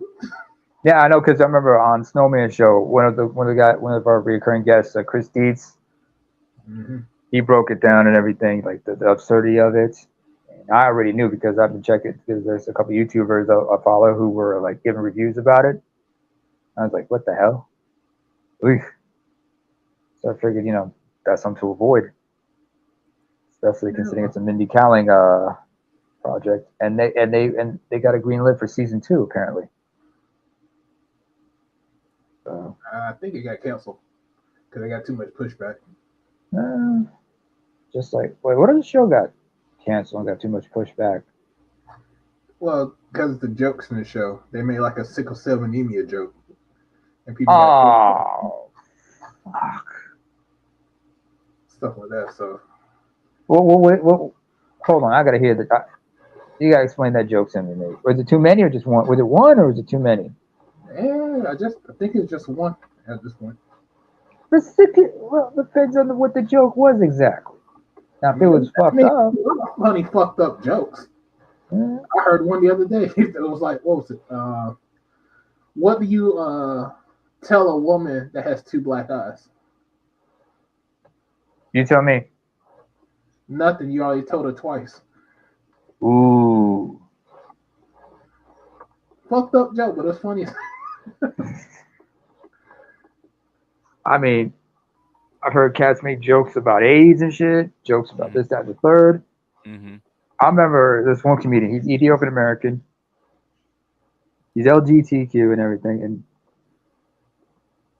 Yeah, I know because I remember on Snowman Show, one of our recurring guests, Chris Dietz, Mm-hmm. he broke it down and everything, like the absurdity of it. And I already knew because I've been checking because there's a couple YouTubers I follow who were like giving reviews about it. I was like, what the hell? Oof. So I figured, that's something to avoid, especially considering it's a Mindy Kaling project, and they got a green lit for season 2 apparently. So I think it got canceled because they got too much pushback. Just like, wait, what if the show got canceled and got too much pushback? Well, because of the jokes in the show, they made like a sickle cell anemia joke, and people got stuff like that. So, wait, hold on, I gotta hear that. You gotta explain that joke to me, mate. Was it too many or just one? Was it one or was it too many? I think it's just one at this point. Well, depends on what the joke was exactly. Now, if it was fucked up, funny fucked up jokes. I heard one the other day. It was like, what was it? What do you tell a woman that has 2 black eyes? You tell me. Nothing. You already told her twice. Ooh. Fucked up joke, but it's funny. I mean, I've heard cats make jokes about AIDS and shit, jokes about this, that, and the third. Mm-hmm. I remember this one comedian. He's Ethiopian American. He's LGBTQ and everything,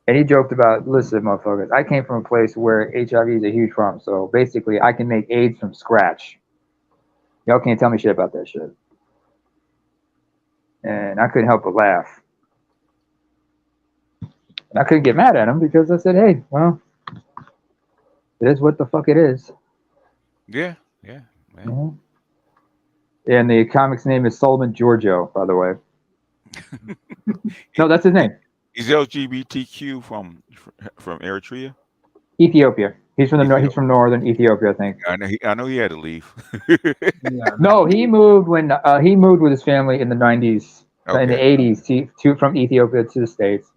and he joked about, listen, motherfuckers, I came from a place where HIV is a huge problem, so basically I can make AIDS from scratch. Y'all can't tell me shit about that shit. And I couldn't help but laugh. And I couldn't get mad at him because I said, hey, well, it is what the fuck it is. Yeah. Mm-hmm. And the comic's name is Solomon Giorgio, by the way. No, that's his name. He's LGBTQ from Eritrea. Ethiopia. He's from he's from northern Ethiopia, I think. I know he had to leave. No, he moved when he moved with his family in the 90s, in the 80s from Ethiopia to the States,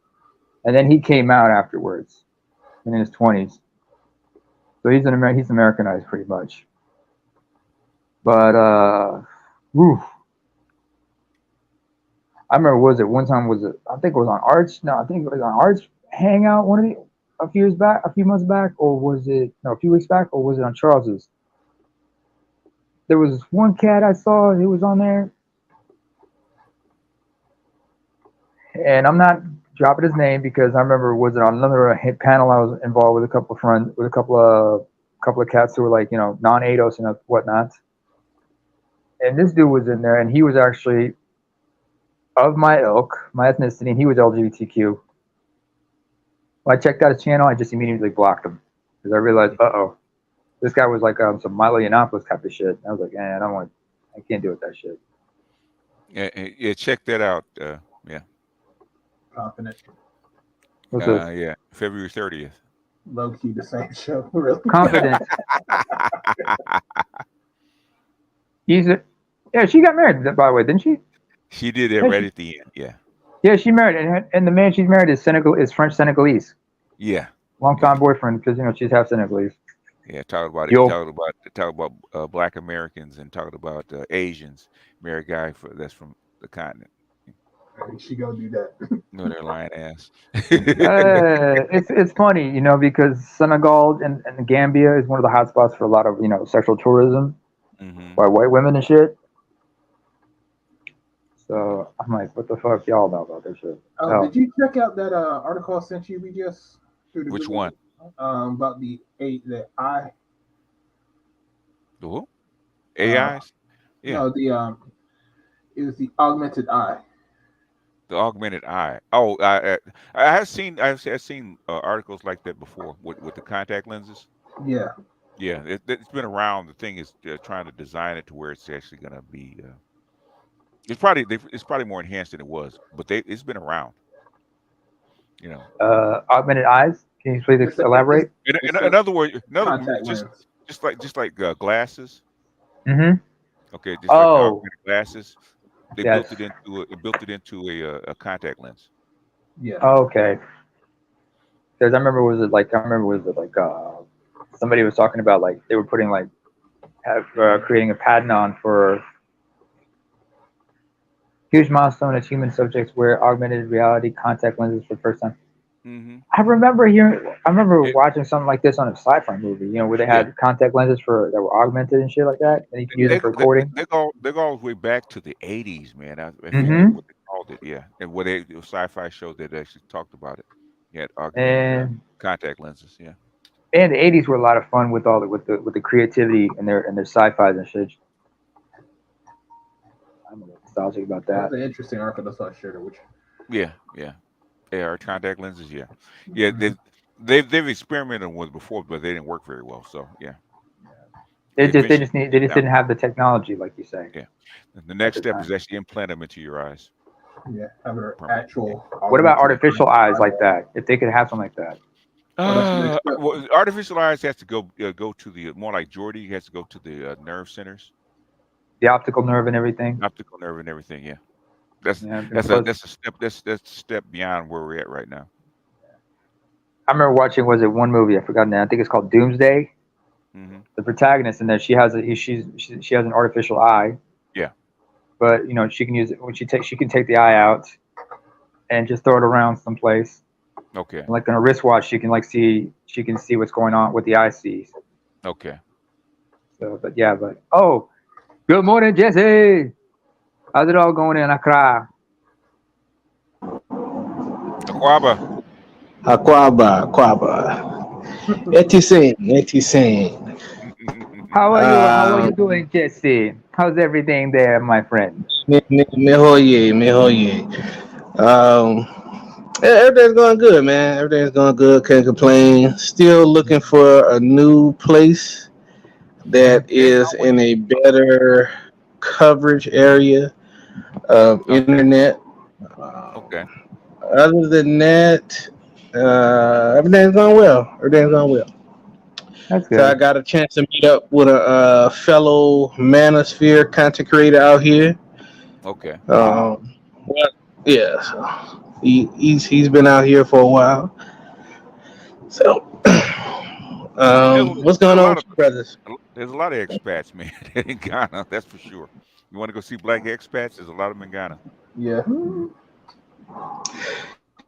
and then he came out afterwards, in his 20s. So he's Americanized pretty much. But I remember, I think it was on Arch. No, I think it was on Arch Hangout a few months back, or was it a few weeks back, or was it on Charles's? There was one cat I saw who was on there, and I'm not dropping his name because I remember was it on another panel I was involved with a couple of friends with a couple of cats who were like non-ADOS and whatnot, and this dude was in there and he was actually of my ilk, my ethnicity, and he was LGBTQ. When I checked out his channel, I just immediately blocked him because I realized, this guy was like some Milo Yiannopoulos type of shit. I was like, I can't deal with that shit. Yeah, check that out. Yeah. Confident. What's this? Yeah, February 30th. Low key the same show, really. Confident. Yeah, she got married, by the way, didn't she? She did it right at the end. Yeah. Yeah, she married, and the man she's married is French Senegalese. Yeah. Long-time boyfriend, because she's half Senegalese. Yeah, talking about Black Americans and talking about Asians. Marry a guy that's from the continent. She go do that. No, they're lying ass. It's funny, because Senegal and Gambia is one of the hotspots for a lot of sexual tourism by white women and shit. So I'm like, what the fuck y'all know about this shit? Did you check out that article I sent you? Which one? About the AI. The who? AIs? Yeah. No, it was the augmented eye. The augmented eye. Oh, I have seen articles like that before with the contact lenses. Yeah. Yeah, it's been around. The thing is trying to design it to where it's actually going to be. It's probably more enhanced than it was, but it's been around. Augmented eyes. Can you please elaborate? In other words, just like glasses. Mm-hmm. Okay, just like the augmented glasses. They built it into a contact lens. Yeah. Oh, okay. Because I remember somebody was talking about like they were putting like creating a patent on for huge milestone as human subjects wear augmented reality contact lenses for the first time. Mm-hmm. I remember Yeah, watching something like this on a sci-fi movie, where they yeah. had contact lenses that were augmented and shit like that, and you can use them They, for they, recording. they go all the way back to the 80s, man. I forget Mm-hmm. what they called it. Yeah, and what it was sci-fi show that actually talked about it. You had augmented And contact lenses. Yeah. the '80s were a lot of fun with with the creativity and their sci-fis and shit. I'm a little nostalgic about That that. was an interesting arc. That's why I shared it with Yeah, yeah. AR contact lenses. Yeah, yeah. They've experimented with before, but they didn't work very well. So yeah, They just they eventually just need they came just out. didn't have the technology like you say Yeah. And the at next the step is time. actually implant them into your eyes you. Yeah, having an permanently. actual What about augmented artificial eyes like eyeball. that? If they could have something like that, Oh, that's the next step. Well, artificial eyes has to go to the more like Jordy has to go to the nerve centers, the optical nerve and everything. optical nerve and everything. Yeah, that's Yeah. that's Plus, a step that's a step beyond where we're at right now. I remember watching was it one movie I forgot now. I think it's called Doomsday. Hmm. The protagonist in there, she has she has an artificial eye, Yeah. but she can use it when she can take the eye out and just throw it around someplace. Okay. Like on a wristwatch, she can see what's going on, what the eye sees. Okay. So, but yeah, oh, good morning, Jesse. How's it all going in Accra? Aquaba. Kwaba. Etisin. How are you? How are you doing, Jesse? How's everything there, my friend? Mehoye. Everything's going good, man. Everything's going good. Can't complain. Still looking for a new place that is in a better coverage area of Okay. internet. Okay. Other than that, everything's going well. Everything's going well. That's So I good. got a chance to meet up with a fellow Manosphere content creator out here. Okay. Well, yeah, so he's been out here for a while. So, what's There's going a on lot with of you brothers? there's a lot of expats, man, in Ghana. That's for sure. You want to go see black expats? There's a lot of them in Ghana. Yeah.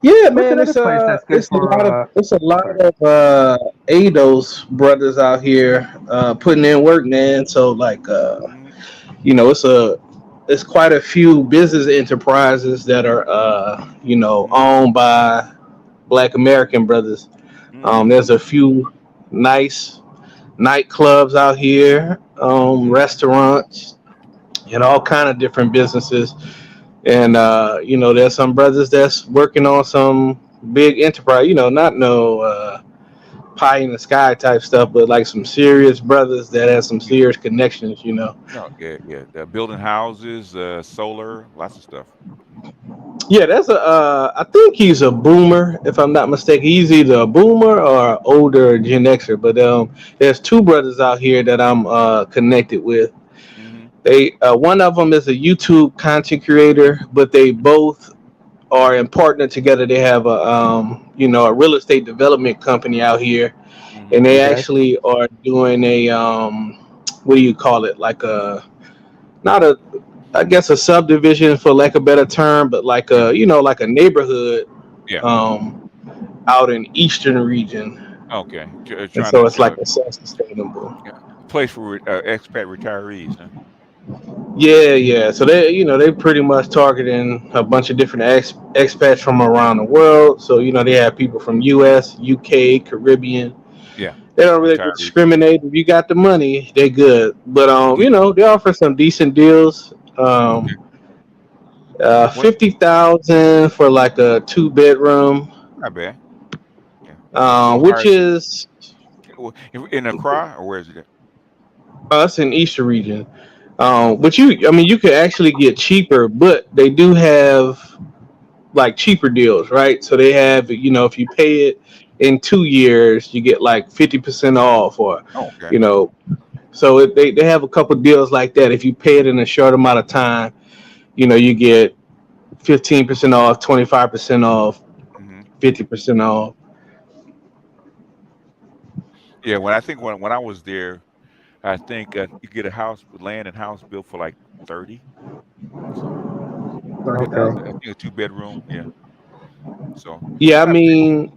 Yeah, What's man, another place that's good for? it's a Oh, lot sorry. of ADOS brothers out here putting in work, man. So like Hmm. it's quite a few business enterprises that are Hmm. owned by Black American brothers. Hmm. There's a few nice nightclubs out here, Hmm. restaurants, and all kind of different businesses. And there's some brothers that's working on some big enterprise. Not no pie in the sky type stuff, but like some serious brothers that have some Yeah. serious connections. No, yeah, yeah. They're building houses, solar, lots of stuff. Yeah, that's a. I think he's a boomer, if I'm not mistaken. He's either a boomer or an older Gen Xer. But there's two brothers out here that I'm connected with. Hmm. They one of them is a YouTube content creator, but they both are in partner together. They have a real estate development company out here, and Hmm. they Okay. actually are doing a what do you call it? Like a not a I guess a subdivision for lack of a better term, but like Yeah. like a neighborhood Yeah. um out in eastern region, Okay. and Trying so to it's like a self-sustainable. yeah. Place for expat retirees, huh? Yeah. So they pretty much targeting a bunch of different expats from around the world. So they have people from U.S., UK, Caribbean. Yeah. They don't really Retirees. discriminate. If you got the money, they good. But Yeah. they offer some decent deals. Okay. 50,000 for like a 2 bedroom, Not bad. Yeah. A little which higher. is In Accra, or where is it at? us in Eastern region. But you could actually get cheaper, but they do have like cheaper deals, right? So they have, if you pay it in 2 years, you get like 50% off, or Oh, okay. you know, so they have a couple deals like that. If you pay it in a short amount of time, you get 15% off, 25% off. 50% off. Yeah, when I was there, I think you get a house, land and house built for like 30. So Okay. 30,000. I think a 2 bedroom. Yeah. So Yeah, I not bad. mean,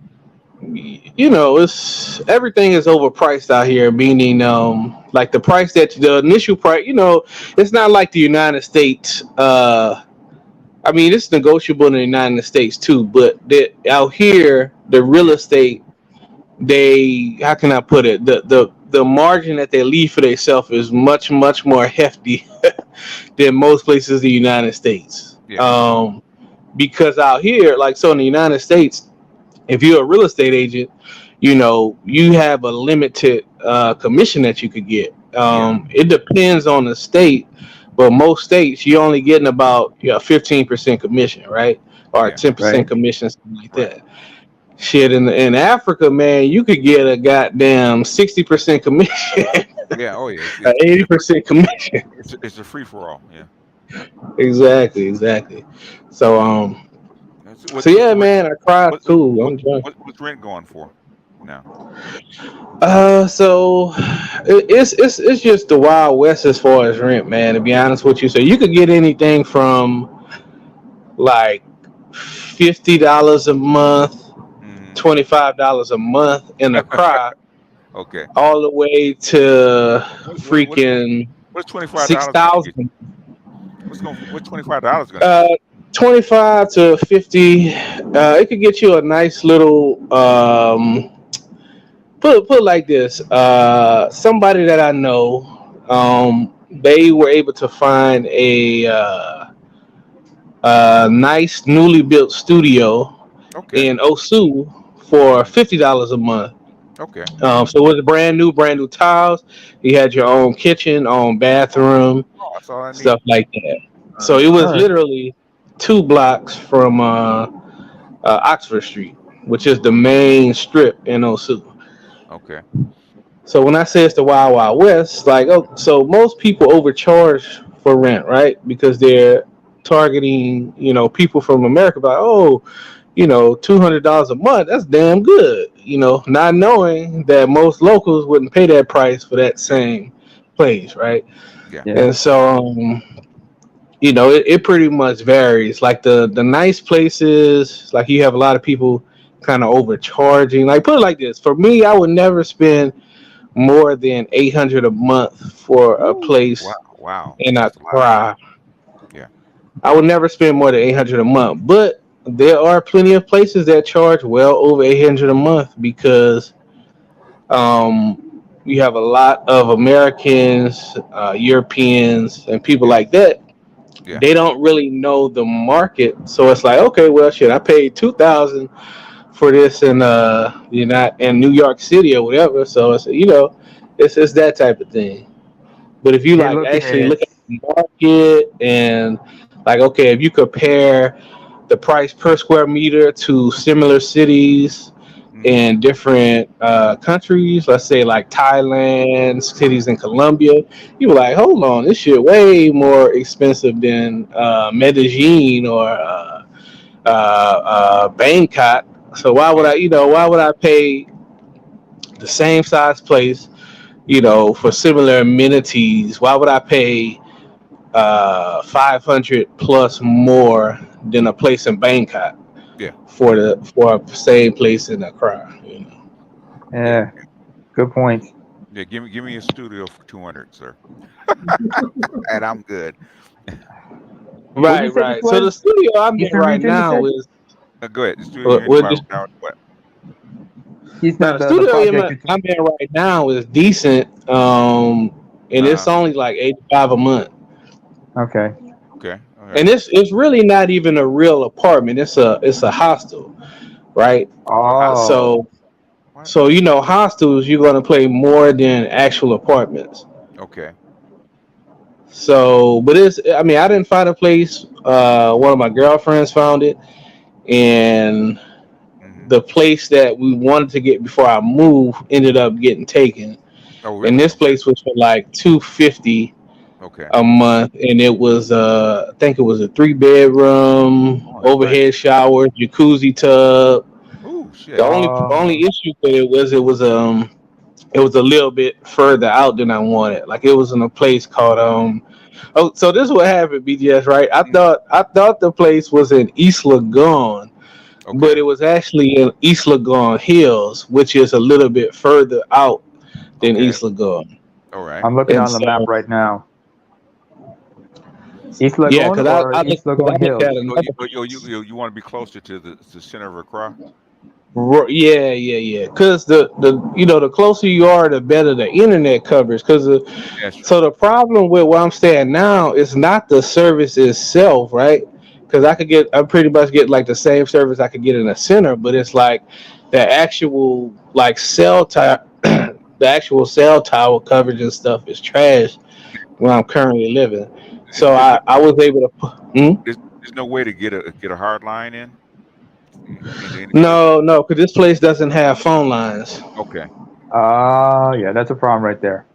it's everything is overpriced out here. Meaning, like the initial price. It's not like the United States. I mean, it's negotiable in the United States too. But out here, the real Yeah. estate, how can I put it? The margin that they leave for themselves is much more hefty than most places in the United States. Yeah. Because out here, like so in the United States, if you're a real estate agent, you have a limited commission that you could get. Yeah. It depends on the state, but most states you're only getting about 15% commission, right? Or Yeah. 10% Right. commission, something like Right. that. Shit, in Africa, man, you could get a goddamn 60% commission, Yeah. Oh yeah. 80% commission. It's a free for all. Yeah. Exactly. So What so what's yeah, the rent? man, I cried What what too. what I'm drunk. what's rent going for now? So it's just the Wild West as far as rent, man. To be honest with you, so you could get anything from like $50 a month, Hmm. $25 a month in a cry, Okay. all the way to What freaking what's six $25 gonna get you? thousand. What's $25 gonna get Uh, you? 25 to 50. It could get you a nice little put it like this. Somebody that I know, they were able to find a nice newly built studio Okay. in Osu for $50 a month. Okay. So it was brand new tiles. You had your own kitchen, own bathroom, Oh, that's all I stuff need. like that. So it Nice. was Nice. literally 2 blocks from Oxford Street, which is the main strip in Osu. Okay. So when I say it's the Wild Wild West, like, oh, so most people overcharge for rent, right? Because they're targeting, people from America. Like, oh, $200 a month, that's damn good. Not knowing that most locals wouldn't pay that price for that Yeah. same place, right? Yeah. Yeah. And so, it pretty much varies. Like the nice places, like you have a lot of people kind of overcharging. Like put it like this: for me, I would never spend more than 800 a month for a Woo. Wow. place Wow. in That's a lot. Accra. Yeah. I would never spend more than 800 a month, but there are plenty of places that charge well over 800 a month because you have a lot of Americans, Europeans, and people Yeah. like that. Yeah. They don't really know the market, so it's like, okay, well, shit, I paid 2,000 for this in not in New York City or whatever. So it's that type of thing. But if you Hey, like look actually at look at the market and like, okay, if you compare the price per square meter to similar cities Hmm. in different countries, let's say like Thailand, cities in Colombia, you were like, hold on, this shit way more expensive than Medellin or Bangkok. So Yeah. why would I pay the same size place, for similar amenities? Why would I pay 500 plus more than a place in Bangkok Yeah. for a same place in Accra? Yeah. yeah. Good point. Yeah. Give me a studio for 200, sir, and I'm good. What you said this Right. So was? the studio I'm in Eastern right region, you now said? is Go ahead. The studio you're what, in what about now. What? now Eastern, the the studio project. I'm in right now is decent, and Uh huh. it's only like 85 a month. Okay. Okay. Okay. And it's really not even a real apartment. It's a hostel, right? Oh. So What? hostels you're gonna pay more than actual apartments. Okay. So, but I mean, I didn't find a place. One of my girlfriends found it, and Hmm. the place that we wanted to get before I moved ended up getting taken. Oh, And really? this Okay. place was for like 250 Okay. a month, and it was I think it was a 3 bedroom, Oh, that's nice. overhead shower, jacuzzi tub, shit. The only issue with it was a little bit further out than I wanted. Like it was in a place called oh, so this is what happened, BGS, right? I thought the place was in East Lagoon, but Okay. it was actually in East Lagoon Hills, which is a little bit further out than Okay. East Lagoon. All right. I'm looking And on the map so right now. East yeah, Lagoon because or I East Lagoon looked Hills? at So another. you want to be closer to the center of Accra? Yeah. Because the closer you are, the better the internet coverage. That's true. So the problem with where I'm staying now is not the service itself, right? Because I pretty much get like the same service I could get in a center, but it's like the actual like cell tower, the actual cell tower coverage and stuff is trash where I'm currently living. Is, So is, I was able to. there's no way to get a hard line in the inner city. No, because this place doesn't have phone lines. Okay. Yeah, that's a problem right there.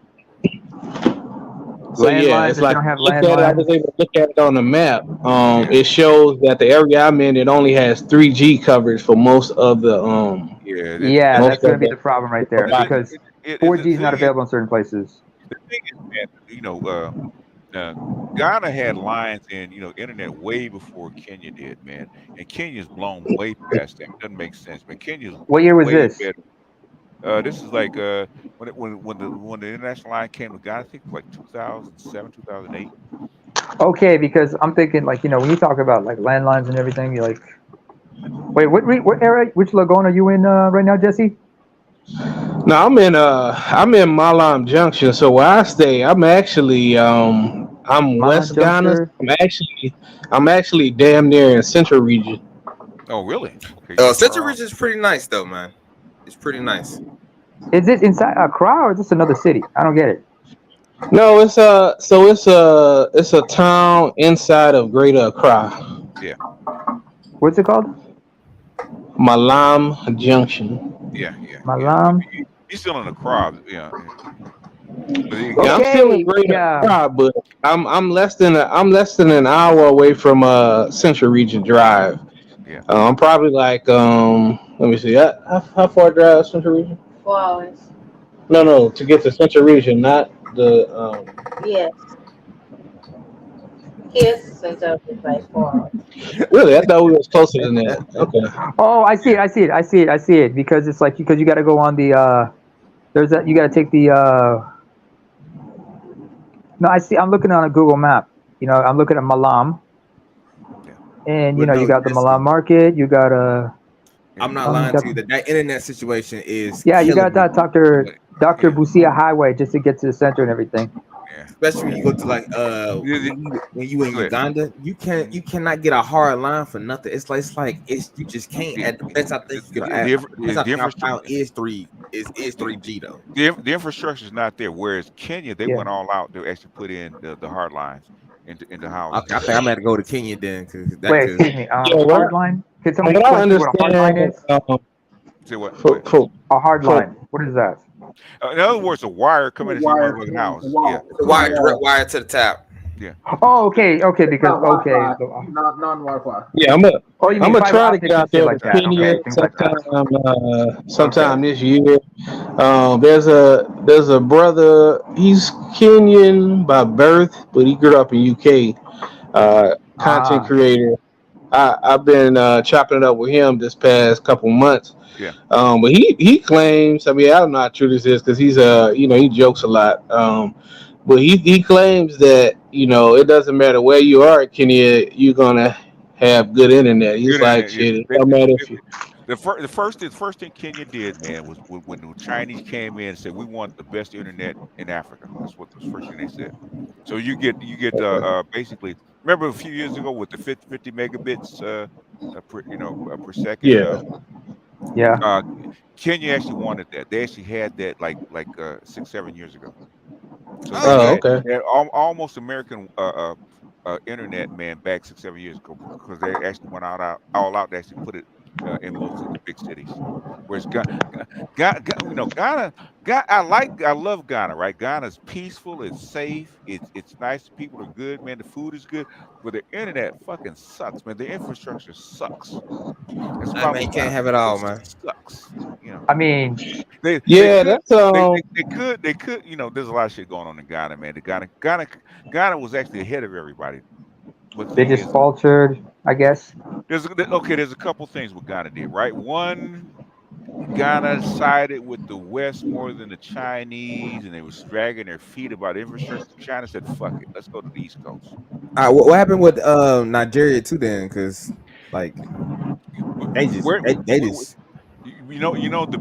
So yeah, Landlines, it's if you like don't have look at it. I landlines. was able to look at it on the map. Yeah. It shows that the area I'm in, it only has 3G coverage for most of the Yeah. Yeah, most that's going of to be the. the problem right there The, because the 4G is not thing is, available in certain places. man, uh, Ghana had lines and internet way before Kenya did, man. And Kenya's blown way past that. It doesn't make sense, man. Kenya's What year was way this? better. This is like when the international line came to Ghana, I think it was like 2007, 2008. Okay, because I'm thinking like when you talk about like landlines and everything, you're like, wait, what area? Which lagoon are you in right now, Jesse? No, I'm in Malam Junction. So where I stay, I'm Malan West Ghana. Junction. I'm actually damn near in Central Region. Oh, really? Okay, you Central far out. Region is pretty nice though, man. It's pretty nice. Is this inside Accra or is this another city? I don't get it. No, it's a town inside of Greater Accra, Yeah, What's it called? Malam Junction. yeah. Malam. He's still in the crowd. Yeah. But Yeah, I'm still in Okay, Greater yeah. Accra, but I'm less than an hour away from Central Region Drive. yeah. I'm probably like let me see, how far drive Central Region? 4 hours. No, to get to Central Region, not the Yes. Yes, Central is by 4 hours. Really, I thought we was closer than that. Okay. Oh, I see it. I see it. I see it. I see it. Because it's like because you got to go on the there's that you got to take the no, I see. I'm looking on a Google map. I'm looking at Malam, and But you no, got the Malam market. You got I'm not you lying got to you. That internet situation is yeah, you got killing me. that Dr. Busia Highway just to get to the center and everything. Especially when you go to like when you in Go ahead. Uganda, you cannot get a hard line for nothing. It's you just can't. At the best I think you can. Best I think I found is 3G though. The infrastructure is not there. Whereas Kenya, they Yeah. went all out to actually put in the hard lines into houses. Okay, I think I'm gonna go to Kenya then because Wait, excuse me. Yeah, Hard line. Can somebody what I explain to me what a hard line understand, is? Say what? A hard for- line. What is that? In other words, a wire coming into your motherfucking house. Yeah. the direct wire to the tap. Yeah. Oh, okay, because Not okay. Wi-Fi, not non-Wi-Fi. Yeah, Oh, you mean I'm gonna fiber try to optics get and out shit there like to that? Kenya Okay, things like that. sometime this year. There's a brother. He's Kenyan by birth, but he grew up in UK. Content creator. I've been chopping it up with him this past couple months. Yeah. But he claims. I mean, I don't know how true this is because he's he jokes a lot. But he claims that it doesn't matter where you are in Kenya, you're gonna have good internet. He's Good like, internet. shit, it don't matter if you. The first thing Kenya did, man, was when the Chinese came in and said we want the best internet in Africa. That's what the first thing they said. So you get basically. Remember a few years ago with the 50 megabits per second. Yeah. Kenya actually wanted that. They actually had that like 6-7 years ago. So they had almost American internet, man, back 6-7 years ago because they actually went all out to actually in most of the big cities. Whereas Ghana, I love Ghana, right? Ghana's peaceful, it's safe, it's nice, the people are good, man, the food is good, but the internet fucking sucks, man. The infrastructure sucks. That's the I problem mean, you with can't Ghana. have it all, It man. sucks. You know, I mean, they Yeah, could that's they could. You know, there's a lot of shit going on in Ghana, man. Ghana was actually ahead of everybody. But the they thing just is, faltered, I guess. there's a couple things what Ghana did, right? One, Ghana sided with the West more than the Chinese, and they was dragging their feet about infrastructure. China said, "Fuck it, let's go to the East Coast." What happened with Nigeria too then? Because like they just Where, they just you know the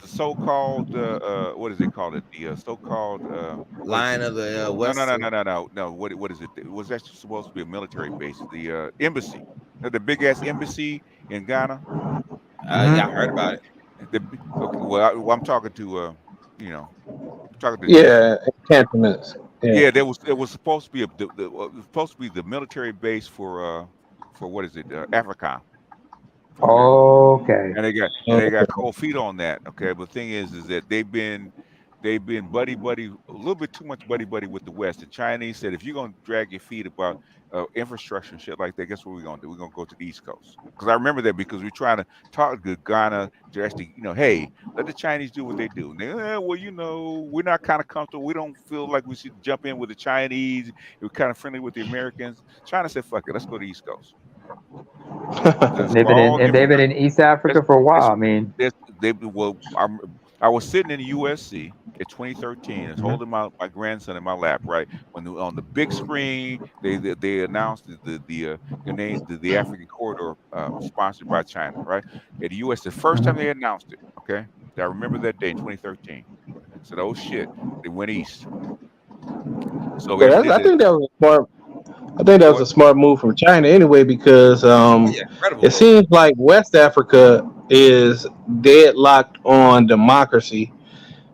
so-called what is it called? The so-called what is it? line of the No, no, West. no, no, no, no, no. What is it? It was actually supposed to be a military base. The embassy, the big ass embassy in Ghana. Yeah, I heard about it. Okay, well, I'm talking to talking to yeah, cantonments. Yeah. yeah. It was supposed to be it was supposed to be the military base for what is it? Africa. Okay. Okay. And they got cold feet on that. Okay, but the thing is that they've been buddy a little bit too much buddy with the West. The Chinese said if you're gonna drag your feet about infrastructure and shit like that, guess what we're gonna do? We're gonna go to the East Coast. Because I remember that because we're trying to talk to Ghana to actually, hey, let the Chinese do what they do. And they, well, we're not kind of comfortable. We don't feel like we should jump in with the Chinese. We're kind of friendly with the Americans. China said, "Fuck it, let's go to the East Coast." That's They've where been in all the and they've been in infrastructure. East Africa for a while. I mean, I was sitting in the USC in 2013, and mhm. holding my grandson in my lap. Right on the big screen, they announced the African corridor sponsored by China. Right at the U.S. The first time they announced it. Okay, I remember that day in 2013. I said, "Oh shit, they went east." So we But actually did I it. think that was a smart. I think that Go was ahead. a smart move from China anyway, because Oh yeah, incredible it move. seems like West Africa is deadlocked on democracy,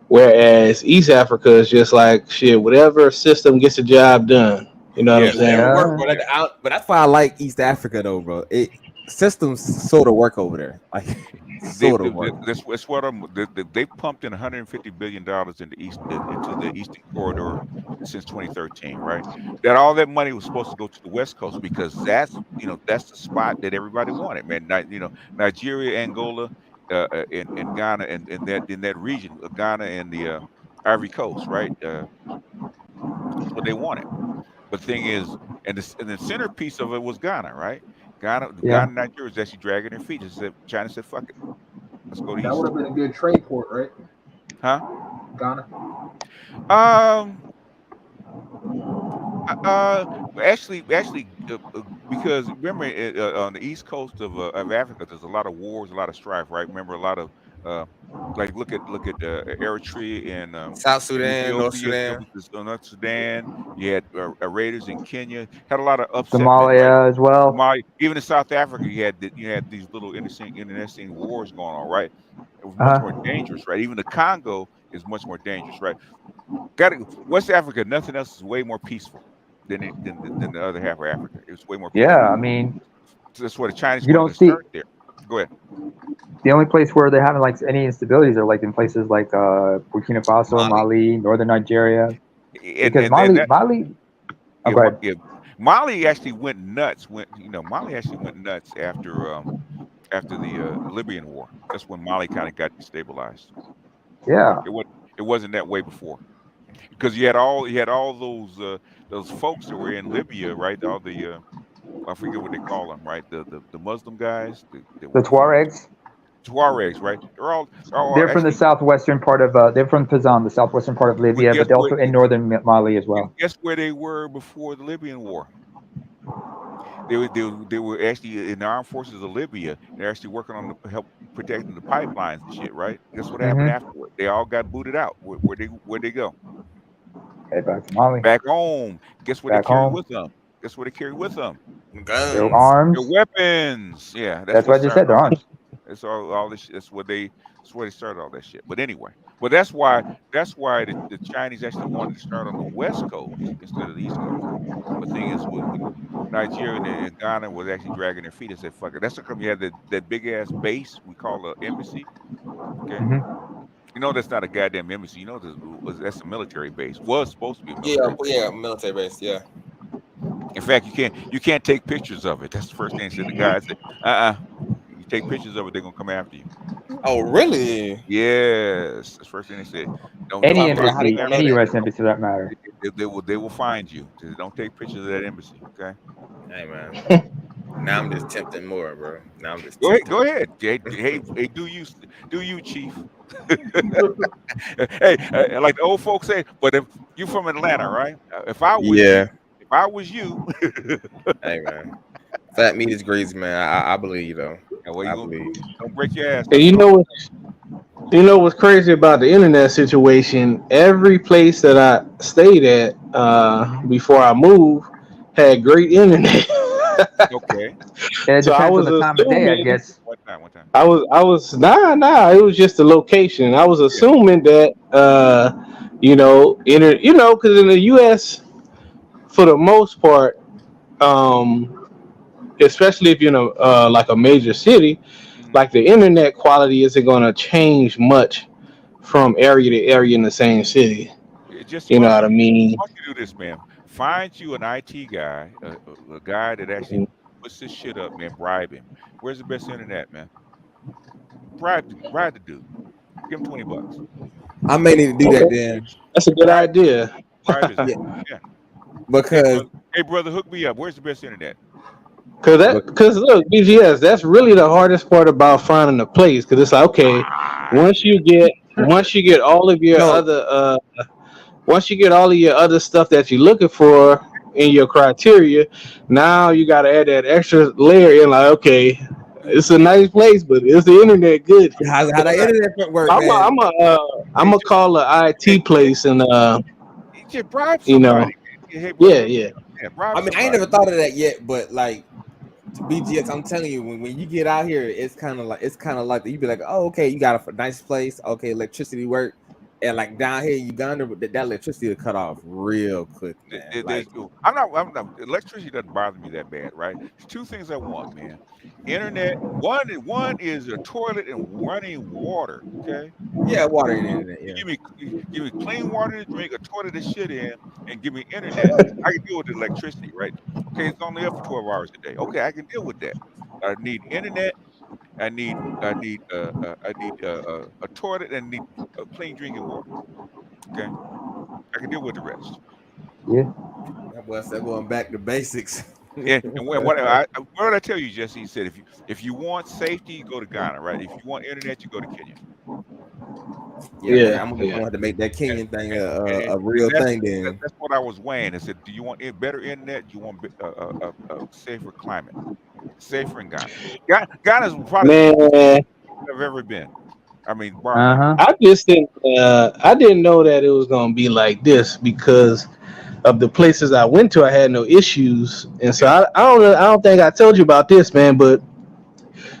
whereas East Africa is just like shit. Whatever system gets the job done. You know what I'm Yes, Whatever saying? work, bro. yeah. But that's why I like East Africa though, bro. It systems sort of work over there, like sort of work. That's what they pumped in 150 billion dollars in the into the Eastern Corridor since 2013, right? That all that money was supposed to go to the West Coast because that's the spot that everybody wanted, man. Nigeria, Angola, and Ghana, and that in that region, Ghana and the Ivory Coast, right? That's what they wanted. But the thing is, and the centerpiece of it was Ghana, right? Ghana, Yeah. and Nigeria was actually dragging their feet. China said, "Fuck it, let's go to That would East." have been a good trade port, right? Huh? Ghana. Um. Actually, because remember, on the east coast of Africa, there's a lot of wars, a lot of strife, right? Remember, a lot of uh, like look at Eritrea South and Sudan, North Ethiopia. There Sudan. was this North Sudan. You had raiders in Kenya. Had a lot of upsetment, right? Somalia as well. Somalia, even in South Africa, you had these little internecine wars going on, right? It was much more Uh-huh. dangerous, right? Even the Congo is much more dangerous, right? West Africa, nothing else is way more peaceful than the other half of Africa. It's way more Yeah, peaceful. I mean, So that's why the Chinese you wanted don't to see start there. Go ahead. the only place where they're having like any instabilities are like in places like Burkina Faso, Mali. Mali, northern Nigeria. Because And Mali, that Mali. Oh, yeah, go ahead. yeah, Mali actually went nuts. Mali actually went nuts after the Libyan war. That's when Mali kind of got destabilized. Yeah. It wasn't that way before because you had all those folks that were in Libya, right? All the I forget what they call them, right? The Muslim guys that The were from Tuaregs. Tuaregs, right? They're all They're from the actually. southwestern part of. They're from Pazan, the southwestern part of But Libya, guess but they're where? also in northern Mali as well. Guess where they were before the Libyan war? They were actually in the armed forces of Libya. They're actually working on the help protecting the pipelines and shit, right? Guess what happened Mm-hmm. afterward? They all got booted out. Where they go? Head back to Mali. Back home. Guess what they Back carry home. with them? Guess what they carry with them? Their Guns. Their arms. weapons. Yeah, that's That's what what I just started said. Their all that. arms. That's all this. That's where they started all that shit. But anyway, Well, that's why the Chinese actually wanted to start on the West Coast instead of the East Coast. But thing is, when Nigeria and Ghana was actually dragging their feet and said, "Fuck it." That's how come you had that big ass base we call an embassy. Okay, you know that's not a goddamn embassy. You know that's a military base. Was supposed to be a military base. Yeah, military base. Yeah. In fact, you can't take pictures of it. That's the first thing said. The guy said, You take pictures of it, they're gonna come after you. Oh, really? Yes, that's the first thing they said. Don't Any take How they embassy, gonna know any that? U.S. embassy for that matter. they will find you. Don't take pictures of that embassy. Okay. Hey man, now I'm just tempting more, bro. Now I'm just Go ahead. tempting. Go ahead. Hey, do you, Chief? Hey, like the old folks say. But if you're from Atlanta, right? If I was Yeah. you, Hey man, fat meat is greasy, man. I believe you though. well, I you believe. don't break your ass. And That's all. you know what's crazy about the internet situation? Every place that I stayed at before I moved had great internet. Okay. It So I depends on was the time of day, I assuming guess. One time. nah. It was just the location. I was Yeah. assuming that because in the U.S. for the most part, especially if you're in like a major city, Mhm. like the internet quality isn't going to change much from area to area in the same city. Just You why know don't what you I mean? do this, man? Find you an IT guy, a guy that actually puts this shit up, man. Bribe him. Where's the best internet, man? Bribe the dude. Give him $20. I may need to do Okay, that then. that's a good Bribe, idea. bribe his Yeah, ass. Yeah. because Hey brother, hook me up. Where's the best internet? but Because look, BGS, that's really the hardest part about finding a place. Because it's like, okay, once Shit. you get once you get all of your no, other once you get all of your other stuff that you're looking for in your criteria, now you got to add that extra layer in. Like, okay, it's a nice place, but is the internet good? how that internet work, I'm a, man. I'm a, I'm Hey, gonna call a hey, IT place and you just bribe you somebody. know, Hey brother, yeah, hook me yeah. up. Yeah, bribe I mean, I ain't somebody. never thought of that yet, but like BGS, I'm telling you, when you get out here, it's kind of like you be like, oh, okay, you got a nice place, okay, electricity work, and like down here in Uganda, that electricity will cut off real quick, man. Like, I'm not. Electricity doesn't bother me that bad, right? There's two things I want, man. Internet. One is a toilet and running water. Okay. yeah, water You, and you, internet, yeah. give me clean water to drink, a toilet to shit in, and give me internet. I can deal with the electricity, right? Okay, it's only up for 12 hours a day. Okay, I can deal with that. I need internet. I need a toilet and need clean drinking water. Okay, I can deal with the rest. Yeah. That boy said going back to basics. And what did I tell you, Jesse? He said if you want safety, you go to Ghana, right? If you want internet, you go to Kenya. Yeah, man, Yeah, I'm yeah. gonna have to make that Kenyan thing And a real thing then. that's what I was weighing. I said, do you want better internet? Do you want a safer climate? Safer in Ghana. Ghana's probably the Man, I've ever been. I mean, bar Uh none. huh. I didn't know that it was gonna be like this because of the places I went to. I had no issues, and so Yeah, I don't think I told you about this, man. But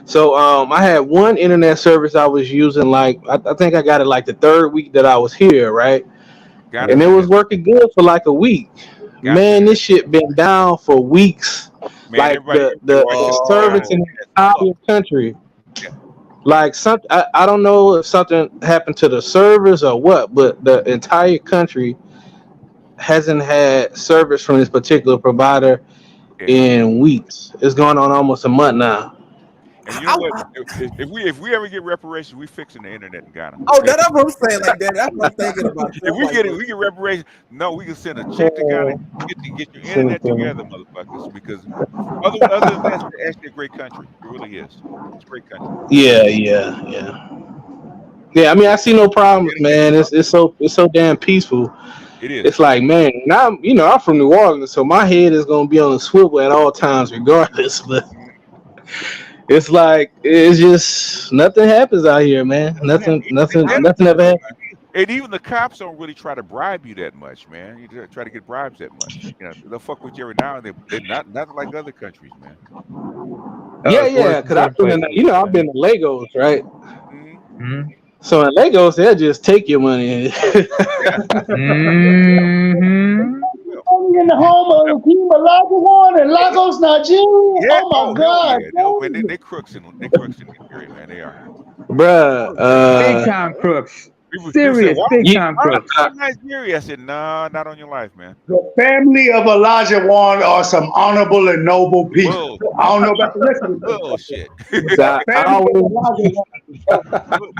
so I had one internet service I was using. Like I think I got it like the third week that I was here, right? And Ghana's it Yeah. was internet. working good for like a week. Ghana's Man, internet. this shit been down for weeks. Man, Like everybody the said service Ghana's Oh, in internet the entire sucks. country. Yeah, Like I don't know if something happened to the servers or what, but the entire country hasn't had service from this particular provider yeah. in weeks. It's going on almost a month now. And you know what? If we ever get reparations, we fixing the internet in Ghana. oh, Okay. that's what I'm saying. Like that, that's what I'm thinking about. Too. If I'm like, we get reparations. No, we can send a check to Ghana. Get your Send it internet to me. together, motherfuckers. Because other than that, it's actually a great country. It really is. It's a great country. Yeah, yeah, yeah. Yeah, I mean, I see no problems, Internet man. sucks. It's so damn peaceful. It is. It's like, man, now I'm from New Orleans, so my head is gonna be on a swivel at all times, regardless. But it's like it's just nothing happens out here, man. Yeah, Nothing, the nothing, ghetto, nothing ever happens. and even the cops don't really try to bribe you that much, man. You try to get bribes that much. You know, they'll fuck with you every now and then. They're not like other countries, man. Oh, Yeah, it's worse yeah. in Because I've certain been places. I've been to Lagos, right? Hmm. Hmm. So in Lagos, they'll just take your money. Mm-hmm. Only in the home of King Olajuwon in Lagos, Nigeria. Yeah. Oh my Oh hell God! yeah. They crooks in Nigeria, man. They are. Bruh, Big time crooks. People say, Serious why big you, time why don't crooks. you go to Nigeria? I said, nah, not on your life, man. The family of Olajuwon are some honorable and noble people. Bull, I don't know about the rest of the bullshit. I family of always, Olajuwon.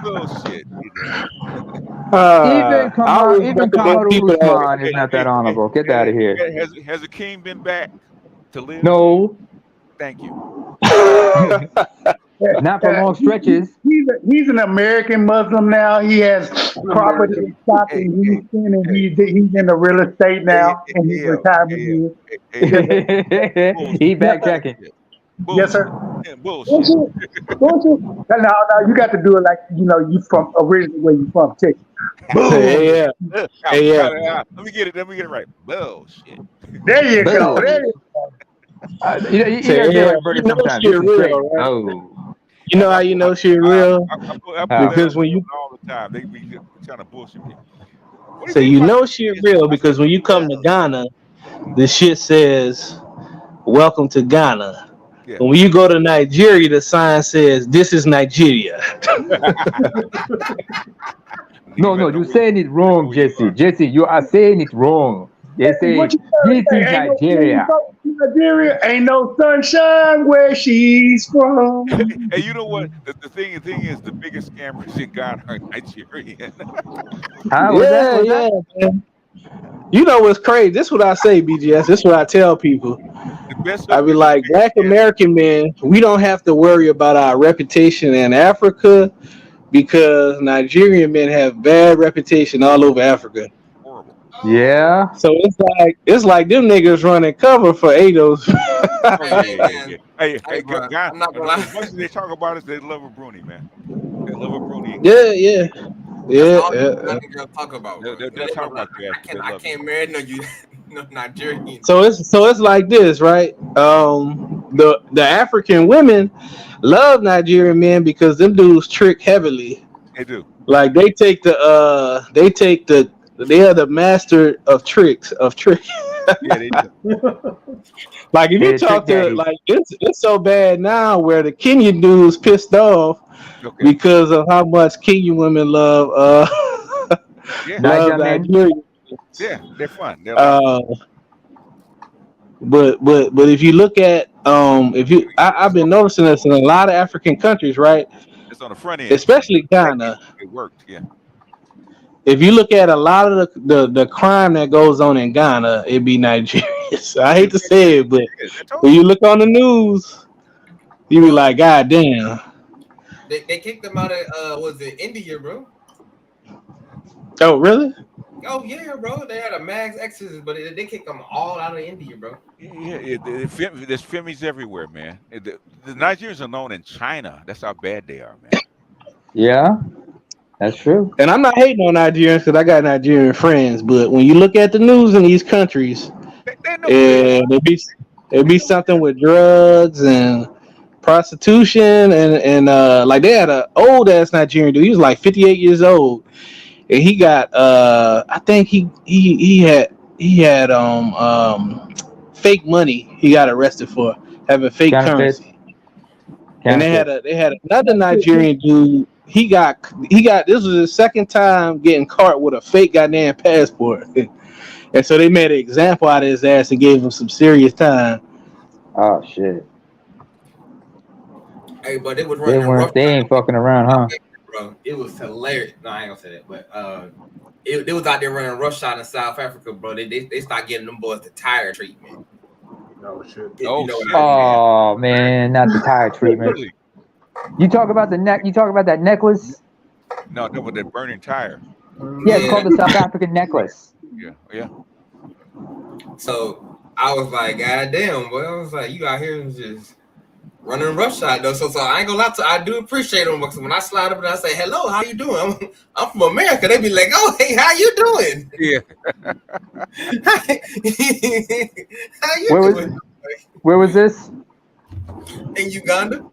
Bullshit. I always Even recommend Kamaru people that. Usman is not that honorable. Get out of here. Has the king been back to live? No, Thank you. not for long stretches. He's an American Muslim now. He has property and stock Hey, in Houston, and he's in the real estate now in his retirement years. Yes, sir. He Yes, sir. backtracking. Yes, sir. Yeah, bullshit. Bullshit. No, you got to do it like you from originally where you from, Texas. Boom. Yeah, yeah. Let me get it right. Bullshit. There you go. Boom. There you You Say, gotta say it yeah, like British you know sometimes. shit This is straight. real, right? Oh. You know how you know shit real? I put How? that Because on when you women all the time. They be trying to bullshit me. What do say you think you about know shit real, because when you come to Ghana, the shit says "Welcome to Ghana." Yeah. But when you go to Nigeria, the sign says "This is Nigeria." No, you're saying it wrong, Jesse. Jesse, you are saying it wrong. They Hey, say what you this say? is Nigeria. Nigeria ain't no sunshine where she's from. Hey, you know what? The thing is, the biggest scammers in Ghana are Nigerian. Huh? Yeah, yeah, man. You know what's crazy? This is what I say, BGS. This is what I tell people. The best I be hookers, like, Black American men, we don't have to worry about our reputation in Africa because Nigerian men have bad reputation all over Africa. horrible. Yeah. So it's like them niggas running cover for ADOS. Oh yeah. Hey, bro, Ghana. I'm not gonna lie. As much as they talk about us, they love a Bruni, man. They love a Bruni in Ghana. Yeah, yeah, That's yeah, all yeah. Ghana girls talk about, bro. They'll talk about you, but they I love you. can't marry no you no Nigerian. So it's like this, right? The African women love Nigerian men because them dudes trick heavily. They do. Like they are the master of tricks. Yeah, they do. Like if They you the trick talk to daddy. like it's so bad now where the Kenyan dudes pissed off Okay. because of how much Kenyan women love Yeah. love Niger men. Nigeria. Yeah, they're fun. They're a lot of fun. But if you look at I've been noticing this in a lot of African countries, right? It's on the front end. Especially Ghana. It worked. Yeah. If you look at a lot of the crime that goes on in Ghana, it be Nigerians. I hate to say it, but when you look on the news, you be like, God damn. They kicked them out of was it India, bro? Oh, really? Oh yeah, bro. They had a max exodus, but they kicked them all out of India, bro. Yeah, there's Femis everywhere, man. The Nigerians are known in China. That's how bad they are, man. Yeah, that's true. And I'm not hating on Nigerians because I got Nigerian friends, but when you look at the news in these countries, They know who they are. it'd be something with drugs and prostitution and like they had an old ass Nigerian dude. He was like 58 years old, and he got I think he had fake money. He got arrested for having fake Counterfeit. currency. And they had another Nigerian dude. He got this was his second time getting caught with a fake goddamn passport. And so they made an example out of his ass and gave him some serious time. Oh shit. Hey, but they was running They ain't fucking around, huh? bro. It was hilarious. No, I ain't gonna say that, but they was out there running rush shot in South Africa, bro. They start getting them boys the tire treatment. Oh shit. Oh man, not the tire treatment. You talk about the neck. You talk about that necklace. No, that was that burning tire. Yeah, it's called the South African necklace. Yeah. So I was like, God damn, boy. I was like, you out here just running rough shot though. So I ain't gonna lie to you, I do appreciate them because when I slide up and I say, hello, how you doing? I'm from America. They be like, oh, hey, how you doing? Yeah. How you doing? Where was this? In Uganda.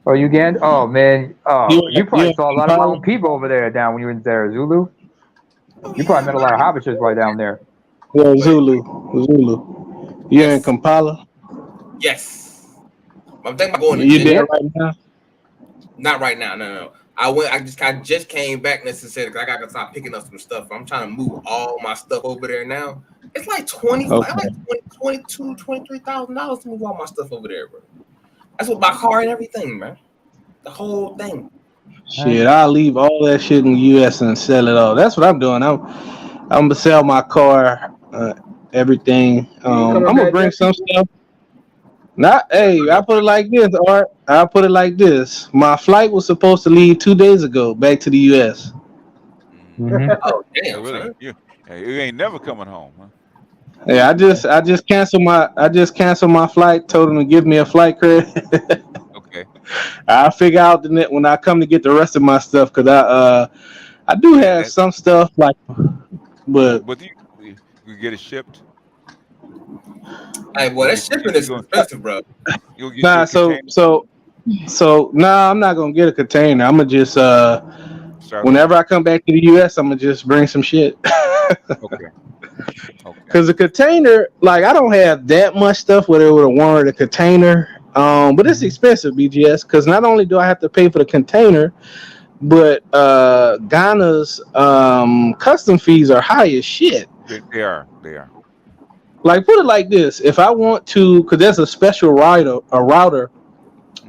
Oh, Uganda? Oh man. Oh, you You probably in saw a lot of my Kampala? own people over there down when you were there, Zulu. Oh You probably yeah, met a bro. lot of Habashers right down there. Yeah, But Zulu. You in yes, Kampala? yes. I'm thinking about going to You there Yep. Geneva. right now? Not right now. No. I just came back necessarily because I got to start picking up some stuff. I'm trying to move all my stuff over there now. It's like Okay. $23,000 to move all my stuff over there, bro. That's with my car and everything, man. The whole thing. Shit, I'll leave all that shit in the U.S. and sell it all. That's what I'm doing. I'm gonna sell my car, everything. You ain't I'm coming gonna back, bring Jesse? some stuff. Not, hey, I put it like this, Art. I put it like this. My flight was supposed to leave 2 days ago back to the U.S. Mm-hmm. Oh Oh, damn, really? son. You ain't never coming home, huh? Yeah, I just canceled my flight. Told them to give me a flight credit. Okay. I'll figure out the net when I come to get the rest of my stuff because I do And have that, some stuff like, but but you get it shipped. Hey, boy, You that get shipping you is going expensive, bro. you'll get you nah. a container. So nah, I'm not gonna get a container. I'm gonna just Start whenever over. I come back to the U.S., I'm gonna just bring some shit. Okay. Okay. Cause a container, like I don't have that much stuff where they would have wanted a container. But it's expensive, BGS. Cause not only do I have to pay for the container, but Ghana's custom fees are high as shit. They are. They are. Like put it like this: if I want to, cause there's a special router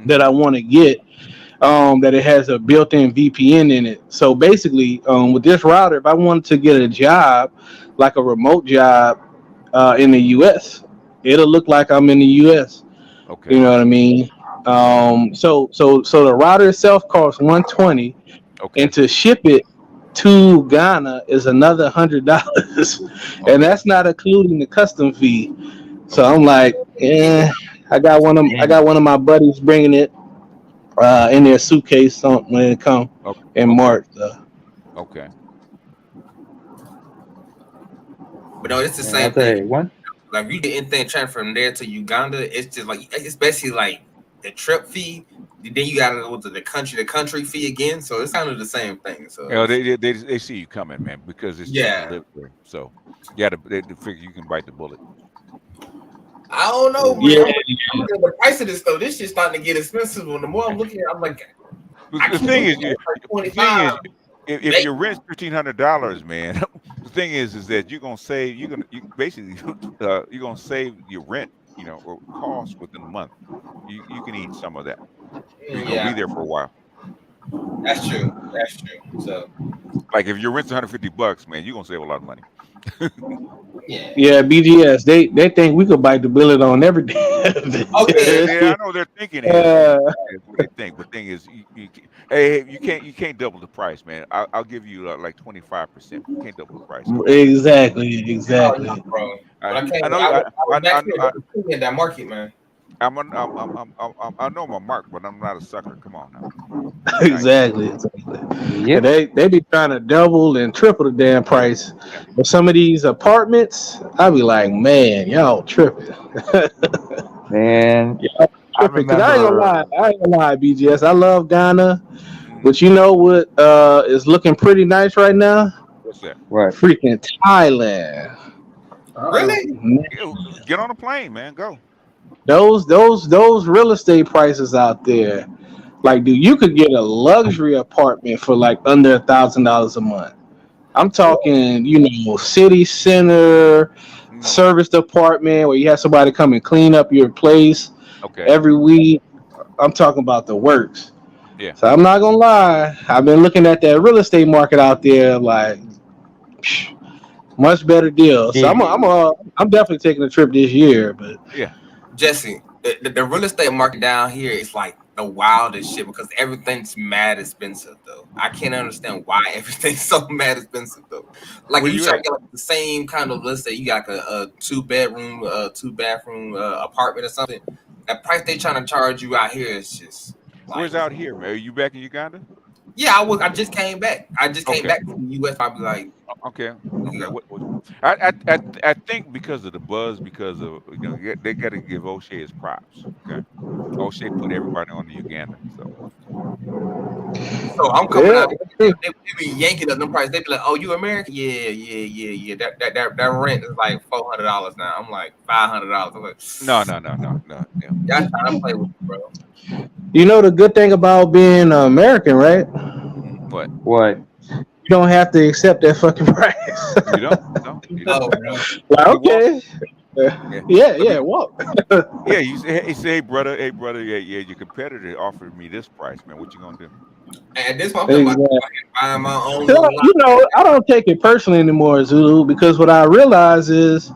that I Mm-hmm. want to get, that it has a built-in VPN in it. So basically, with this router, if I wanted to get a job, like a remote job, in the U.S., it'll look like I'm in the U.S. You Okay. know what I mean? So the router itself costs 120, Okay. and to ship it to Ghana is another $100, and Okay. that's not including the custom fee. So Okay. I'm like, I Damn. got one of my buddies bringing it in their suitcase when it come in Okay. March. Okay. But no, it's the Man, I'll same tell thing. you one. Like, if you did anything transfer from there to Uganda, it's just like it's basically like the trip fee. Then you got to go to the country fee again. So it's kind of the same thing. So You know, it's, they see you coming, man, because it's cheap to yeah, live there. So you got to they figure you can bite the bullet. I don't know, man. Yeah, I'm looking at the price of this stuff. This shit's starting to get expensive. And the more I'm looking at, it, I'm like, I The keep thing looking is, at it, like the thing 25. is, if your rent's $1,500, man, the thing is that you're gonna save. Basically you're gonna save your rent, or cost within a month. You can eat some of that because you're gonna be Yeah, there for a while. that's true. That's true. So Like if your rent's $150, man, you're gonna save a lot of money. yeah. yeah, BGS. They think we could bite the bullet on everything. Okay. Yeah, I know their thinking is. uh, That's what they think. But thing is, hey, you can't double the price, man. I'll give you like 25%. You can't double the price. Come on, man. Oh no, exactly. bro. When I I came, I know I was, I I was I back I, here. There I, was plenty in that market, man. I know my mark, but I'm not a sucker. Come on now, be nice. exactly. And Yep. they be trying to double and triple the damn price. Yeah. But some of these apartments, I be like, man, y'all tripping. Man, Y'all I tripping. Cause remember. I ain't gonna lie, BGS. I love Ghana. Hmm. But you know what is looking pretty nice right now? What's that? What? Freaking Thailand. Really? Get on a plane, man. Go. Those real estate prices out there. Like, dude, you could get a luxury apartment for like under $1,000 a month. I'm talking, city center, Hmm. service apartment where you have somebody come and clean up your place Okay. every week. I'm talking about the works. Yeah. So I'm not gonna lie. I've been looking at that real estate market out there, like much better deal. So I'm definitely taking a trip this year. But Yeah. Jesse, the real estate market down here is like the wildest shit because everything's mad expensive though. I can't understand why everything's so mad expensive though. Like Where if you you try to at? get like the same kind of, let's say you got a 2 bedroom, 2 bathroom apartment or something, that price they trying to charge you out here is just Where's like out here, man? Are you back in Uganda? Yeah, I just came back. I just came Okay. back from the US probably like Okay. a week Okay. ago. I think because of the buzz, because of they got to give O'Shea his props. Okay. O'Shea put everybody on the Uganda. So So I'm coming Yeah, out. They be yanking up them prices. They be like, "Oh, you American? Yeah. That rent is like $400 now." I'm like $500. I'm like, no. Yeah. y'all trying to play with me, bro. You know the good thing about being American, right? What? What? You don't have to accept that fucking price. You don't? No. You don't. Oh no. Like, You walk. okay, Yeah. I yeah, mean, walk. yeah. You say, hey brother, yeah. Your competitor offered me this price, man. What you gonna do? And this one I'm talking about Exactly. buying my own So, little lot. you know, I don't take it personally anymore, Zulu, because what I realize is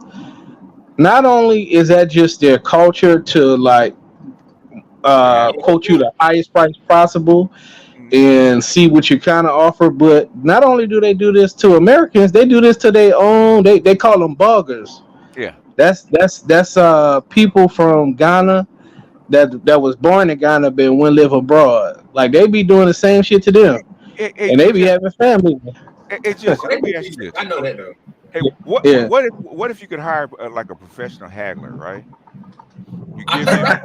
not only is that just their culture to like Yeah. quote you the highest price possible Mhm. and see what you kind of offer, but not only do they do this to Americans, they do this to their own. They call them buggers. Yeah. That's people from Ghana that was born in Ghana but went live abroad. Like they be doing the same shit to them, and they be Just having family. Jesse, let me ask you this. I know that though. Hey, Yeah. what if you could hire like a professional haggler, right? You I give think him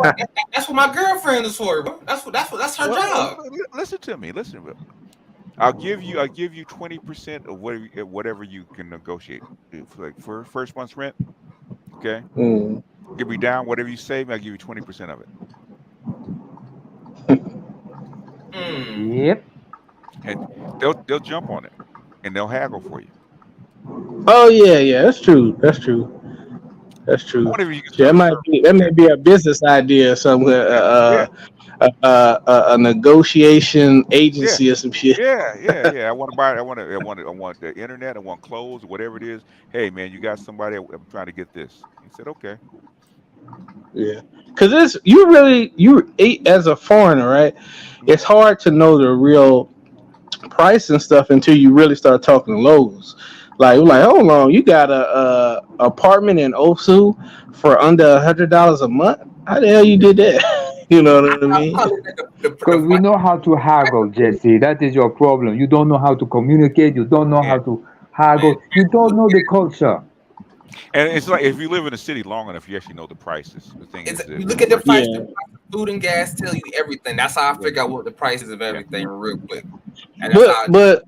that's what my girlfriend is for, bro. That's her job. listen to me. Listen. I'll give you 20% of whatever you can negotiate. Like for first month's rent, okay? Mm. Give me down whatever you save, I'll give you 20% of it. Yep. And they'll jump on it and they'll haggle for you. Oh yeah, that's true. That's I true. wonder if you can Yeah, start a service that like may that. be a business idea somewhere. Yeah, A negotiation yeah. agency or some shit. Yeah. I want the internet. I want clothes, whatever it is. Hey, man, you got somebody? I'm trying to get this. He said, okay. Yeah, because it's as a foreigner, right? Mhm. It's hard to know the real price and stuff until you really start talking lows. Like, hold on, you got a apartment in Osu for under $100 a month? How the hell you did that? You know what I mean? Because we know how to haggle, Jesse. That is your problem. You don't know how to communicate. You don't know Yeah. how to haggle. You don't know the culture. And it's like if you live in a city long enough, you actually know the prices. The thing is You that look at the where price of food and gas tell you everything. That's how I yeah, figure out what the prices of yeah. everything real quick. And that's how But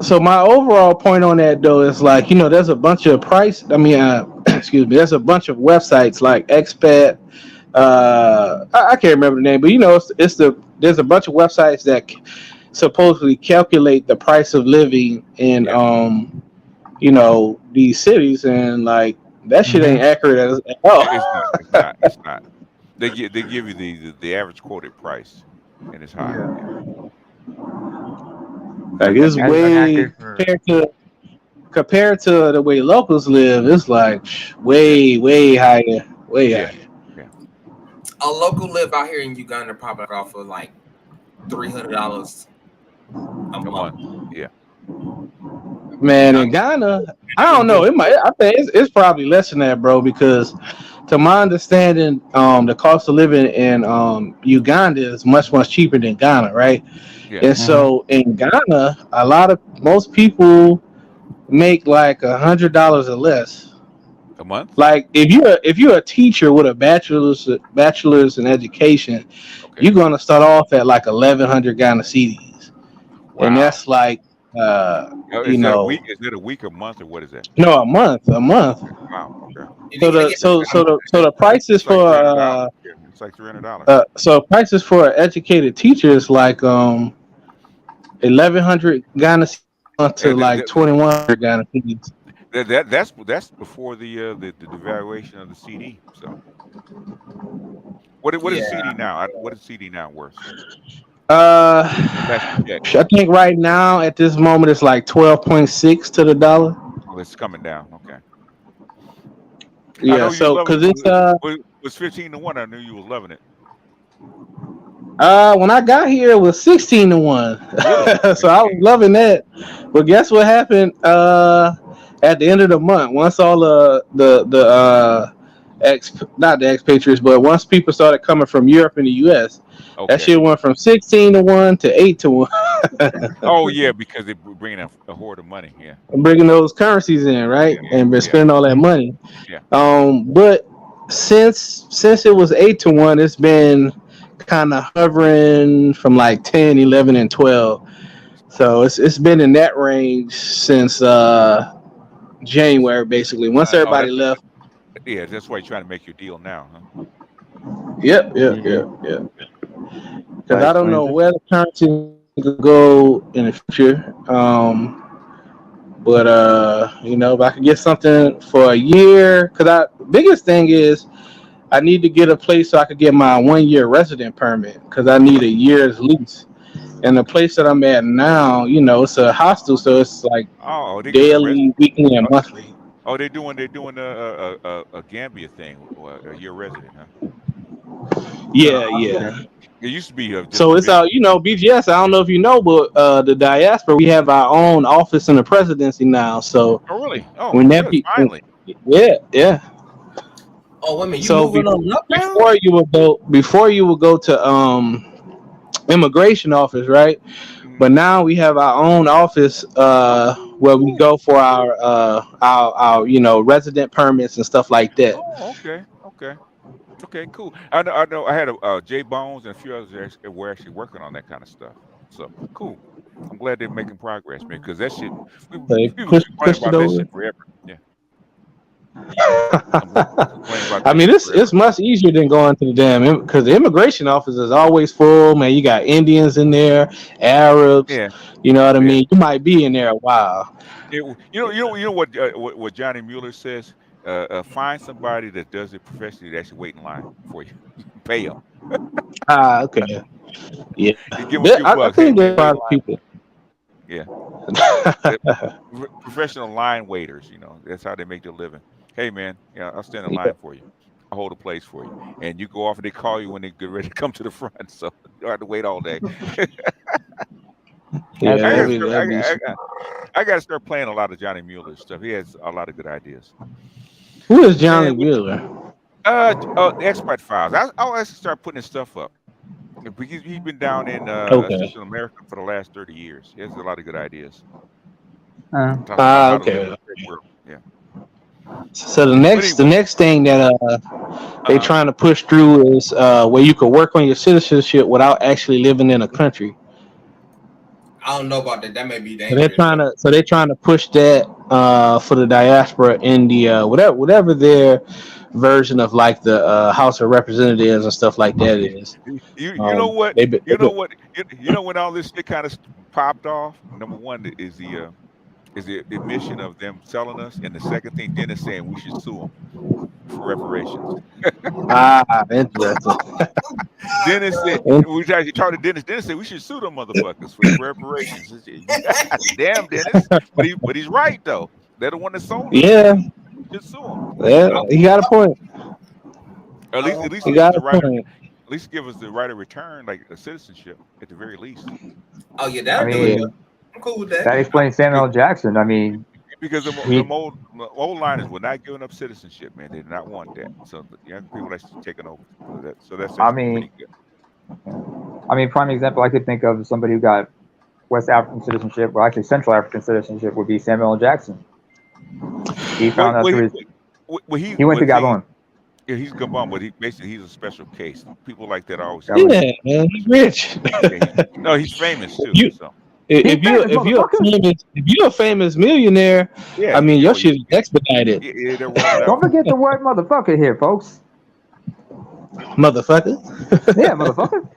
so my overall point on that though is like there's a bunch of excuse me, there's a bunch of websites like Expat. I can't remember the name, but there's a bunch of websites that supposedly calculate the price of living in Yeah. these cities, and like that shit ain't accurate at all. It's not. It's not. It's not. They give you the average quoted price, and it's high. Yeah. Yeah. Like it's That's way compared to the way locals live. It's like Yeah. way higher, way Yeah. higher. Yeah. a local live out here in Uganda probably off of like $300 a A month. month. Yeah. Man, in Ghana, I don't know. It might. I think it's probably less than that, bro. Because to my understanding, the cost of living in Uganda is much cheaper than Ghana, right? Yeah. And so in Ghana, most people make like $100 or less. A month. Like if you're a teacher with a bachelor's in education, Okay. you're gonna start off at like 1,100 Ghana cedis, and Wow. that's like Now, you is that a week? know Is it a week, a month, or what is that? no, a month. Wow. Okay. So the prices It's like for $300. Yeah. It's like $300. prices for educated teachers like 1,100 Ghana cedis to And like 2,100 Ghana cedis. that's before the devaluation of the CD. So what is CD now? What is CD now worth? Last you checked. I think right now at this moment it's like 12.6 to the dollar. Oh, it's coming down. Okay. I Yeah, know you so love it. because it's Was 15-1. I knew you was loving it. when I got here it was 16-1. Really? So I was loving that. But guess what happened at the end of the month? Once all the not the expatriates, but once people started coming from Europe and the U.S., that Okay. shit went from 16-1 to 8-1. Oh yeah, because they bringing a horde of money. Yeah. Bringing those currencies in, right, and been Yeah. spending all that money. Yeah. But since it was 8-1, it's been kind of hovering from like 10, 11, and 12. So it's been in that range since January, basically. Once Oh, everybody left. yeah. That's why you're trying to make your deal now, huh? Yep. Because I don't know where the currency could go in the future. But if I could get something for a year, because biggest thing is I need to get a place so I could get my 1 year resident permit because I need a year's lease. And the place that I'm at now, it's a hostel, so it's like Oh, they giving daily, weekly, and monthly. Oh, they're doing a Gambia thing, or a year resident, huh? Yeah. It used to be just So a it's visit. BGS. I don't know if you know, but the diaspora, we have our own office in the presidency now. So Oh, really? Oh, when that good. Finally. yeah. Oh, wait a minute, you So moving on up now? before you would go to immigration office, right? But now we have our own office where we go for our resident permits and stuff like that. Oh, okay, cool. I know. I had Jay Bones and a few others that were actually working on that kind of stuff. So cool. I'm glad they're making progress, man. Because that shit, They people complain pushed it about that over. shit forever. Yeah, complain about I that mean, shit it's forever. much easier than going to the damn because the immigration office is always full, man. You got Indians in there, Arabs. Yeah, You know what I yeah. mean? You might be in there a while. You know what Johnny Mueller says. Find somebody that does it professionally that actually wait in line for you. Pay them. Okay. Yeah. You give them a few I bucks. Hey think there man, are a wait in lot of line. people. Yeah. Professional line waiters, that's how they make their living. Hey man, I'll stand in Yeah. line for you. I'll hold a place for you. And you go off and they call you when they get ready to come to the front. So you don't have to wait all day. Yeah, I gotta start, that'd be. I gotta start playing a lot of Johnny Mueller stuff. He has a lot of good ideas. Who is Man, Johnny Wheeler? the Expat Files. I'll actually start putting his stuff up. Because he's been down in Okay. Central America for the last 30 years. He has a lot of good ideas. Talks about how to live in Okay. a great world. Yeah. So the But next the anyway, next thing that they uh-huh. trying to push through is where you could work on your citizenship without actually living in a country. I don't know about that. That may be So they're dangerous trying though. to push that for the diaspora in the whatever their version of like the House of Representatives and stuff like that is. You know what? They You know what? You know when all this shit kind of popped off. Number one is the admission of them selling us, and the second thing, Dennis saying we should sue them for reparations. Interesting. Dennis said we tried to talk to Dennis. Dennis said we should sue them motherfuckers for reparations. I said, damn, Dennis, but he's right though. They're the one that sold us. Yeah, We should sue them. yeah, he got a point. At least He give us got the a right. point. At least give us the right of return, like a citizenship, at the very least. Oh yeah, I that'll do it. Yeah. mean, I'm cool with that. that explains Samuel Jackson. I mean, Because he, the old liners were not giving up citizenship, man. They did not want that. So the young people actually taking over. So that's I actually mean, pretty good. prime example I could think of somebody who got West African citizenship, well, actually Central African citizenship, would be Samuel Jackson. He Well, found out well, through he, his. he He went to see, Gabon. yeah, he's Gabon, but he's a special case. People like that always That get was Yeah, man, he's rich. yeah. No, he's famous too. you So he famous motherfucker. if you're a famous millionaire, yeah, I mean your well, shit is expedited, they'll roll it Don't out. forget the word motherfucker here, folks. motherfucker. Yeah, motherfucker.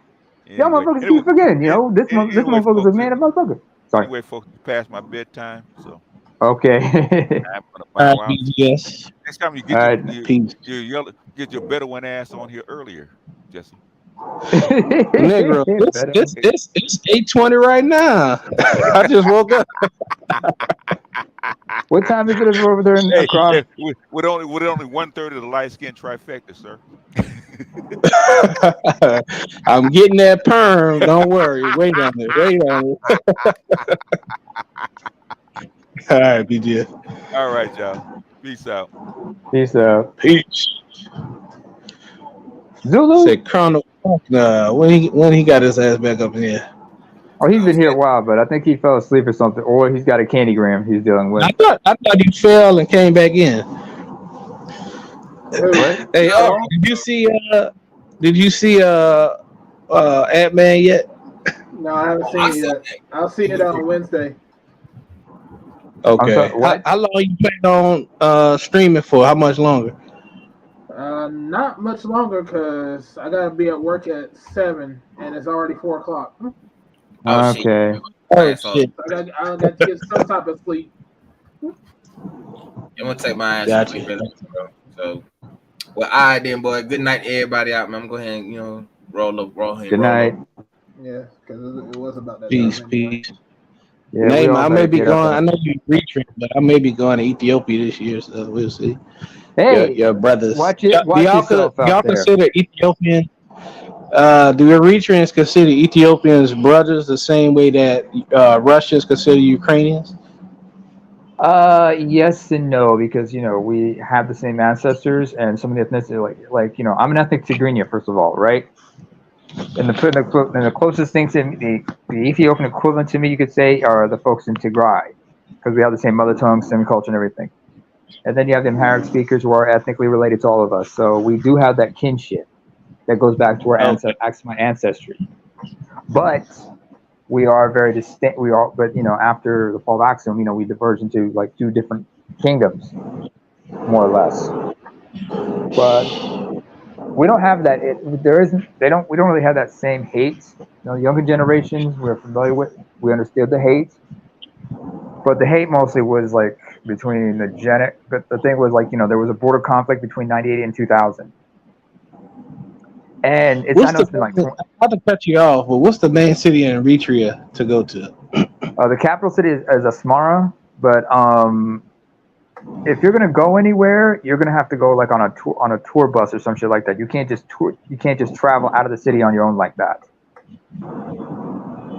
Y'all Anyway, motherfuckers keep forgetting. This anyway, motherfucker's a folks. man, a motherfucker. Sorry. Anyway, folks, it's past my bedtime, so Okay. I'm gonna All right, bow out. yes. Next time you All get right. Peace. get your Bedouin ass on here earlier, Jesse. Negro, it's 8:20 right now. I just woke up. What time is it over there in Hey, across? with only 1/3 of the light skin trifecta, sir. I'm getting that perm. Don't worry. Wait on it. Wait on it. All right, BJ. All right, y'all. Peace out. Peace out. Peace. Zulu? Said Colonel. When he got his ass back up in here. Oh, he's been here a while, but I think he fell asleep or something, or he's got a candygram he's dealing with. I thought he fell and came back in. What? Hey, did you see Ant-Man yet? No, I haven't seen it yet. I'll see it on Wednesday. Okay. sorry, what? How long you plan on streaming for? How much longer? Not much longer because I gotta be at work at 7 and it's already 4 o'clock. Okay. Oh shit! I got to get some type of sleep. I'm gonna take my ass Gotcha. to sleep, bro. So, well, all right then, boy. Good night, everybody out, man. I'm going to go ahead and roll him. Good night. Yeah, because it was about that Peace, time anyway. peace. Yeah, Name, I may better be get up going. and- I know you retreat, but I may be going to Ethiopia this year, so we'll see. Hey, your brothers. watch Do yourself out y'all there. consider Ethiopian? Do your Eritreans consider Ethiopians brothers the same way that Russians consider Ukrainians? Yes and no, because we have the same ancestors and some of the ethnicity, like I'm an ethnic Tigrinya, first of all, right? And the closest things to the Ethiopian equivalent to me, you could say, are the folks in Tigray, because we have the same mother tongue, same culture, and everything. And then you have the Amharic speakers who are ethnically related to all of us, so we do have that kinship that goes back to our my ancestry. But we are very distinct. But after the fall of Axiom, we diverge into like 2 different kingdoms, more or less. But we don't have that. There isn't. They don't. We don't really have that same hate. Younger generations we're familiar with. We understood the hate, but the hate mostly was like between the But the thing was like there was a border conflict between '98 and 2000, and I know it's been like. Not to cut you off, but what's the main city in Eritrea to go to? The capital city is Asmara, but if you're gonna go anywhere, you're gonna have to go like on a tour bus or some shit like that. You can't just travel out of the city on your own like that.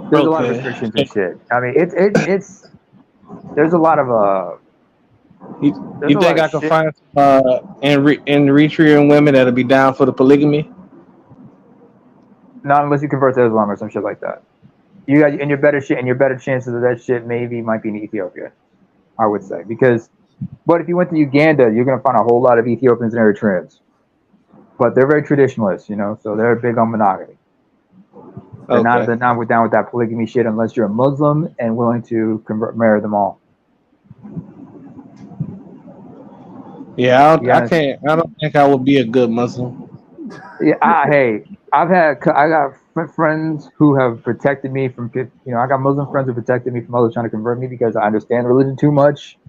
There's a lot of restrictions and shit. I mean, it's there's a lot of You think I can find in Eritrean women that'll be down for the polygamy? Not unless you convert to Islam or some shit like that. You got and your better chances of that shit might be in Ethiopia, I would say, because. But if you went to Uganda, you're gonna find a whole lot of Ethiopians and Eritreans. But they're very traditionalist, so they're big on monogamy. They're not down with that polygamy shit unless you're a Muslim and willing to marry them all. Yeah, I can't. I don't think I would be a good Muslim. Yeah, I got friends who have protected me from. I got Muslim friends who protected me from others trying to convert me because I understand religion too much.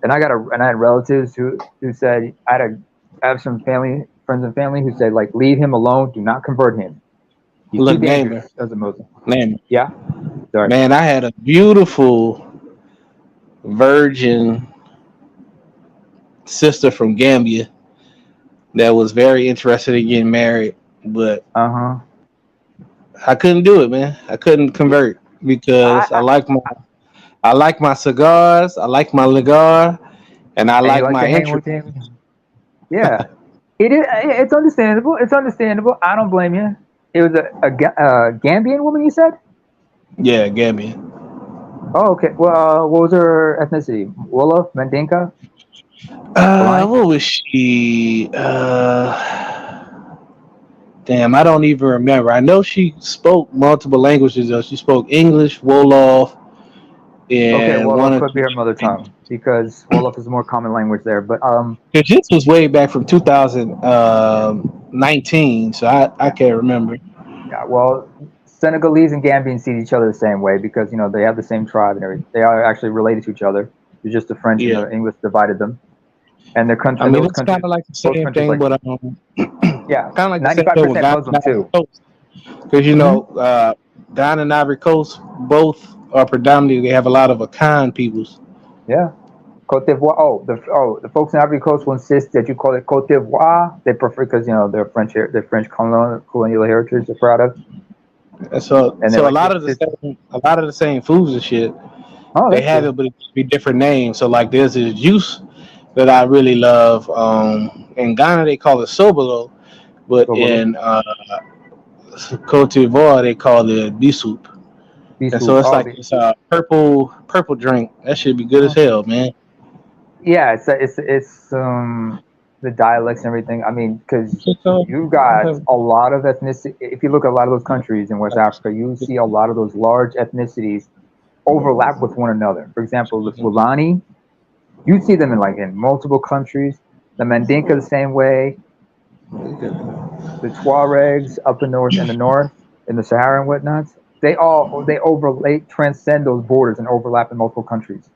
And I had relatives who said I have some friends and family who said like leave him alone, do not convert him. He's too dangerous as a Muslim. Yeah. Sorry. Man, I had a beautiful virgin sister from Gambia that was very interested in getting married, but I couldn't do it, man. I couldn't convert because I like my cigars, I like my ligar, and I like my entry. Yeah, it's understandable. It's understandable. I don't blame you. It was a Gambian woman, you said? Yeah, Gambian. Oh, okay. Well, what was her ethnicity? Wolof, Mandinka? What was she? Damn, I don't even remember. I know she spoke multiple languages, though. She spoke English, Wolof, and Wolof could be her mother tongue because Wolof is a more common language there. But because this was way back from 2019, so I can't remember. Yeah, well, Senegalese and Gambians see each other the same way because they have the same tribe and everything. They are actually related to each other. It's just the French and the English divided them. And their country. I mean, it's kind of like the same thing, but yeah, kind of like 95% Muslim too. Because down in Ivory Coast, both are predominantly they have a lot of Akan peoples. Yeah, Cote d'Ivoire. The folks in Ivory Coast will insist that you call it Cote d'Ivoire. They prefer because they're French colonial heritage they're proud of. And so a lot of the same foods and shit. They have it, but it be different names. So like there's this juice that I really love. In Ghana they call it sobolo, but Sobolo. in Cote d'Ivoire they call it bisoup. And so Bisou. it's Oh, like this purple drink. That should be good as hell, man. yeah. It's the dialects and everything. I mean, because you got a lot of ethnicity. If you look at a lot of those countries in West Africa, you see a lot of those large ethnicities overlap with one another. For example, the Fulani, you see them in multiple countries. The Mandinka the same way. The Tuaregs up in the north, in the Sahara and whatnot. They overlay, transcend those borders and overlap in multiple countries.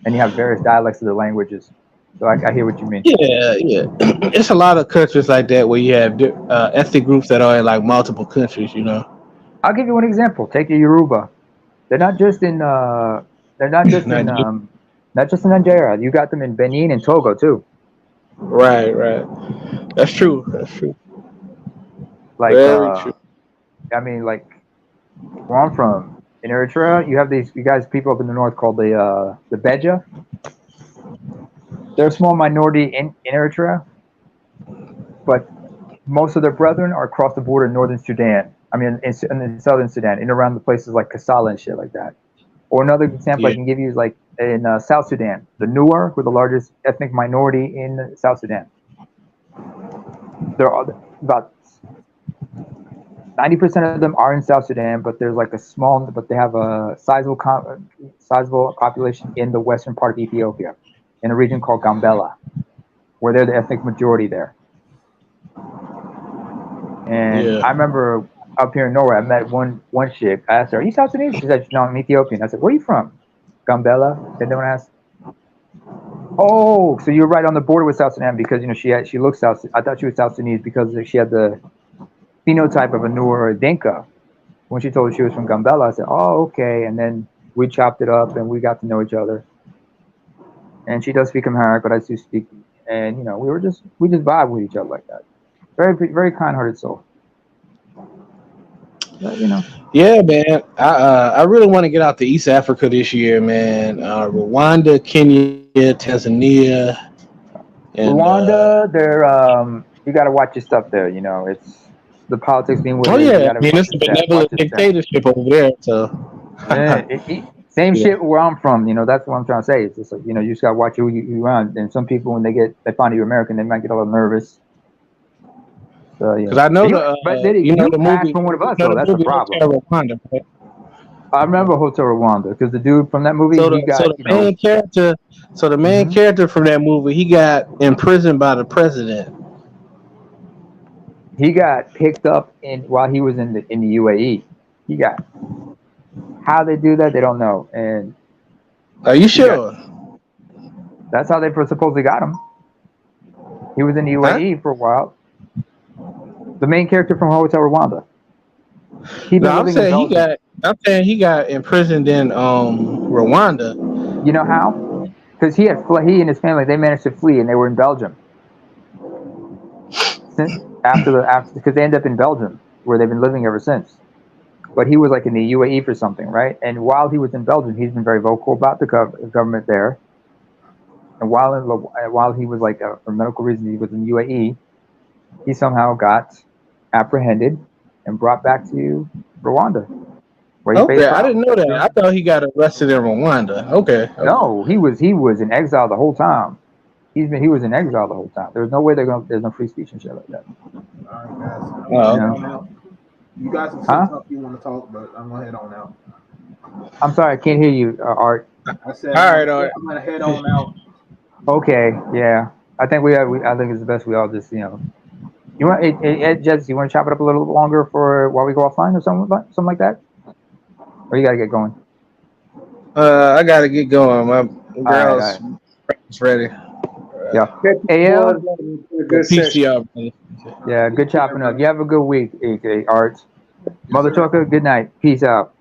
And you have various dialects of the languages. So I hear what you mean. Yeah, yeah. It's a lot of countries like that where you have ethnic groups that are in like multiple countries. I'll give you one example. Take the Yoruba. They're not just in not just in Nigeria. You got them in Benin and Togo too. Right. That's true. Like Very true. I mean, like where I'm from in Eritrea, you have people up in the north called the Beja. They're a small minority in Eritrea, but most of their brethren are across the border in northern Sudan. I mean, in southern Sudan, in around the places like Kassala and shit like that. Or another example I can give you is like in South Sudan, the Nuer, who are the largest ethnic minority in South Sudan. There are about 90% of them are in South Sudan, but there's like but they have a sizable population in the western part of Ethiopia, in a region called Gambela, where they're the ethnic majority there. And I remember up here in Norway, I met one chick. I asked her, "Are you South Sudanese?" She said, "No, I'm Ethiopian." I said, "Where are you from?" Gambela. Then no one asked. Oh, so you're right on the border with South Sudan because she looks South. I thought she was South Sudanese because she had the phenotype of a Nuer or a Dinka. When she told me she was from Gambela, I said, "Oh, okay." And then we chopped it up and we got to know each other. And she does speak Amharic, but I do speak. And we just vibe with each other like that. Very, very kind-hearted soul. But, Yeah, man. I really want to get out to East Africa this year, man. Rwanda, Kenya, Tanzania, and Rwanda, you got to watch your stuff there. It's the politics being what it is. You got to it's a benevolent dictatorship over there. So same shit where I'm from. That's what I'm trying to say. It's just like you just got to watch who you around. And some people when they find you American, they might get a little nervous. So because I know you the movie from one of us, though. That's a problem. Rwanda, right? I remember Hotel Rwanda because the dude from that movie, the main character from that movie, he got imprisoned by the president. He got picked up while he was in the UAE. How they do that, they don't know. And are you sure? That's how they supposedly got him. He was in the UAE for a while. The main character from Hotel Rwanda. I'm saying he got imprisoned in Rwanda. You know how? Because he and his family, they managed to flee and they were in Belgium. Because they ended up in Belgium where they've been living ever since. But he was like in the UAE for something, right? And while he was in Belgium, he's been very vocal about the government there. And while he was like for medical reasons, he was in UAE. He somehow got apprehended and brought back to Rwanda. Okay, I didn't know that. I thought he got arrested in Rwanda. Okay. No, he was in exile the whole time. He was in exile the whole time. There's no way there's no free speech and shit like that. All right, guys. You guys can talk if you want to talk, but I'm gonna head on out. I'm sorry, I can't hear you, Art. I said, all right, I'm gonna head on out. Okay, yeah. I think I think it's the best we all just You want Jesse? You want to chop it up a little longer for while we go offline or something like that? Or you gotta get going? I gotta get going. My girl's ready. Yeah. AL. Peace, y'all. Yeah, good chopping up. You have a good week, Art. Mother Trucker, good night. Peace out.